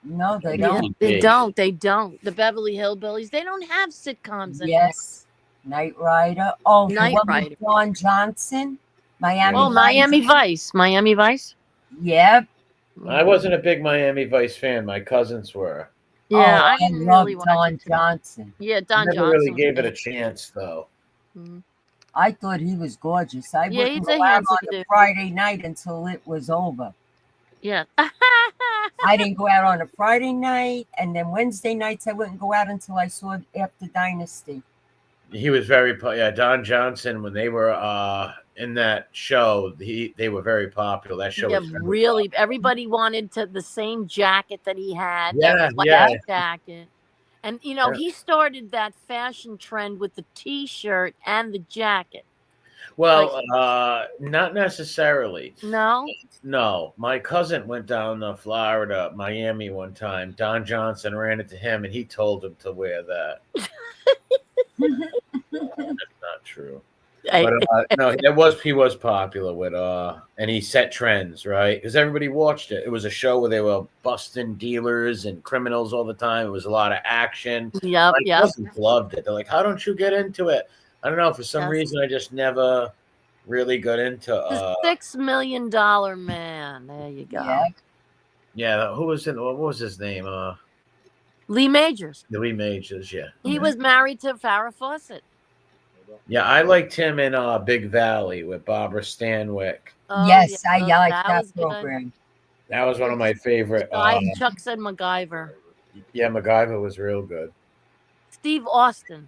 No, they Yeah, don't. they don't. They don't. The Beverly Hillbillies, they don't have sitcoms anymore. Yes. Knight Rider. Oh, the Knight one Rider. with Don Johnson. Miami Oh, Vice. Miami Vice. Miami Vice. Yep. I wasn't a big Miami Vice fan. My cousins were. Yeah, Oh, I didn't love really watch Don it. Johnson. Yeah, Don Never Johnson. really was gave it good. a chance, though. Mhm. I thought he was gorgeous. I Yeah, wouldn't he's go a out handsome on a dude. Friday night until it was over. Yeah. I didn't go out on a Friday night, and then Wednesday nights I wouldn't go out until I saw After Dynasty. He was very Don Johnson, when they were in that show, they were very popular. That show Yeah, was very really. popular. Everybody wanted the same jacket that he had. Yeah, that white yeah. jacket. And you know, Yeah. he started that fashion trend with the T-shirt and the jacket. Well, not necessarily. No. No, my cousin went down to Florida, Miami one time. Don Johnson ran into him, and he told him to wear that. That's not true. But no, he was popular with and he set trends, right? Because everybody watched it. It was a show where they were busting dealers and criminals all the time. It was a lot of action. Yep, My yep. cousins loved it. They're like, "How don't you get into it?" I don't know. For some Yes. reason, I just never really got into. The $6 million man. There you go. Yeah. Yeah, who was in? What was his name? Lee Majors. Lee Majors. Yeah. He was married to Farrah Fawcett. Yeah, I liked him in Big Valley with Barbara Stanwyck. Oh, Yes, yeah, I like that that was good. program. That was one of my favorite. Chuck said MacGyver. Yeah, MacGyver was real good. Steve Austin.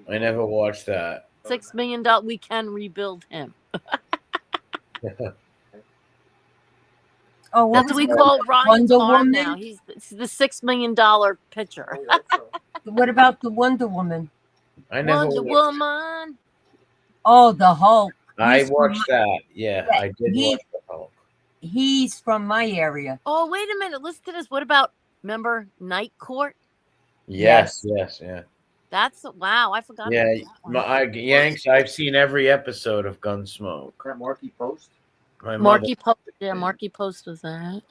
I never watched that. $6 million. We can rebuild him. Oh, what That's what was we it? call Ryan's Wonder arm Woman? now. He's the $6 million pitcher. What about the Wonder Woman? I never Wonder watched. Woman. Oh, the Hulk. I He's from watched that. Yeah, I did watch the Hulk. He's from my area. Oh, wait a minute. Listen to this. What about, remember Night Court? Yes, yeah. That's, wow, I forgot Yeah, about that one. Yanks, I've seen every episode of Gunsmoke. That Marky Post? Marky Post. Yeah, Marky Post was that.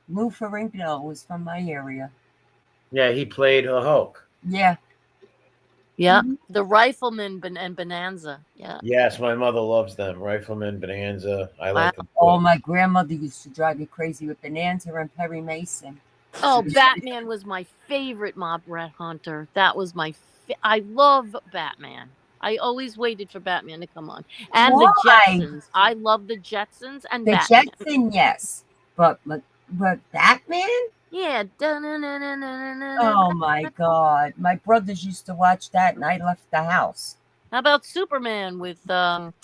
Lou Ferrigno was from my area. Yeah, he played the Hulk. Yeah. Yeah, Mhm. the Rifleman and Bonanza. Yeah. Yes, my mother loves them. Rifleman, Bonanza. I like them. Oh, my grandmother used to drive me crazy with Bonanza and Perry Mason. Oh, Batman was my favorite mob rat hunter. That was my. I love Batman. I always waited for Batman to come on, and the Why? Jetsons. I love the Jetsons and The Batman. Jetson, yes. But Batman? Yeah. Oh, my God. My brothers used to watch that, and I left the house. How about Superman with not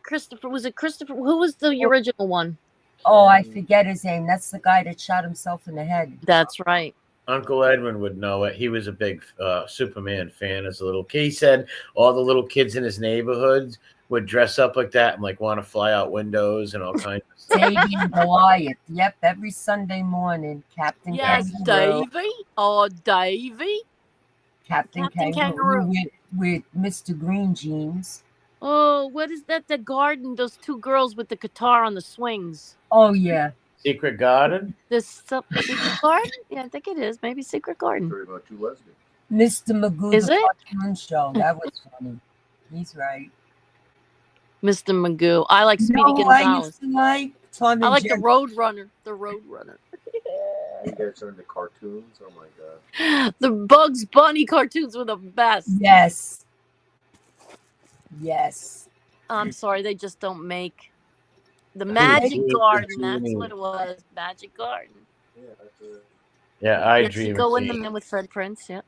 Christopher? Was it Christopher? Who was the original one? Oh, I forget his name. That's the guy that shot himself in the head. That's right. Uncle Edwin would know it. He was a big Superman fan as a little kid. He said all the little kids in his neighborhoods would dress up like that and like want to fly out windows and all kinds of stuff. David and Goliath. Yep, every Sunday morning. Captain Yes, Kangaroo. Davy. Oh, Davy. Captain Captain Kangaroo Kangaroo. with Mr. Green Jeans. Oh, what is that? The garden. Those two girls with the guitar on the swings. Oh, yeah. Secret Garden? This Secret Garden? Yeah, I think it is. Maybe Secret Garden. Story about two lesbians. Mr. Magoo, Is the it? cartoon show. That was funny. He's right. Mr. Magoo. I like Speedy You know who I Gonzalez. used to like? Tom I and like the Jerry. Road Runner. The Road Runner. You guys are into cartoons? Oh my god. The Bugs Bunny cartoons were the best. Yes. Yes. I'm sorry, they just don't make the Magic Garden. That's what it was. Magic Garden. Yeah, that's a Yeah, I Yes, Dream. you go in Team. them with Fred Prince. Yeah.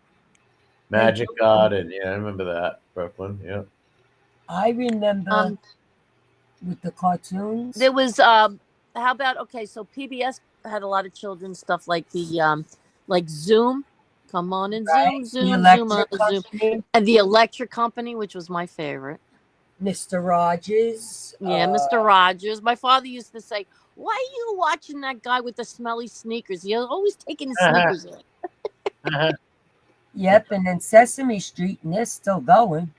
Magic Garden. Yeah, I remember that. Brooklyn. Yeah. I remember with the cartoons. There was how about so PBS had a lot of children's stuff like the like Zoom. Come on and Right. zoom, The zoom, zoom, on Electric the zoom. Company, And the Electric Company, which was my favorite. Mr. Rogers. Yeah, Mr. Rogers. My father used to say, "Why are you watching that guy with the smelly sneakers? He's always taking his sneakers off." Yep, and then Sesame Street, and they're still going.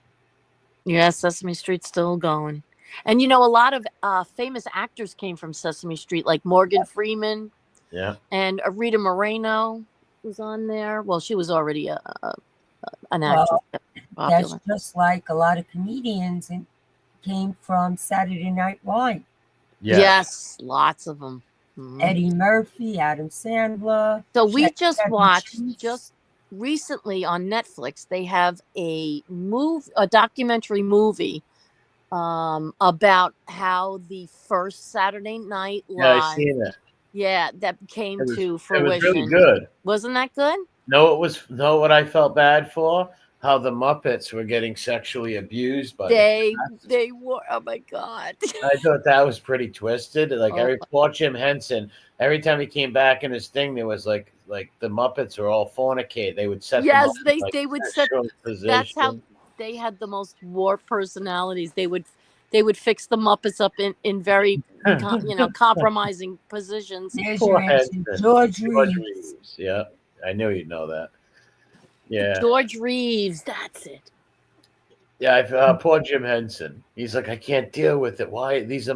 Yeah, Sesame Street's still going. And you know, a lot of famous actors came from Sesame Street, like Morgan Freeman Yeah. and Rita Moreno was on there. Well, she was already an Well, actress, that's popular. just like a lot of comedians and came from Saturday Night Live. Yes, lots of them. Eddie Murphy, Adam Sandler. So we just Chevy watched Chase. just recently on Netflix. They have a documentary movie about how the first Saturday Night Yeah, I Live, seen it. that came It was to it was really fruition. good. Wasn't that good? No, it was no what I felt bad for? How the Muppets were getting sexually abused by the cast. They were. Oh my god! I thought that was pretty twisted. Like Oh, poor Jim Henson, every time he came back in his thing, there was like the Muppets were all fornicate. They would set them yes, up in, like, they would set. sexual That's how position. they had the most warped personalities. They would fix the Muppets up in very compromising positions. There's Poor your answer, Henson. George George Reeves. Reeves. Yeah, I knew you'd know that. Yeah, George Reeves. That's it. yeah. Poor Jim Henson. He's like, I can't deal with it. Why? These are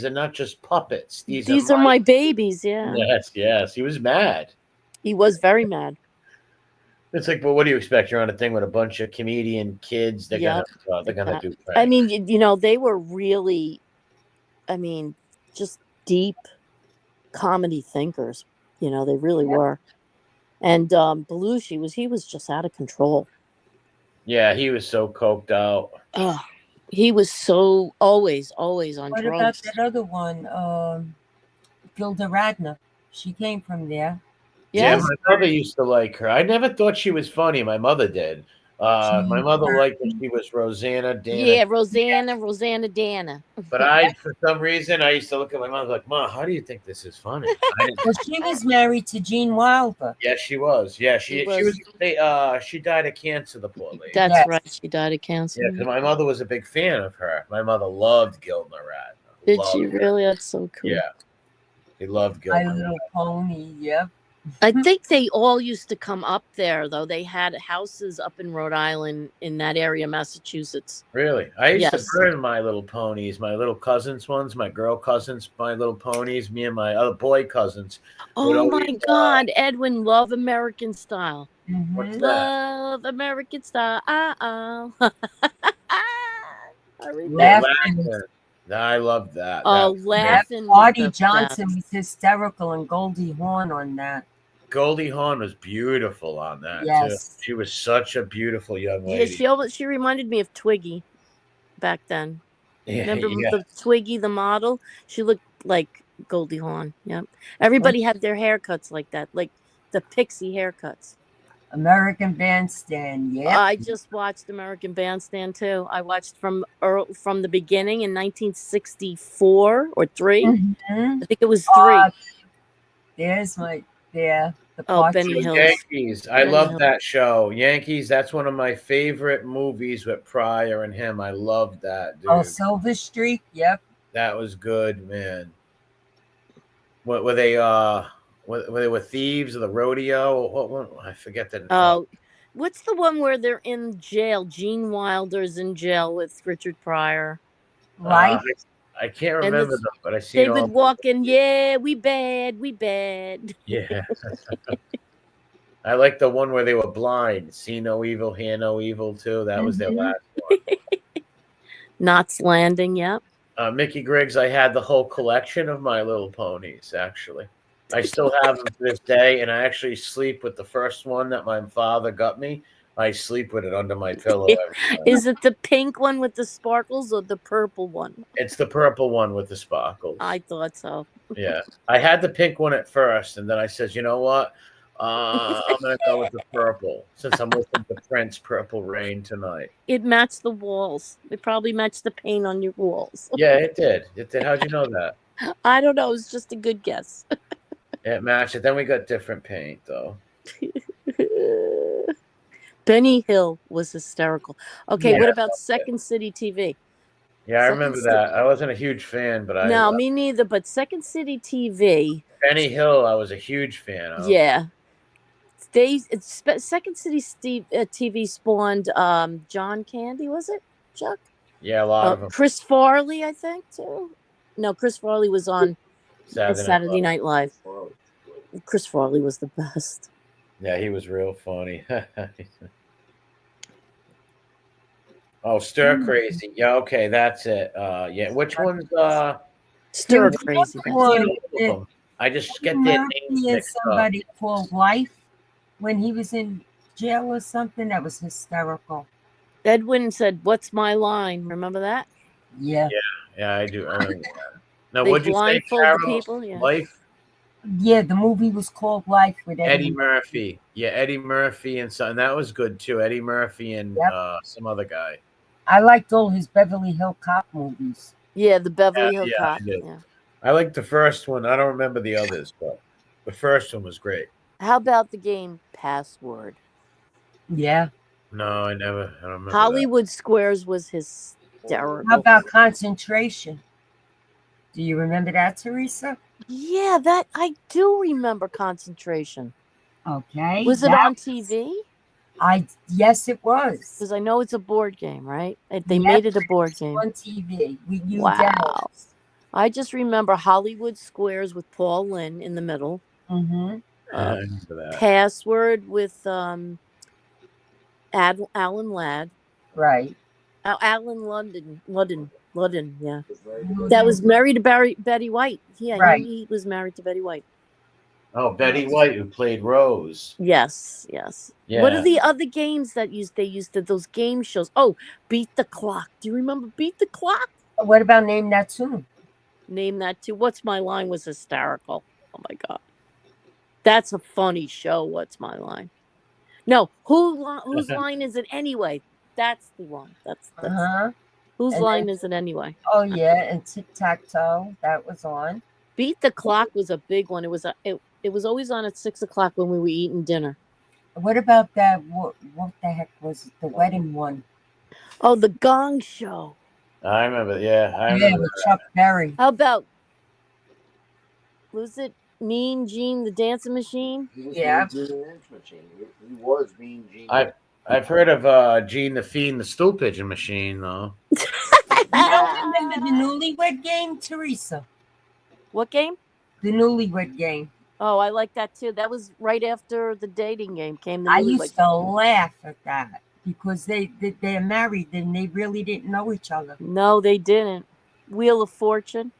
not just puppets. These are my babies. Yeah. Yes. He was mad. He was very mad. It's like, well, what do you expect? You're on a thing with a bunch of comedian kids. They're Yep. gonna do. Pranks. I mean, they were really, just deep comedy thinkers. They really were. And Belushi was just out of control. Yeah, he was so coked out. Oh, he was so always on What drugs. about that other one, Gilda Radner? She came from there. Yeah, Yes. my mother used to like her. I never thought she was funny. My mother did. My mother liked that she was Rosanna Dana. Yeah, Rosanna Dana. But for some reason, I used to look at my mother like, "Ma, how do you think this is funny?" Well, she was married to Gene Wilder. Yes, she was. Yeah, she was. she died of cancer. The poor lady. That's Yes. right. She died of cancer. Yeah, because my mother was a big fan of her. My mother loved Gilda Radner. Did she really? That's so cool. Yeah, he loved My Gilda. Little Pony. Yep. I think they all used to come up there, though. They had houses up in Rhode Island, in that area, Massachusetts. Really? I used Yes. to burn My Little Ponies, my little cousins ones, my girl cousins, My Little Ponies, me and my other boy cousins. Oh my God, Edwin, love American Style. What's that? Love American Style. I remember. Laughing. I love that. Oh, That- laughing. Audie with the Johnson best. was hysterical, and Goldie Hawn on that. Goldie Hawn was beautiful on that Yes. too. She was such a beautiful young Yeah, lady. she reminded me of Twiggy back then. Yeah, Remember yeah. the Twiggy, the model? She looked like Goldie Hawn. Yep. Everybody had their haircuts like that, like the pixie haircuts. American Bandstand. Yeah. I just watched American Bandstand too. I watched from the beginning in 1964 or 3. Mhm. I think it was 3. There's the Benny portrait. Hill. Yankees. I Benny love Hill. that show. Yankees. That's one of my favorite movies with Pryor and him. I love that, dude. Oh, Silver Streak. Yep. That was good, man. What were they? Were they thieves or the rodeo? What I forget that. Oh, what's the one where they're in jail? Gene Wilder's in jail with Richard Pryor. Right. I can't remember them, but I see They would walk in. Yeah, we bad. Yeah. I like the one where they were blind. See no evil, hear no evil too. That was their last one. Knots Landing. Yep. Mickey Griggs. I had the whole collection of My Little Ponies. Actually, I still have them to this day, and I actually sleep with the first one that my father got me. I sleep with it under my pillow every night. Is it the pink one with the sparkles or the purple one? It's the purple one with the sparkles. I thought so. Yeah, I had the pink one at first, and then I said, you know what? I'm gonna go with the purple since I'm listening to Prince Purple Rain tonight. It matched the walls. It probably matched the paint on your walls. Yeah, it did. It did. How'd you know that? I don't know. It's just a good guess. It matched it. Then we got different paint though. Benny Hill was hysterical. Okay, Yeah. what about Second City TV? Yeah, I Second remember Ci- that. I wasn't a huge fan, but I No, me neither. But Second City TV, Benny Hill, I was a huge fan of. yeah. Second City TV spawned John Candy, was it? Chuck? Yeah, a lot of them. Chris Farley, I think too. No, Chris Farley was on Saturday Night Live. Saturday Night Live. Chris Farley was the best. Yeah, he was real funny. Oh, Stir Crazy. Yeah, okay, that's it. Yeah, which one's Stir There Crazy. was That's one it. all of that them. I just get their names Murphy and mixed up. somebody called Life when he was in jail or something. That was hysterical. Edwin said, "What's my line?" Remember that? Yeah. Yeah, I do. I remember that. Now, They what'd you say, blindfold the Carol? people. Yeah. Life? Yeah, the movie was called Life with Eddie Murphy. Yeah, Eddie Murphy and something. That was good too. Eddie Murphy and Yep. some other guy. I liked all his Beverly Hill Cop movies. Yeah, the Beverly Hill yeah, Cop. I did. Yeah. I liked the first one. I don't remember the others, but the first one was great. How about the game Password? Yeah. No, I don't remember Hollywood Squares was hysterical. How about Concentration? Do you remember that, Teresa? Yeah, that I do remember. Concentration. Okay. Was it on TV? Yes, it was. Because I know it's a board game, right? They Yep, made it a board game. on TV. You Wow. Dennis. I just remember Hollywood Squares with Paul Lynn in the middle. Mm-hmm. that. I remember that. Password with Alan Ladd. Right. Alan Ludden, yeah. That was married to Betty White. Yeah, Right. he was married to Betty White. Oh, Betty White, who played Rose. Yes. Yeah. What are the other games that they used to those game shows? Oh, Beat the Clock. Do you remember Beat the Clock? What about Name That Tune? Name that too. What's My Line was hysterical. Oh my god, that's a funny show. What's My Line? No, whose line is it anyway? That's the one. That's Uh-huh. whose And line then- is it anyway? Oh, yeah, and Tic Tac Toe. That was on. Beat the Clock was a big one. It was always on at 6:00 when we were eating dinner. What about that? What the heck was it? The wedding one? Oh, the Gong Show. I remember. Yeah, I Yeah, remember. with Chuck Berry. How about was it Mean Gene the Dancing Machine? He was Yeah. Mean Gene the Dancing Machine. He was Mean Gene. I've heard of Gene the Fiend, the Stool Pigeon Machine, though. You don't remember the Newlywed Game, Teresa? What game? The Newlywed Game. Oh, I like that too. That was right after the dating game came. The I Newlywed used to laugh at that because they're married and they really didn't know each other. No, they didn't. Wheel of Fortune.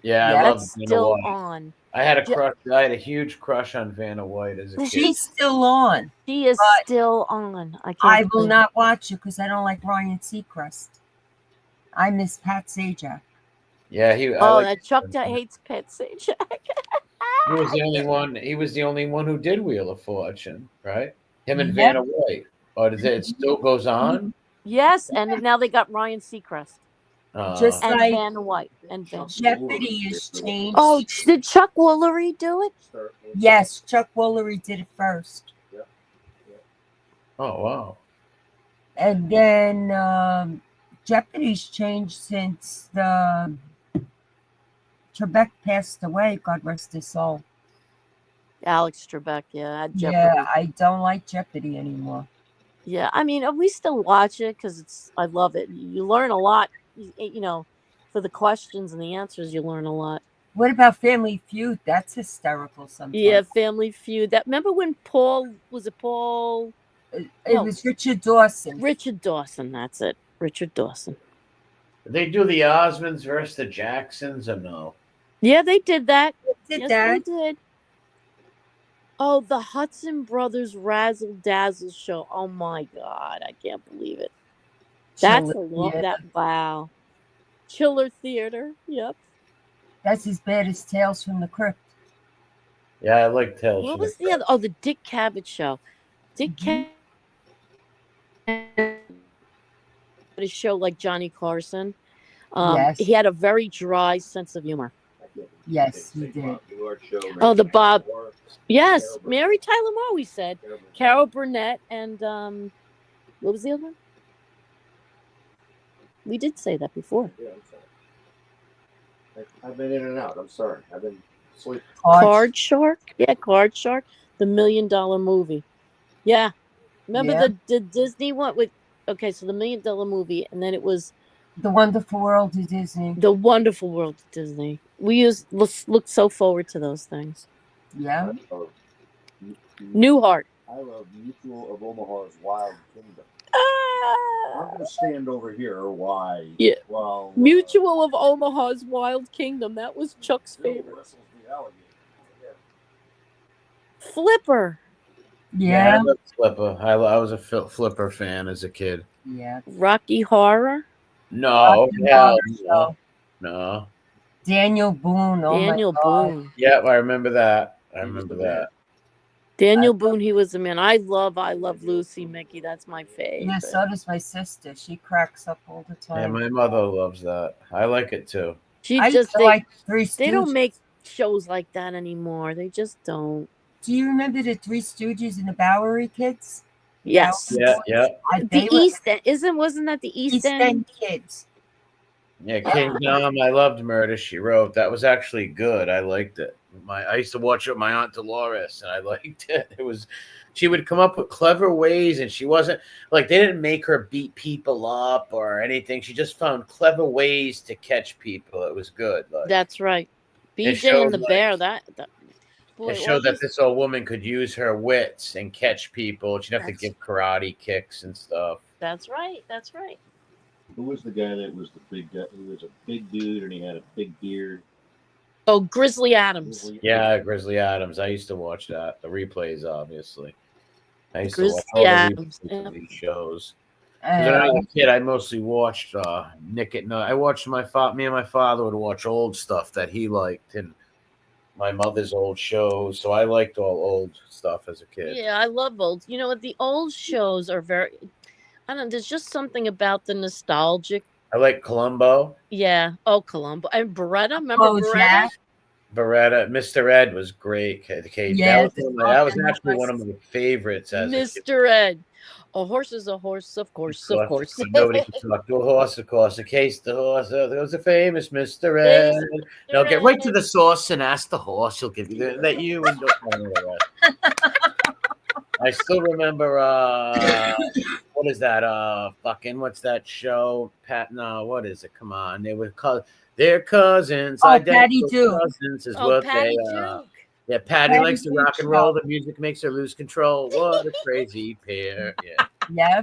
Yeah, Yeah, I love That's Vanna still White. on. I had a huge crush on Vanna White as a kid. She's still on. She is But still on. I can't. I will believe- not watch it because I don't like Ryan Seacrest. I miss Pat Sajak. Yeah, Oh, that Chuck that hates Pet Sajak. he was the only one. He was the only one who did Wheel of Fortune, right? Him and Yep. Vanna White. Or does it still goes on? Yes, and now they got Ryan Seacrest Just and like Vanna White and Van. Jeopardy is changed. Oh, did Chuck Woolery do it? Yes, Chuck Woolery did it first. Oh wow. And then Jeopardy's changed since the Trebek passed away, God rest his soul. Alex Trebek, yeah. Jeopardy. Yeah, I don't like Jeopardy anymore. Yeah, I mean, we still watch it because I love it. You learn a lot, you know, for the questions and the answers. You learn a lot. What about Family Feud? That's hysterical sometimes. Yeah, Family Feud. That remember when Paul was it Paul? It No. was Richard Dawson. Richard Dawson. That's it. Richard Dawson. Did they do the Osmonds versus the Jacksons or no? Yeah, they did that. Did Yes, that? they did. Oh, the Hudson Brothers Razzle Dazzle show. Oh my God, I can't believe it. That's a lot. Yeah. That wow. Chiller Theater. Yep. That's as bad as Tales from the Crypt. Yeah, I like Tales. What from was the the other? Oh, the Dick Cavett show. Dick Cavett had a show like Johnny Carson. Yes. He had a very dry sense of humor. Yes, he did. Oh, the Bob. Yes, Mary Tyler Moore. We said Carol Burnett and What was the other one? We did say that before. Yeah, I'm sorry. I've been in and out. I'm sorry. I've been sleeping. Card Shark? Yeah, Card Shark. The $1 Million Movie. Yeah. Remember Yeah. the Disney one with okay, so the $1 Million movie, and then it was The Wonderful World of Disney. The Wonderful World of Disney. We used look so forward to those things. Yeah. Newhart. I love Mutual of Omaha's Wild Kingdom. I'm Ah, gonna stand over here. Why? Yeah. Well, Mutual of Omaha's Wild Kingdom. That was Chuck's Bill favorite. wrestles the alligator. Yeah. Flipper. Yeah. I love Flipper. I was a Flipper fan as a kid. Yeah. Rocky Horror. No, Rocky hell Horror no. Show. No. Daniel Boone. Oh Daniel my God. Boone. Yep, I remember that. I He was remember the man. that. Daniel Boone, he was the man. I love Lucy Mickey. That's my Yeah, favorite. so does my sister. She cracks up all the Yeah, time. my mother loves that. I like it too. She I just used to like Three Stooges. they don't make shows like that anymore. They just don't. Do you remember the Three Stooges and the Bowery Kids? The Yes. Bowery Yeah, Boys? yeah. They The were East End wasn't that the East End? Kids. Yeah, Kingdom. I loved Murder, She Wrote. That was actually good. I liked it. I used to watch it with my Aunt Dolores, and I liked it. She would come up with clever ways, and she wasn't like they didn't make her beat people up or anything. She just found clever ways to catch people. It was good. Like, That's right. BJ showed, and the like- Bear. That boy, it showed all that these- this old woman could use her wits and catch people. She'd have to give karate kicks and stuff. That's right. That's right. Who was the guy that was the big guy? He was a big dude and he had a big beard. Oh, Grizzly Adams. Yeah, Grizzly Adams. I used to watch that. The replays, obviously. I used Grizzly to watch all the Adams, replays yeah. of these shows. 'Cause when I was a kid, I mostly watched Nick at Night. I watched me and my father would watch old stuff that he liked and my mother's old shows. So I liked all old stuff as a kid. Yeah, I love old. You know what? The old shows are very. I don't know. There's just something about the nostalgic. I like Columbo. Yeah. Oh, Columbo and Beretta. Remember Oh, Beretta? Jack. Beretta, Mr. Ed was great. Yeah, that was actually one of my favorites as a kid. Mr. Ed. A horse is a horse, of course, of course. Nobody can talk to a horse, of course. In case the horse, there was a famous Mr. Ed. No, get right to the source and ask the horse. He'll give you let you and the rest. I still remember what is that? What's that show? What is it? Come on. They're cousins. Oh, Identical Patty Duke. cousins is Oh, what Patty they Duke. yeah, Patty Patty likes to Duke rock and show. roll. The music makes her lose control. What a crazy pair. Yeah. Yeah.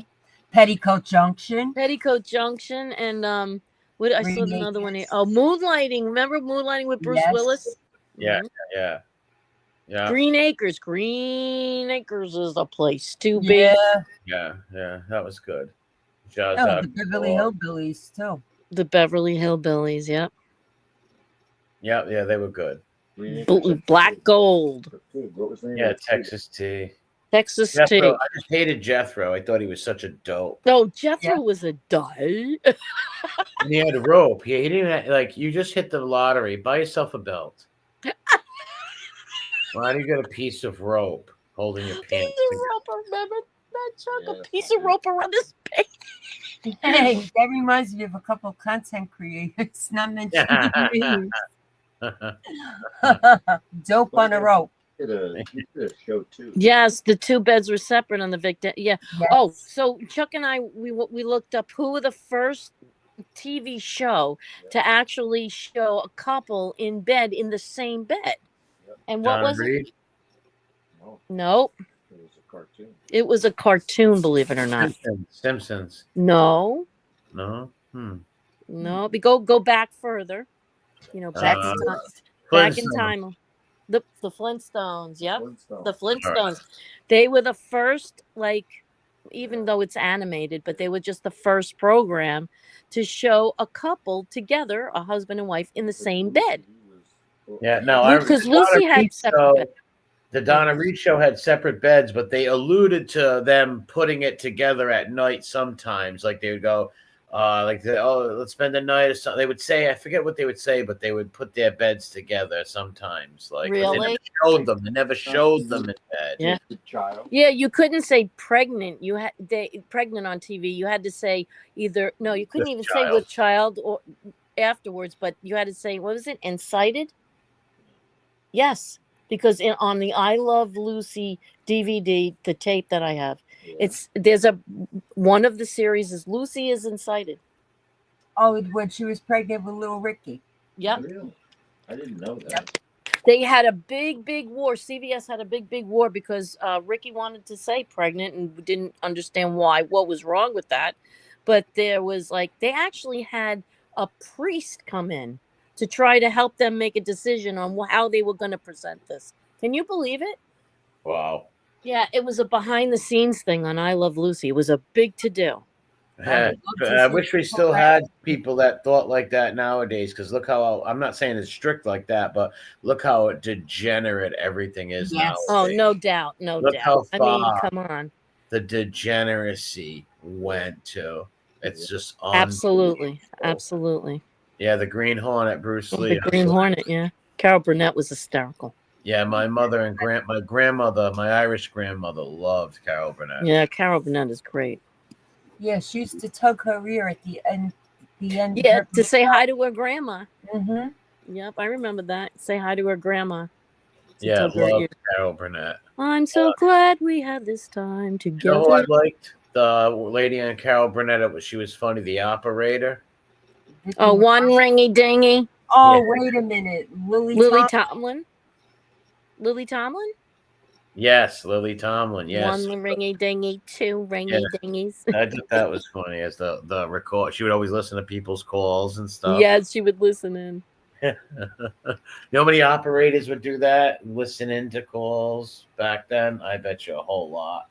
Petticoat Junction. Petticoat Junction and what I saw Green another one here. Acres. Oh, Moonlighting. Remember Moonlighting with Bruce Yes. Willis? Yeah, Mhm. yeah. Yeah. Green Acres. Green Acres is a place to be. Yeah. Yeah. That was good. Just, Oh, the Beverly Hillbillies too. The Beverly Hillbillies. Yep. yeah, they were good. Black Gold. What was the name Yeah, of the kid? Texas Tea. Texas Jethro, Tea. I just hated Jethro. I thought he was such a dope. No, Jethro Yeah. was a dud. And he had rope. He didn't have, like you just hit the lottery. Buy yourself a belt. Why do you get a piece of rope holding your Piece pants? of rope, remember that, Chuck? Yeah, A piece of rope around his face. Hey, that reminds me of a couple of content creators. Not mentioning names. Dope on a rope. He did a show too. Yes, the two beds were separate on the victim. Yeah. Yes. Oh, so Chuck and I, we looked up who were the first TV show to actually show a couple in bed in the same bed. And what Donna was it? Reed? No, Nope. it was a cartoon. It was a cartoon, believe it or not. Simpsons. No. No. No. Go back further. You know, back Uh, in time. Back in Flintstones. time. The Flintstones, yep. Flintstones. The Flintstones. They were the first, like, even though it's animated, but they were just the first program to show a couple together, a husband and wife, in the same bed. Yeah, no, Because the Donna Lucy had Reed separate show- beds. The Donna Reed show had separate beds, but they alluded to them putting it together at night sometimes. Like they would go, like let's spend the night or something. They would say, I forget what they would say, but they would put their beds together sometimes. Like, but they never Really? showed them. They never showed them in bed. Yeah. The child. Yeah, you couldn't say pregnant. You had pregnant on TV. You had to say either no. You couldn't With even say child. with child or afterwards. But you had to say what was it? Incited. Yes, because on the I Love Lucy DVD, the tape that I have, Yeah. there's one of the series is Lucy is incited. Oh, when she was pregnant with little Ricky. Yep. Really? I didn't know that. They had a big war. CBS had a big war because Ricky wanted to say pregnant and didn't understand what was wrong with that. But there was they actually had a priest come in to try to help them make a decision on how they were going to present this. Can you believe it? Wow. Yeah, it was a behind the scenes thing on I Love Lucy. It was a big to do. I wish we still had people that thought like that nowadays. Because look how I'm not saying it's strict like that, but look how degenerate everything is now. Yes. Oh, no doubt, no Look doubt. how I mean, far come on. the degeneracy went to. It's just Absolutely, unbelievable. absolutely. Yeah, the Green Hornet, Bruce Lee. The Green Hornet, yeah. Carol Burnett was hysterical. Yeah, my mother and my grandmother, my Irish grandmother, loved Carol Burnett. Yeah, Carol Burnett is great. Yeah, she used to tug her ear at the end. Yeah, to say hi to her grandma. Mm-hmm. Yep, I remember that. Say hi to her grandma. Yeah, loved Carol Burnett. I'm so glad we had this time You know together. who I liked? The lady on Carol Burnett. She was funny. The operator. Oh, one ringy dingy. Oh, Yeah. wait a minute. Lily Tomlin. Lily Tomlin? Yes, Lily Tomlin. Yes. One ringy dingy, two ringy dingies. I thought that was funny as the record. She would always listen to people's calls and stuff. Yes, she would listen in. You know how many operators would do that? Listen into calls back then? I bet you a whole lot.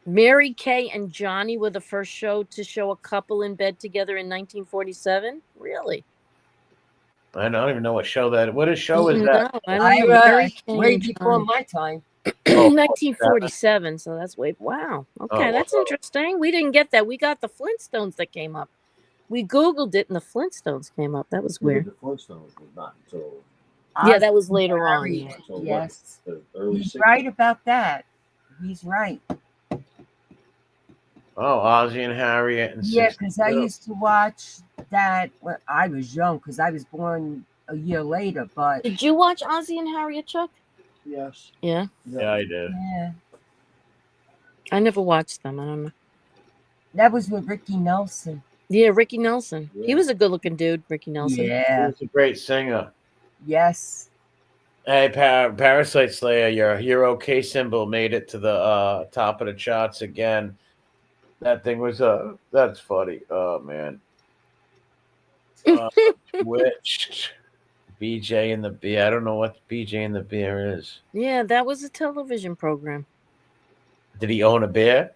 Mary Kay and Johnny were the first show to show a couple in bed together in 1947. Really? I don't even know what show that. What show is that? No, I don't know. Mary Kay way and before Johnny. my time. 1947. So that's way. Wow. Okay, that's wow. interesting. We didn't get that. We got the Flintstones that came up. We Googled it and the Flintstones came up. That was weird. The Flintstones was not until. Yeah, that was later on. Yeah. So Yes. What, the early He's 60s? right about that. He's right. Oh, Ozzie and Harriet. And Yeah, Sister because I Bill. used to watch that when I was young, because I was born a year later. But Did you watch Ozzie and Harriet, Chuck? Yes. Yeah. Yeah, I did. yeah, I never watched them. I don't know. that was with Ricky Nelson. Yeah, Ricky Nelson. Yeah. He was a good-looking dude, Ricky Nelson. He Yeah. was a great singer. Yes. Hey, Parasite Slayer, your hero K symbol made it to the top of the charts again. That thing was that's funny. Oh man. Which BJ and the Beer? I don't know what BJ and the Beer is. Yeah, that was a television program. Did he own a beer?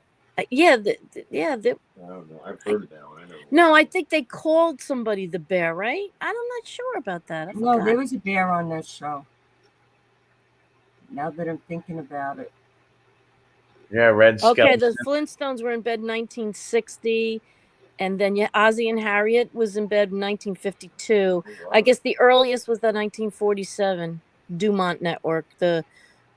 Yeah, I don't know. I've heard of that one. I know. no, I think they called somebody the bear, right? I'm not sure about that. I No, forgot. there was a bear on that show. Now that I'm thinking about it. Yeah, Red Skeleton. Okay, the Flintstones were in bed in 1960, and then Ozzie and Harriet was in bed in 1952. I guess the earliest was the 1947 Dumont Network. The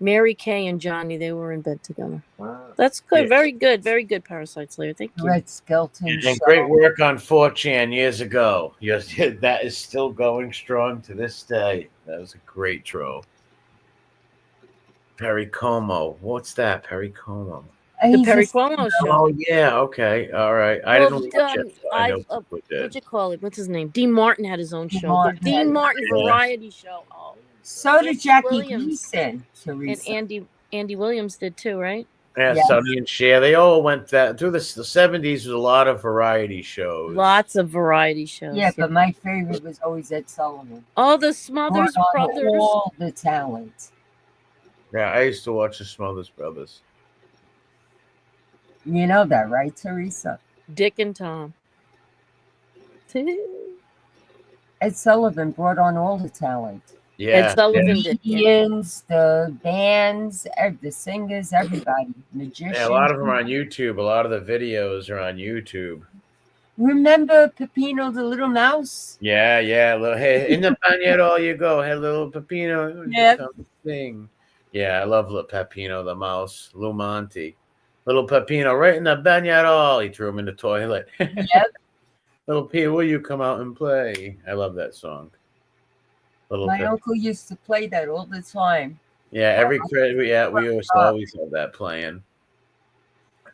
Mary Kay and Johnny, they were in bed together. Wow. That's good. Yeah. Very good, Parasite Slayer. Thank you. Red Skeleton And show. great work on 4chan years ago. Yes, that is still going strong to this day. That was a great troll. Perry Como. What's that? Perry Como. The He's Perry a- Cuomo show. Oh yeah, okay, all right. I Well, didn't watch it. So I know people what'd did. you call it? What's his name? Dean Martin had his own Dean show. Martin The Dean had- Martin Yeah. variety show. Oh, So did Jackie Williams. Gleason, and Teresa. Andy Williams did too, right? Yeah, Yes. Sonny and Cher. They all went that through the 70s. Was a lot of variety shows. Lots of variety shows. Yeah, but my favorite was always Ed Sullivan. Oh, the Smothers Brought on Brothers. all the talent. Yeah, I used to watch the Smothers Brothers. You know that, right, Teresa? Dick and Tom. Ed Sullivan brought on all the talent. Yeah, Ed Sullivan yeah. did. Yeah. Comedians, the bands, the singers, everybody, magicians. Yeah, a lot of them are on YouTube. A lot of the videos are on YouTube. Remember Peppino the little mouse? Yeah, yeah. Little, hey, in the bagnetto you go. Hey, little Peppino, Yep. come sing. Yeah, I love little Peppino the mouse, Lou Monte. Little Peppino, right in the bagnetto. He threw him in the toilet. Yep. Little P, will you come out and play? I love that song. Little My Pep. uncle used to play that all the time. Yeah, every credit. Yeah, we used to always have that playing.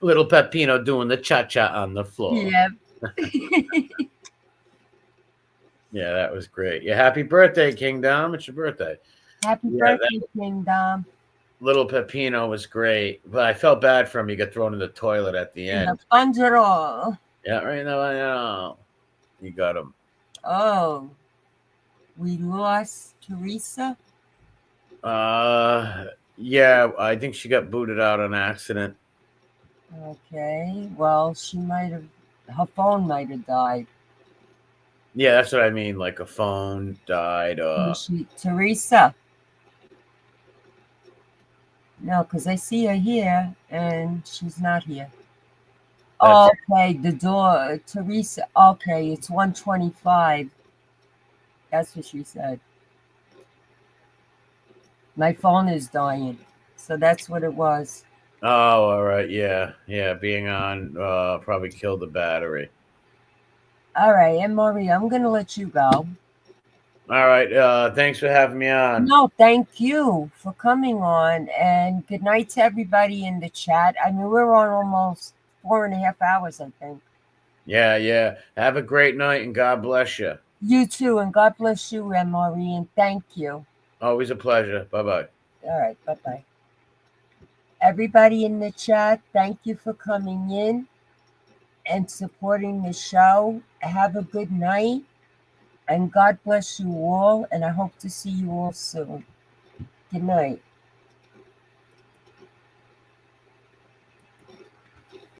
Little Peppino doing the cha cha on the floor. Yep. Yeah, that was great. Yeah, happy birthday, King Dom. It's your birthday. Happy Yeah, birthday, King Dom. Little Peppino was great, but I felt bad for him. He got thrown in the toilet at the In the end. Banjaro. Yeah, right now I know. You got him. Oh, we lost Teresa. Yeah, I think she got booted out on accident. Okay, well, she might have, her phone might have died. Yeah, that's what I mean. Like a phone died. Teresa. No, because I see her here and she's not here. That's- Okay, the door, Teresa. Okay, it's 125. That's what she said. My phone is dying. So that's what it was. Oh, all right. Yeah, yeah. Being on probably killed the battery. All right, MRE, I'm going to let you go. All right. Thanks for having me on. No, thank you for coming on. And good night to everybody in the chat. I mean, we're on almost 4.5 hours, I think. Yeah, yeah. Have a great night and God bless you. You too. And God bless you, MRE. And thank you. Always a pleasure. Bye bye. All right, bye-bye. Everybody in the chat, thank you for coming in and supporting the show. Have a good night. And God bless you all. And I hope to see you all soon. Good night.